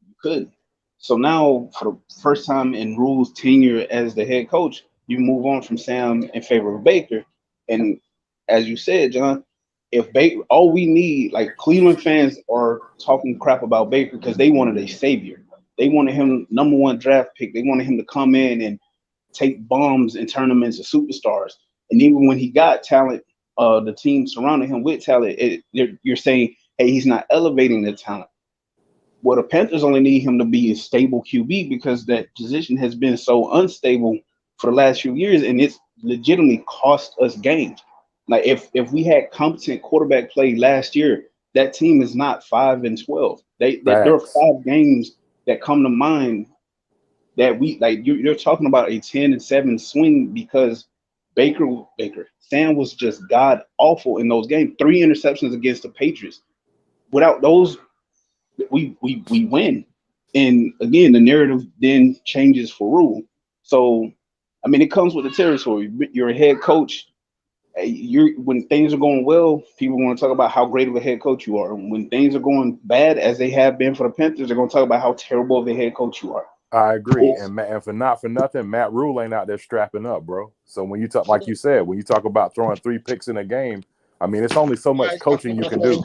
you couldn't. So now, for the first time in Rule's tenure as the head coach, you move on from Sam in favor of Baker. And as you said, John, if Baker, all we need, like, Cleveland fans are talking crap about Baker because they wanted a savior. They wanted him #1 draft pick. They wanted him to come in and take bombs and turn them into superstars. And even when he got talent, the team surrounding him with talent, you're saying, hey, he's not elevating the talent. Well, the Panthers only need him to be a stable QB because that position has been so unstable for the last few years, and it's legitimately cost us games. Like, if we had competent quarterback play last year, that team is not 5-12. There are 5 games that come to mind that we, like, you're talking about a 10-7 swing because Sam was just god awful in those games. 3 interceptions against the Patriots. Without those, we win. And again, the narrative then changes for Rule. So, I mean, it comes with the territory. You're a head coach. When things are going well, people want to talk about how great of a head coach you are. And when things are going bad, as they have been for the Panthers, they're going to talk about how terrible of a head coach you are. I agree. And for nothing, Matt Rule ain't out there strapping up, bro. So when you talk, like you said, when you talk about throwing 3 picks in a game, I mean, it's only so much coaching you can do.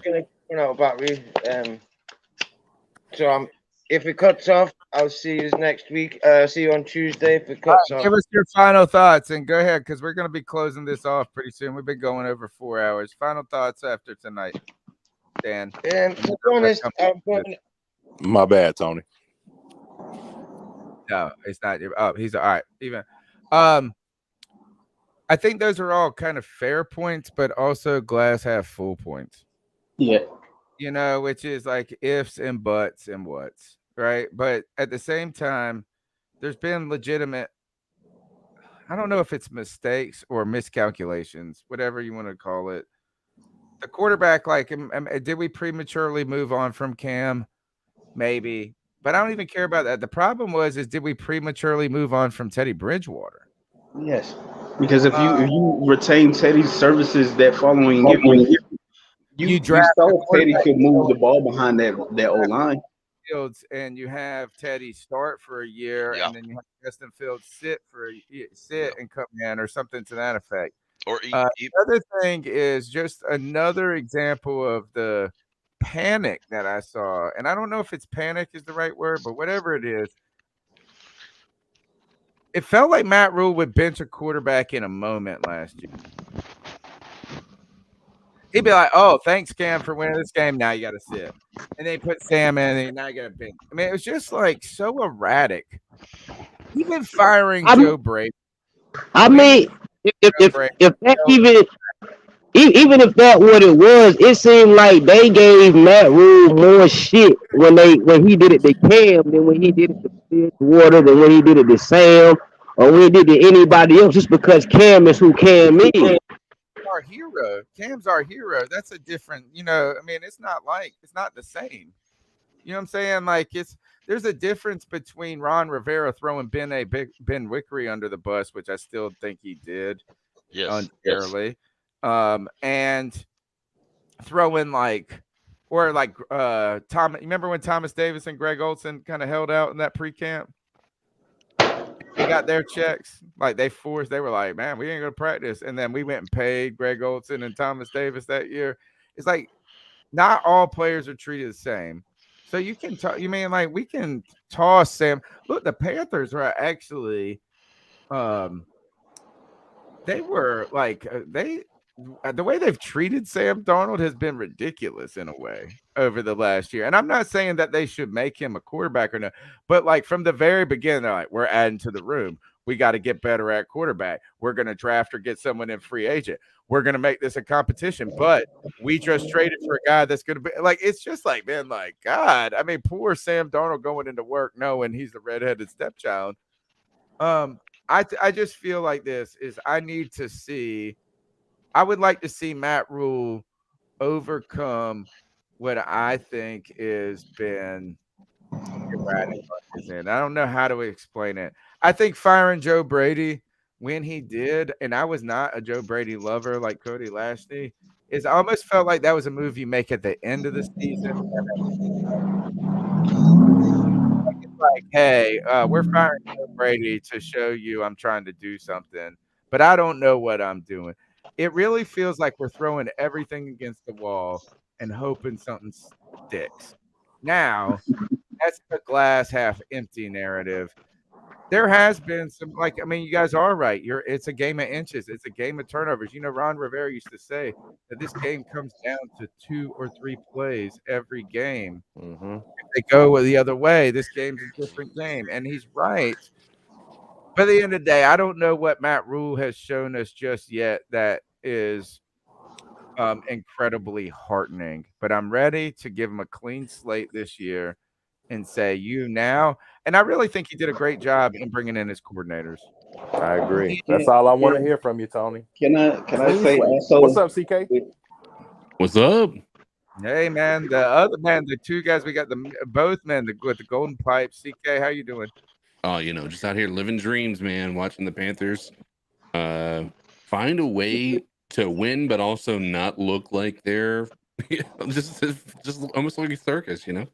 So if it cuts off, I'll see you next week. See you on Tuesday if it cuts off. Give us your final thoughts and go ahead, because we're going to be closing this off pretty soon. We've been going over 4 hours. Final thoughts after tonight, Dan. To be honest, My bad, Tony. No, it's not. Oh, he's all right. Even, I think those are all kind of fair points, but also glass half full points. Yeah. You know, which is like ifs and buts and whats, right? But at the same time, there's been legitimate, I don't know if it's mistakes or miscalculations, whatever you want to call it. The quarterback, like, did we prematurely move on from Cam? Maybe. But I don't even care about that. The problem did we prematurely move on from Teddy Bridgewater? Yes. Because if you retain Teddy's services that following year, You draft saw Teddy could move the ball behind that O line. Fields, and you have Teddy start for a year, and then you have Justin Fields sit and come in, or something to that effect. Or the other thing is just another example of the panic that I saw, and I don't know if it's panic is the right word, but whatever it is, it felt like Matt Rule would bench a quarterback in a moment last year. He'd be like, "Oh, thanks, Cam, for winning this game. Now you got to sit." And they put Sam in, and now you got to bench. I mean, it was just like so erratic. Even firing Joe Brady. I mean, if that even if that what it was, it seemed like they gave Matt Rule more shit when he did it to Cam than when he did it to Bridgewater, than when he did it to Sam, or when he did it to anybody else, just because Cam is who Cam is. Our hero. Cam's our hero. That's a different, I mean, it's not the same. You know what I'm saying? Like there's a difference between Ron Rivera throwing Ben Wickery under the bus, which I still think he did unfairly. And throwing Tom, you remember when Thomas Davis and Greg Olsen kind of held out in that pre-camp? They got their checks. Like they were like, man, we ain't gonna practice. And then we went and paid Greg Olsen and Thomas Davis that year. It's like not all players are treated the same. So you can we can toss Sam. Look, the Panthers are actually they were like the way they've treated Sam Darnold has been ridiculous in a way over the last year. And I'm not saying that they should make him a quarterback or not, but like from the very beginning, they're like, we're adding to the room. We got to get better at quarterback. We're going to draft or get someone in free agent. We're going to make this a competition, but we just traded for a guy that's going to be like, it's just like, man, like, God, I mean, poor Sam Darnold going into work knowing he's the redheaded stepchild. I just feel like this is I would like to see Matt Rule overcome what I think has been erratic. I don't know how to explain it. I think firing Joe Brady when he did, and I was not a Joe Brady lover like Cody Lashley, I almost felt like that was a move you make at the end of the season. Like, hey, we're firing Joe Brady to show you I'm trying to do something, but I don't know what I'm doing. It really feels like we're throwing everything against the wall and hoping something sticks. Now, that's the glass half empty narrative. There has been some, you guys are right. It's a game of inches. It's a game of turnovers. Ron Rivera used to say that this game comes down to 2 or 3 plays every game. Mm-hmm. If they go the other way, this game's a different game. And he's right. But at the end of the day, I don't know what Matt Rule has shown us just yet that is incredibly heartening. But I'm ready to give him a clean slate this year and say now. And I really think he did a great job in bringing in his coordinators. I agree. That's all I want to hear from you, Tony. Can I say also? What's up, CK? What's up? Hey, man. The other man, the two guys, we got both men with the golden pipe. CK, how you doing? Oh, just out here living dreams, man. Watching the Panthers find a way to win, but also not look like they're just almost like a circus, All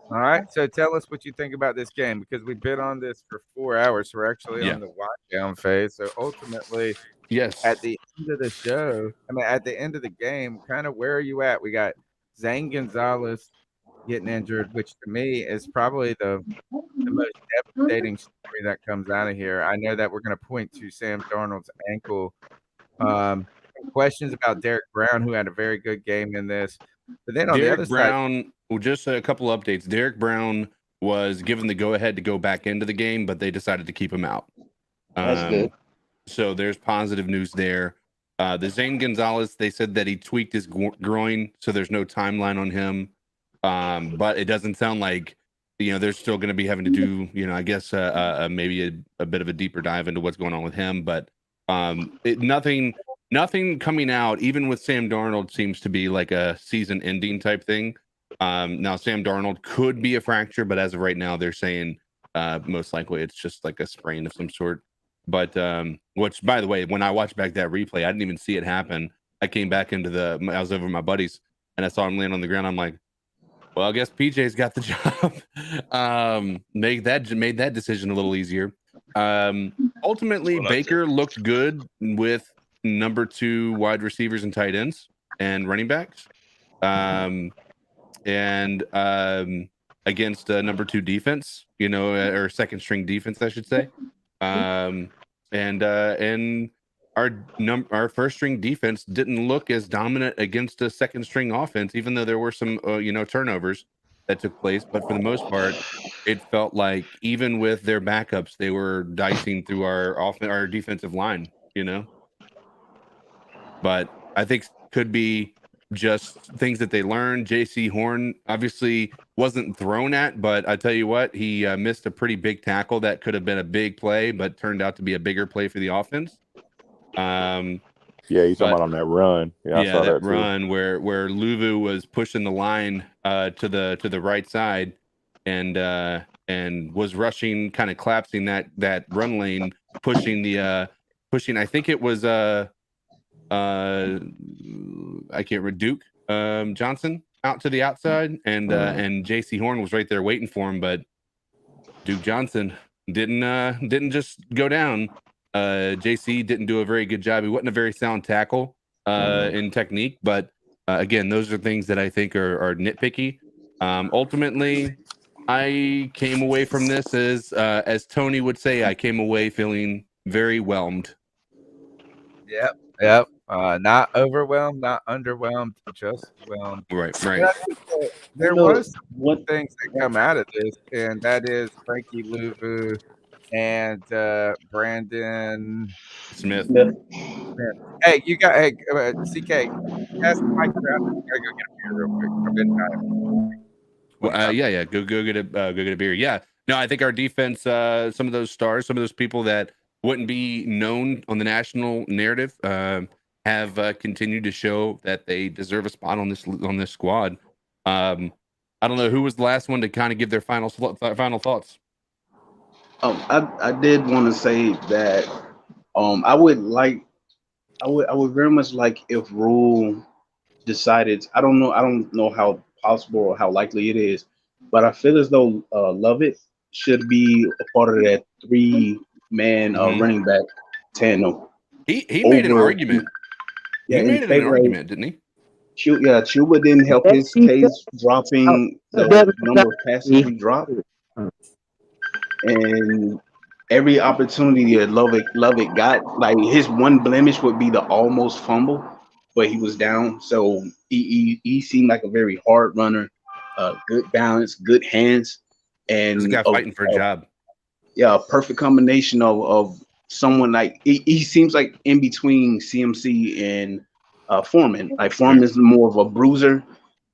right. So tell us what you think about this game, because we've been on this for 4 hours. So we're actually on the wind down phase. So ultimately, yes, at the end of the show, at the end of the game, kind of where are you at? We got Zane Gonzalez getting injured, which to me is probably the most devastating story that comes out of here. I know that we're going to point to Sam Darnold's ankle. Questions about Derek Brown, who had a very good game in this. But then on Derek the other Brown, just a couple updates. Derek Brown was given the go-ahead to go back into the game, but they decided to keep him out. That's good. So there's positive news there. The Zane Gonzalez, they said that he tweaked his groin, so there's no timeline on him. But it doesn't sound like they're still going to be having to do I guess maybe a bit of a deeper dive into what's going on with him. But nothing coming out, even with Sam Darnold, seems to be like a season-ending type thing. Now Sam Darnold could be a fracture, but as of right now, they're saying most likely it's just like a sprain of some sort. But which, by the way, when I watched back that replay, I didn't even see it happen. I came back I was over with my buddies, and I saw him land on the ground. I'm like, well, I guess PJ's got the job. Made that decision a little easier. Ultimately, Baker looked good with number 2 wide receivers and tight ends and running backs, and against number 2 defense, or second string defense, I should say. And our first string defense didn't look as dominant against a second string offense, even though there were some turnovers that took place. But for the most part, it felt like even with their backups, they were dicing through our defensive line. But I think could be just things that they learned. J.C. Horn obviously wasn't thrown at, but I tell you what, he missed a pretty big tackle that could have been a big play, but turned out to be a bigger play for the offense. Yeah, he's talking about on that run. Yeah, I saw that run where Luvu was pushing the line to the right side and was rushing, kind of collapsing that run lane, pushing. I think it was I can't remember, Duke Johnson out to the outside, and J.C. Horn was right there waiting for him, but Duke Johnson didn't just go down. JC didn't do a very good job. He wasn't a very sound tackle in technique, but again, those are things that I think are nitpicky. Ultimately, I came away from this as Tony would say, I came away feeling very whelmed. Yep. Not overwhelmed, not underwhelmed, just whelmed. Right. There was one things that come out of this, and that is Frankie Luvu and Brandon Smith. Hey, you got CK. Ask Mike around. I gotta go get a beer real quick. I've been Yeah. Go get a beer. Yeah. No, I think our defense, some of those stars, some of those people that wouldn't be known on the national narrative, have continued to show that they deserve a spot on this squad. I don't know who was the last one to kind of give their final thoughts. I did want to say that I would very much like if Rule decided. I don't know how possible or how likely it is, but I feel as though Lovett should be a part of that 3-man running back tandem. He made an argument. Yeah, he made an argument, didn't he? Chuba didn't help his case dropping the number of passes he dropped. And every opportunity that Lovett got, like his one blemish would be the almost fumble, but he was down. So he seemed like a very hard runner, good balance, good hands, and he's a guy fighting for a job. Yeah, a perfect combination of someone like he seems like in between CMC and Foreman. Like Foreman is more of a bruiser,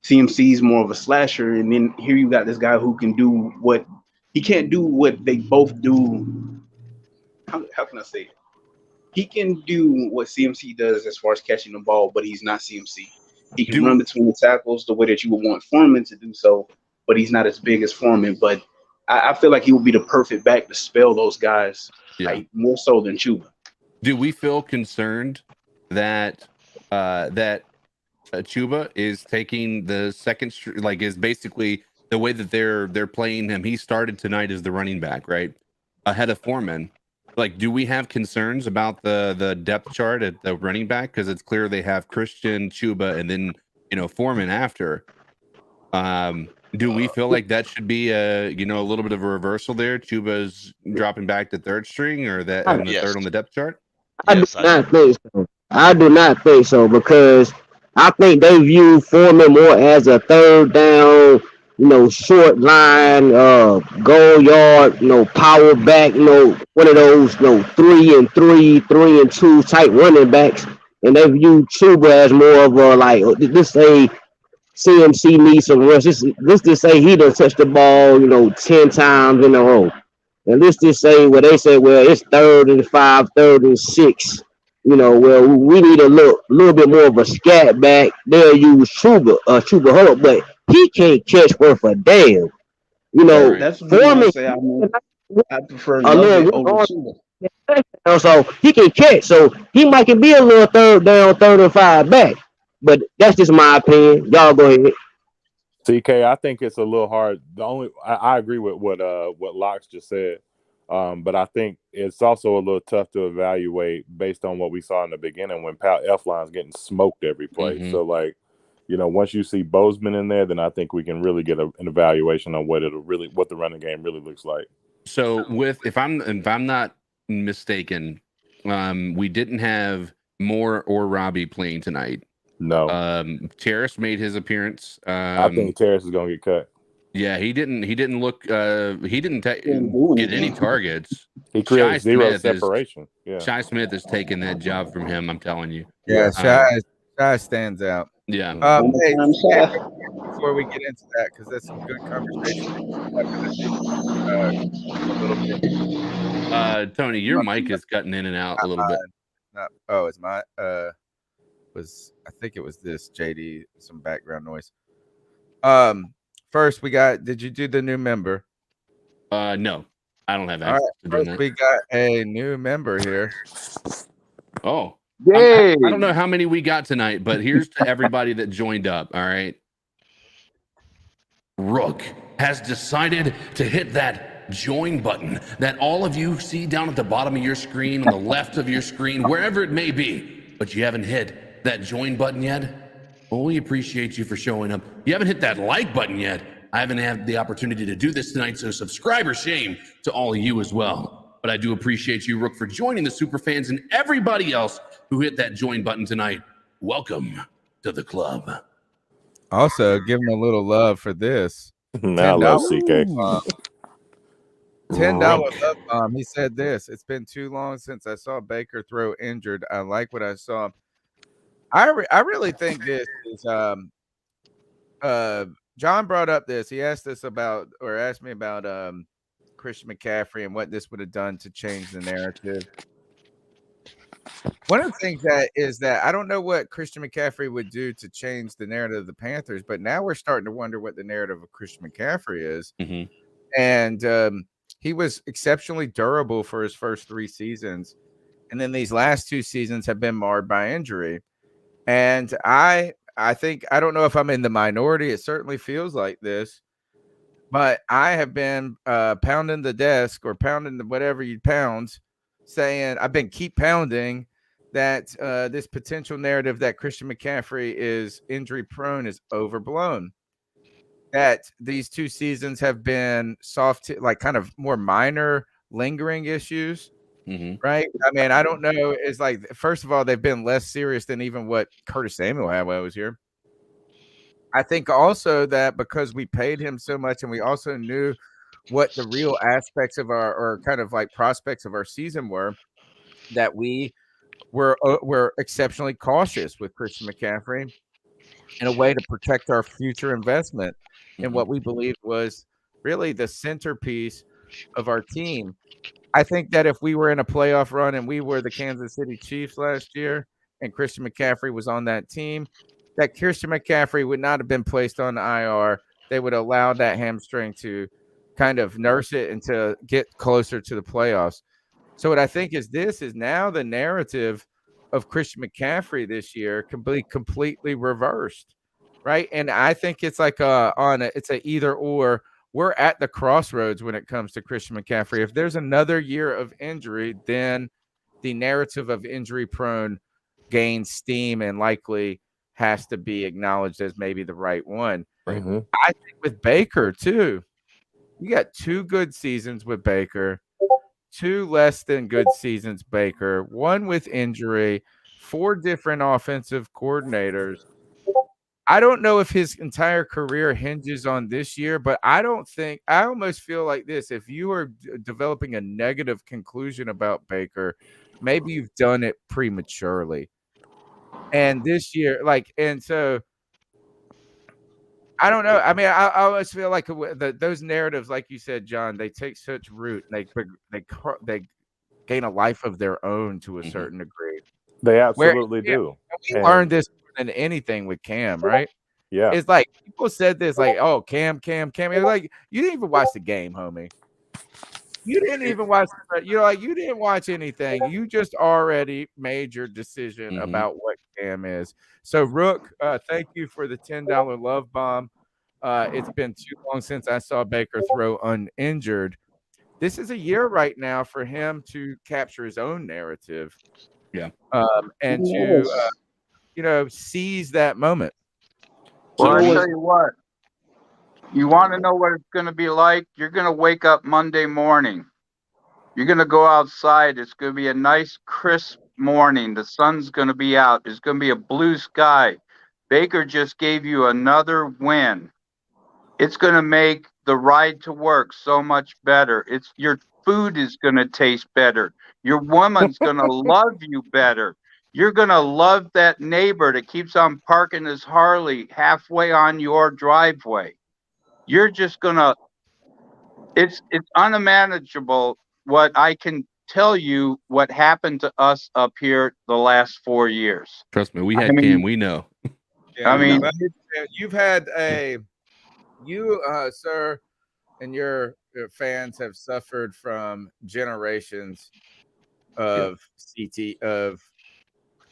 CMC is more of a slasher, and then here you got this guy who can do what he can't do what they both do. How can I say it? He can do what CMC does as far as catching the ball, but he's not CMC. He can run between the tackles the way that you would want Foreman to do so, but he's not as big as Foreman. But I feel like he would be the perfect back to spell those guys, like more so than Chuba. Do we feel concerned that Chuba is taking the second, like is basically the way that they're playing him? He started tonight as the running back, right, ahead of Foreman. Like, do we have concerns about the depth chart at the running back? Because it's clear they have Christian, Chuba, and then Foreman after. Do we feel like that should be a little bit of a reversal there? Chuba's dropping back to third string, or that on the third on the depth chart? I do not think so because I think they view Foreman more as a third down, short line, goal yard, power back, one of those, 3-3, 3-2 type running backs, and they view Chuba as more of a this say CMC needs some rush. Let's just say he done touched the ball, 10 times in a row, and let's just say they say, well, it's 3rd and 5, 3rd and 6. Well, we need a little bit more of a scat back. They'll use Chuba Hubbard, but he can't catch worth a damn. That's what Foreman, I prefer Lovett over Chuba. So he can catch. So he might can be a little 3rd down, 3rd and 5 back. but that's just my opinion. Y'all go ahead. TK, I think it's a little hard. I agree with what Locks just said, but I think it's also a little tough to evaluate based on what we saw in the beginning when Pat Elfline's getting smoked every play. Mhm. So like, once you see Bozeman in there, then I think we can really get an evaluation on what the running game really looks like. So if I'm not mistaken, we didn't have Moore or Robbie playing tonight. No. Terrace made his appearance. I think Terrace is gonna get cut. Yeah, he didn't look. He didn't get any targets. He created zero separation. Shy Smith is taking that job from him. I'm telling you. Yeah, Shy stands out. Yeah. Hey, before we get into that, because that's some good conversation. A little bit. Tony, your mic is cutting in and out a little bit. It's my I think it was this JD, some background noise. First we got, did you do the new member? No, I don't have access to doing that. We got a new member here. Oh, yay! I don't know how many we got tonight, but here's to everybody that joined up. All right. Rook has decided to hit that join button that all of you see down at the bottom of your screen, on the left of your screen, wherever it may be, but you haven't hit that join button yet. Well, we appreciate you for showing up. You haven't hit that like button yet. I haven't had the opportunity to do this tonight, so subscriber shame to all of you as well. But I do appreciate you, Rook, for joining the super fans and everybody else who hit that join button tonight. Welcome to the club. Also, give him a little love for this. Now I love CK. $10 love bomb. He said this. It's been too long since I saw Baker throw injured. I like what I saw. I really think this is John brought up this. He asked me about Christian McCaffrey and what this would have done to change the narrative. One of the things that I don't know what Christian McCaffrey would do to change the narrative of the Panthers, but now we're starting to wonder what the narrative of Christian McCaffrey is. Mm-hmm. And he was exceptionally durable for his first 3 seasons. And then these last 2 seasons have been marred by injury. And I think, I don't know if I'm in the minority. It certainly feels like this. But I have been pounding the desk or pounding whatever you pound, saying I've been keep pounding that this potential narrative that Christian McCaffrey is injury prone is overblown. That these 2 seasons have been soft, like kind of more minor lingering issues. Mm-hmm. Right. I mean, I don't know. It's like, first of all, they've been less serious than even what Curtis Samuel had when I was here. I think also that because we paid him so much and we also knew what the real aspects of our kind of like prospects of our season were, that we were exceptionally cautious with Christian McCaffrey in a way to protect our future investment in what we believed was really the centerpiece of our team. I think that if we were in a playoff run and we were the Kansas City Chiefs last year and Christian McCaffrey was on that team, that Christian McCaffrey would not have been placed on IR. They would allow that hamstring to kind of nurse it and to get closer to the playoffs. So what I think is this is now the narrative of Christian McCaffrey this year can be completely reversed, right? And I think it's like it's a either or. We're at the crossroads when it comes to Christian McCaffrey. If there's another year of injury, then the narrative of injury prone gains steam and likely has to be acknowledged as maybe the right one. Mm-hmm. I think with Baker too, you got 2 good seasons with Baker, 2 less than good seasons Baker, 1 with injury, 4 different offensive coordinators. I don't know if his entire career hinges on this year, but I almost feel like this. If you are developing a negative conclusion about Baker, maybe you've done it prematurely. And this year, so I don't know. I mean, I always feel like those narratives, like you said, John, they take such root. They gain a life of their own to a certain degree. They absolutely do. We learned this than anything with Cam, right? Yeah. It's like people said this, like, oh, Cam. You're like, you didn't even watch the game, homie. You didn't even watch. You didn't watch anything. You just already made your decision about what Cam is. So, Rook, thank you for the $10 love bomb. It's been too long since I saw Baker throw uninjured. This is a year right now for him to capture his own narrative. Yeah. And to seize that moment. Well, I So tell you what, you want to know what it's going to be like? You're going to wake up Monday morning. You're going to go outside. It's going to be a nice, crisp morning. The sun's going to be out. There's going to be a blue sky. Baker just gave you another win. It's going to make the ride to work so much better. Your food is going to taste better. Your woman's going to love you better. You're going to love that neighbor that keeps on parking his Harley halfway on your driveway. You're just going to, it's unmanageable what I can tell you what happened to us up here the last 4 years. Trust me, we had Cam. We know. I mean, you've had sir, and your fans have suffered from generations of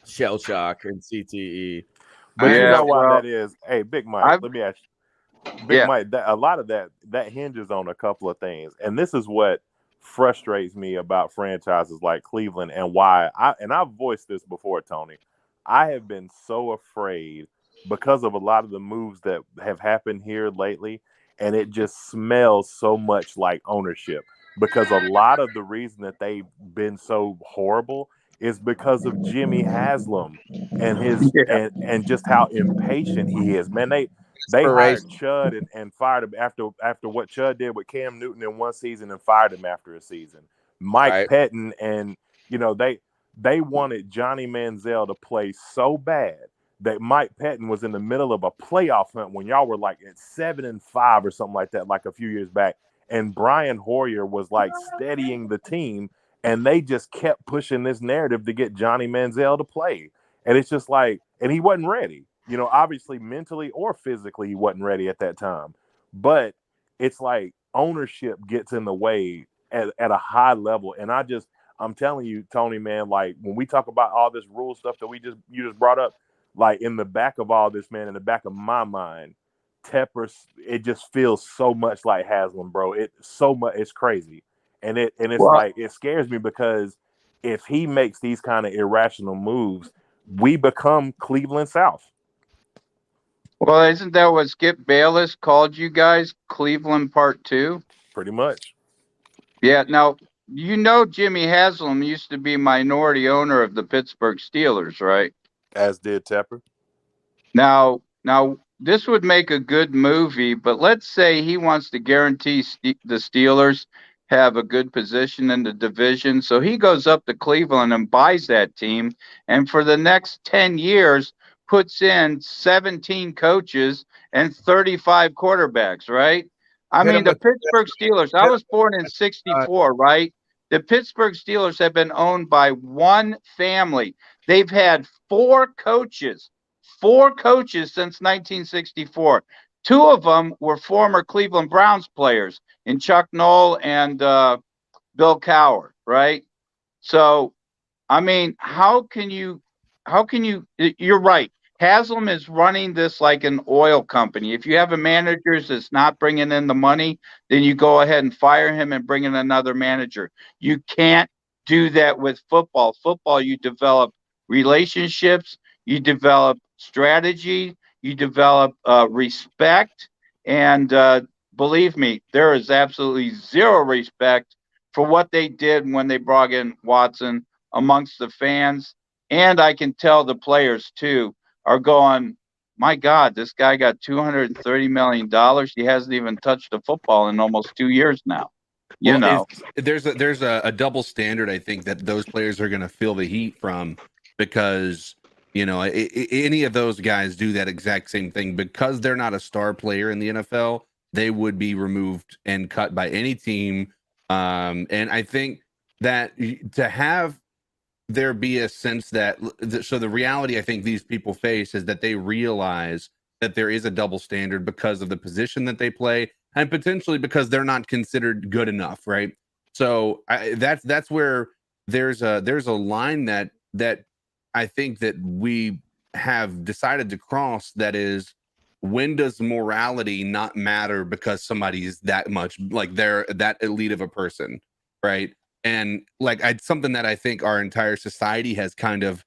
shell shock and CTE. But you know why that is? Hey, Big Mike, let me ask you. Big Mike, a lot of that hinges on a couple of things. And this is what frustrates me about franchises like Cleveland and why I've voiced this before, Tony. I have been so afraid because of a lot of the moves that have happened here lately, and it just smells so much like ownership. Because a lot of the reason that they've been so horrible is because of Jimmy Haslam and his and just how impatient he is. Man, they hired Chud and fired him after what Chud did with Cam Newton in one season and fired him after a season. Mike Pettin and they wanted Johnny Manziel to play so bad that Mike Pettin was in the middle of a playoff hunt when y'all were like at 7-5 or something like that, like a few years back. And Brian Hoyer was like steadying the team, and they just kept pushing this narrative to get Johnny Manziel to play. And it's just like, and he wasn't ready. Obviously mentally or physically he wasn't ready at that time. But it's like ownership gets in the way at a high level. And I'm telling you, Tony, man, like when we talk about all this rule stuff that you just brought up, like in the back of all this, man, in the back of my mind, Tepper, it just feels so much like Haslam, bro. It's crazy. And it's like, it scares me because if he makes these kind of irrational moves, we become Cleveland South. Well, isn't that what Skip Bayless called you guys? Cleveland Part 2? Pretty much. Yeah. Now, Jimmy Haslam used to be minority owner of the Pittsburgh Steelers, right? As did Tepper. Now, this would make a good movie, but let's say he wants to guarantee the Steelers have a good position in the division. So he goes up to Cleveland and buys that team. And for the next 10 years, puts in 17 coaches and 35 quarterbacks, right? I mean, the Pittsburgh Steelers, I was born in 64, right? The Pittsburgh Steelers have been owned by one family. They've had four coaches since 1964. Two of them were former Cleveland Browns players in Chuck Noll and Bill Cowher, right? So, I mean, how can you, you're right. Haslam is running this like an oil company. If you have a manager that's not bringing in the money, then you go ahead and fire him and bring in another manager. You can't do that with football. Football, you develop relationships, you develop strategy, you develop respect, and believe me, there is absolutely zero respect for what they did when they brought in Watson amongst the fans, and I can tell the players too are going, my God, this guy got $230 million. He hasn't even touched a football in almost 2 years now. There's a double standard, I think, that those players are going to feel the heat from because, any of those guys do that exact same thing because they're not a star player in the NFL. They would be removed and cut by any team. And I think that to have there be a sense that so the reality I think these people face is that they realize that there is a double standard because of the position that they play and potentially because they're not considered good enough, right? So that's where there's a line that I think that we have decided to cross. That is, when does morality not matter because somebody is that much like they're that elite of a person, right? And like something that I think our entire society has kind of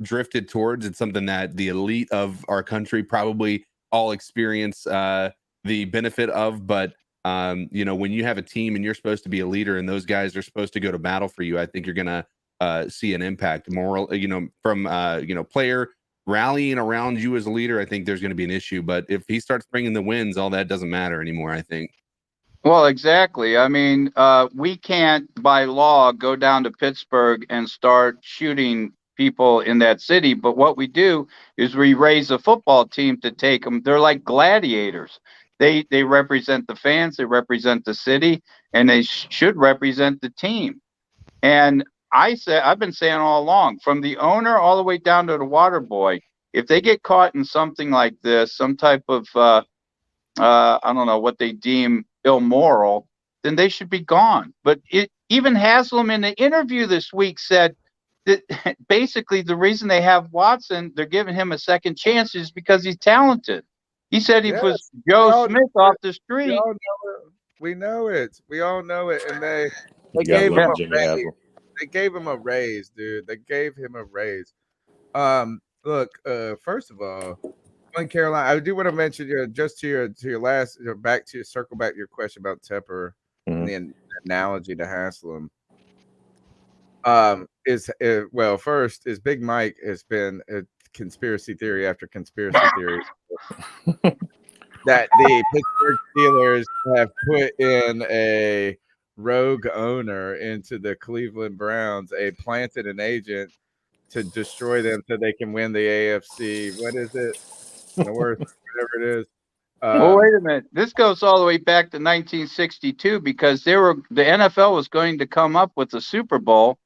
drifted towards. It's something that the elite of our country probably all experience the benefit of, but you know, when you have a team and you're supposed to be a leader and those guys are supposed to go to battle for you, I think you're gonna see an impact moral, you know, from you know, player rallying around you as a leader. I think there's going to be an issue, but if he starts bringing the wins, all that doesn't matter anymore, I think. Well, exactly. I mean, we can't by law go down to Pittsburgh and start shooting people in that city, but what we do is we raise a football team to take them. They're like gladiators. They represent the fans, they represent the city, and they should represent the team. And I've been saying all along, from the owner all the way down to the water boy, if they get caught in something like this, some type of I don't know what they deem immoral, then they should be gone. But even Haslam in the interview this week said that basically the reason they have Watson, they're giving him a second chance, is because he's talented. He said he was Joe Smith off the street. We know it. We all know it. And they gave him a raise. They gave him a raise, dude. They gave him a raise. Look, first of all, in Carolina, I do want to mention just to your last circle back to your question about Tepper and the analogy to Haslam. Well, first is Big Mike has been a conspiracy theory after conspiracy theory that the Pittsburgh Steelers have put in a rogue owner into the Cleveland Browns, planted an agent to destroy them so they can win the AFC. What is it? North, whatever it is. Well, wait a minute. This goes all the way back to 1962 because the NFL was going to come up with the Super Bowl,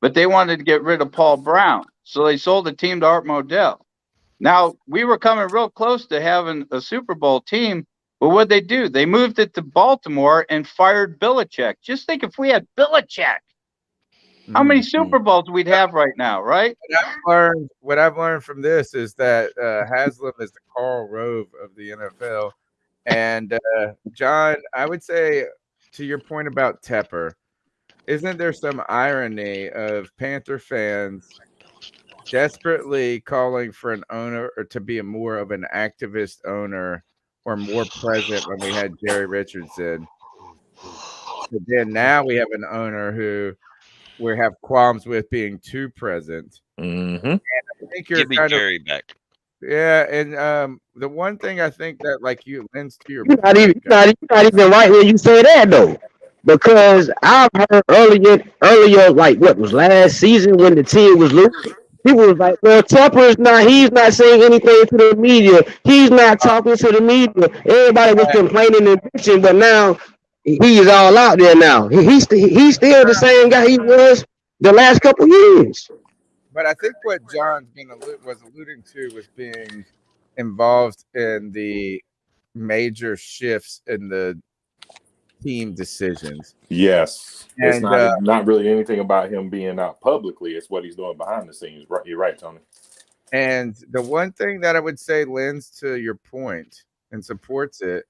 but they wanted to get rid of Paul Brown, so they sold the team to Art Modell. Now we were coming real close to having a Super Bowl team, but what'd they do? They moved it to Baltimore and fired Belichick. Just think if we had Belichick, how many Super Bowls we'd have right now, right? What I've learned from this is that Haslam is the Karl Rove of the NFL. And John, I would say to your point about Tepper, isn't there some irony of Panther fans desperately calling for an owner or to be more of an activist owner or more present when we had Jerry Richardson? But then now we have an owner who we have qualms with being too present. And I think you're Give me Jerry back. Yeah, and the one thing I think that like you lends to your You're not even right when you say that though, because I've heard earlier, like what was last season when the team was losing. People was like, well, he's not saying anything to the media. He's not talking to the media. Everybody was complaining and bitching, but now he is all out there now. He's still the same guy he was the last couple years. But I think what John was alluding to was being involved in the major shifts in the team decisions. Yes. It's And, not really anything about him being out publicly. It's what he's doing behind the scenes. Right, you're right, Tony. And the one thing that I would say lends to your point and supports it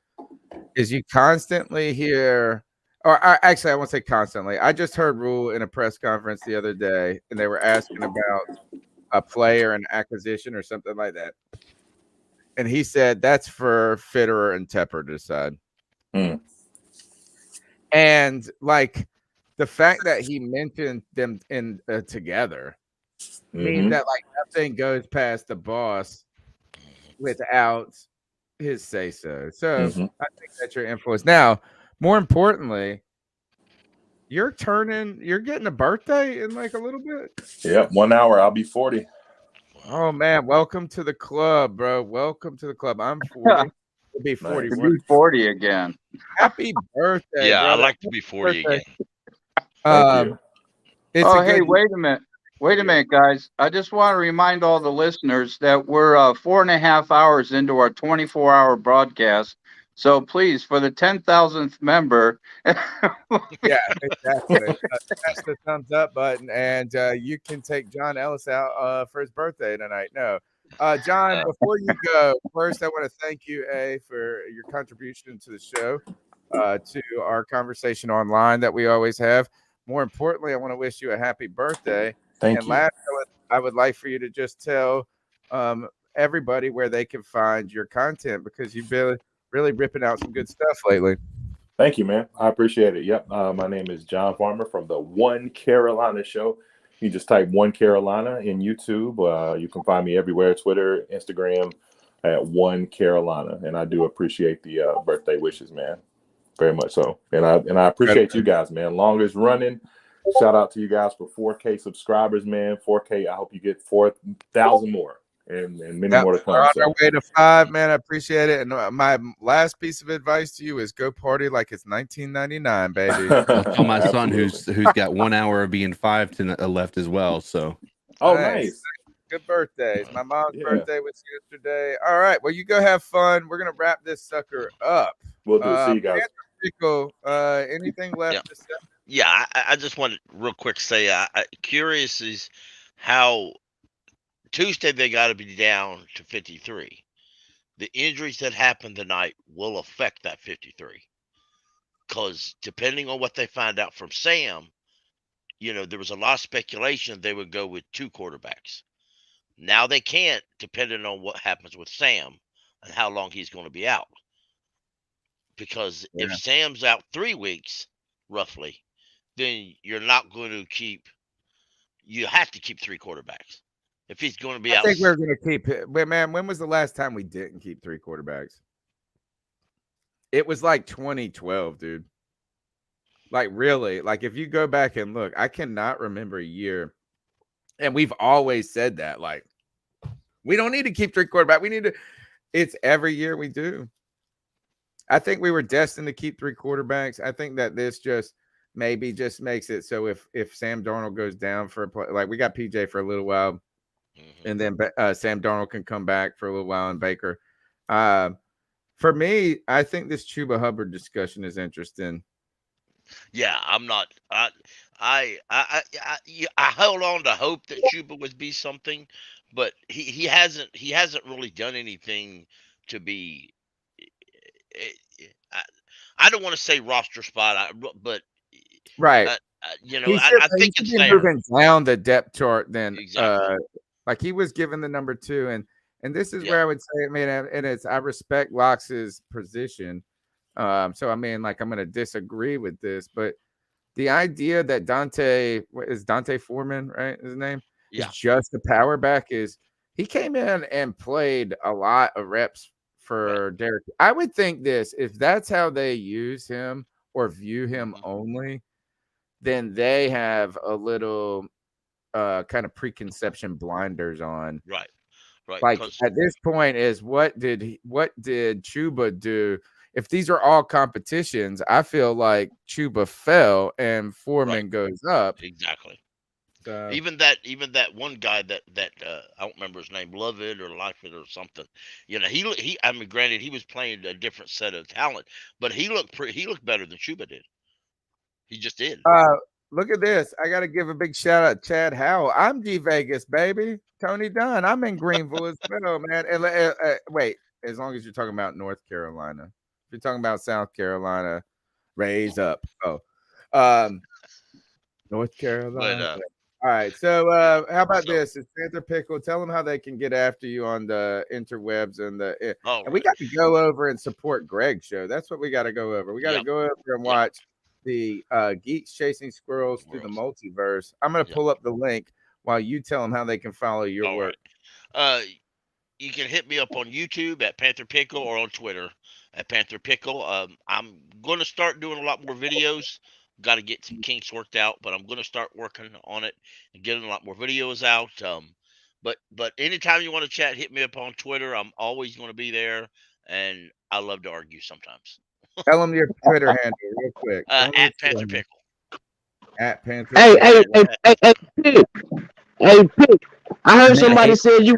is you constantly hear, actually, I won't say constantly. I just heard Rule in a press conference the other day, and they were asking about a player and acquisition or something like that. And he said that's for Fitterer and Tepper to decide. And like the fact that he mentioned them in together means that like nothing goes past the boss without his say so. So I think that's your influence. Now, more importantly, you're getting a birthday in like a little bit. Yep, 1 hour. I'll be 40. Oh man, welcome to the club, bro. Welcome to the club. I'm 40. I'll be 40. To be 40 again. Happy birthday. Yeah, brother. I like to be 40 again. Hey, wait a minute. Wait a minute, guys. I just want to remind all the listeners that we're 4.5 hours into our 24-hour broadcast. So please, for the 10,000th member, Yeah, exactly. That's the thumbs up button, and you can take John Ellis out for his birthday tonight. No, John, before you go, first I want to thank you, for your contribution to the show, to our conversation online that we always have. More importantly, I want to wish you a happy birthday. Thank and you. last, I would like for you to just tell everybody where they can find your content, because you've been really ripping out some good stuff lately. Thank you, man. I appreciate it. Yep. My name is John Farmer from the One Carolina Show. You just type One Carolina in YouTube. You can find me everywhere, Twitter, Instagram, at One Carolina. And I do appreciate the birthday wishes, man. Very much so. And I appreciate you guys, man. Longest running. Shout out to you guys for 4K subscribers, man. 4K. I hope you get 4,000 more. And many more to come. We're on our way to 5, man. I appreciate it. And my last piece of advice to you is go party like it's 1999, baby. Tell my son who's got 1 hour of being 5 to left as well. So, nice. Good birthdays. My mom's birthday was yesterday. All right. Well, you go have fun. We're gonna wrap this sucker up. We'll do. See you guys. Pickle, anything left to say? Yeah, I just want to real quick say, curious is how Tuesday they got to be down to 53. The injuries that happened tonight will affect that 53, because depending on what they find out from Sam, there was a lot of speculation they would go with 2 quarterbacks. Now they can't, depending on what happens with Sam and how long he's going to be out. Because if Sam's out 3 weeks, roughly, then you're not going to keep. You have to keep 3 quarterbacks. If he's going to be out. I think we're going to keep it. But man, when was the last time we didn't keep 3 quarterbacks? It was like 2012, dude. Like, really. Like, if you go back and look, I cannot remember a year. And we've always said that. Like, we don't need to keep 3 quarterbacks. We need to. It's every year we do. I think we were destined to keep 3 quarterbacks. I think that this just maybe just makes it so if Sam Darnold goes down for a play, like we got PJ for a little while. And then Sam Darnold can come back for a little while, and Baker. For me, I think this Chuba Hubbard discussion is interesting. Yeah, I'm not. I hold on to hope that Chuba would be something, but he hasn't really done anything to be. I don't want to say roster spot, but right. I think it's there. Moving down the depth chart then. Exactly. Like he was given the number 2, and this is where I would say, I mean, and I respect Lox's position. So I mean, like I'm going to disagree with this, but the idea that Dante Foreman, right? His name is just the power back is he came in and played a lot of reps for Derek. I would think this, if that's how they use him or view him only, then they have a little kind of preconception blinders on. Right. Like at this point is what did Chuba do? If these are all competitions, I feel like Chuba fell and Foreman goes up. Exactly. Even that one guy that I don't remember his name, Lovett or Lightfoot or something. He I mean, granted, he was playing a different set of talent, but he looked better than Chuba did. He just did. Look at this. I got to give a big shout out to Chad Howell. I'm G Vegas, baby. Tony Dunn. I'm in Greenville as well, man. And wait, as long as you're talking about North Carolina. If you're talking about South Carolina, raise up. North Carolina. All right. So how about this? It's Panther Pickle. Tell them how they can get after you on the interwebs and and we got to go over and support Greg's show. That's what we got to go over. We got to go over and watch the Geeks Chasing Squirrels through the Multiverse. I'm going to pull up the link while you tell them how they can follow your work. You can hit me up on YouTube at Panther Pickle or on Twitter at Panther Pickle. I'm going to start doing a lot more videos. Got to get some kinks worked out, but I'm going to start working on it and getting a lot more videos out. But anytime you want to chat, hit me up on Twitter. I'm always going to be there, and I love to argue sometimes. Tell them your Twitter handle real quick. At Panther Pickle. At Panther. Hey, Pick. I heard somebody said you.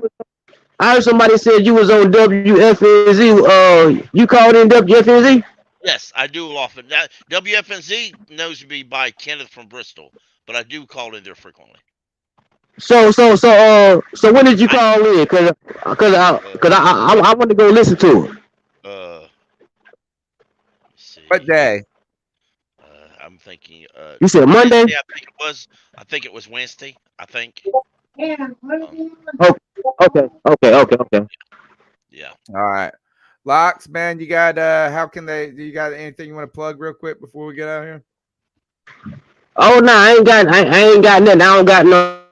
I heard somebody said you was on WFNZ. You called in WFNZ? Yes, I do often. That WFNZ knows me by Kenneth from Bristol, but I do call in there frequently. So when did you call in? Cause I want to go listen to it. What day? I'm thinking. You said Monday? Wednesday, I think it was Wednesday. I think. Okay. Yeah. All right. Locks, man, you got do you got anything you want to plug real quick before we get out here? Oh no, I ain't got nothing. I don't got no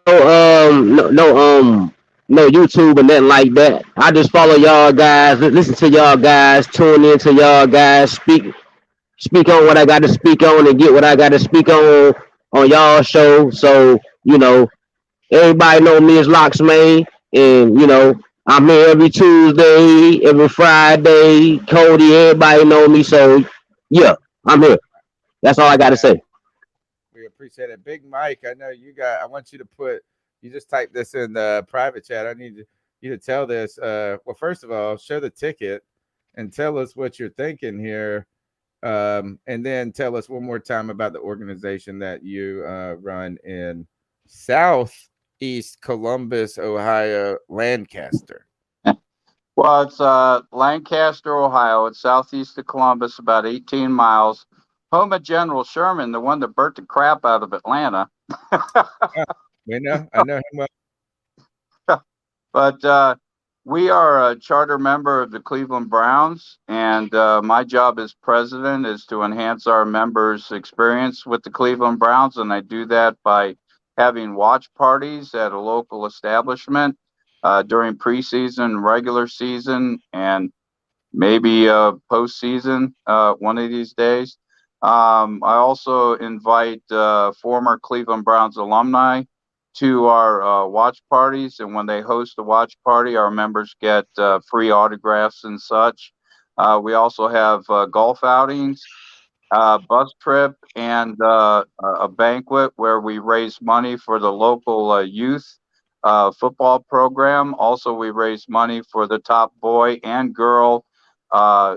YouTube and nothing like that. I just follow y'all guys, listen to y'all guys, tune in to y'all guys, speak on what I got to speak on and get what I got to speak on y'all show. So, everybody know me as Locks Man, and I'm here every Tuesday, every Friday. Cody, everybody know me. So yeah, I'm here. That's all I got to say. We appreciate it. Big Mike, I know I want you to you just type this in the private chat. I need you to tell this. Well, first of all, show the ticket and tell us what you're thinking here. And then tell us one more time about the organization that you run in Southeast Columbus, Ohio, Lancaster. Well, it's Lancaster, Ohio. It's southeast of Columbus, about 18 miles. Home of General Sherman, the one that burnt the crap out of Atlanta. I know him well. But we are a charter member of the Cleveland Browns, and my job as president is to enhance our members' experience with the Cleveland Browns, and I do that by having watch parties at a local establishment during preseason, regular season, and maybe postseason one of these days. I also invite former Cleveland Browns alumni to our watch parties, and when they host a watch party, our members get free autographs and such. We also have golf outings, bus trip, and a banquet where we raise money for the local youth football program. Also, we raise money for the top boy and girl.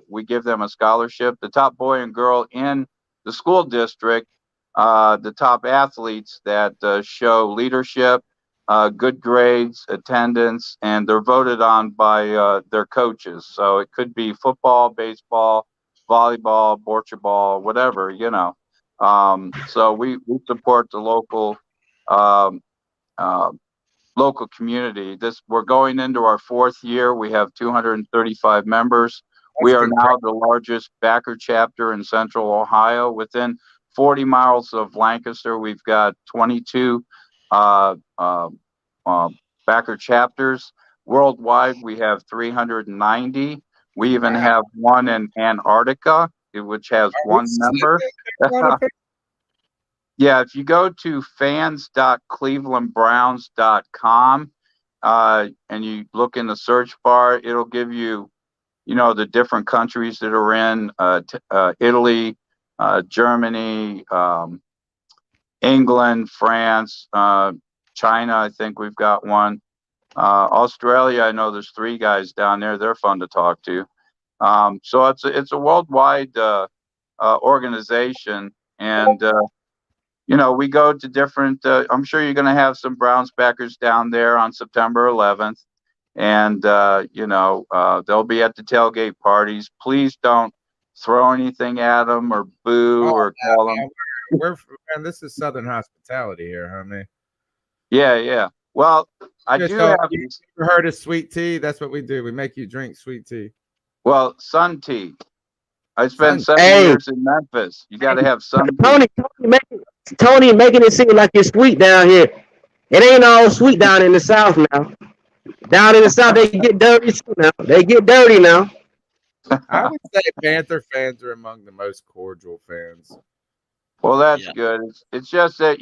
We give them a scholarship. The top boy and girl in the school district, the top athletes that show leadership, good grades, attendance, and they're voted on by their coaches. So it could be football, baseball, volleyball, bocce ball, whatever, So we support the local local community. We're going into our fourth year. We have 235 members. We are now the largest backer chapter in Central Ohio. Within 40 miles of Lancaster, we've got 22 backer chapters. Worldwide, we have 390. We even have one in Antarctica, which has one member. Yeah, if you go to fans.clevelandbrowns.com and you look in the search bar, it'll give you, the different countries that are in Italy, Germany, England, France, China. I think we've got one. Australia, I know there's 3 guys down there. They're fun to talk to. So it's a worldwide organization, and we go to different. I'm sure you're going to have some Browns backers down there on September 11th, and they'll be at the tailgate parties. Please don't throw anything at them or boo or call them. This is Southern hospitality here, homie. Yeah. Well, I do have. You ever heard of sweet tea? That's what we do. We make you drink sweet tea. Well, sun tea. I spent 7 years in Memphis. You got to have sun tea. Tony making it seem like it's sweet down here. It ain't all sweet down in the South now. Down in the South, they get dirty too now. They get dirty now. I would say Panther fans are among the most cordial fans. Well, that's good. It's just that,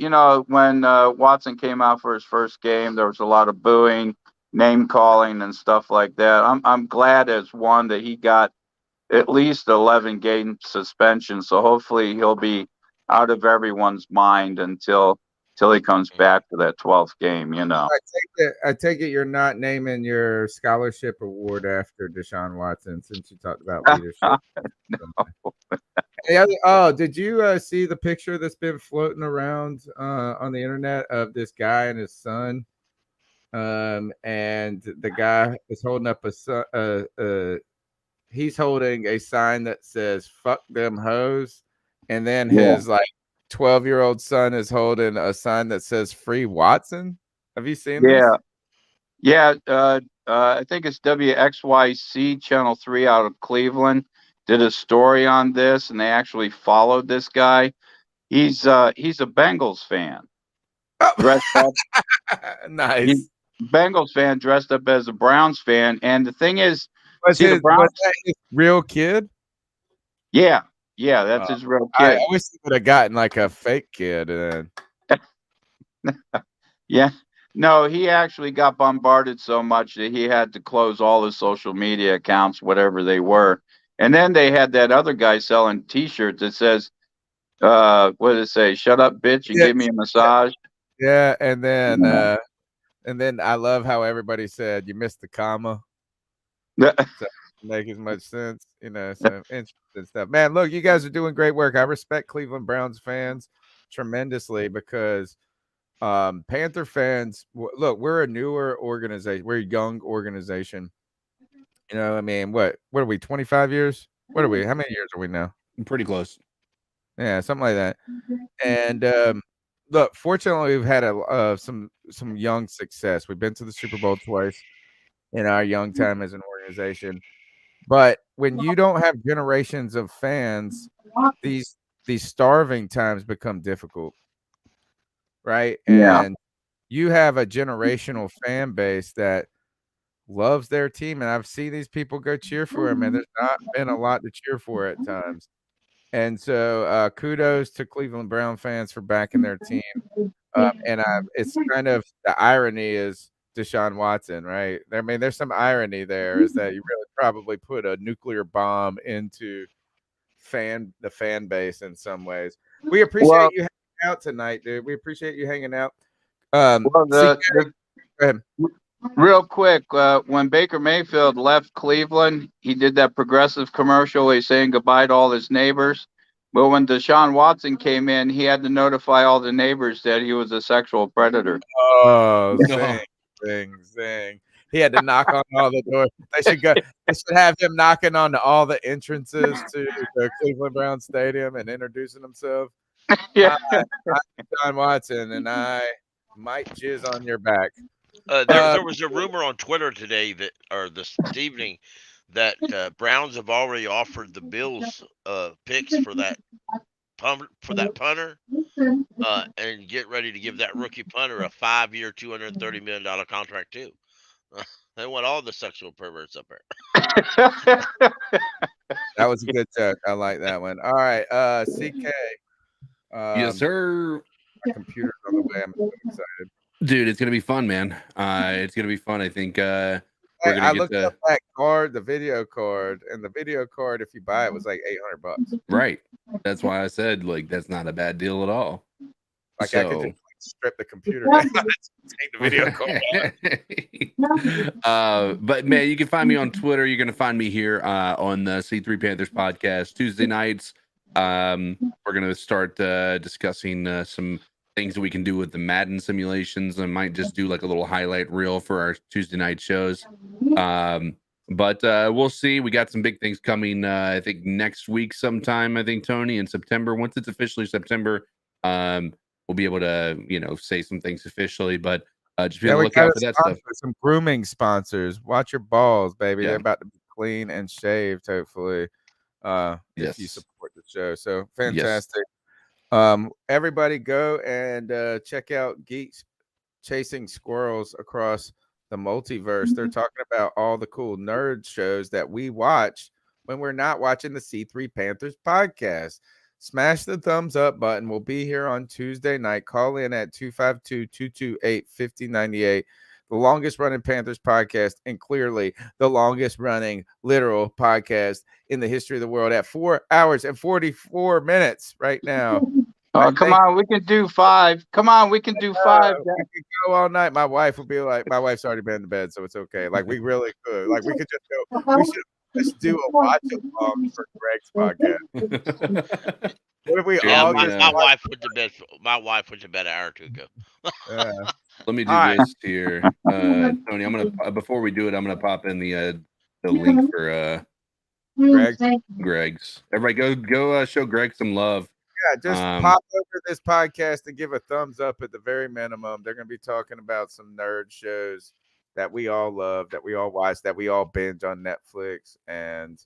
when Watson came out for his first game, there was a lot of booing, name calling, and stuff like that. I'm glad as one that he got at least 11-game suspension. So hopefully he'll be out of everyone's mind until till he comes back for that 12th game. I take it you're not naming your scholarship award after Deshaun Watson, since you talked about leadership. Oh, did you see the picture that's been floating around on the internet of this guy and his son? And the guy is holding up he's holding a sign that says "fuck them hoes," and then his 12-year-old son is holding a sign that says "free Watson." Have you seen this? Yeah. I think it's WXYC Channel 3 out of Cleveland did a story on this, and they actually followed this guy. He's a Bengals fan. Dressed up. Nice. He's Bengals fan dressed up as a Browns fan, and the thing is, was that his real kid? Yeah, that's his real kid. I wish he would have gotten like a fake kid. Yeah, no, he actually got bombarded so much that he had to close all his social media accounts, whatever they were. And then they had that other guy selling T-shirts that says, "What does it say? Shut up, bitch, and give me a massage." Yeah, and then I love how everybody said you missed the comma. So make as much sense, some interesting stuff. Man, look, you guys are doing great work. I respect Cleveland Browns fans tremendously because Panther fans, look, we're a newer organization. We're a young organization. I mean, what are we, 25 years? What are we? How many years are we now? Pretty close. Yeah, something like that. And look, fortunately, we've had some young success. We've been to the Super Bowl twice in our young time as an organization. But when you don't have generations of fans, these starving times become difficult, right? Yeah. And you have a generational fan base that loves their team, and I've seen these people go cheer for him, and there's not been a lot to cheer for at times. And so kudos to Cleveland Brown fans for backing their team. It's kind of the irony is Deshaun Watson, right? I mean, there's some irony there is that you really probably put a nuclear bomb into the fan base in some ways. We appreciate you hanging out tonight, dude. We appreciate you hanging out. Go ahead. Real quick, when Baker Mayfield left Cleveland, he did that progressive commercial. He's saying goodbye to all his neighbors. But when Deshaun Watson came in, he had to notify all the neighbors that he was a sexual predator. Oh, zing. He had to knock on all the doors. They should have him knocking on all the entrances to the Cleveland Brown Stadium and introducing himself. Yeah. I'm Deshaun Watson, and I might jizz on your back. There was a rumor on Twitter today this evening that Browns have already offered the Bills picks for that punter, and get ready to give that rookie punter a 5-year, $230 million contract too. They want all the sexual perverts up there. That was a good joke. I like that one. All right, CK. Yes, sir. My computer's on the way. I'm so excited. Dude, it's gonna be fun, man. It's gonna be fun. I think we're gonna I get looked up that card, the video card, and the video card, if you buy it, was like $800. Right. That's why I said that's not a bad deal at all. I could just strip the computer down, take the video card. But man, you can find me on Twitter. You're gonna find me here on the C3 Panthers podcast Tuesday nights. We're gonna start discussing some things that we can do with the Madden simulations. I might just do like a little highlight reel for our Tuesday night shows. But we'll see. We got some big things coming. I think next week sometime. I think Tony in September. Once it's officially September, we'll be able to say some things officially. But just be on the lookout for that stuff. Some grooming sponsors. Watch your balls, baby. Yeah. They're about to be clean and shaved. Hopefully, if you support the show. So fantastic. Yes. Everybody go and check out Geeks Chasing Squirrels Across the Multiverse. They're talking about all the cool nerd shows that we watch when we're not watching the C3 Panthers podcast. Smash the thumbs up button. We'll be here on Tuesday night. Call in at 252-228-5098. The longest running Panthers podcast, and clearly the longest running literal podcast in the history of the world at 4 hours and 44 minutes right now. Oh, come on, we can do 5. Come on, we can do 5. We could go all night. My wife will be like, my wife's already been to bed, so it's okay. Like we really could. Like we could just go. We should just do a watch along for Greg's podcast. What if we all just my wife went to bed. My wife went to bed an hour or two ago. Let me do this here, Tony. I'm gonna before we do it, I'm gonna pop in the link for Greg's. Everybody, go show Greg some love. Yeah, just pop over this podcast and give a thumbs up at the very minimum. They're going to be talking about some nerd shows that we all love, that we all watch, that we all binge on Netflix. And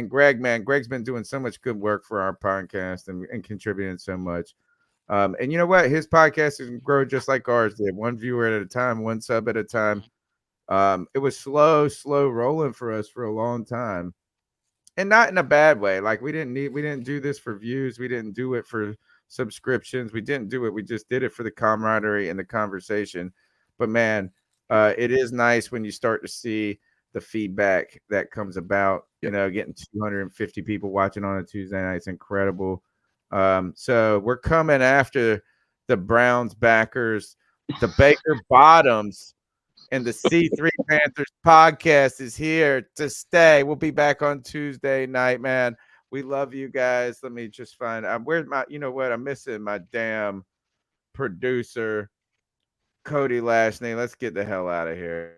Greg, man, Greg's been doing so much good work for our podcast and contributing so much. And you know what? His podcast is grow just like ours did, one viewer at a time, one sub at a time. It was slow rolling for us for a long time. And not in a bad way. Like we didn't do this for views. We didn't do it for subscriptions. We didn't do it. We just did it for the camaraderie and the conversation. But man, it is nice when you start to see the feedback that comes about, you know, getting 250 people watching on a Tuesday night. It's incredible. So we're coming after the Browns backers, the Baker Bottoms. And the C3 Panthers podcast is here to stay. We'll be back on Tuesday night, man. We love you guys. Let me just find where's my, you know what? I'm missing my damn producer, Cody last name. Let's get the hell out of here.